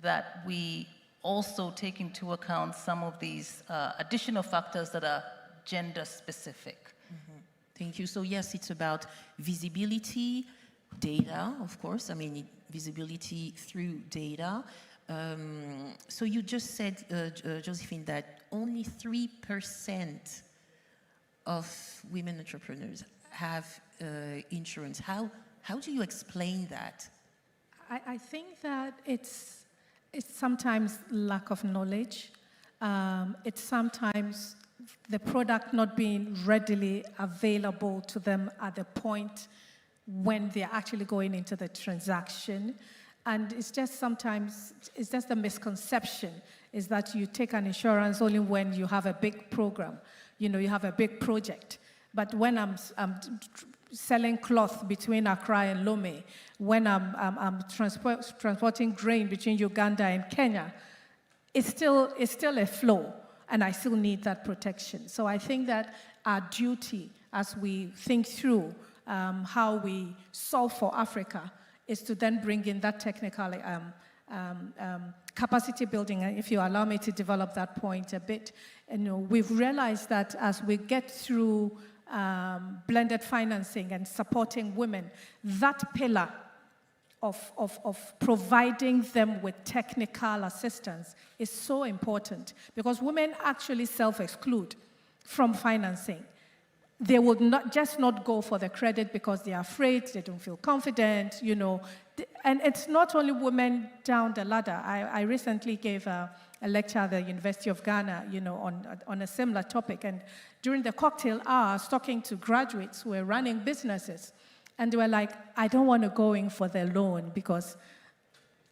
that we also take into account some of these additional factors that are gender specific. Mm-hmm. Thank you. So yes, it's about visibility, data, of course. I mean, visibility through data. So you just said, Josephine, that only 3% of women entrepreneurs have insurance. How do you explain that? I think that it's sometimes lack of knowledge. It's sometimes the product not being readily available to them at the point when they're actually going into the transaction. And it's just sometimes, it's just a misconception, is that you take an insurance only when you have a big program, you know, you have a big project. But when I'm selling cloth between Accra and Lome, when I'm transporting grain between Uganda and Kenya, it's still a flow, and I still need that protection. So I think that our duty as we think through how we solve for Africa is to then bring in that technical capacity building. And if you allow me to develop that point a bit, you know, we've realized that as we get through blended financing and supporting women, that pillar of providing them with technical assistance is so important, because women actually self-exclude from financing. They would not go for the credit because they are afraid, they don't feel confident, you know. And it's not only women down the ladder. I recently gave a lecture at the University of Ghana, you know, on a similar topic. And during the cocktail hour, I was talking to graduates who were running businesses. And they were like, I don't want to go in for the loan because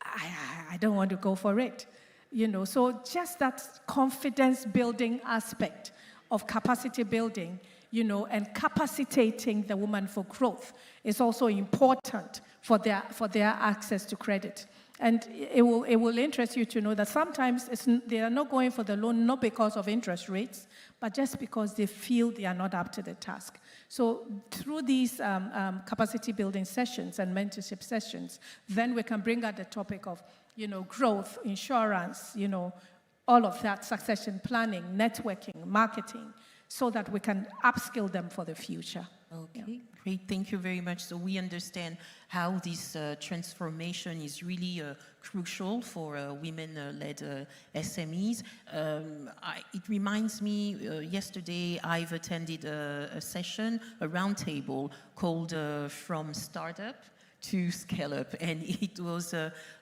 I don't want to go for it. You know, so just that confidence building aspect of capacity building, you know, and capacitating the woman for growth is also important for their access to credit. And it will interest you to know that sometimes they are not going for the loan not because of interest rates, but just because they feel they are not up to the task. So through these capacity building sessions and mentorship sessions, then we can bring out the topic of, growth, insurance, all of that, succession planning, networking, marketing, so that we can upskill them for the future. Okay, great. Thank you very much. So we understand how this transformation is really crucial for women-led SMEs. It reminds me, yesterday I've attended a session, a roundtable called From Startup to Scale Up, and it was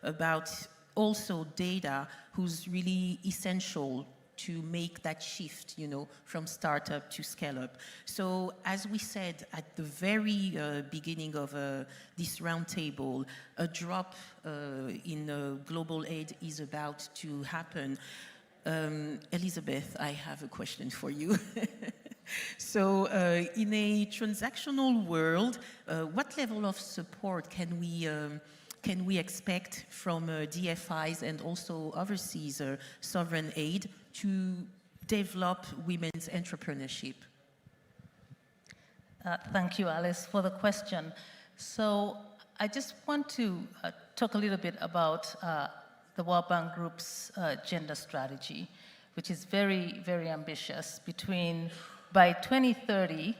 about also data, who's really essential to make that shift, from startup to scale up. So as we said at the very beginning of this roundtable, a drop in global aid is about to happen. Elizabeth, I have a question for you. So in a transactional world, what level of support can we expect from DFIs and also overseas sovereign aid to develop women's entrepreneurship? Thank you, Alice, for the question. So I just want to talk a little bit about the World Bank Group's gender strategy, which is very, very ambitious. By 2030,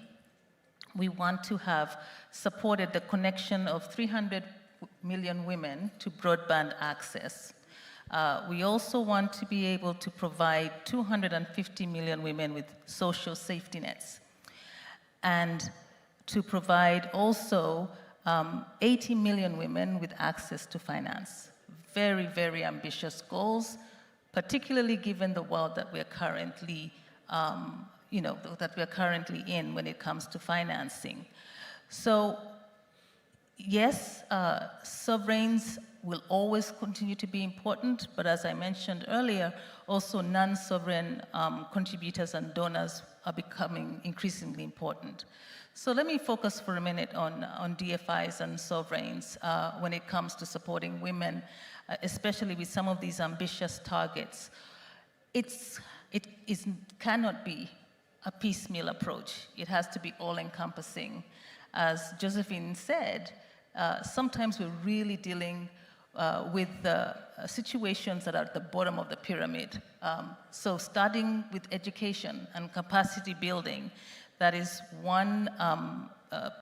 we want to have supported the connection of 300 million women to broadband access. We also want to be able to provide 250 million women with social safety nets, and to provide also 80 million women with access to finance. Very, very ambitious goals, particularly given the world that we are currently, in when it comes to financing. So, yes, sovereigns will always continue to be important, but as I mentioned earlier, also non-sovereign contributors and donors are becoming increasingly important. So let me focus for a minute on DFIs and sovereigns when it comes to supporting women, especially with some of these ambitious targets. It cannot be a piecemeal approach. It has to be all-encompassing. As Josephine said, sometimes we're really dealing with situations that are at the bottom of the pyramid. So starting with education and capacity building, that is one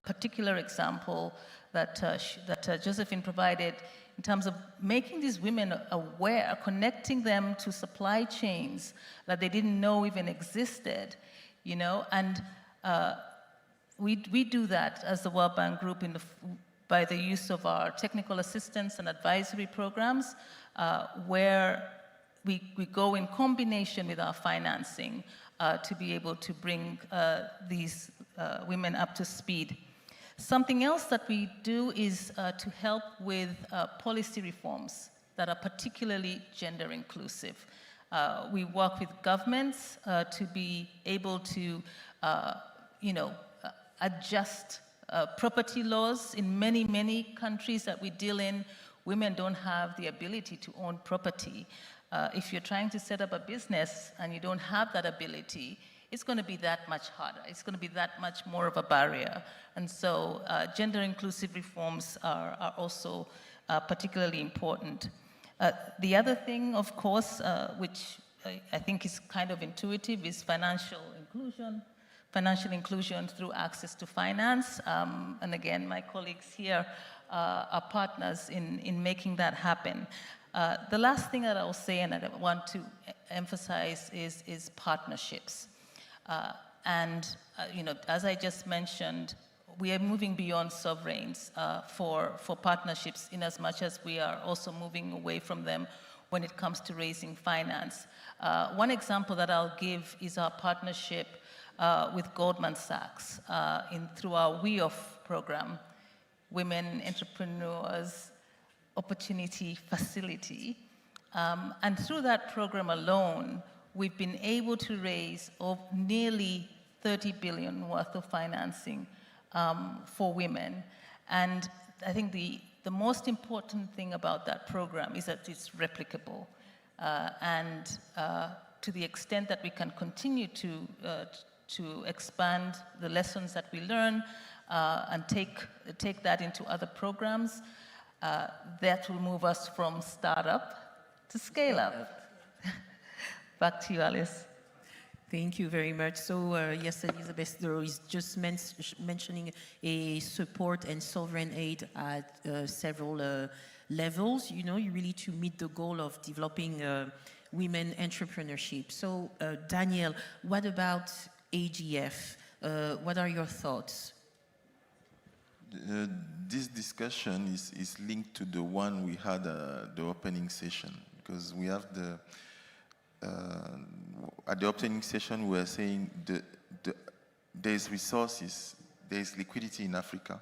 particular example that Josephine provided in terms of making these women aware, connecting them to supply chains that they didn't know even existed, and we do that as the World Bank Group by the use of our technical assistance and advisory programs, where we go in combination with our financing to be able to bring these women up to speed. Something else that we do is to help with policy reforms that are particularly gender inclusive. We work with governments to be able to, adjust property laws. In many, many countries that we deal in, women don't have the ability to own property. If you're trying to set up a business and you don't have that ability, it's going to be that much harder. It's going to be that much more of a barrier. And so gender inclusive reforms are also particularly important. The other thing, of course, which I think is kind of intuitive, is financial inclusion through access to finance. And again, my colleagues here are partners in making that happen. The last thing that I'll say, and I want to emphasize, is partnerships. As I just mentioned, we are moving beyond sovereigns for partnerships, in as much as we are also moving away from them when it comes to raising finance. One example that I'll give is our partnership with Goldman Sachs through our WeOff program, Women Entrepreneurs Opportunity Facility. And through that program alone, we've been able to raise nearly 30 billion worth of financing for women. And I think the the most important thing about that program is that it's replicable. And to the extent that we can continue to expand the lessons that we learn and take that into other programs, that will move us from startup to scale up. Back to you, Alice. Thank you very much. So yes, Elizabeth is just mentioning a support and sovereign aid at several levels, you know, really to meet the goal of developing women entrepreneurship. So Daniel, what about AGF? What are your thoughts? This discussion is linked to the one we had the opening session, because we have the at the opening session we were saying there's resources, there's liquidity in Africa,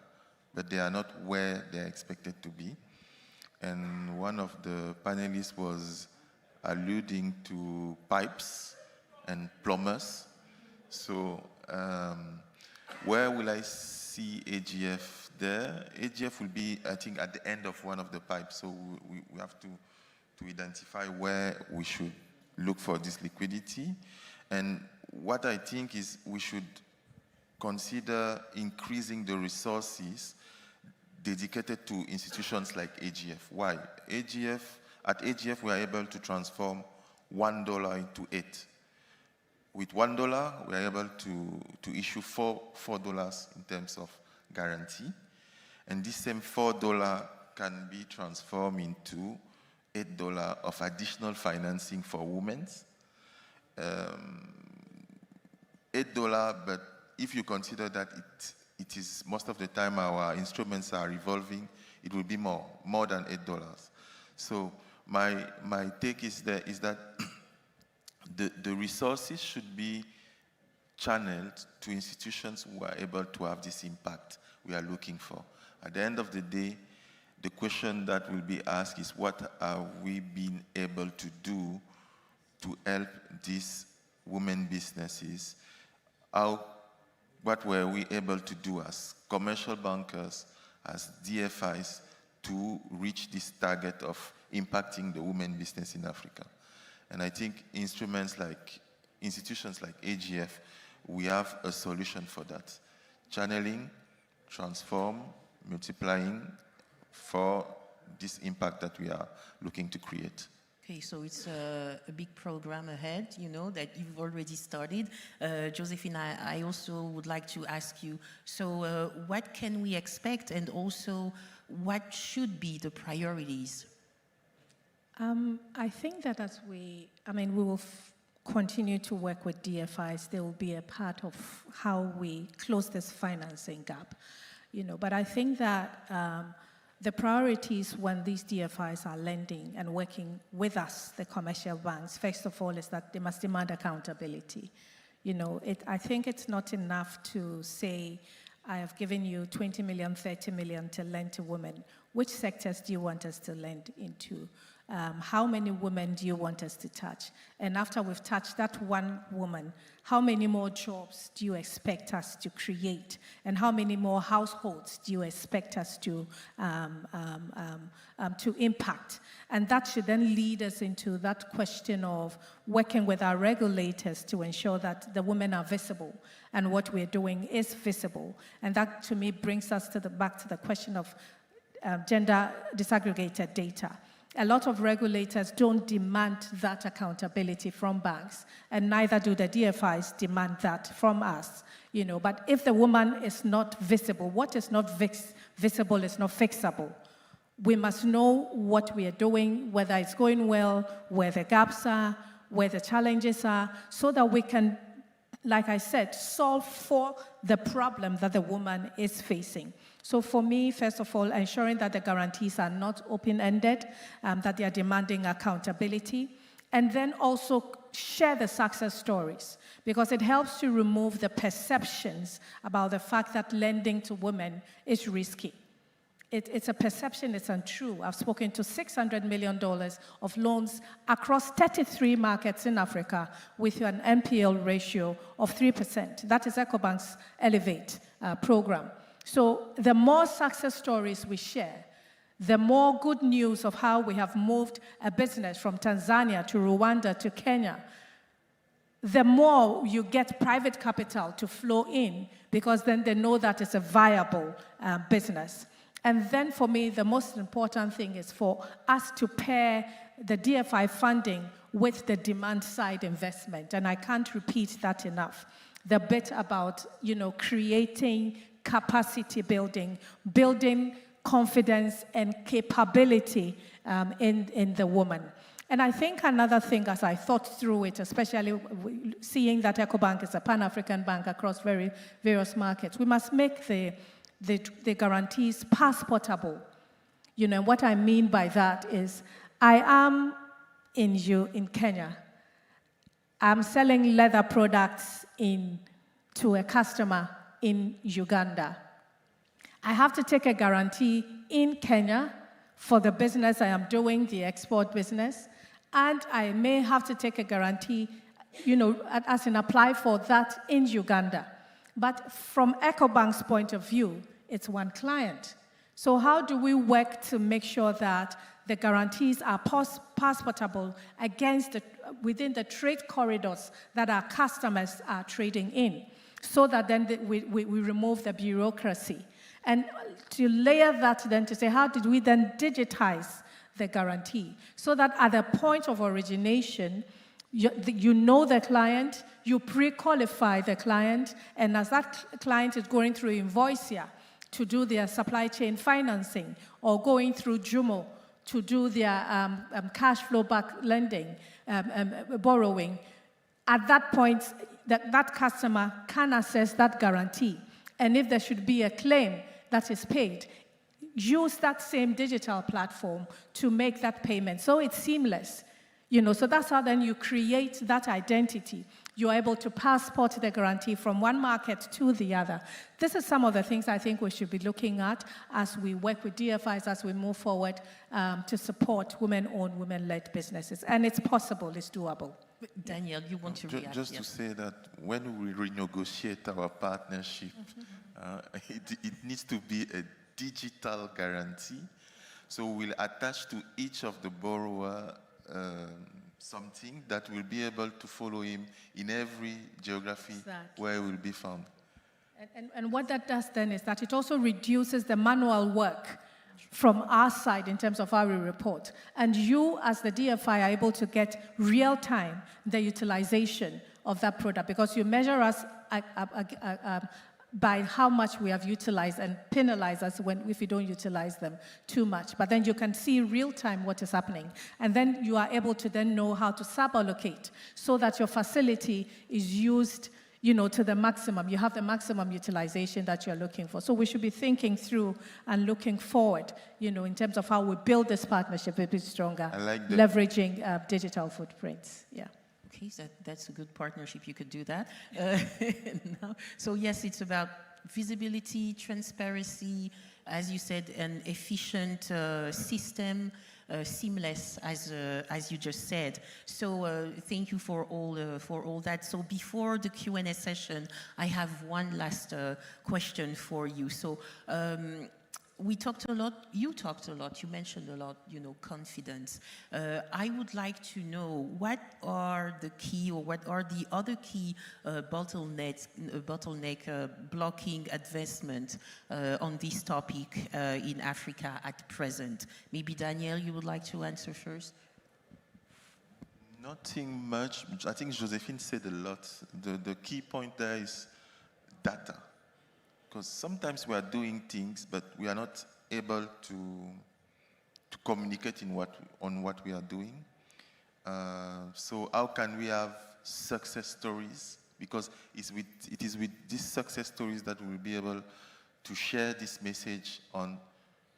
but they are not where they are expected to be. And one of the panelists was alluding to pipes and plumbers. So where will I see AGF there? AGF will be, I think, at the end of one of the pipes. So we have to identify where we should look for this liquidity. And what I think is we should consider increasing the resources dedicated to institutions like AGF. Why? At AGF, we are able to transform $1 into 8. With $1, we are able to issue $4 in terms of guarantee. And this same $4 can be transformed into $8 of additional financing for women. $8, but if you consider that it is most of the time our instruments are revolving, it will be more than $8. So my take is that the resources should be channeled to institutions who are able to have this impact we are looking for. At the end of the day, the question that will be asked is what are we being able to do to help these women businesses? What were we able to do as commercial bankers, as DFIs, to reach this target of impacting the women business in Africa? And I think institutions like AGF, we have a solution for that. Channeling, transform, multiplying for this impact that we are looking to create. Okay, so it's a big program ahead, you know, that you've already started. Josephine, I also would like to ask you, so what can we expect, and also what should be the priorities? I think that we will continue to work with DFIs. They will be a part of how we close this financing gap, you know. But I think that the priorities when these DFIs are lending and working with us, the commercial banks, first of all, is that they must demand accountability. You know, I think it's not enough to say, I have given you 20 million, 30 million to lend to women. Which sectors do you want us to lend into? How many women do you want us to touch? And after we've touched that one woman, how many more jobs do you expect us to create? And how many more households do you expect us to impact? And that should then lead us into that question of working with our regulators to ensure that the women are visible and what we're doing is visible. And that, to me, brings us back to the question of gender disaggregated data. A lot of regulators don't demand that accountability from banks, and neither do the DFIs demand that from us. You know, but if the woman is not visible, what is not visible is not fixable. We must know what we are doing, whether it's going well, where the gaps are, where the challenges are, so that we can, like I said, solve for the problem that the woman is facing. So for me, first of all, ensuring that the guarantees are not open-ended, that they are demanding accountability, and then also share the success stories, because it helps to remove the perceptions about the fact that lending to women is risky. It's a perception, it's untrue. I've spoken to $600 million of loans across 33 markets in Africa with an NPL ratio of 3%. That is EcoBank's Elevate program. So the more success stories we share, the more good news of how we have moved a business from Tanzania to Rwanda to Kenya, the more you get private capital to flow in, because then they know that it's a viable business. And then for me, the most important thing is for us to pair the DFI funding with the demand side investment. And I can't repeat that enough. The bit about, creating capacity building, building confidence and capability in the woman. And I think another thing, as I thought through it, especially seeing that EcoBank is a Pan-African bank across various markets, we must make the guarantees passportable. What I mean by that is, I am in Kenya. I'm selling leather products to a customer in Uganda. I have to take a guarantee in Kenya for the business I am doing, the export business, and I may have to take a guarantee, as in apply for that in Uganda. But from EcoBank's point of view, it's one client. So how do we work to make sure that the guarantees are passportable within the trade corridors that our customers are trading in, so that then we remove the bureaucracy? And to layer that then to say, how did we then digitize the guarantee so that at the point of origination, you know the client, you pre-qualify the client, and as that client is going through Invoicia to do their supply chain financing, or going through Jumo to do their cash flow back lending, borrowing, at that point, that customer can access that guarantee. And if there should be a claim that is paid, use that same digital platform to make that payment. So it's seamless. So that's how then you create that identity. You're able to passport the guarantee from one market to the other. This is some of the things I think we should be looking at as we work with DFIs, as we move forward to support women-owned, women-led businesses. And it's possible, it's doable. Daniel, you want to react? Just to say that when we renegotiate our partnership, it needs to be a digital guarantee. So we'll attach to each of the borrower something that will be able to follow him in every geography where he will be found. And what that does then is that it also reduces the manual work from our side in terms of how we report. And you, as the DFI, are able to get real-time the utilization of that product, because you measure us by how much we have utilized and penalize us if we don't utilize them too much. But then you can see real-time what is happening. And then you are able to then know how to sub-allocate so that your facility is used to the maximum. You have the maximum utilization that you're looking for. So we should be thinking through and looking forward, in terms of how we build this partnership a bit stronger, leveraging digital footprints. Yeah. Okay, that's a good partnership. You could do that. So yes, it's about visibility, transparency, as you said, an efficient system, seamless, as you just said. So thank you for all that. So before the Q&A session, I have one last question for you. So we talked a lot, you talked a lot, you mentioned a lot, confidence. I would like to know what are the key, or what are the other key bottleneck blocking advancement on this topic in Africa at present? Maybe Daniel, you would like to answer first? Nothing much. I think Josephine said a lot. The key point there is data. Because sometimes we are doing things, but we are not able to communicate on what we are doing. So how can we have success stories? Because it is with these success stories that we will be able to share this message on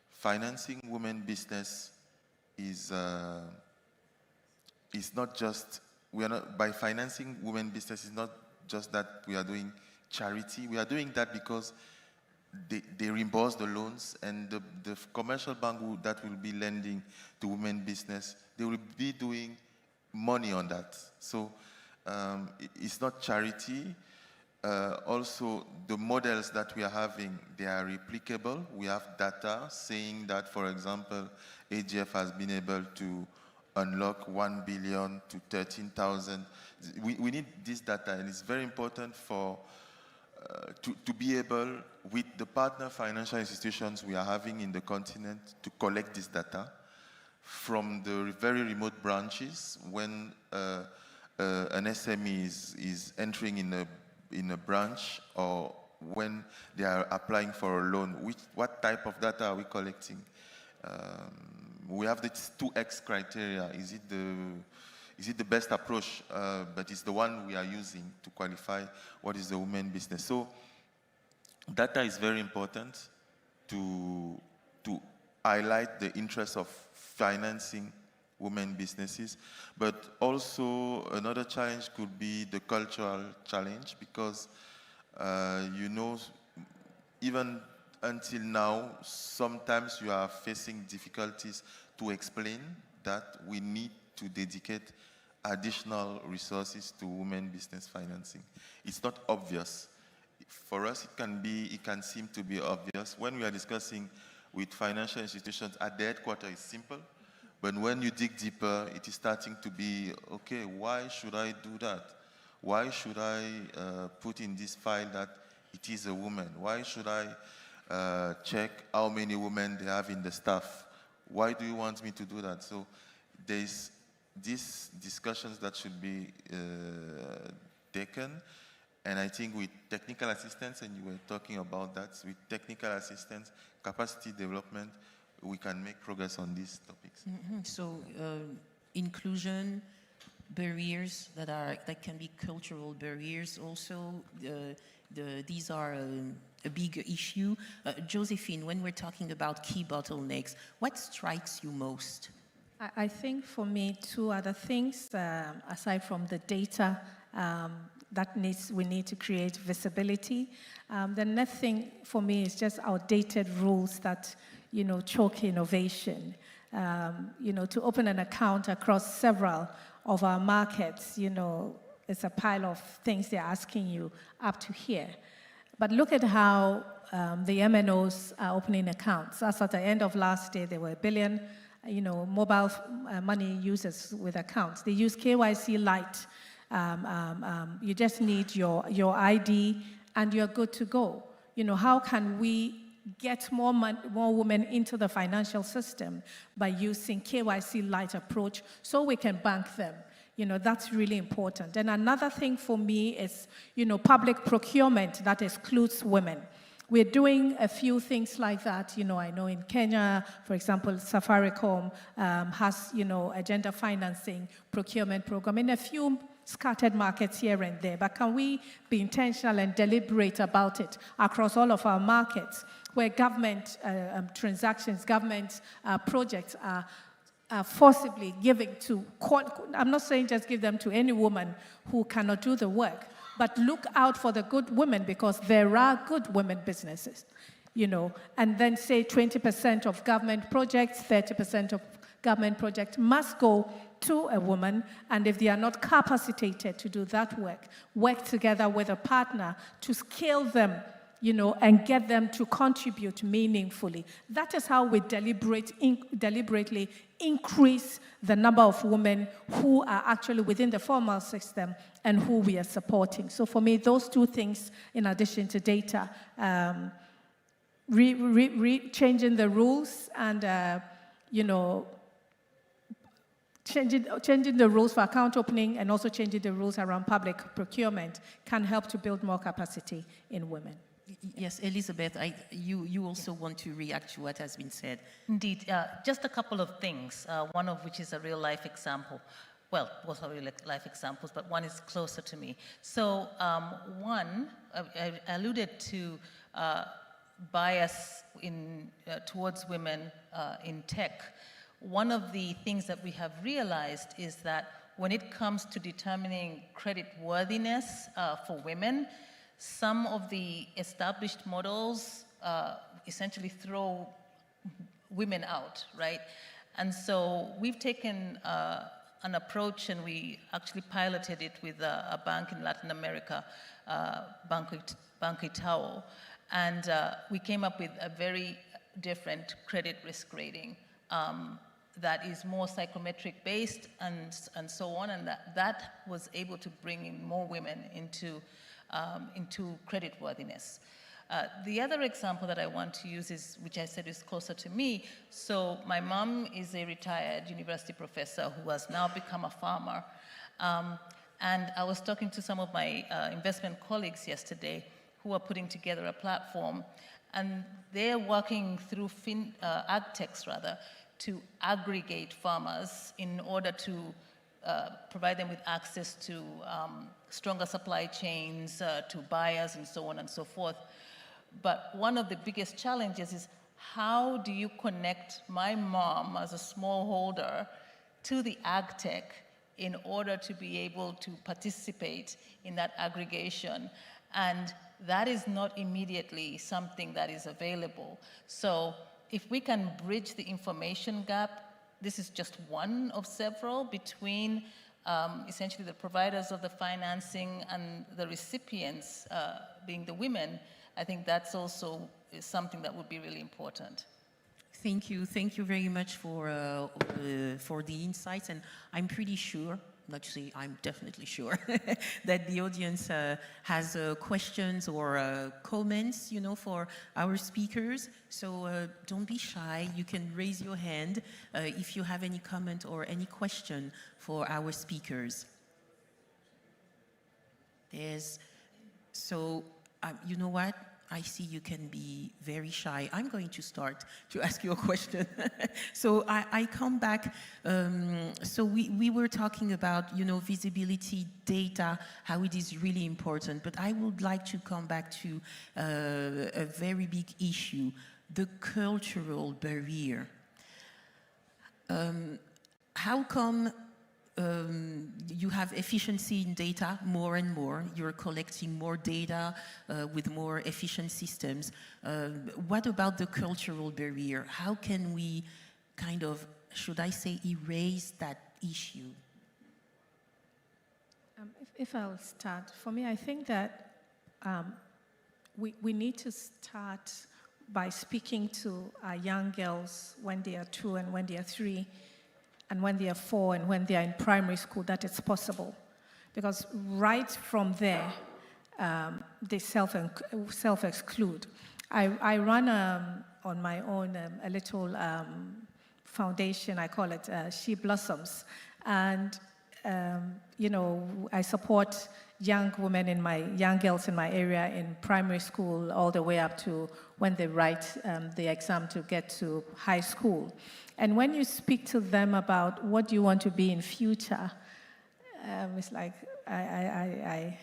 financing women business is not just, by financing women business, it's not just that we are doing charity. We are doing that because they reimburse the loans, and the commercial bank that will be lending to women business, they will be doing money on that. So it's not charity. also, the models that we are having, they are replicable. We have data saying that, for example, AGF has been able to unlock 1 billion to 13,000. We need this data, and it's very important for to be able, with the partner financial institutions we are having in the continent, to collect this data from the very remote branches when an SME is entering in a branch, or when they are applying for a loan. What type of data are we collecting? We have this 2X criteria. Is it the best approach? But it's the one we are using to qualify what is the women business. So data is very important to highlight the interest of financing women businesses. But also another challenge could be the cultural challenge, because you know, even until now, sometimes you are facing difficulties to explain that we need to dedicate additional resources to women business financing. It's not obvious. For us, it can seem to be obvious. When we are discussing with financial institutions at the headquarters, it's simple. But when you dig deeper, it is starting to be, okay, why should I do that? Why should I put in this file that it is a woman? Why should I check how many women they have in the staff? Why do you want me to do that? So there's these discussions that should be taken. And I think with technical assistance, and you were talking about that, with technical assistance, capacity development, we can make progress on these topics. So inclusion, barriers that can be cultural barriers also, these are a big issue. Josephine, when we're talking about key bottlenecks, what strikes you most? I think for me, two other things, aside from the data we need to create visibility. The next thing for me is just outdated rules that, choke innovation. To open an account across several of our markets, it's a pile of things they're asking you up to here. But look at how the MNOs are opening accounts. As at the end of last year, there were 1 billion, mobile money users with accounts. They use KYC Lite. You just need your ID and you're good to go. How can we get more women into the financial system by using KYC Lite approach so we can bank them? That's really important. And another thing for me is, public procurement that excludes women. We're doing a few things like that. I know in Kenya, for example, Safaricom has, a gender financing procurement program in a few scattered markets here and there. But can we be intentional and deliberate about it across all of our markets where government transactions, government projects are forcibly giving to, I'm not saying just give them to any woman who cannot do the work, but look out for the good women, because there are good women businesses, and then say 20% of government projects, 30% of government projects must go to a woman, and if they are not capacitated to do that work together with a partner to scale them, and get them to contribute meaningfully. That is how we deliberately increase the number of women who are actually within the formal system and who we are supporting. So for me, those two things, in addition to data, changing the rules and, changing the rules for account opening and also changing the rules around public procurement can help to build more capacity in women. Yes, Elizabeth, you also want to react to what has been said. Indeed, just a couple of things, one of which is a real-life example. Well, both are real-life examples, but one is closer to me. So one, I alluded to bias towards women in tech. One of the things that we have realized is that when it comes to determining credit worthiness for women, some of the established models essentially throw women out, right? And so we've taken an approach, and we actually piloted it with a bank in Latin America, Banco Itaú, and we came up with a very different credit risk rating that is more psychometric based and so on, and that was able to bring in more women into creditworthiness. The other example that I want to use is, which I said is closer to me. So my mom is a retired university professor who has now become a farmer. And I was talking to some of my investment colleagues yesterday who are putting together a platform, and they're working through agtechs rather, to aggregate farmers in order to provide them with access to stronger supply chains, to buyers and so on and so forth. But one of the biggest challenges is, how do you connect my mom as a smallholder to the agtech in order to be able to participate in that aggregation? And that is not immediately something that is available. So if we can bridge the information gap, this is just one of several between essentially the providers of the financing and the recipients, being the women, I think that's also something that would be really important. Thank you very much for the insights, and I'm pretty sure, not to say I'm definitely sure, that the audience has questions or comments, for our speakers. So don't be shy. You can raise your hand if you have any comment or any question for our speakers. You know what? I see you can be very shy. I'm going to start to ask you a question. So I come back. So we were talking about, visibility, data, how it is really important. But I would like to come back to a very big issue, the cultural barrier. How come you have efficiency in data more and more? You're collecting more data with more efficient systems. What about the cultural barrier? How can we kind of, should I say, erase that issue? If I'll start, for me, I think that we need to start by speaking to our young girls when they are 2 and when they are 3, and when they are 4 and when they are in primary school, that it's possible. Because right from there, they self-exclude. I run on my own a little foundation, I call it She Blossoms. And, I support young girls in my area in primary school all the way up to when they write the exam to get to high school. And when you speak to them about what do you want to be in future, it's like, I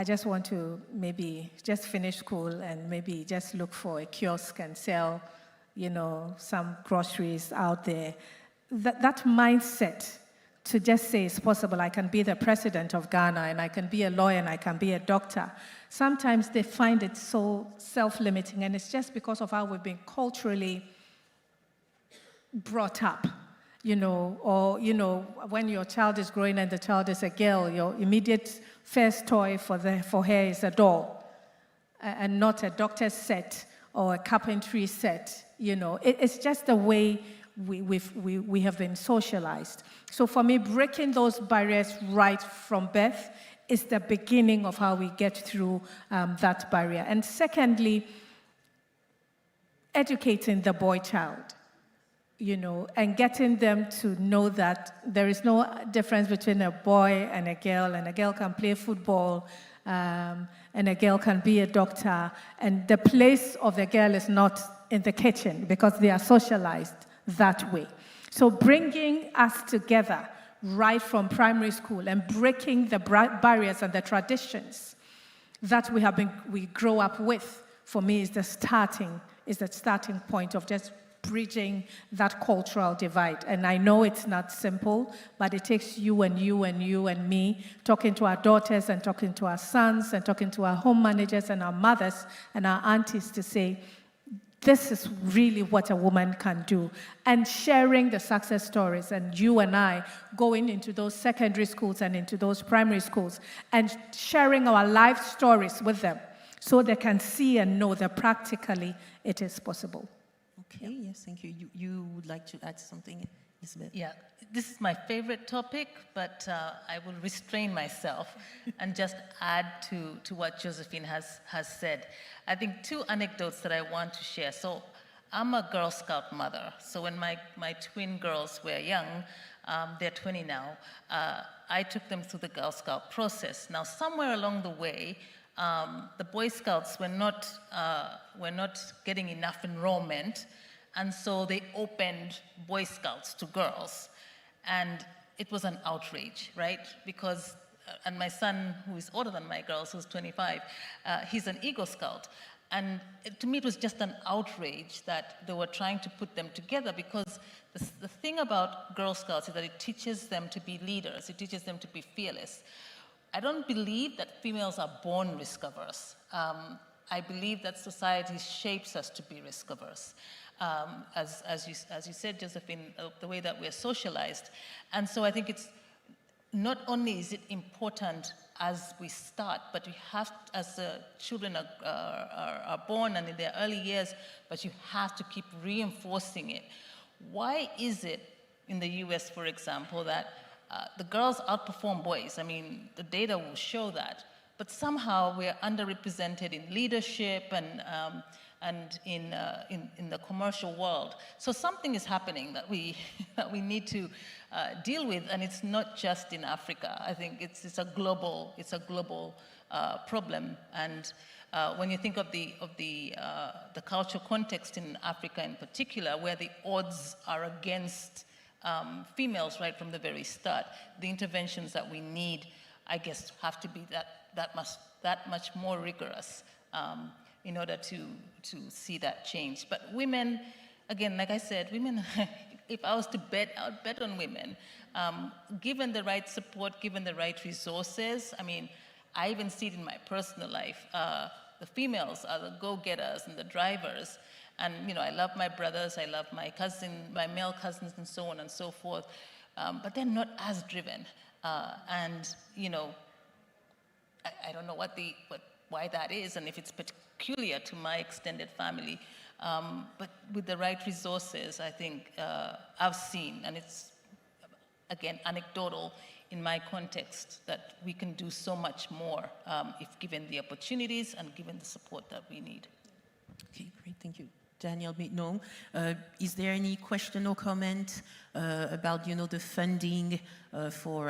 just want to maybe just finish school and maybe just look for a kiosk and sell, some groceries out there. That mindset to just say it's possible, I can be the president of Ghana and I can be a lawyer and I can be a doctor. Sometimes they find it so self-limiting, and it's just because of how we've been culturally brought up, or, when your child is growing and the child is a girl, your immediate first toy for her is a doll, and not a doctor's set or a carpentry set, It's just the way we have been socialized. So for me, breaking those barriers right from birth is the beginning of how we get through that barrier. And secondly, educating the boy child, and getting them to know that there is no difference between a boy and a girl can play football, and a girl can be a doctor, and the place of the girl is not in the kitchen because they are socialized that way. So bringing us together right from primary school and breaking the barriers and the traditions that we grow up with, for me, is the starting point of just bridging that cultural divide. And I know it's not simple, but it takes you and you and you and me talking to our daughters and talking to our sons and talking to our home managers and our mothers and our aunties to say, this is really what a woman can do. And sharing the success stories, and you and I going into those secondary schools and into those primary schools and sharing our life stories with them so they can see and know that practically it is possible. Okay, yes, thank you. You would like to add something, Elizabeth? Yeah, this is my favorite topic, but I will restrain myself and just add to what Josephine has said. I think two anecdotes that I want to share. So I'm a Girl Scout mother. So when my twin girls were young, they're 20 now, I took them through the Girl Scout process. Now, somewhere along the way, the Boy Scouts were not getting enough enrollment, and so they opened Boy Scouts to girls. And it was an outrage, right? Because, and my son, who is older than my girls, who's 25, he's an Eagle Scout. And to me, it was just an outrage that they were trying to put them together, because the thing about Girl Scouts is that it teaches them to be leaders. It teaches them to be fearless. I don't believe that females are born risk-averse. I believe that society shapes us to be risk-averse. As you said, Josephine, the way that we're socialized. And so I think it's not only is it important as we start, but we have, as the children are born and in their early years, but you have to keep reinforcing it. Why is it in the US, for example, that the girls outperform boys? I mean, the data will show that. But somehow we're underrepresented in leadership and in the commercial world. So something is happening that we need to deal with, and it's not just in Africa. I think it's a global problem. And when you think of the cultural context in Africa in particular, where the odds are against females right from the very start, the interventions that we need, I guess, have to be that much more rigorous in order to see that change. But women, again, like I said, women, if I was to bet, I would bet on women. Given the right support, given the right resources, I mean, I even see it in my personal life. The females are the go-getters and the drivers. And, you know, I love my brothers, I love my male cousins and so on and so forth. But they're not as driven. And, you know, I don't know why that is, and if it's peculiar to my extended family. But with the right resources, I think I've seen, and it's, again, anecdotal in my context, that we can do so much more if given the opportunities and given the support that we need. Okay, great, thank you. Daniel Mitnon, is there any question or comment about, you know, the funding for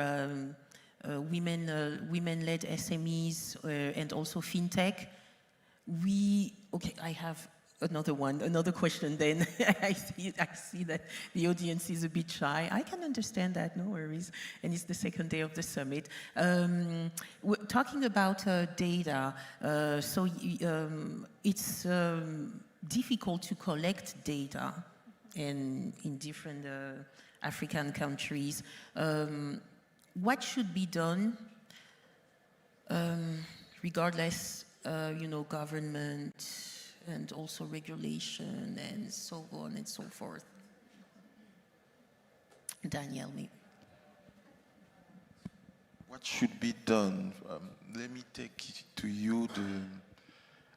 women-led SMEs and also fintech? Okay, I have another question then. I see that the audience is a bit shy. I can understand that, no worries. And it's the second day of the summit. We're talking about data, so it's difficult to collect data in different African countries. What should be done, regardless, you know, government and also regulation and so on and so forth? Daniel, maybe. What should be done? Let me take to you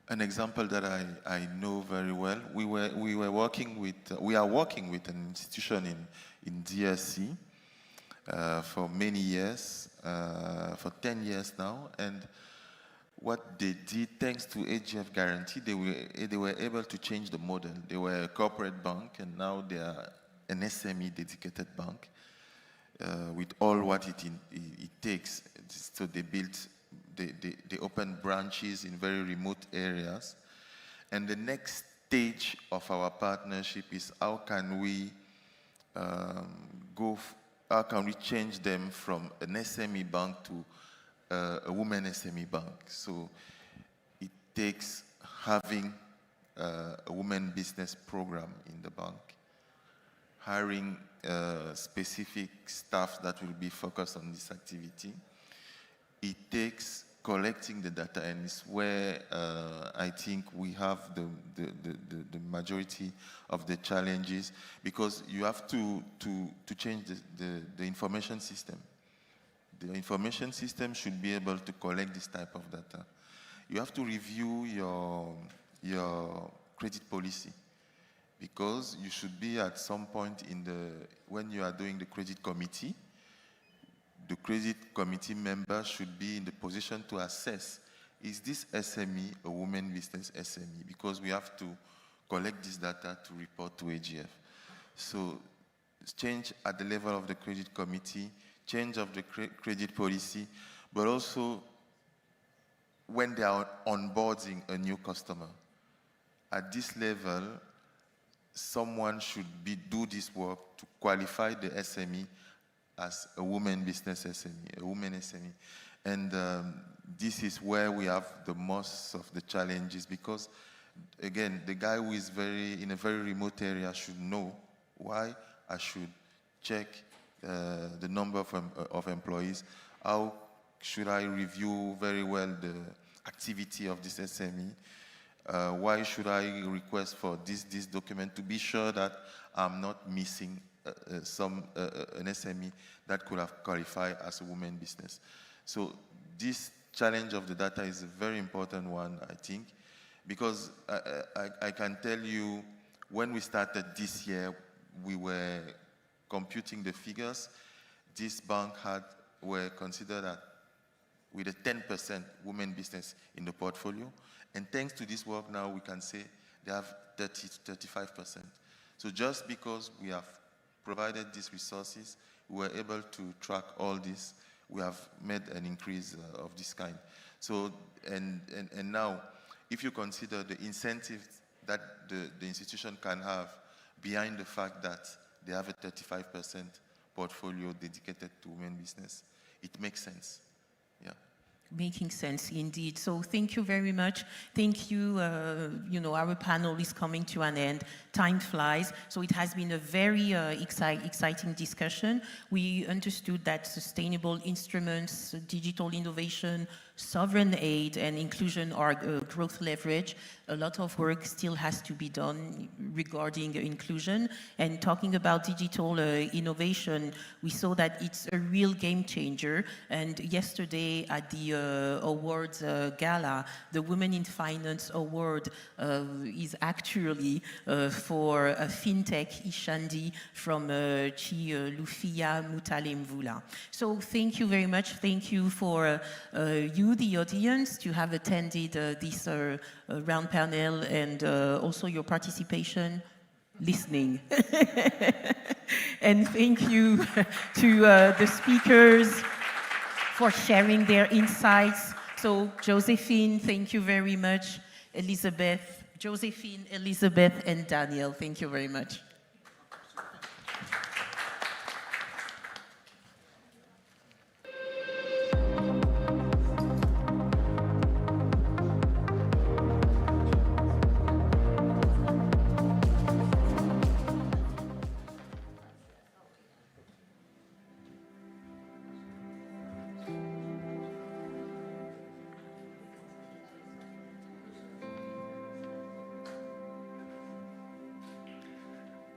an example that I know very well. We are working with an institution in DRC for many years, for 10 years now, and what they did, thanks to AGF Guarantee, they were able to change the model. They were a corporate bank, and now they are an SME dedicated bank with all what it takes. So they opened branches in very remote areas. And the next stage of our partnership is how can we change them from an SME bank to a women SME bank. So it takes having a women business program in the bank, hiring specific staff that will be focused on this activity. It takes collecting the data, and it's where I think we have the majority of the challenges, because you have to change the information system. The information system should be able to collect this type of data. You have to review your credit policy, because you should be at some point when you are doing the credit committee, the credit committee member should be in the position to assess, is this SME a women business SME? Because we have to collect this data to report to AGF. So change at the level of the credit committee, change of the credit policy, but also when they are onboarding a new customer. At this level, someone should do this work to qualify the SME as a woman business SME, a woman SME. And this is where we have the most of the challenges, because, again, the guy who is in a very remote area should know why I should check the number of employees. How should I review very well the activity of this SME? Why should I request for this document to be sure that I'm not missing an SME that could have qualified as a woman business? So this challenge of the data is a very important one, I think, because I can tell you, when we started this year, we were computing the figures. This bank were considered with a 10% women business in the portfolio. And thanks to this work now, we can say they have 30 to 35%. So just because we have provided these resources, we were able to track all this. We have made an increase of this kind. So, and now, if you consider the incentives that the institution can have behind the fact that they have a 35% portfolio dedicated to women business, it makes sense. Yeah. Making sense indeed. So thank you very much. Thank you. Our panel is coming to an end. Time flies. So it has been a very exciting discussion. We understood that sustainable instruments, digital innovation, sovereign aid, and inclusion are growth leverage. A lot of work still has to be done regarding inclusion. And talking about digital innovation, we saw that it's a real game changer. And yesterday at the awards gala, the Women in Finance Award is actually for a fintech Ishandi from Lufia Mutalemvula. So thank you very much. Thank you for you, the audience, to have attended this round panel, and also your participation, listening. And thank you to the speakers for sharing their insights. So Josephine, thank you very much. Josephine, Elizabeth, and Daniel, thank you very much.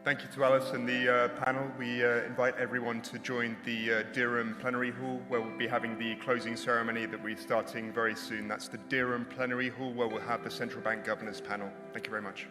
Thank you to Alice and the panel. We invite everyone to join the Durham Plenary Hall, where we'll be having the closing ceremony that we're starting very soon. That's the Durham Plenary Hall, where we'll have the Central Bank Governors panel. Thank you very much.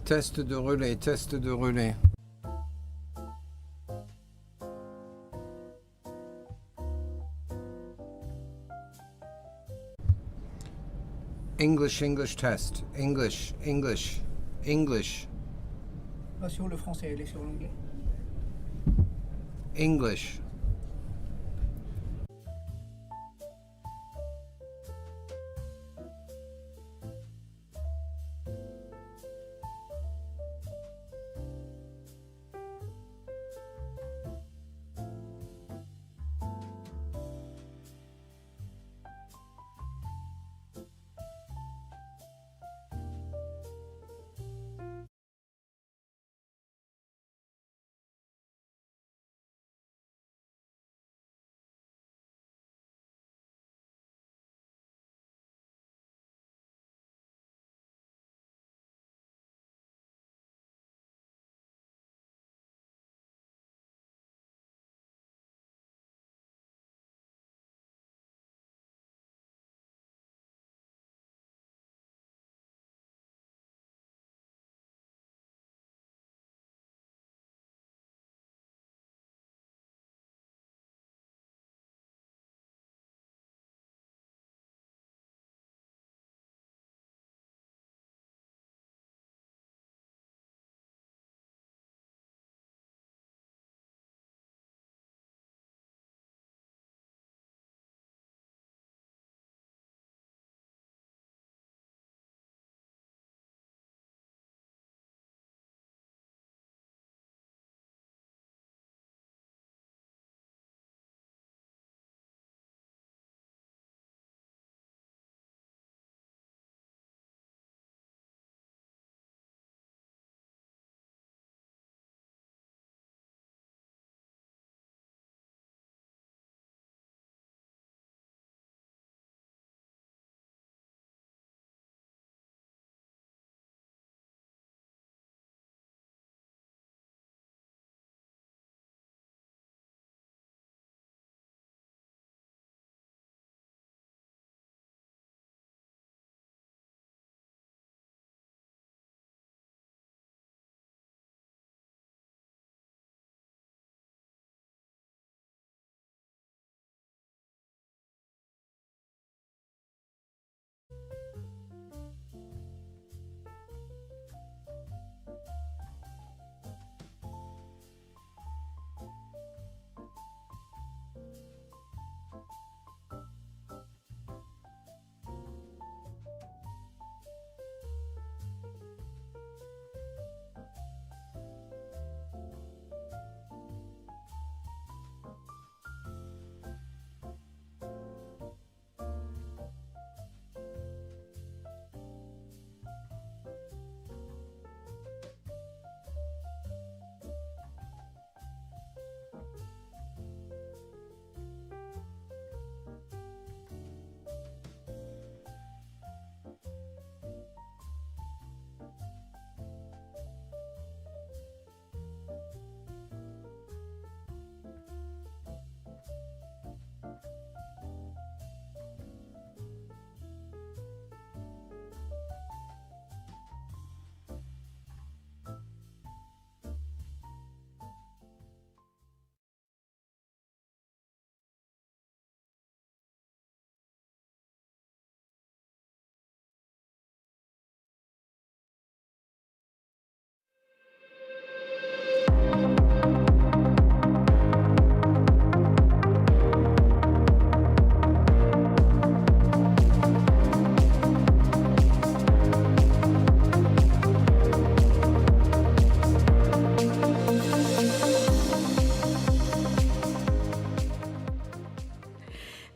Test de relais, test de relais. English, English test. English, English, English. Pas sur le français, elle est sur l'anglais. English.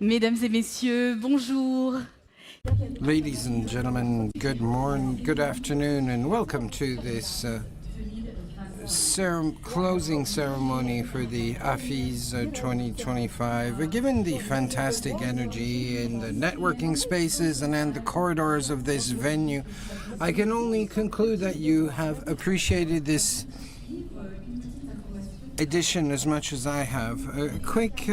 Mesdames et messieurs, bonjour. Ladies and gentlemen, good morning, good afternoon, and welcome to this closing ceremony for the Afis 2025. Given the fantastic energy in the networking spaces and in the corridors of this venue, I can only conclude that you have appreciated this edition as much as I have. Quick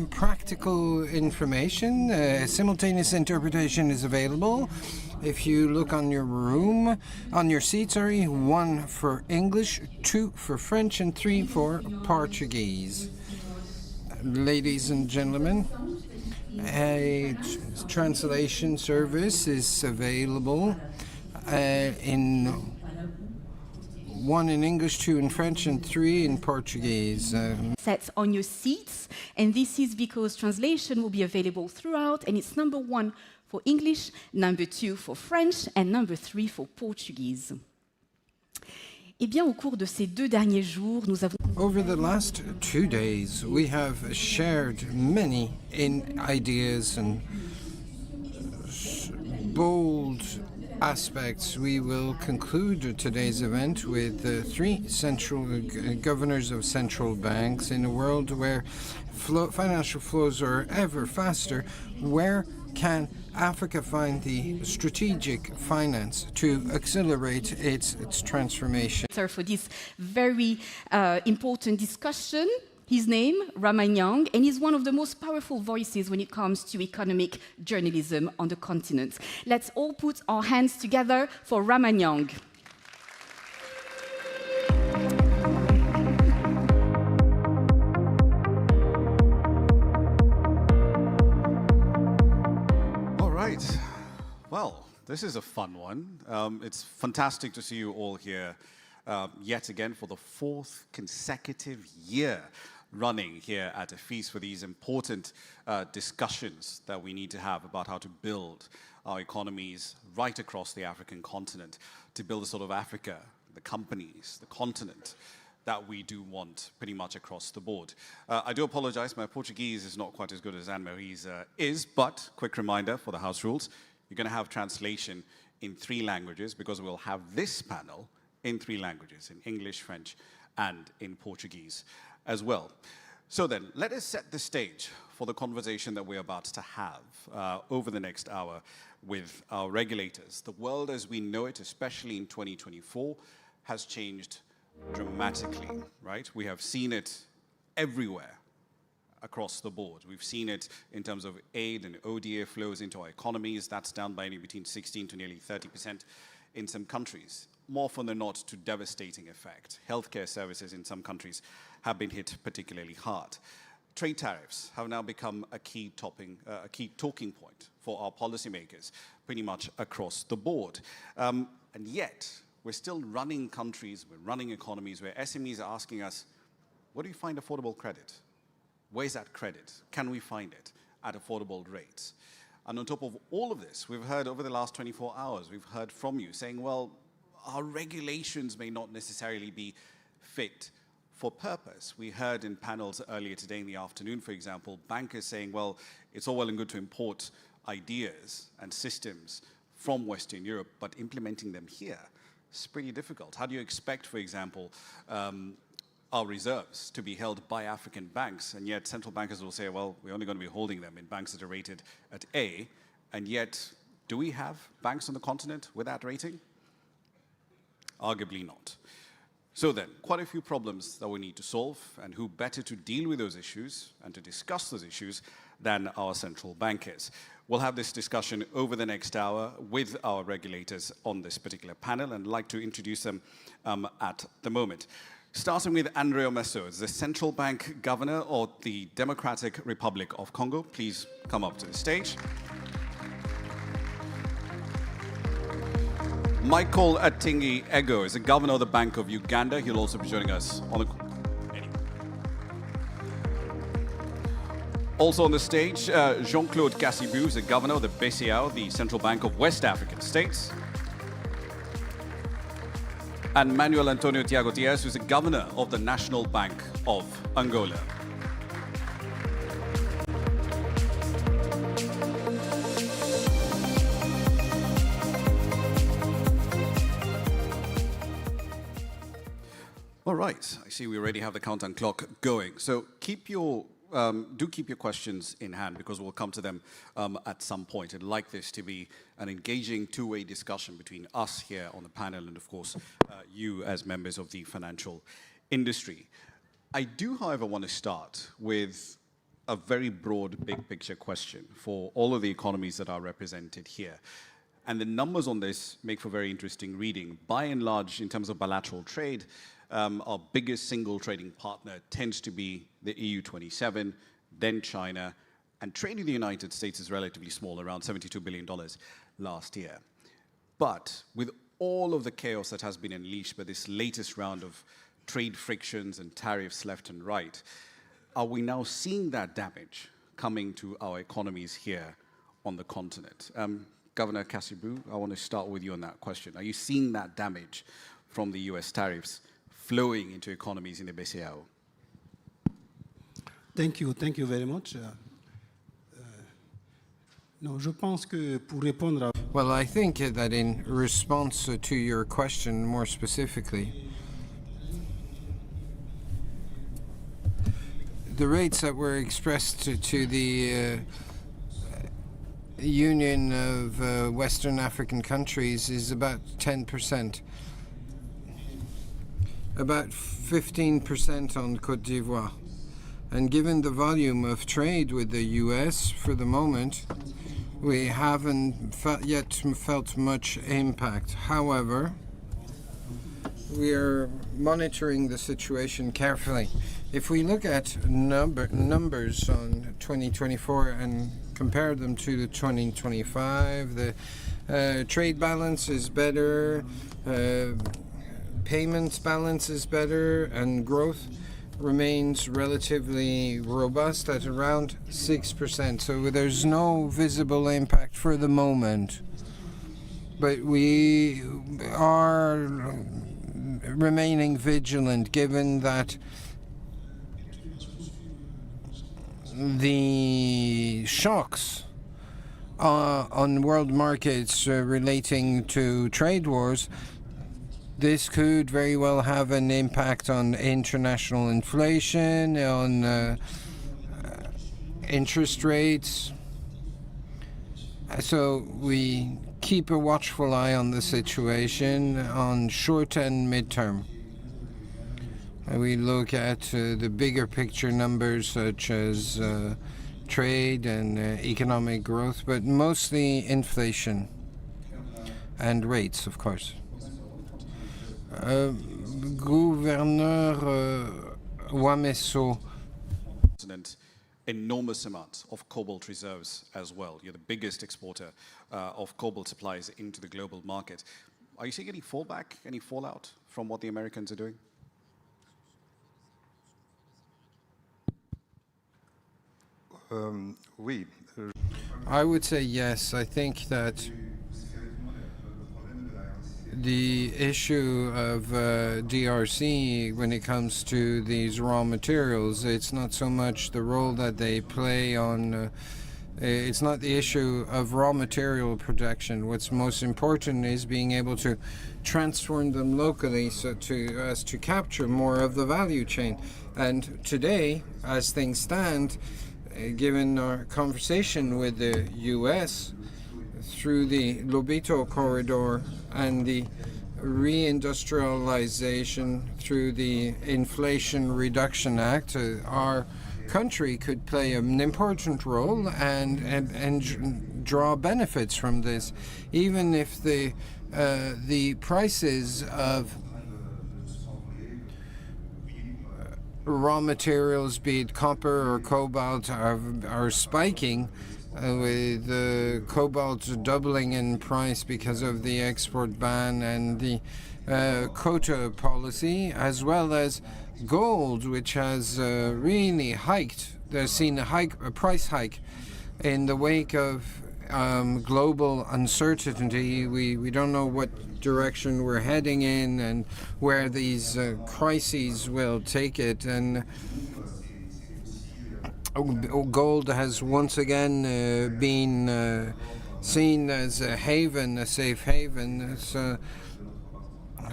practical information. Simultaneous interpretation is available If you look on your room, on your seat, sorry, 1 for English, 2 for French, and 3 for Portuguese. Ladies and gentlemen, a translation service is available in 1 in English, 2 in French, and 3 in Portuguese. Sets on your seats, and this is because translation will be available throughout, and it's number 1 for English, number 2 for French, and number 3 for Portuguese. Eh bien, au cours de ces 2 derniers jours, nous avons... Over the last 2 days, we have shared many ideas and bold aspects. We will conclude today's event with 3 governors of central banks. In a world where financial flows are ever faster, where can Africa find the strategic finance to accelerate its transformation? For this very important discussion. His name, Ramanyang, and he's one of the most powerful voices when it comes to economic journalism on the continent. Let's all put our hands together for Ramanyang. All right. Well, this is a fun one. It's fantastic to see you all here yet again for the 4th consecutive year running here at Afis for these important discussions that we need to have about how to build our economies right across the African continent, to build a sort of Africa, the companies, the continent that we do want pretty much across the board. I do apologize, my Portuguese is not quite as good as Anne-Marie's is, but quick reminder for the house rules, you're going to have translation in 3 languages because we'll have this panel in 3 languages, in English, French, and in Portuguese as well. So then, let us set the stage for the conversation that we're about to have over the next hour with our regulators. The world as we know it, especially in 2024, has changed dramatically, right? We have seen it everywhere across the board. We've seen it in terms of aid and ODA flows into our economies. That's down by between 16 to nearly 30% in some countries. More often than not, to devastating effect. Healthcare services in some countries have been hit particularly hard. Trade tariffs have now become a key talking point for our policymakers, pretty much across the board. And yet, we're still running countries, we're running economies where SMEs are asking us, where do you find affordable credit? Where's that credit? Can we find it at affordable rates? And on top of all of this, we've heard over the last 24 hours, we've heard from you saying, well, our regulations may not necessarily be fit for purpose. We heard in panels earlier today in the afternoon, for example, bankers saying, well, it's all well and good to import ideas and systems from Western Europe, but implementing them here is pretty difficult. How do you expect, for example, our reserves to be held by African banks, and yet central bankers will say, well, we're only going to be holding them in banks that are rated at A, and yet, do we have banks on the continent with that rating? Arguably not. So then, quite a few problems that we need to solve, and who better to deal with those issues and to discuss those issues than our central bankers. We'll have this discussion over the next hour with our regulators on this particular panel, and I'd like to introduce them at the moment. Starting with Andrea Massoud, the Central Bank Governor of the Democratic Republic of Congo. Please come up to the stage. Michael Atingi Ego is the Governor of the Bank of Uganda. He'll also be joining us on the... Also on the stage, Jean-Claude Cassibou is the Governor of the BCAO, the Central Bank of West African States. And Manuel Antonio Tiago Dias, who's the Governor of the National Bank of Angola. All right, I see we already have the countdown clock going. So keep your questions in hand because we'll come to them at some point. I'd like this to be an engaging two-way discussion between us here on the panel and, of course, you as members of the financial industry. I do, however, want to start with a very broad, big-picture question for all of the economies that are represented here. And the numbers on this make for very interesting reading. By and large, in terms of bilateral trade, our biggest single trading partner tends to be the EU27, then China, and trade in the United States is relatively small, around $72 billion last year. But with all of the chaos that has been unleashed by this latest round of trade frictions and tariffs left and right, are we now seeing that damage coming to our economies here on the continent? Governor Kassibu, I want to start with you on that question. Are you seeing that damage from the US tariffs flowing into economies in the BCAO? Thank you very much. Non, je pense que pour répondre à... Well, I think that in response to your question more specifically, the rates that were expressed to the Union of Western African countries is about 10%. About 15% on Côte d'Ivoire. And given the volume of trade with the US for the moment, we haven't yet felt much impact. However, we are monitoring the situation carefully. If we look at numbers on 2024 and compare them to the 2025, the trade balance is better, payments balance is better, and growth remains relatively robust at around 6%. So there's no visible impact for the moment. But we are remaining vigilant given that the shocks on world markets relating to trade wars, this could very well have an impact on international inflation, on interest rates. So we keep a watchful eye on the situation on short and midterm. We look at the bigger picture numbers such as trade and economic growth, but mostly inflation and rates, of course. Gouverneur Wameso. Enormous amounts of cobalt reserves as well. You're the biggest exporter of cobalt supplies into the global market. Are you seeing any fallback, any fallout from what the Americans are doing? I would say yes. I think that the issue of DRC when it comes to these raw materials, it's not so much the role that they play on, it's not the issue of raw material production. What's most important is being able to transform them locally so as to capture more of the value chain. And today, as things stand, given our conversation with the US through the Lobito corridor and the reindustrialization through the Inflation Reduction Act, our country could play an important role and draw benefits from this, even if the prices of raw materials, be it copper or cobalt, are spiking, with the cobalt doubling in price because of the export ban and the quota policy, as well as gold, which has really hiked. They've seen a price hike in the wake of global uncertainty. We don't know what direction we're heading in and where these crises will take it. And gold has once again been seen as a haven, a safe haven.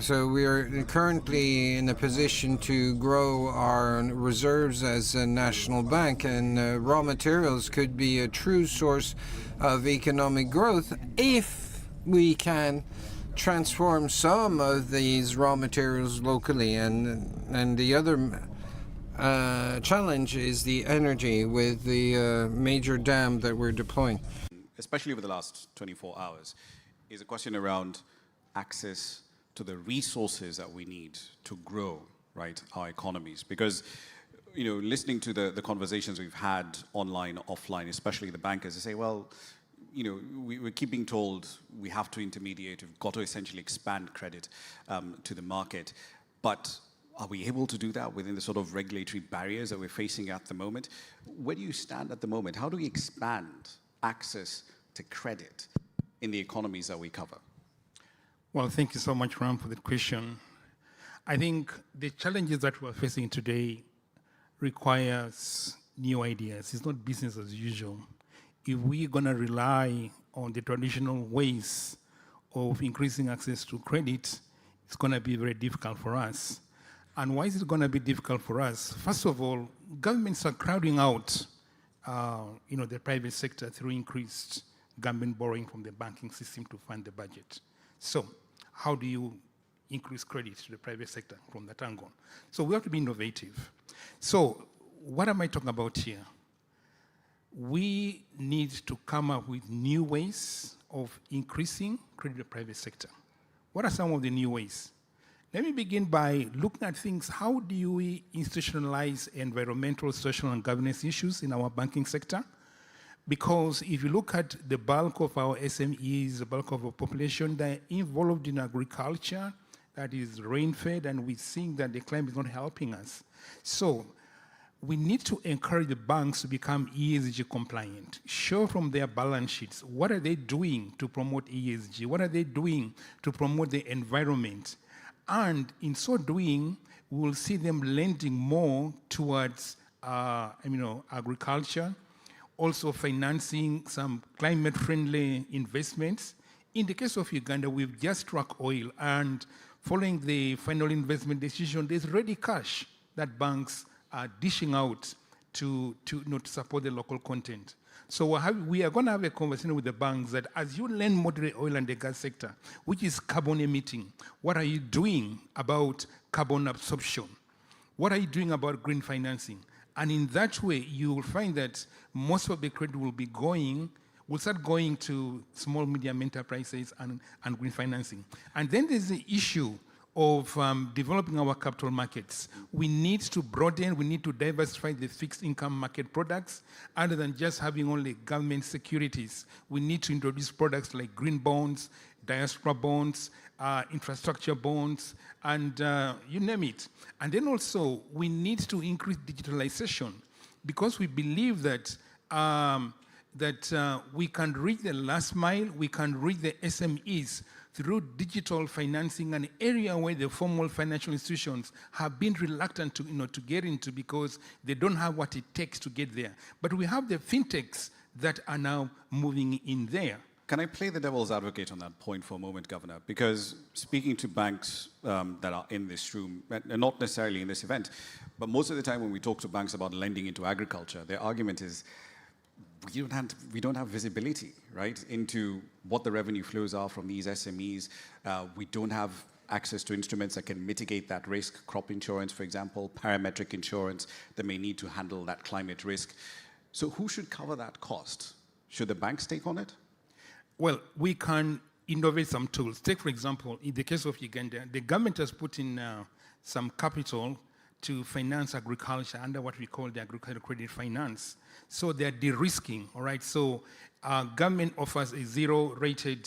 So we are currently in a position to grow our reserves as a national bank, and raw materials could be a true source of economic growth if we can transform some of these raw materials locally. And the other challenge is the energy with the major dam that we're deploying. Especially over the last 24 hours, is a question around access to the resources that we need to grow, right, our economies. Because, you know, listening to the conversations we've had online, offline, especially the bankers, they say, well, you know, we're keeping told we have to intermediate, we've got to essentially expand credit to the market. But are we able to do that within the sort of regulatory barriers that we're facing at the moment? Where do you stand at the moment? How do we expand access to credit in the economies that we cover? Well, thank you so much, Ram, for the question. I think the challenges that we're facing today requires new ideas. It's not business as usual. If we're going to rely on the traditional ways of increasing access to credit, it's going to be very difficult for us. And why is it going to be difficult for us? First of all, governments are crowding out the private sector through increased government borrowing from the banking system to fund the budget. So how do you increase credit to the private sector from that angle? So we have to be innovative. So what am I talking about here? We need to come up with new ways of increasing credit to the private sector. What are some of the new ways? Let me begin by looking at things. How do we institutionalize environmental, social, and governance issues in our banking sector? Because if you look at the bulk of our SMEs, the bulk of our population, they're involved in agriculture that is rain-fed, and we're seeing that the climate is not helping us. So we need to encourage the banks to become ESG compliant. Show from their balance sheets, what are they doing to promote ESG? What are they doing to promote the environment? And in so doing, we will see them lending more towards agriculture, also financing some climate-friendly investments. In the case of Uganda, we've just struck oil, and following the final investment decision, there's ready cash that banks are dishing out to support the local content. So we are going to have a conversation with the banks that as you lend more to the oil and the gas sector, which is carbon emitting, what are you doing about carbon absorption? What are you doing about green financing? And in that way, you will find that most of the credit will start going to small, medium enterprises and green financing. And then there's the issue of developing our capital markets. We need to broaden, we need to diversify the fixed income market products other than just having only government securities. We need to introduce products like green bonds, diaspora bonds, infrastructure bonds, and you name it. And then also, we need to increase digitalization because we believe that we can reach the last mile, we can reach the SMEs through digital financing, an area where the formal financial institutions have been reluctant to get into because they don't have what it takes to get there. But we have the fintechs that are now moving in there. Can I play the devil's advocate on that point for a moment, Governor? Because speaking to banks that are in this room, and not necessarily in this event, but most of the time when we talk to banks about lending into agriculture, their argument is, we don't have visibility, right, into what the revenue flows are from these SMEs. We don't have access to instruments that can mitigate that risk, crop insurance, for example, parametric insurance that may need to handle that climate risk. So who should cover that cost? Should the banks take on it? Well, we can innovate some tools. Take, for example, in the case of Uganda, the government has put in some capital to finance agriculture under what we call the agricultural credit finance. So they're de-risking, all right? So government offers a zero-rated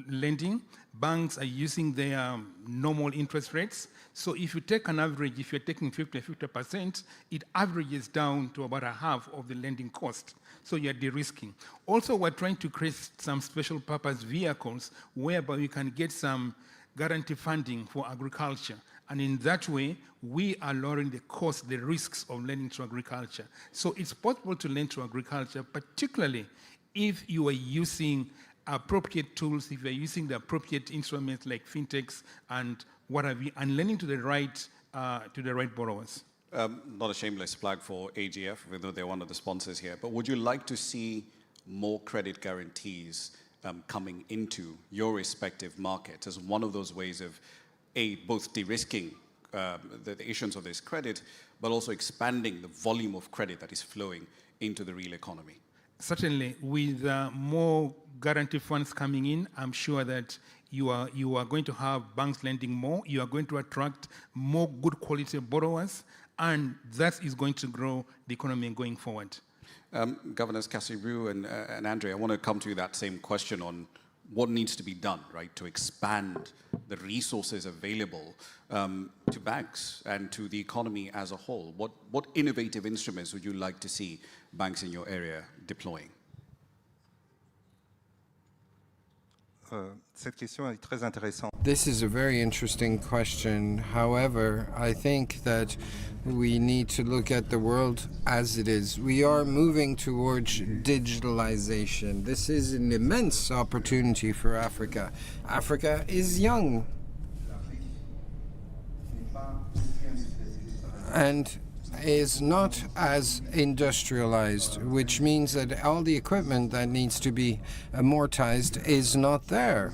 lending. Banks are using their normal interest rates. So if you take an average, if you're taking 50%, it averages down to about a half of the lending cost. So you're de-risking. Also, we're trying to create some special purpose vehicles whereby we can get some guarantee funding for agriculture. And in that way, we are lowering the cost, the risks of lending to agriculture. So it's possible to lend to agriculture, particularly if you are using appropriate tools, if you're using the appropriate instruments like fintechs and what have you, and lending to the right borrowers. Not a shameless plug for AGF, even though they're one of the sponsors here, but would you like to see more credit guarantees coming into your respective market as one of those ways of both de-risking the issuance of this credit, but also expanding the volume of credit that is flowing into the real economy? certainly with more guarantee funds coming in, I'm sure that you are going to have banks lending more, you are going to attract more good quality borrowers, and that is going to grow the economy going forward. Governors Cassiru and Andre, I want to come to that same question on what needs to be done, right, to expand the resources available to banks and to the economy as a whole. What innovative instruments would you like to see banks in your area deploying? This is a very interesting question. However, I think that we need to look at the world as it is. We are moving towards digitalization. This is an immense opportunity for Africa. Africa is young. And is not as industrialized, which means that all the equipment that needs to be amortized is not there.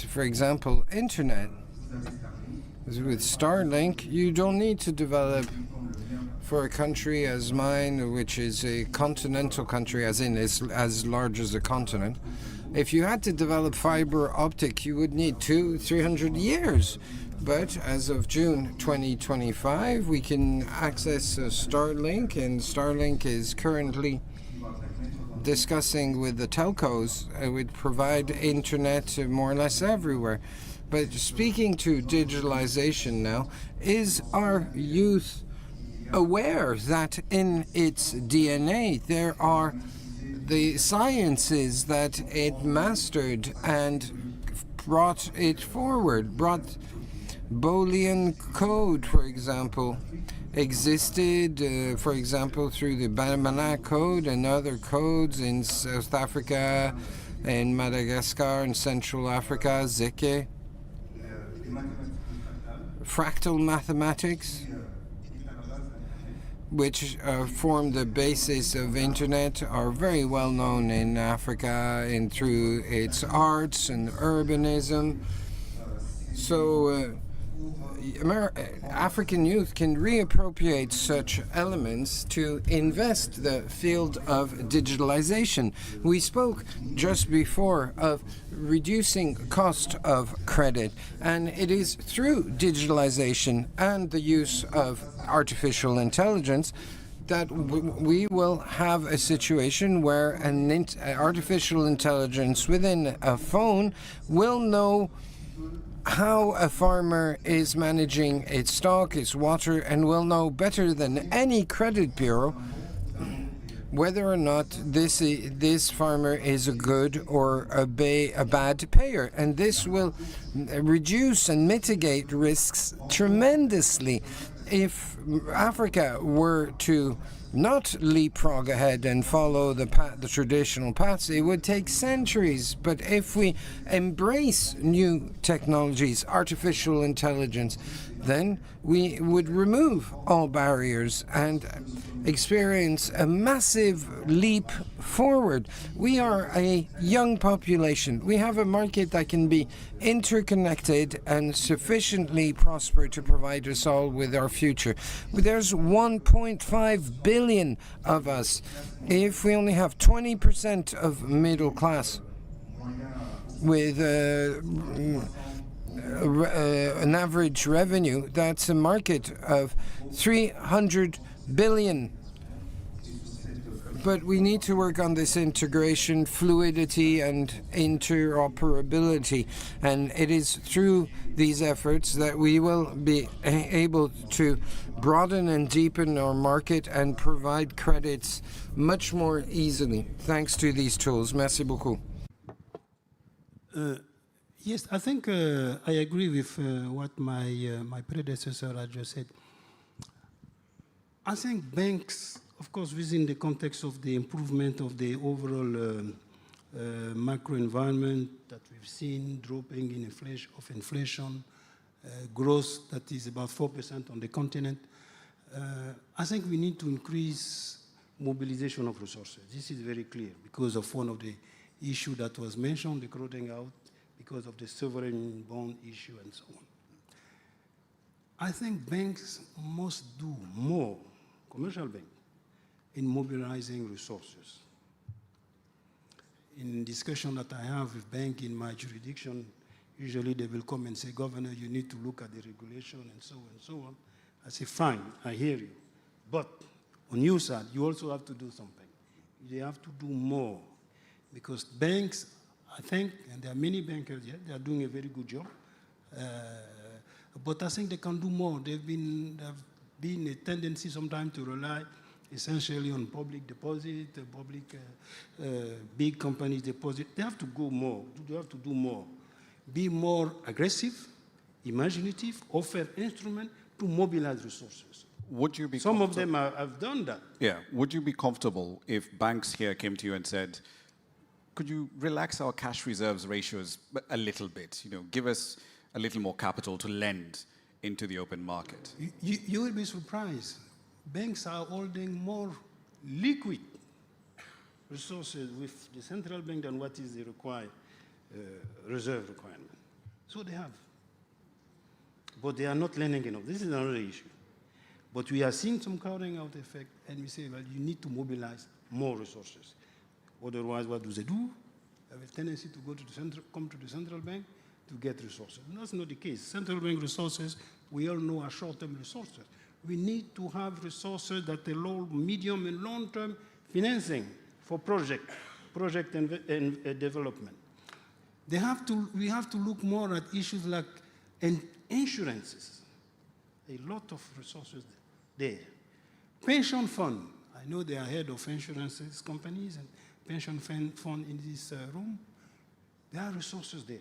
For example, internet. With Starlink, you don't need to develop for a country as mine, which is a continental country, as in as large as a continent. If you had to develop fiber optic, you would need 200-300 years. But as of June 2025, we can access Starlink, and Starlink is currently discussing with the telcos. It would provide internet more or less everywhere. But speaking to digitalization now, is our youth aware that in its DNA there are the sciences that it mastered and brought it forward, brought Boolean code, for example, existed, for example, through the Banana code and other codes in South Africa, in Madagascar, in Central Africa, Zeke. Fractal mathematics, which form the basis of internet, are very well known in Africa and through its arts and urbanism. So African youth can reappropriate such elements to invest the field of digitalization. We spoke just before of reducing cost of credit, and it is through digitalization and the use of artificial intelligence that we will have a situation where an artificial intelligence within a phone will know how a farmer is managing its stock, its water, and will know better than any credit bureau whether or not this farmer is a good or a bad payer. And this will reduce and mitigate risks tremendously. If Africa were to not leapfrog ahead and follow the traditional paths, it would take centuries. But if we embrace new technologies, artificial intelligence, then we would remove all barriers and experience a massive leap forward. We are a young population. We have a market that can be interconnected and sufficiently prosper to provide us all with our future. There's 1.5 billion of us. If we only have 20% of middle class with an average revenue, that's a market of 300 billion. But we need to work on this integration, fluidity, and interoperability. And it is through these efforts that we will be able to broaden and deepen our market and provide credits much more easily, thanks to these tools. Merci beaucoup. Yes, I think I agree with what my predecessor had just said. I think banks, of course, within the context of the improvement of the overall macro environment that we've seen, dropping in inflation, growth that is about 4% on the continent, I think we need to increase mobilization of resources. This is very clear because of one of the issues that was mentioned, the crowding out, because of the sovereign bond issue and so on. I think banks must do more, commercial banks, in mobilizing resources. in discussion that I have with banks in my jurisdiction, usually they will come and say, Governor, you need to look at the regulation and so on. I say, fine, I hear you. But on your side, you also have to do something. You have to do more. Because banks, I think, and there are many bankers here, they are doing a very good job. But I think they can do more. There have been a tendency sometimes to rely essentially on public deposit, big companies deposit. They have to go more. They have to do more. Be more aggressive, imaginative, offer instruments to mobilize resources. Would you be Some of them have done that. Yeah. Would you be comfortable if banks here came to you and said, could you relax our cash reserves ratios a little bit? You know, give us a little more capital to lend into the open market? You will be surprised. Banks are holding more liquid resources with the central bank than what is the required reserve requirement. So they have. But they are not lending enough. This is another issue. But we are seeing some crowding out effect, and we say, well, you need to mobilize more resources. Otherwise, what do? They have a tendency to come to the central bank to get resources. And that's not the case. Central bank resources, we all know, are short-term resources. We need to have resources that allow medium and long-term financing for project and development. We have to look more at issues like insurances. A lot of resources there. Pension fund. I know they are head of insurances companies and pension fund in this room. There are resources there.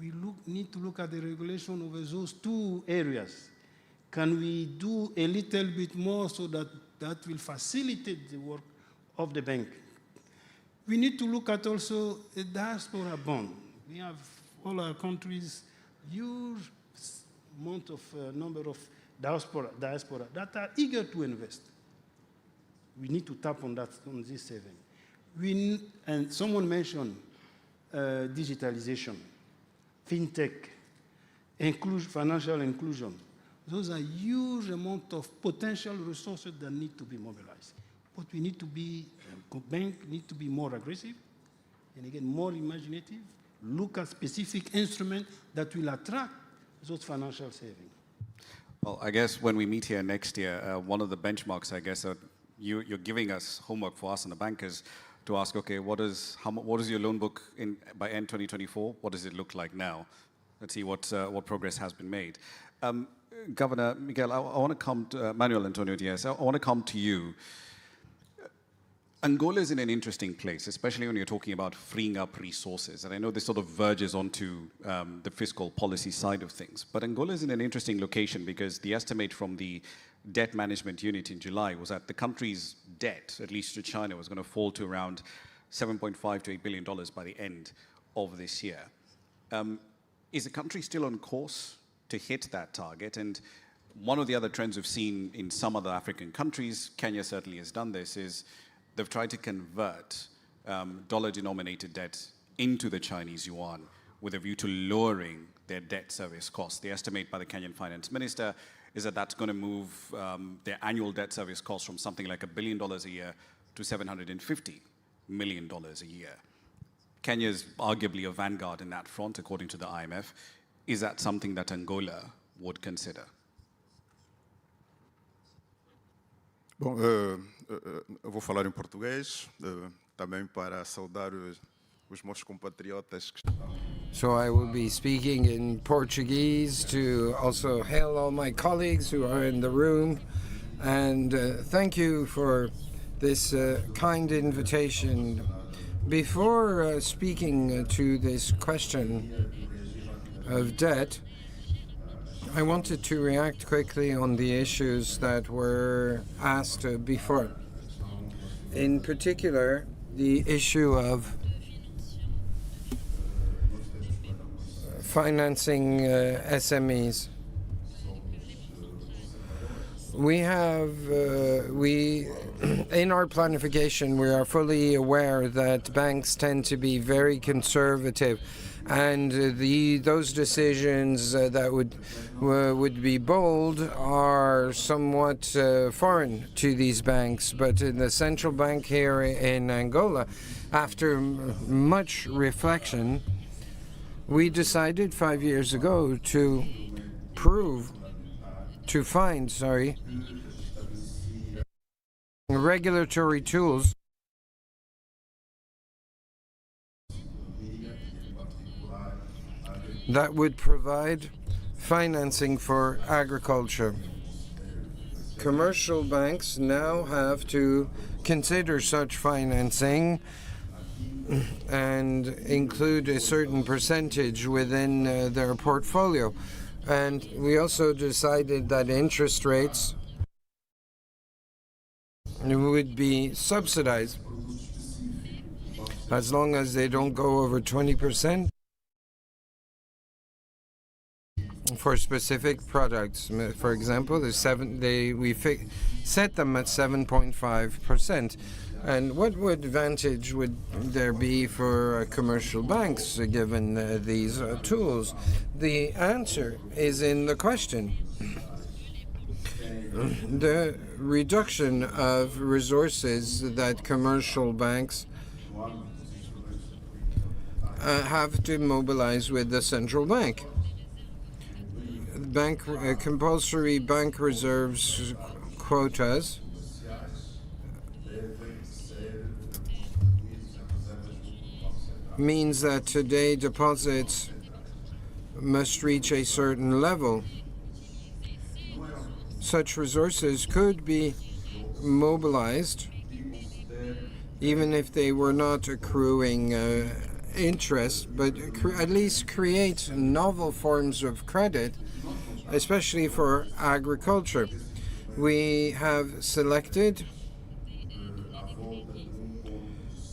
We need to look at the regulation over those two areas. Can we do a little bit more so that that will facilitate the work of the bank? We need to look at also a diaspora bond. We have all our countries huge number of diaspora that are eager to invest. We need to tap on that, on this saving. And someone mentioned digitalization, fintech, financial inclusion. Those are huge amount of potential resources that need to be mobilized. But we need to be, bank need to be more aggressive, and again, more imaginative, look at specific instruments that will attract those financial savings. Well, I guess when we meet here next year, one of the benchmarks, I guess, you're giving us homework for us and the bankers to ask, okay, what is your loan book by end 2024? What does it look like now? Let's see what progress has been made. Governor Miguel, I want to come to Manuel Antonio Diaz. I want to come to you. Angola is in an interesting place, especially when you're talking about freeing up resources. And I know this sort of verges onto the fiscal policy side of things. But Angola is in an interesting location because the estimate from the debt management unit in July was that the country's debt, at least to China, was going to fall to around $7.5 to $8 billion by the end of this year. Is the country still on course to hit that target? And one of the other trends we've seen in some other African countries, Kenya certainly has done this, is they've tried to convert dollar-denominated debt into the Chinese yuan with a view to lowering their debt service costs. The estimate by the Kenyan finance minister is that that's going to move their annual debt service costs from something like $1 billion a year to $750 million a year. Kenya is arguably a vanguard in that front, according to the IMF. Is that something that Angola would consider? Bom, vou falar em português, também para saudar os meus compatriotas que estão. So I will be speaking in Portuguese to also hail all my colleagues who are in the room, and thank you for this kind invitation. Before speaking to this question of debt, I wanted to react quickly on the issues that were asked before. In particular, the issue of financing SMEs. We have, in our planification, we are fully aware that banks tend to be very conservative And those decisions that would be bold are somewhat foreign to these banks. But in the central bank here in Angola, after much reflection, we decided 5 years ago to find regulatory tools that would provide financing for agriculture. Commercial banks now have to consider such financing and include a certain percentage within their portfolio. And we also decided that interest rates would be subsidized as long as they don't go over 20% for specific products. For example, we set them at 7.5%. And what advantage would there be for commercial banks given these tools? The answer is in the question. The reduction of resources that commercial banks have to mobilize with the central bank. Compulsory bank reserves quotas means that today deposits must reach a certain level. Such resources could be mobilized even if they were not accruing interest, but at least create novel forms of credit, especially for agriculture. We have selected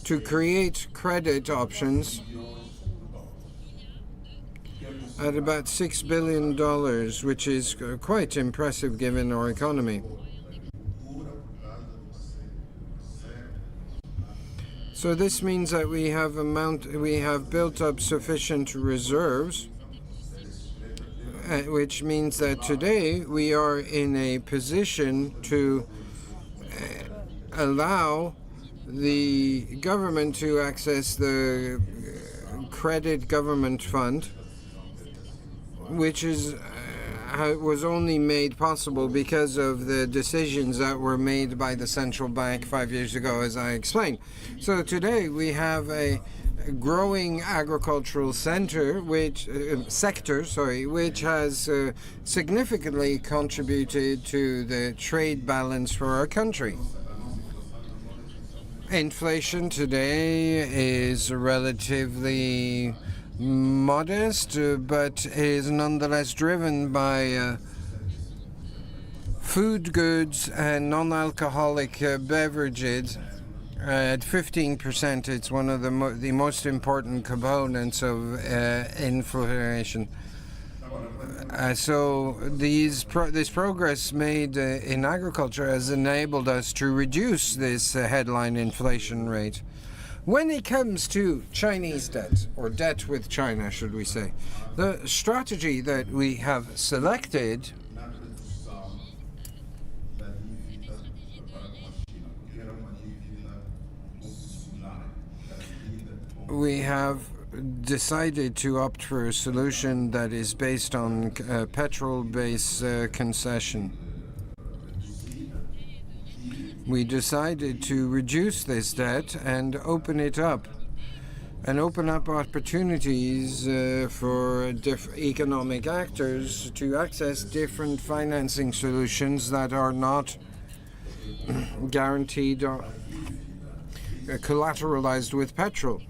to create credit options at about $6 billion, which is quite impressive given our economy. So this means that we have built up sufficient reserves, which means that today we are in a position to allow the government to access the credit government fund, which was only made possible because of the decisions that were made by the central bank 5 years ago, as I explained. So today we have a growing agricultural sector, which has significantly contributed to the trade balance for our country. Inflation today is relatively modest, but is nonetheless driven by food goods and non-alcoholic beverages. At 15%, it's one of the most important components of inflation. So this progress made in agriculture has enabled us to reduce this headline inflation rate. When it comes to Chinese debt, or debt with China, should we say, the strategy that we have selected we have decided to opt for a solution that is based on petrol-based concession. We decided to reduce this debt and open it up, and open up opportunities for economic actors to access different financing solutions that are not guaranteed or collateralized with petrol.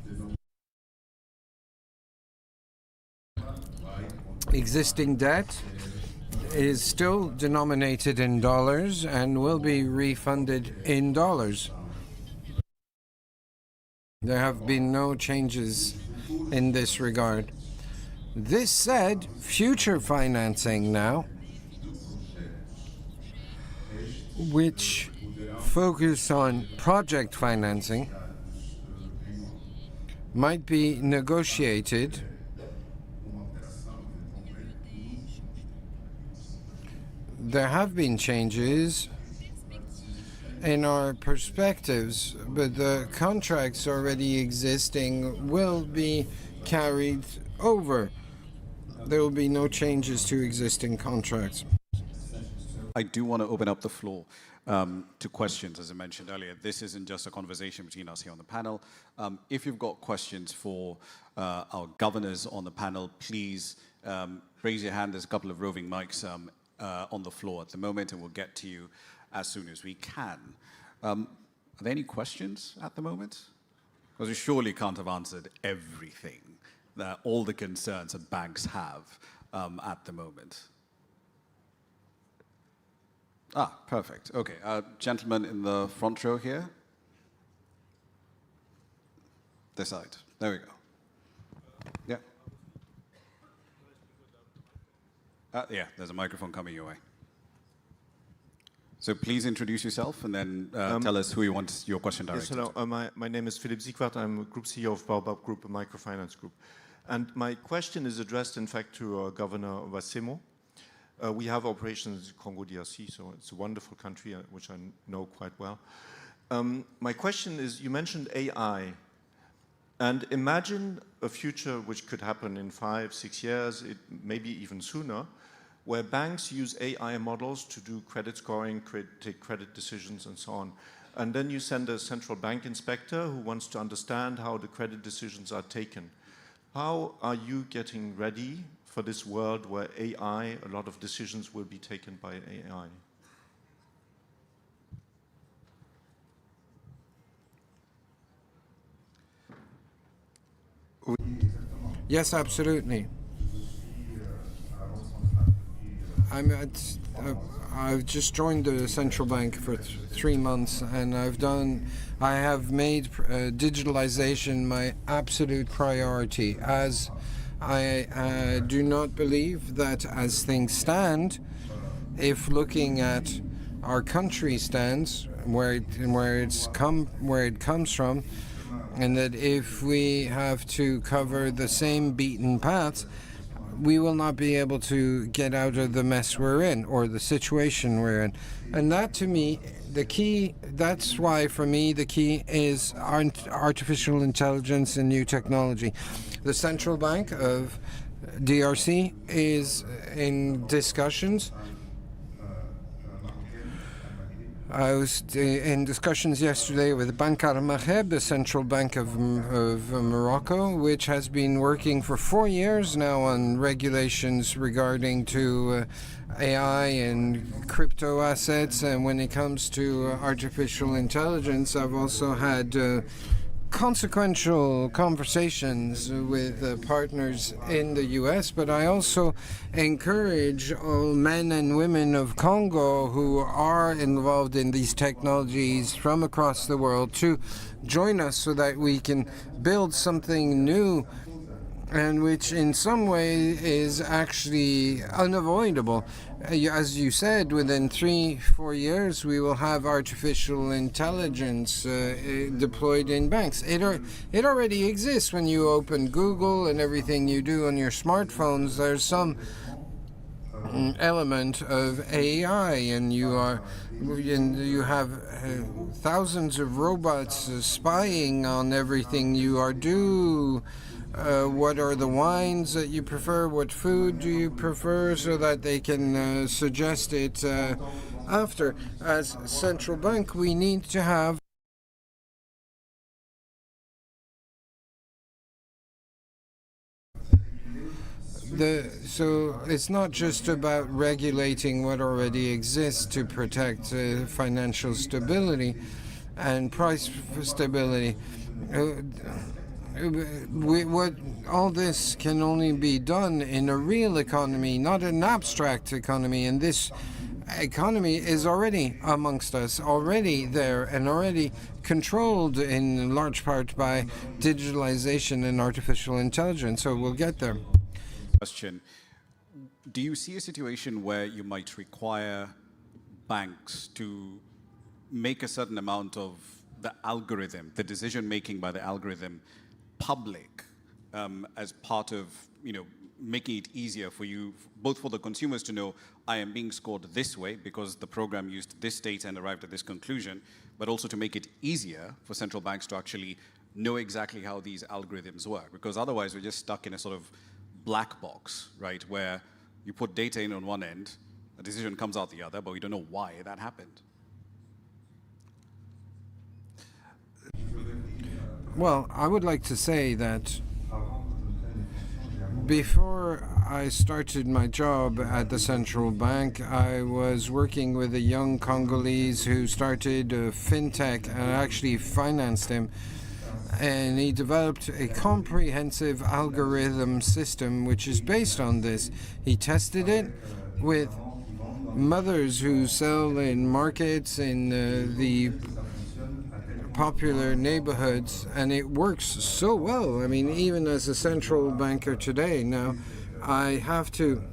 Existing debt is still denominated in dollars and will be refunded in dollars. There have been no changes in this regard. This said, future financing now, which focus on project financing, might be negotiated there have been changes in our perspectives, but the contracts already existing will be carried over. There will be no changes to existing contracts. I do want to open up the floor to questions, as I mentioned earlier. This isn't just a conversation between us here on the panel. If you've got questions for our governors on the panel, please raise your hand. There's a couple of roving mics on the floor at the moment, and we'll get to you as soon as we can. Are there any questions at the moment? Because we surely can't have answered everything, that all the concerns that banks have at the moment. Ah, perfect. Okay, gentleman in the front row here. This side. There we go. Yeah. Yeah, there's a microphone coming your way. So please introduce yourself and then tell us who you want your question directed Yes, hello. My name is Philip Ziekwart. I'm Group CEO of Baobab Group, a microfinance group. And my question is addressed, in fact, to Governor Wasemo. We have operations in Congo DRC, so it's a wonderful country, which I know quite well. My question is, you mentioned AI. And imagine a future which could happen in 5, 6 years, maybe even sooner, where banks use AI models to do credit scoring, take credit decisions, and so on. And then you send a central bank inspector who wants to understand how the credit decisions are taken. How are you getting ready for this world where AI, a lot of decisions will be taken by AI? Yes, absolutely. I've just joined the central bank for 3 months, and I have made digitalization my absolute priority, as I do not believe that, as things stand, if looking at our country stands, where it comes from, and that if we have to cover the same beaten paths, we will not be able to get out of the mess we're in, or the situation we're in. And that, to me, that's why for me the key is artificial intelligence and new technology. The Central Bank of DRC is in discussions. I was in discussions yesterday with Bank al-Maghreb, the central bank of Morocco, which has been working for 4 years now on regulations regarding to AI and crypto assets. And when it comes to artificial intelligence, I've also had consequential conversations with partners in the US, but I also encourage all men and women of Congo who are involved in these technologies from across the world to join us so that we can build something new and which in some way is actually unavoidable. As you said, within 3-4 years we will have artificial intelligence deployed in banks. It already exists. When you open Google and everything you do on your smartphones, there's some element of AI, and you have thousands of robots spying on everything you are doing. What are the wines that you prefer? What food do you prefer? So that they can suggest it after. As central bank, we need to have so it's not just about regulating what already exists to protect financial stability and price stability. All this can only be done in a real economy, not an abstract economy. And this economy is already amongst us, already there, and already controlled in large part by digitalization and artificial intelligence. So we'll get there. Question. Do you see a situation where you might require banks to make a certain amount of the algorithm, the decision making by the algorithm, public as part of making it easier for you, both for the consumers to know, I am being scored this way because the program used this data and arrived at this conclusion, but also to make it easier for central banks to actually know exactly how these algorithms work. Because otherwise we're just stuck in a sort of black box, right, where you put data in on one end, a decision comes out the other, but we don't know why that happened. Well, I would like to say that before I started my job at the central bank, I was working with a young Congolese who started a fintech and actually financed him. And he developed a comprehensive algorithm system which is based on this. He tested it with mothers who sell in markets in the popular neighborhoods, and it works so well. I mean, even as a central banker today, now I have to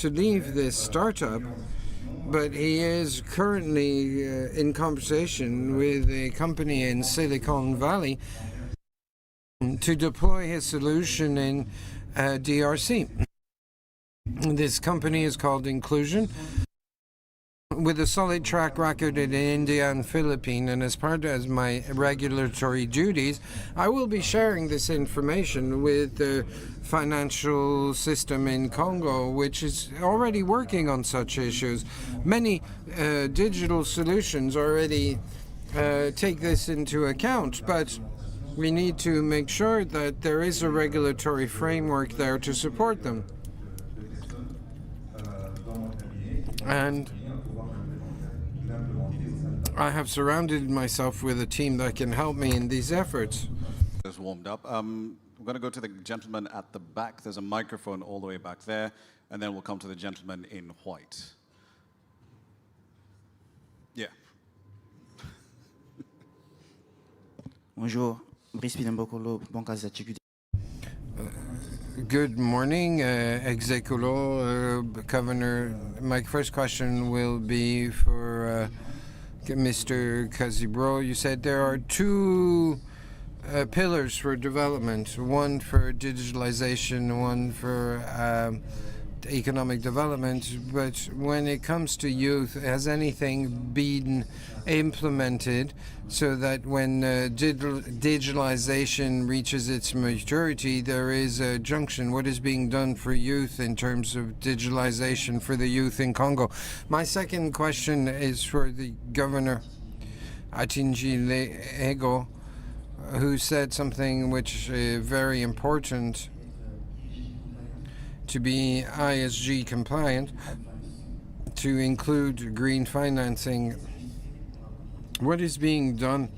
leave this startup, but he is currently in conversation with a company in Silicon Valley to deploy his solution in DRC. This company is called Inclusion, with a solid track record in India and Philippines, and as part of my regulatory duties, I will be sharing this information with the financial system in Congo, which is already working on such issues. Many digital solutions already take this into account, but we need to make sure that there is a regulatory framework there to support them. And I have surrounded myself with a team that can help me in these efforts. Just warmed up. We're going to go to the gentleman at the back. There's a microphone all the way back there, and then we'll come to the gentleman in white. Yeah. Bonjour, Brice Pinambokolo, Banque Azatigude. Good morning, Execulo, Governor. My first question will be for Mr. Kazibro. You said there are two pillars for development, one for digitalization, one for economic development, but when it comes to youth, has anything been implemented so that when digitalization reaches its maturity, there is a junction? What is being done for youth in terms of digitalization for the youth in Congo? My second question is for the Governor Atinji Ego, who said something which is very important: to be ISG compliant, to include green financing. What is being done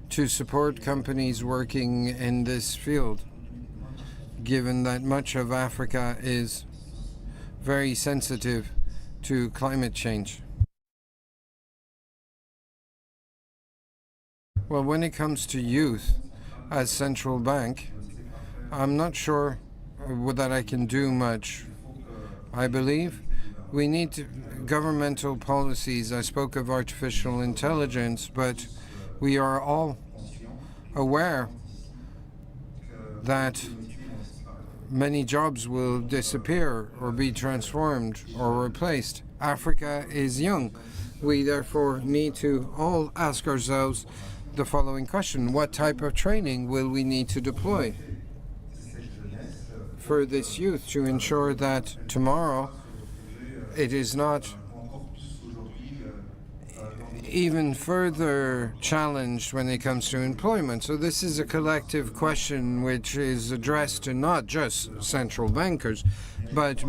to support companies working in this field, given that much of Africa is very sensitive to climate change? Well, when it comes to youth, as central bank, I'm not sure that I can do much. I believe we need governmental policies. I spoke of artificial intelligence, but we are all aware that many jobs will disappear or be transformed or replaced. Africa is young. We therefore need to all ask ourselves the following question: what type of training will we need to deploy for this youth to ensure that tomorrow it is not even further challenged when it comes to employment? So this is a collective question which is addressed to not just central bankers, but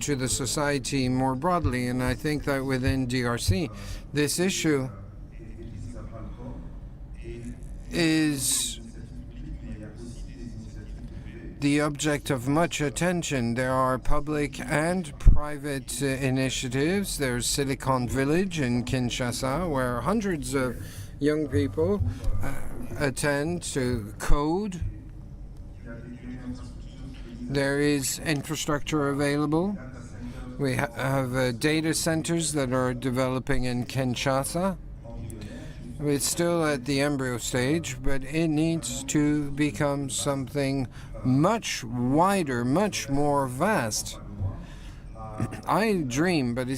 to the society more broadly. And I think that within DRC, this issue is the object of much attention. There are public and private initiatives. There's Silicon Village in Kinshasa, where hundreds of young people attend to code. There is infrastructure available. We have data centers that are developing in Kinshasa. It's still at the embryo stage, but it needs to become something much wider, much more vast. I dream, but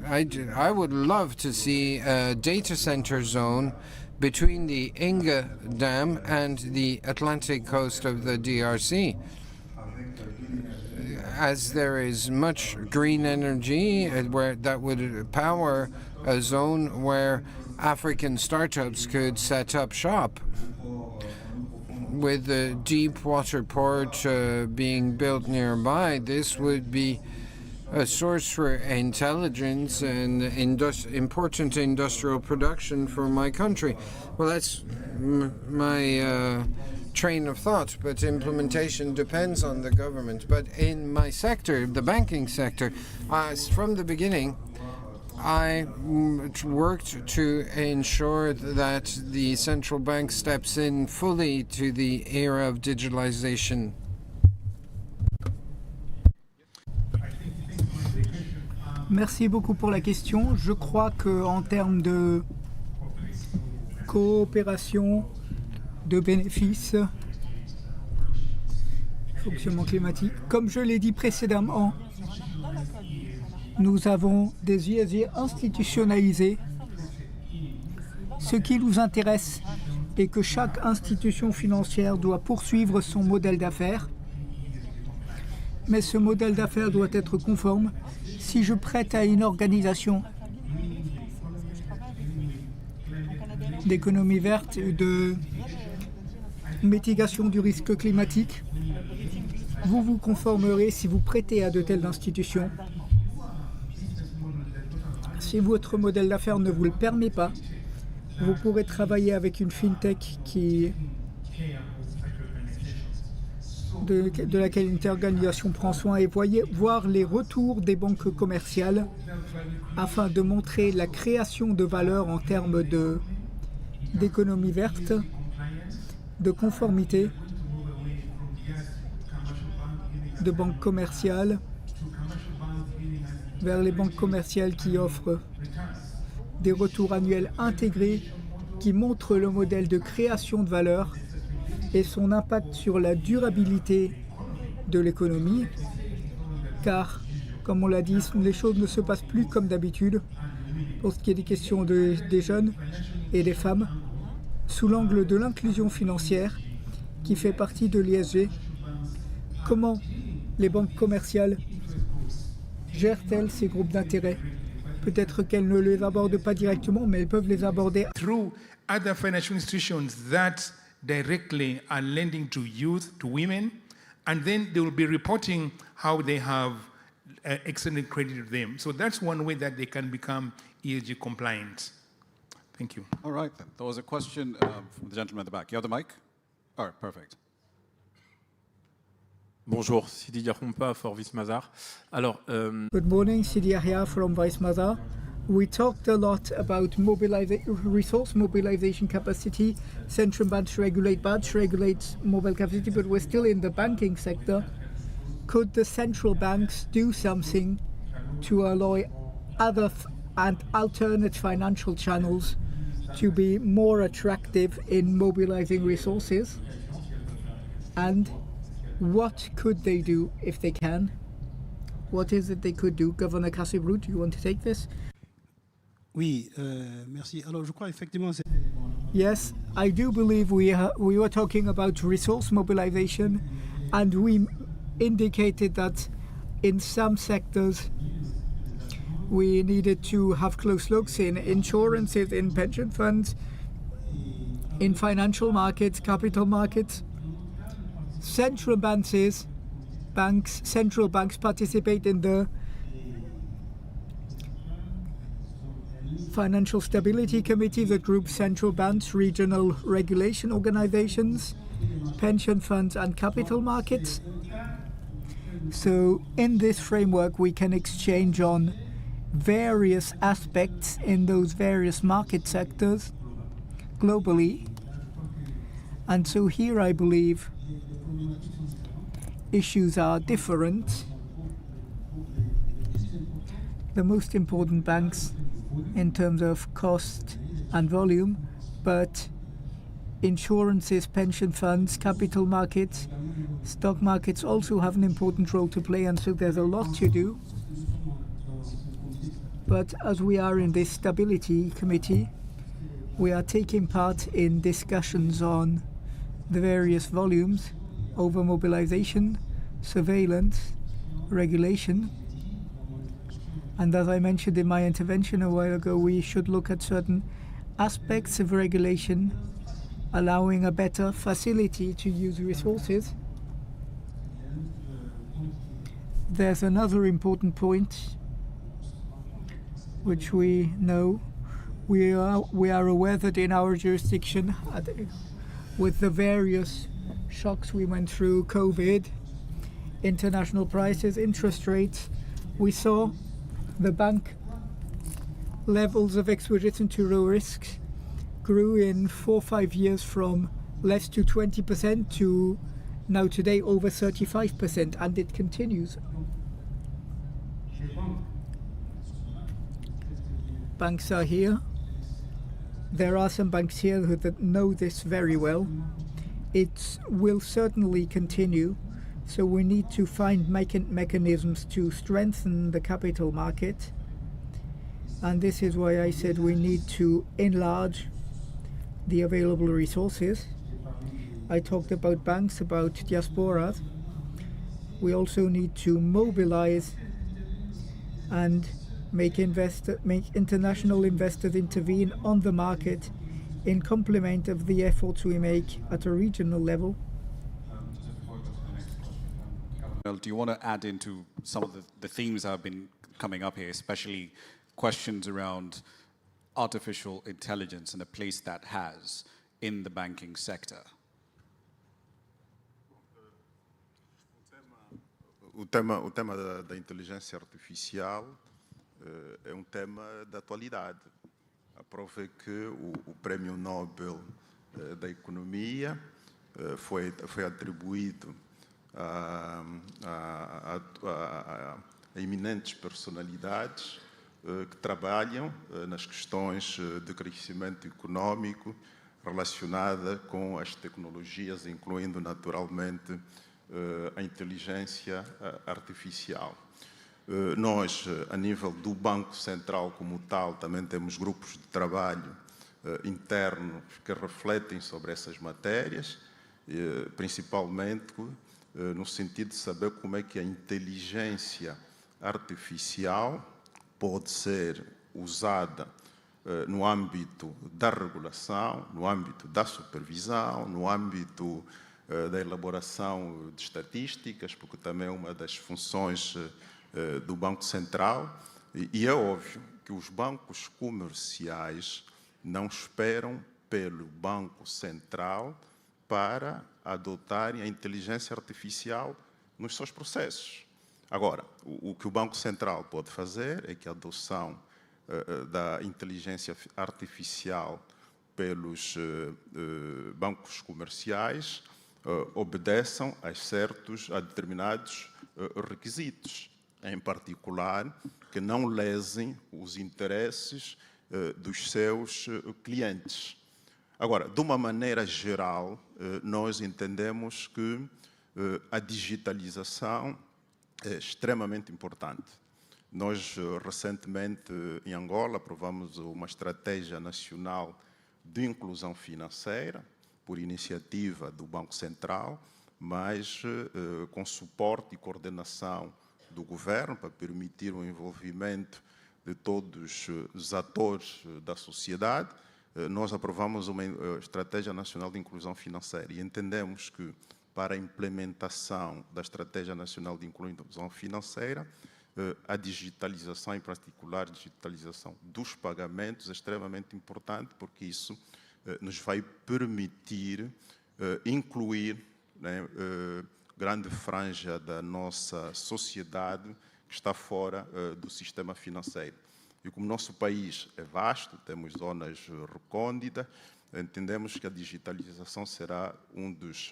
I would love to see a data center zone between the Inga Dam and the Atlantic coast of the DRC. As there is much green energy where that would power a zone where African startups could set up shop. With the deep water port being built nearby, this would be a source for intelligence and important industrial production for my country. Well, that's my train of thought, but implementation depends on the government. But in my sector, the banking sector, from the beginning, I worked to ensure that the central bank steps in fully to the era of digitalization. Merci beaucoup pour la question. Je crois qu'en termes de coopération, de bénéfices, fonctionnement climatique, comme je l'ai dit précédemment, nous avons des ISG institutionnalisés. Ce qui nous intéresse est que chaque institution financière doit poursuivre son modèle d'affaires, mais ce modèle d'affaires doit être conforme. Si je prête à une organisation d'économie verte ou de mitigation du risque climatique, vous vous conformerez si vous prêtez à de telles institutions. Si votre modèle d'affaires ne vous le permet pas, vous pourrez travailler avec une fintech de laquelle une organisation prend soin et voir les retours des banques commerciales afin de montrer la création de valeur en termes d'économie verte, de conformité, de banques commerciales vers les banques commerciales qui offrent des retours annuels intégrés qui montrent le modèle de création de valeur et son impact sur la durabilité de l'économie, car, comme on l'a dit, les choses ne se passent plus comme d'habitude pour ce qui est des questions des jeunes et des femmes, sous l'angle de l'inclusion financière qui fait partie de l'ISG. Comment les banques commerciales gèrent-elles ces groupes d'intérêt? Peut-être qu'elles ne les abordent pas directement, mais elles peuvent les aborder. Through other financial institutions that directly are lending to youth, to women, and then they will be reporting how they have extended credit to them. So that's one way that they can become ESG compliant. Thank you. All right, then. There was a question from the gentleman at the back. You have the mic? All right, perfect. Bonjour, Sidi Diakhoumpa for Vismazar. Alors, Good morning, Sidi Yahya from Vismazar. We talked a lot about resource mobilization capacity. Central banks regulate mobile capacity, but we're still in the banking sector. Could the central banks do something to allow other and alternate financial channels to be more attractive in mobilizing resources? And what could they do if they can? What is it they could do? Governor Kassibru, do you want to take this? Oui, merci. Alors, je crois effectivement... Yes, I do believe we were talking about resource mobilization, and we indicated that in some sectors we needed to have close looks in insurances, in pension funds, in financial markets, capital markets. Central banks participate in the Financial Stability Committee that groups central banks, regional regulation organizations, pension funds and capital markets. So in this framework we can exchange on various aspects in those various market sectors globally. And so here I believe issues are different. The most important banks in terms of cost and volume, but insurances, pension funds, capital markets, Stock markets also have an important role to play, and so there's a lot to do. But as we are in this stability committee, we are taking part in discussions on the various volumes, over mobilization, surveillance, regulation. And as I mentioned in my intervention a while ago, we should look at certain aspects of regulation, allowing a better facility to use resources. There's another important point which we know. We are aware that in our jurisdiction, with the various shocks we went through, COVID, international prices, interest rates, we saw the bank levels of exposition to low risks grew in 4 or 5 years from less to 20% to now today over 35%, and it continues. Banks are here. There are some banks here that know this very well. It will certainly continue, so we need to find mechanisms to strengthen the capital market. And this is why I said we need to enlarge the available resources. I talked about banks, about diasporas. We also need to mobilize and make international investors intervene on the market in complement of the efforts we make at a regional level. Well, do you want to add into some of the themes that have been coming up here, especially questions around artificial intelligence and the place that has in the banking sector? O tema da inteligência artificial é tema da atualidade. A prova é que o Prémio Nobel da Economia foi atribuído a eminentes personalidades que trabalham nas questões de crescimento econômico relacionada com as tecnologias, incluindo naturalmente a inteligência artificial. Nós, a nível do Banco Central como tal, também temos grupos de trabalho internos que refletem sobre essas matérias, principalmente no sentido de saber como é que a inteligência artificial pode ser usada no âmbito da regulação, no âmbito da supervisão, no âmbito da elaboração de estatísticas, porque também é uma das funções do Banco Central, e é óbvio que os bancos comerciais não esperam pelo Banco Central para adotarem a inteligência artificial nos seus processos. Agora, o que o Banco Central pode fazer é que a adoção da inteligência artificial pelos bancos comerciais obedeçam a determinados requisitos, em particular, que não lesem os interesses dos seus clientes. Agora, de uma maneira geral, nós entendemos que a digitalização é extremamente importante. Nós, recentemente, em Angola, aprovamos uma estratégia nacional de inclusão financeira, por iniciativa do Banco Central, mas com suporte e coordenação do governo para permitir o envolvimento de todos os atores da sociedade. Nós aprovamos uma estratégia nacional de inclusão financeira e entendemos que para a implementação da estratégia nacional de inclusão financeira, a digitalização, em particular a digitalização dos pagamentos, é extremamente importante, porque isso nos vai permitir incluir grande franja da nossa sociedade que está fora do sistema financeiro. E como nosso país é vasto, temos zonas recônditas, entendemos que a digitalização será um dos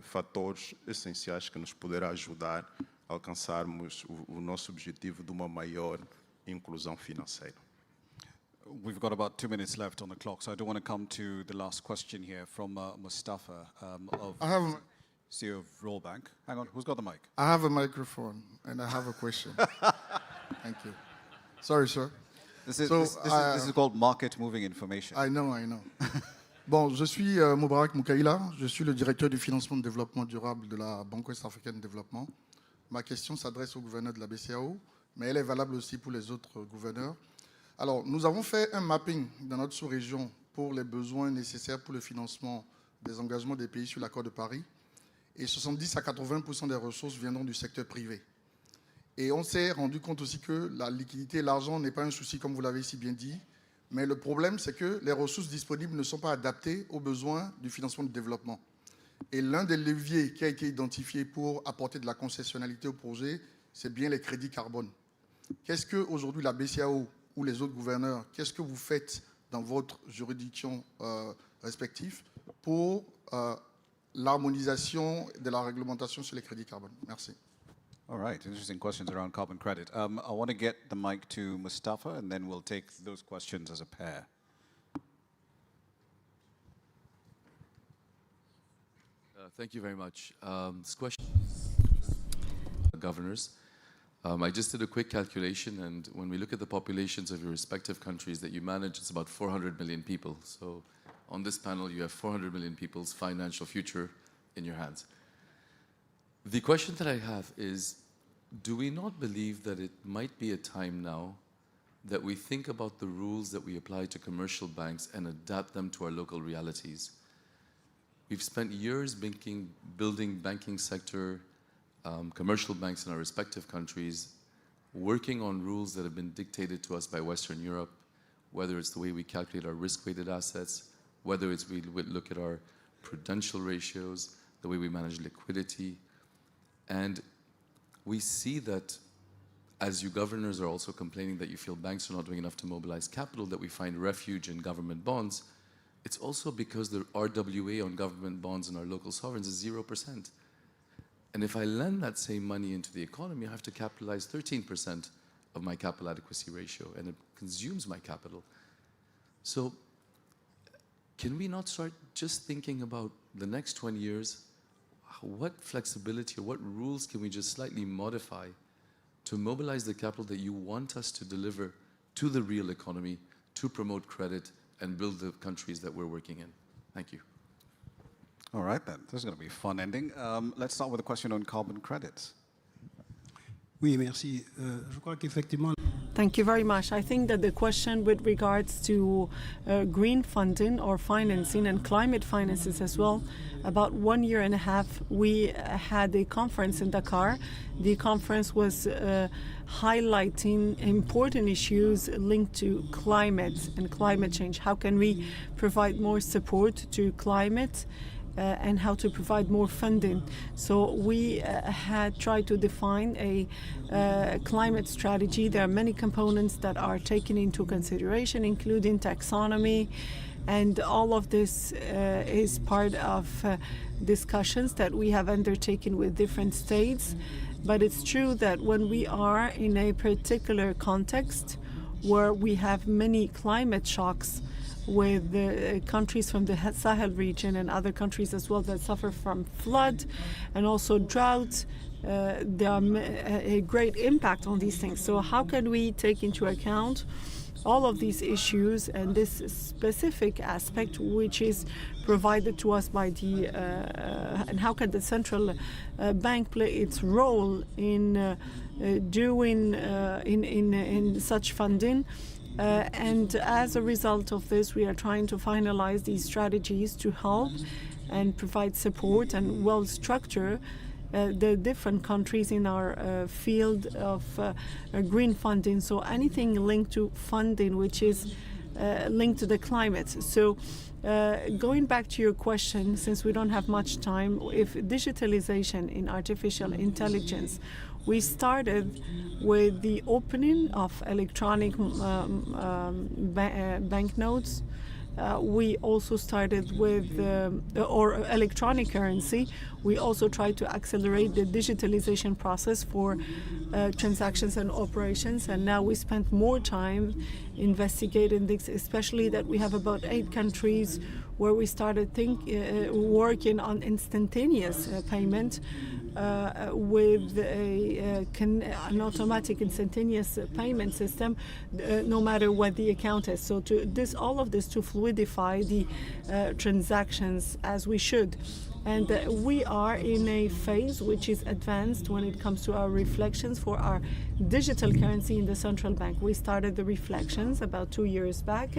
fatores essenciais que nos poderá ajudar a alcançarmos o nosso objetivo de uma maior inclusão financeira. We've got about 2 minutes left on the clock, so I do want to come to the last question here from Mustafa. CEO of Royal Bank. Hang on, who's got the mic? I have a microphone and I have a question. Thank you. Sorry, sir. This is called market moving information. I know. Bon, je suis Moubarak Moukaïla, je suis le directeur du financement de développement durable de la Banque Ouest Africaine de Développement. Ma question s'adresse au gouverneur de la BCEAO, mais elle est valable aussi pour les autres gouverneurs. Alors, nous avons fait un mapping dans notre sous-région pour les besoins nécessaires pour le financement des engagements des pays sur l'accord de Paris. Et 70 à 80% des ressources viendront du secteur privé. Et on s'est rendu compte aussi que la liquidité et l'argent n'est pas un souci, comme vous l'avez si bien dit. Mais le problème, c'est que les ressources disponibles ne sont pas adaptées aux besoins du financement du développement. Et l'un des leviers qui a été identifié pour apporter de la concessionnalité au projet, c'est bien les crédits carbone. Qu'est-ce qu'aujourd'hui la BCEAO ou les autres gouverneurs, qu'est-ce que vous faites dans votre juridiction respective pour l'harmonisation de la réglementation sur les crédits carbone? Merci. All right, interesting questions around carbon credit. I want to get the mic to Mustafa, and then we'll take those questions as a pair. Thank you very much. This question, governors. I just did a quick calculation, and when we look at the populations of your respective countries that you manage, it's about 400 million people. So on this panel, you have 400 million people's financial future in your hands. The question that I have is, do we not believe that it might be a time now that we think about the rules that we apply to commercial banks and adapt them to our local realities? We've spent years building banking sector, commercial banks in our respective countries, working on rules that have been dictated to us by Western Europe, whether it's the way we calculate our risk-weighted assets, whether it's we look at our prudential ratios, the way we manage liquidity. And we see that as you governors are also complaining that you feel banks are not doing enough to mobilize capital, that we find refuge in government bonds, it's also because the RWA on government bonds in our local sovereigns is 0%. And if I lend that same money into the economy, I have to capitalize 13% of my capital adequacy ratio, and it consumes my capital. So can we not start just thinking about the next 20 years? What flexibility or what rules can we just slightly modify to mobilize the capital that you want us to deliver to the real economy, to promote credit and build the countries that we're working in? Thank you. All right, then. This is going to be a fun ending. Let's start with a question on carbon credits. Oui, merci. Je crois qu'effectivement. Thank you very much. I think that the question with regards to green funding or financing and climate finances as well, about 1 year and a half, we had a conference in Dakar. The conference was highlighting important issues linked to climate and climate change. How can we provide more support to climate? And how to provide more funding. So we had tried to define a climate strategy. There are many components that are taken into consideration, including taxonomy, and all of this is part of discussions that we have undertaken with different states. But it's true that when we are in a particular context where we have many climate shocks, with the countries from the Sahel region and other countries as well that suffer from flood and also drought, there are a great impact on these things. So how can we take into account all of these issues and this specific aspect which is provided to us by the and how can the central bank play its role in doing in such funding? And as a result of this, we are trying to finalize these strategies to help and provide support and well structure the different countries in our field of green funding. So anything linked to funding which is linked to the climate. So going back to your question, since we don't have much time, if digitalization in artificial intelligence, we started with the opening of electronic banknotes. We also started with or electronic currency. We also tried to accelerate the digitalization process for transactions and operations. And now we spent more time investigating this, especially that we have about 8 countries where we started working on instantaneous payment with an automatic instantaneous payment system, no matter what the account is. So all of this to fluidify the transactions as we should. And we are in a phase which is advanced when it comes to our reflections for our digital currency in the central bank. We started the reflections about 2 years back.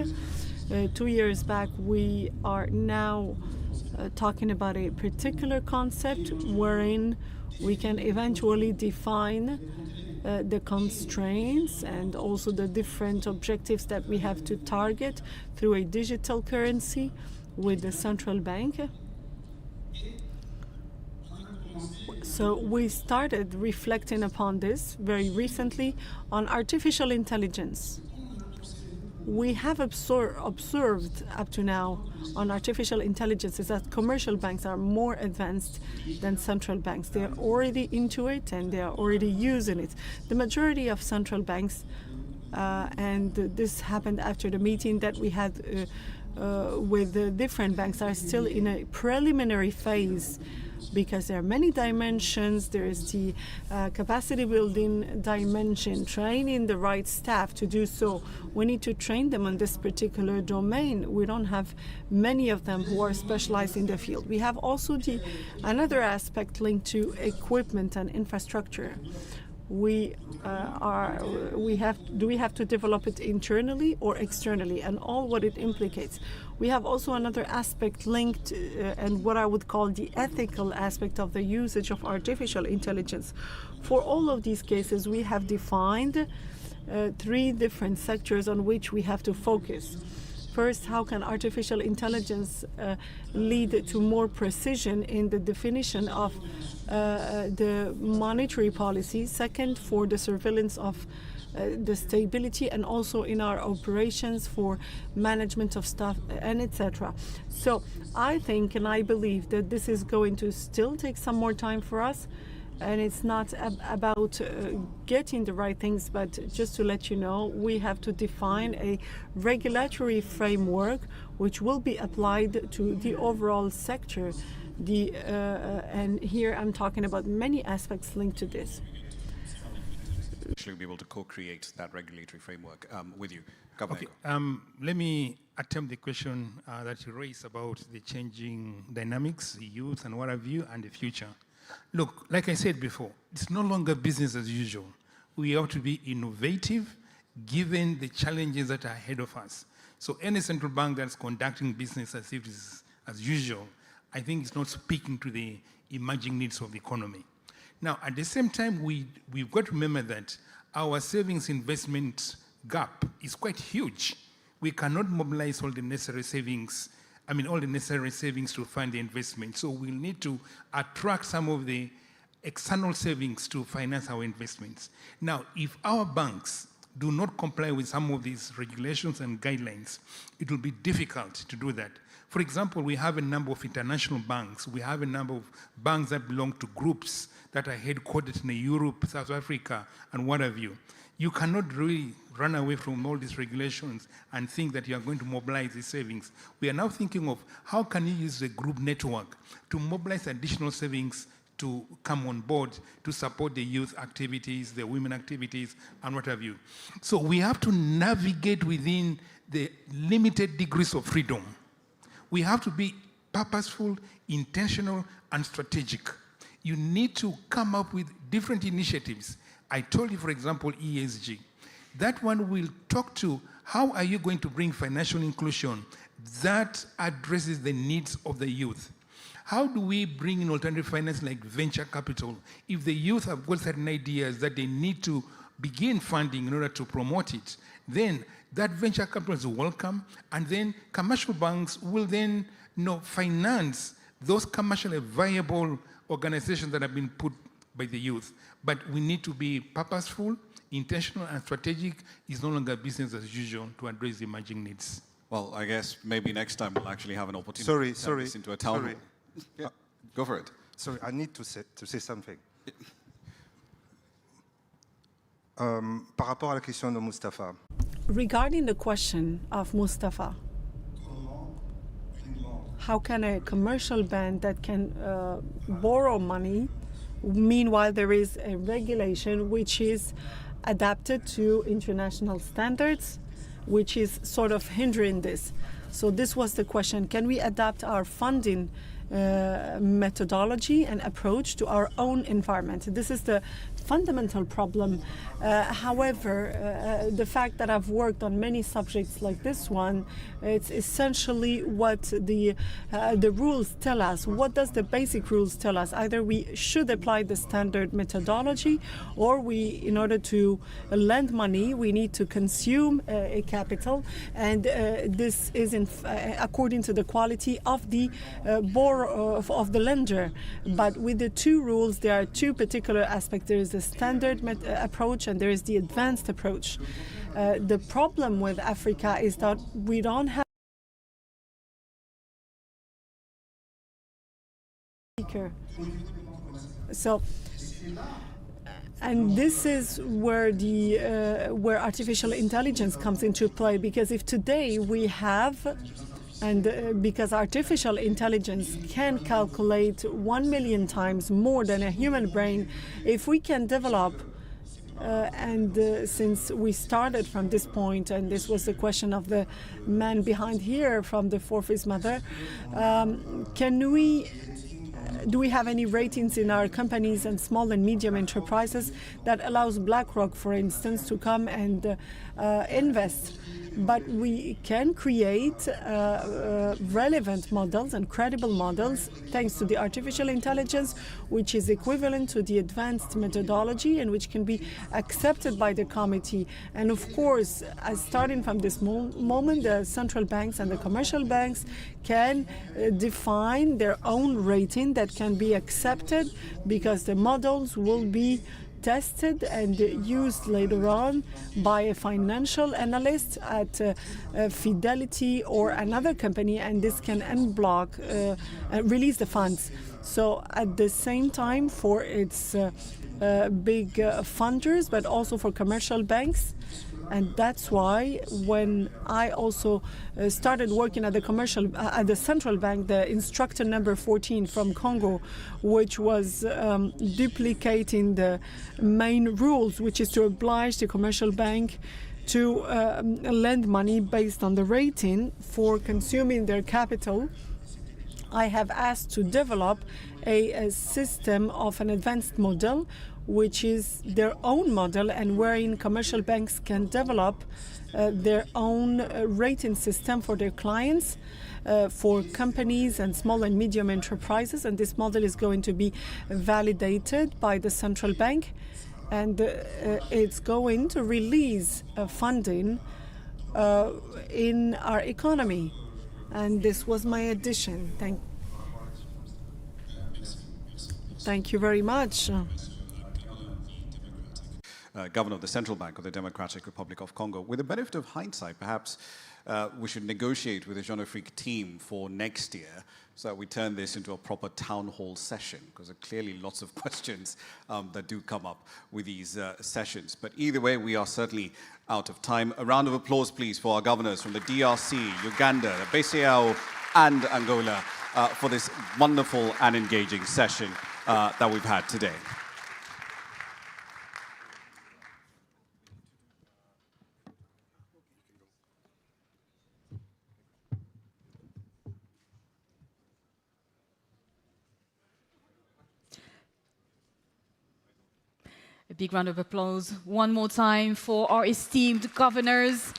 2 years back, we are now talking about a particular concept wherein we can eventually define the constraints and also the different objectives that we have to target through a digital currency with the central bank. So we started reflecting upon this very recently on artificial intelligence. We have observed up to now on artificial intelligence is that commercial banks are more advanced than central banks. They are already into it and they are already using it. The majority of central banks, and this happened after the meeting that we had with the different banks, are still in a preliminary phase, because there are many dimensions. There is the capacity building dimension, training the right staff to do so. We need to train them on this particular domain. We don't have many of them who are specialized in the field. We have also another aspect linked to equipment and infrastructure. We have to develop it internally or externally, and all what it implicates. We have also another aspect linked and what I would call the ethical aspect of the usage of artificial intelligence. For all of these cases, we have defined 3 different sectors on which we have to focus. First, how can artificial intelligence lead to more precision in the definition of the monetary policy? Second, for the surveillance of the stability, and also in our operations for management of staff and etc. So I think and I believe that this is going to still take some more time for us. And it's not about getting the right things, but just to let you know, we have to define a regulatory framework which will be applied to the overall sector. And here I'm talking about many aspects linked to this. Actually be able to co-create that regulatory framework with you. Governor. Okay, let me attempt the question that you raised about the changing dynamics, the youth and what have you, and the future. Look, like I said before, it's no longer business as usual. We have to be innovative given the challenges that are ahead of us. So any central bank that's conducting business as if it's as usual, I think it's not speaking to the emerging needs of the economy. Now, at the same time, we've got to remember that our savings investment gap is quite huge. We cannot mobilize all the necessary savings to fund the investment. So we'll need to attract some of the external savings to finance our investments. Now, if our banks do not comply with some of these regulations and guidelines, it will be difficult to do that. For example, we have a number of international banks. We have a number of banks that belong to groups that are headquartered in Europe, South Africa, and what have you. You cannot really run away from all these regulations and think that you are going to mobilize the savings. We are now thinking of how can you use the group network to mobilize additional savings to come on board to support the youth activities, the women activities, and what have you. So we have to navigate within the limited degrees of freedom. We have to be purposeful, intentional, and strategic. You need to come up with different initiatives. I told you, for example, ESG. That one will talk to how are you going to bring financial inclusion that addresses the needs of the youth. How do we bring in alternative finance like venture capital if the youth have got certain ideas that they need to begin funding in order to promote it? Then that venture capital is welcome, and then commercial banks will then finance those commercially viable organizations that have been put by the youth. But we need to be purposeful, intentional, and strategic. It's no longer business as usual to address the emerging needs. Well, I guess maybe next time we'll actually have an opportunity to turn this into a town hall. Yeah, go for it. Sorry, I need to say something. Par rapport à la question de Mustafa. Regarding the question of Mustafa, how can a commercial bank that can borrow money, meanwhile there is a regulation which is adapted to international standards, which is sort of hindering this. So this was the question: can we adapt our funding methodology and approach to our own environment? This is the fundamental problem. However, the fact that I've worked on many subjects like this one, it's essentially what the rules tell us. What does the basic rules tell us? Either we should apply the standard methodology, or we, in order to lend money, we need to consume a capital, and this is according to the quality of the of the lender. But with the two rules, there are two particular aspects. There is the standard approach and there is the advanced approach. The problem with Africa is that we don't have so, and this is where the where artificial intelligence comes into play, because if today we have, and because artificial intelligence can calculate 1 million times more than a human brain, if we can develop, since we started from this point, and this was the question of the man behind here from the Forfe's mother, do we have any ratings in our companies and small and medium enterprises that allows BlackRock, for instance, to come and invest? But we can create relevant models and credible models thanks to the artificial intelligence, which is equivalent to the advanced methodology and which can be accepted by the committee. And of course, starting from this moment, the central banks and the commercial banks can define their own rating that can be accepted, because the models will be tested and used later on by a financial analyst at Fidelity or another company, and this can unblock, release the funds. So at the same time, for its big funders, but also for commercial banks. And that's why when I also started working at the central bank, the instructor number 14 from Congo, which was duplicating the main rules, which is to oblige the commercial bank to lend money based on the rating for consuming their capital, I have asked to develop a system of an advanced model, which is their own model, and wherein commercial banks can develop their own rating system for their clients, for companies and small and medium enterprises. And this model is going to be validated by the central bank, and it's going to release funding in our economy. And this was my addition. Thank you very much. Governor of the Central Bank of the Democratic Republic of Congo. With the benefit of hindsight, perhaps we should negotiate with the Jeune Afrique team for next year so that we turn this into a proper town hall session, because there are clearly lots of questions that do come up with these sessions. But either way, we are certainly out of time. A round of applause, please, for our governors from the DRC, Uganda, BCAO, and Angola for this wonderful and engaging session that we've had today. A big round of applause one more time for our esteemed governors.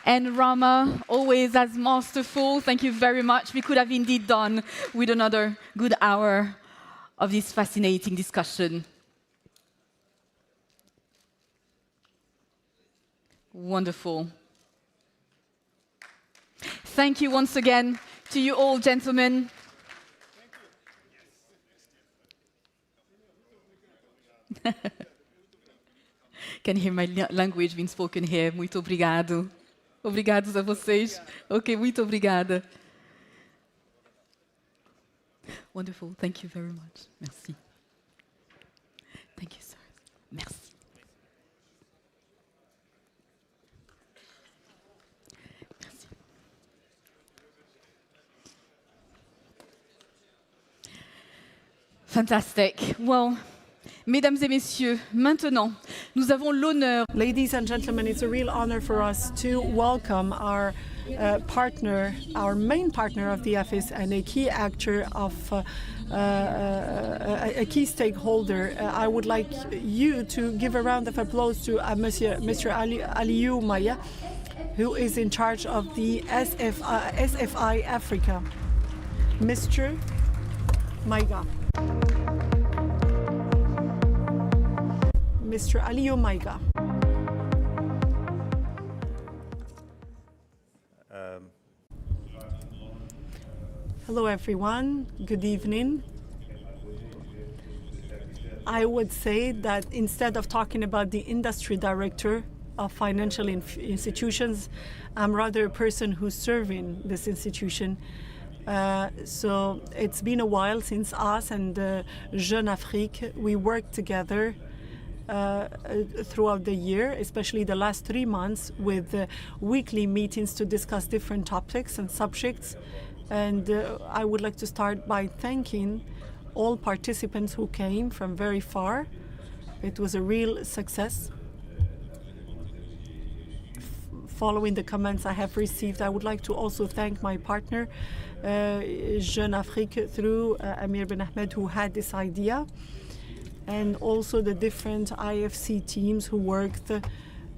And Rama, always as masterful. Thank you very much. We could have indeed done with another good hour of this fascinating discussion. Wonderful. Thank you once again to you all, gentlemen. Can hear my language being spoken here. Muito obrigado. Obrigados a vocês. Ok, muito obrigada. Wonderful. Thank you very much. Merci. Thank you, sir. Merci. Fantastic. Well, mesdames et messieurs, maintenant, nous avons l'honneur. Ladies and gentlemen, it's a real honor for us to welcome our partner, our main partner of the Afis and a key actor of a key stakeholder. I would like you to give a round of applause to Mr. Aliou Maya, who is in charge of the SFI Africa. Mr. Maiga. Mr. Aliou Maiga. Hello everyone, good evening. I would say that instead of talking about the industry director of financial institutions, I'm rather a person who's serving this institution. So it's been a while since us and Jeune Afrique, we worked together throughout the year, especially the last 3 months, with weekly meetings to discuss different topics and subjects. And I would like to start by thanking all participants who came from very far. It was a real success. Following the comments I have received, I would like to also thank my partner, Jeune Afrique, through Amir Ben Ahmed, who had this idea, and also the different IFC teams who worked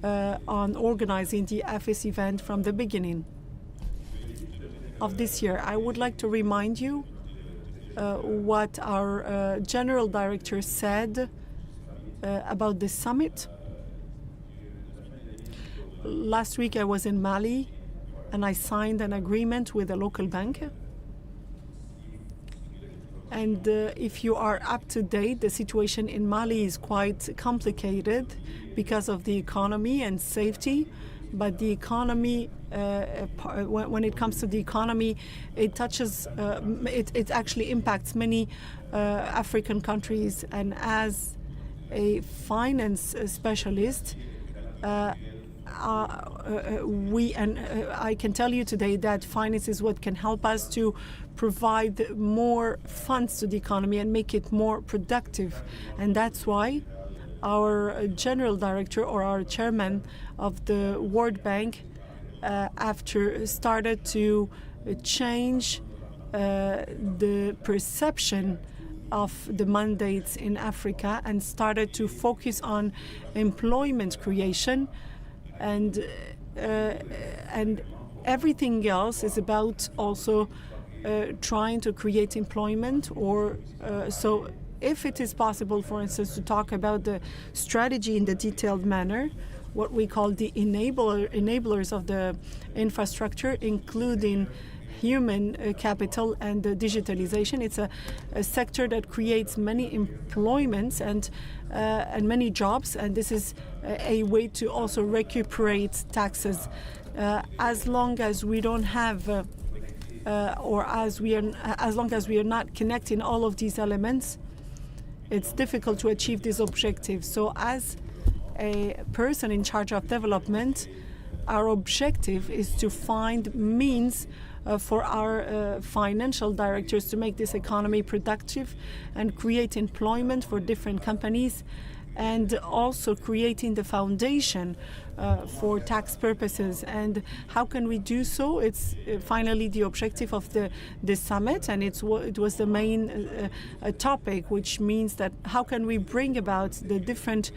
on organizing the Afis event from the beginning of this year. I would like to remind you what our General Director said about this summit. Last week I was in Mali and I signed an agreement with a local bank. And if you are up to date, the situation in Mali is quite complicated because of the economy and safety. But the economy, when it comes to the economy, it touches, it actually impacts many African countries. And as a finance specialist, I can tell you today that finance is what can help us to provide more funds to the economy and make it more productive. And that's why our general director, or our chairman of the World Bank, after started to change the perception of the mandates in Africa and started to focus on employment creation, and everything else is about also trying to create employment, or so if it is possible, for instance, to talk about the strategy in the detailed manner, what we call the enablers of the infrastructure, including human capital and digitalization. It's a sector that creates many employments and many jobs, and this is a way to also recuperate taxes. As long as we don't have, as long as we are not connecting all of these elements, it's difficult to achieve this objective. So as a person in charge of development, our objective is to find means for our financial directors to make this economy productive and create employment for different companies, and also creating the foundation for tax purposes. And how can we do so? It's finally the objective of this summit, and it was the main topic, which means that how can we bring about the different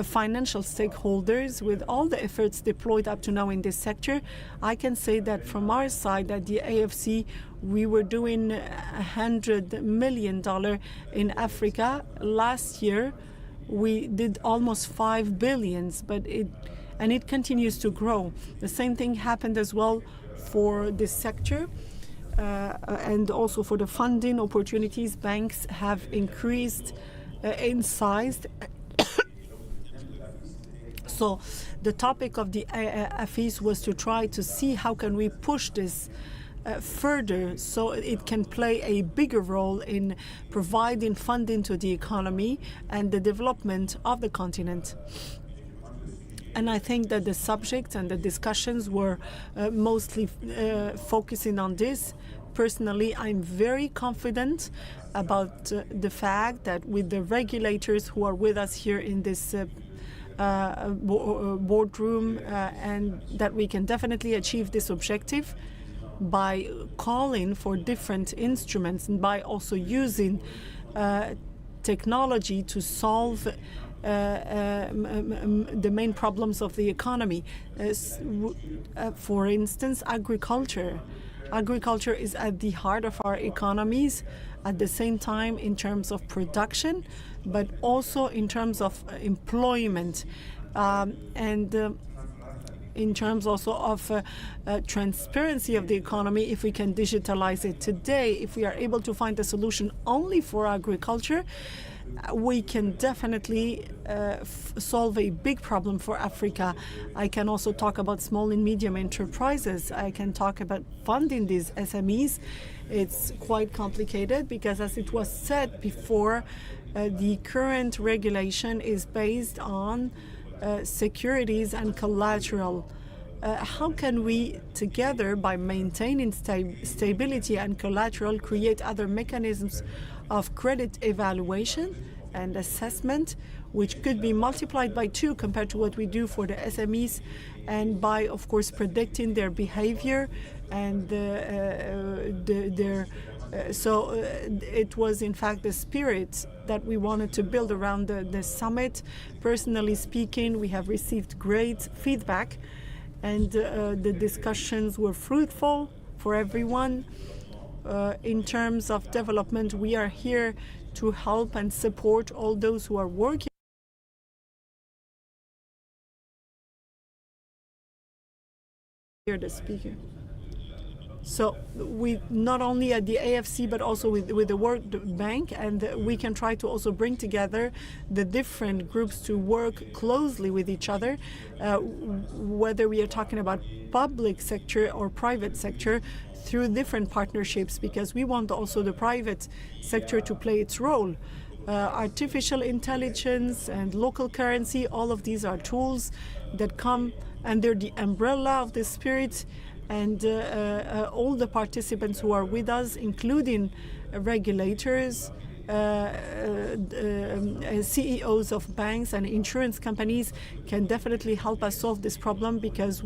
financial stakeholders with all the efforts deployed up to now in this sector. I can say that from our side at the AFC, we were doing $100 million in Africa. Last year, we did almost 5 billion, and it continues to grow. The same thing happened as well for this sector, and also for the funding opportunities. Banks have increased in size. So the topic of the Afis was to try to see how can we push this further so it can play a bigger role in providing funding to the economy and the development of the continent. And I think that the subject and the discussions were mostly focusing on this, personally, I'm very confident about the fact that with the regulators who are with us here in this boardroom, and that we can definitely achieve this objective by calling for different instruments and by also using technology to solve the main problems of the economy. For instance, agriculture. Agriculture is at the heart of our economies, at the same time in terms of production, but also in terms of employment, and in terms also of transparency of the economy. If we can digitalize it today, if we are able to find a solution only for agriculture, we can definitely solve a big problem for Africa. I can also talk about small and medium enterprises. I can talk about funding these SMEs. It's quite complicated because, as it was said before, the current regulation is based on securities and collateral. How can we, together, by maintaining stability and collateral, create other mechanisms of credit evaluation and assessment, which could be multiplied by 2 compared to what we do for the SMEs, and by, of course, predicting their behavior and it was in fact the spirit that we wanted to build around the summit. Personally speaking, we have received great feedback, and the discussions were fruitful for everyone. In terms of development, we are here to help and support all those who are working. Hear the speaker. So we not only at the AFC but also with the World Bank, and we can try to also bring together the different groups to work closely with each other, whether we are talking about public sector or private sector, through different partnerships, because we want also the private sector to play its role. Artificial intelligence and local currency, all of these are tools that come under the umbrella of the spirit, and all the participants who are with us, including regulators, CEOs of banks and insurance companies, can definitely help us solve this problem, because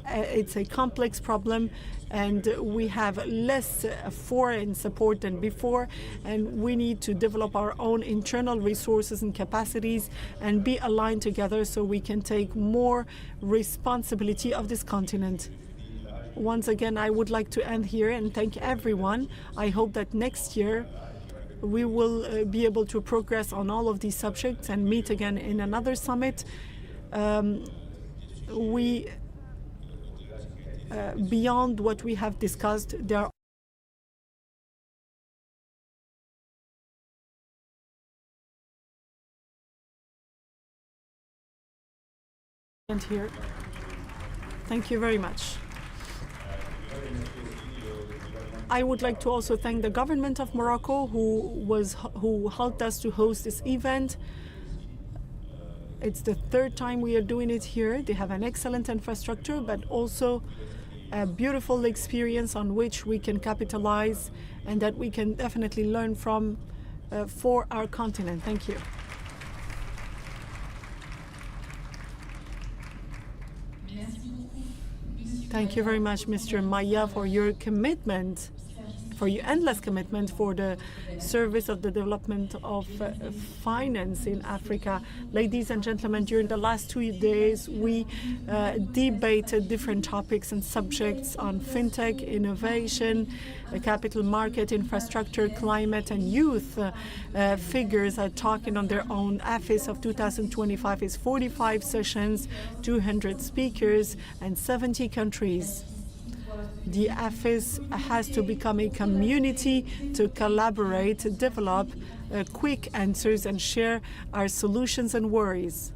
it's a complex problem and we have less foreign support than before, and we need to develop our own internal resources and capacities and be aligned together so we can take more responsibility of this continent. Once again, I would like to end here and thank everyone. I hope that next year we will be able to progress on all of these subjects and meet again in another summit. Beyond what we have discussed, there are here. Thank you very much. I would like to also thank the government of Morocco who helped us to host this event. It's the 3rd time we are doing it here. They have an excellent infrastructure, but also a beautiful experience on which we can capitalize and that we can definitely learn from for our continent. Thank you. Thank you very much, Mr. Maya, for your commitment, for your endless commitment for the service of the development of finance in Africa. Ladies and gentlemen, during the last 2 days, we debated different topics and subjects on fintech, innovation, capital market, infrastructure, climate, and youth. Figures are talking on their own. Afis of 2025 is 45 sessions, 200 speakers, and 70 countries. The Afis has to become a community to collaborate, develop quick answers, and share our solutions and worries.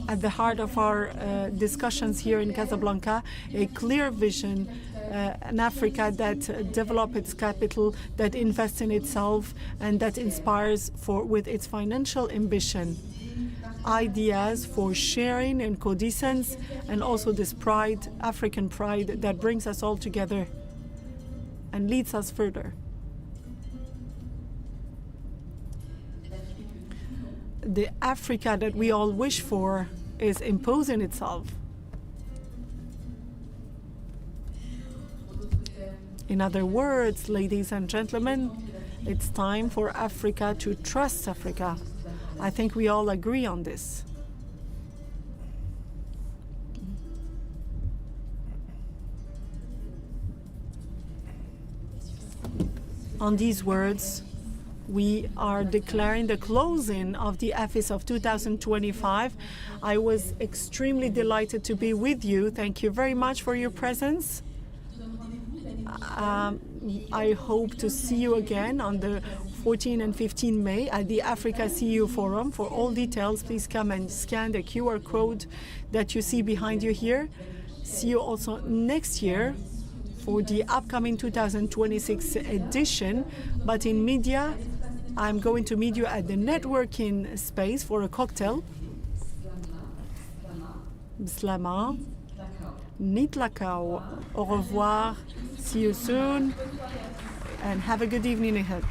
At the heart of our discussions here in Casablanca, a clear vision, an Africa that develops its capital, that invests in itself, and that inspires with its financial ambition. ideas for sharing and coexistence, and also this pride, African pride, that brings us all together and leads us further. The Africa that we all wish for is imposing itself. In other words, ladies and gentlemen, it's time for Africa to trust Africa. I think we all agree on this. On these words, we are declaring the closing of the Afis of 2025. I was extremely delighted to be with you. Thank you very much for your presence. I hope to see you again on the 14 and 15 May at the Africa CEO Forum. For all details, please come and scan the QR code that you see behind you here. See you also next year for the upcoming 2026 edition. But in media, I'm going to meet you at the networking space for a cocktail. Bislama. Nitlakao. Au revoir. See you soon. And have a good evening ahead.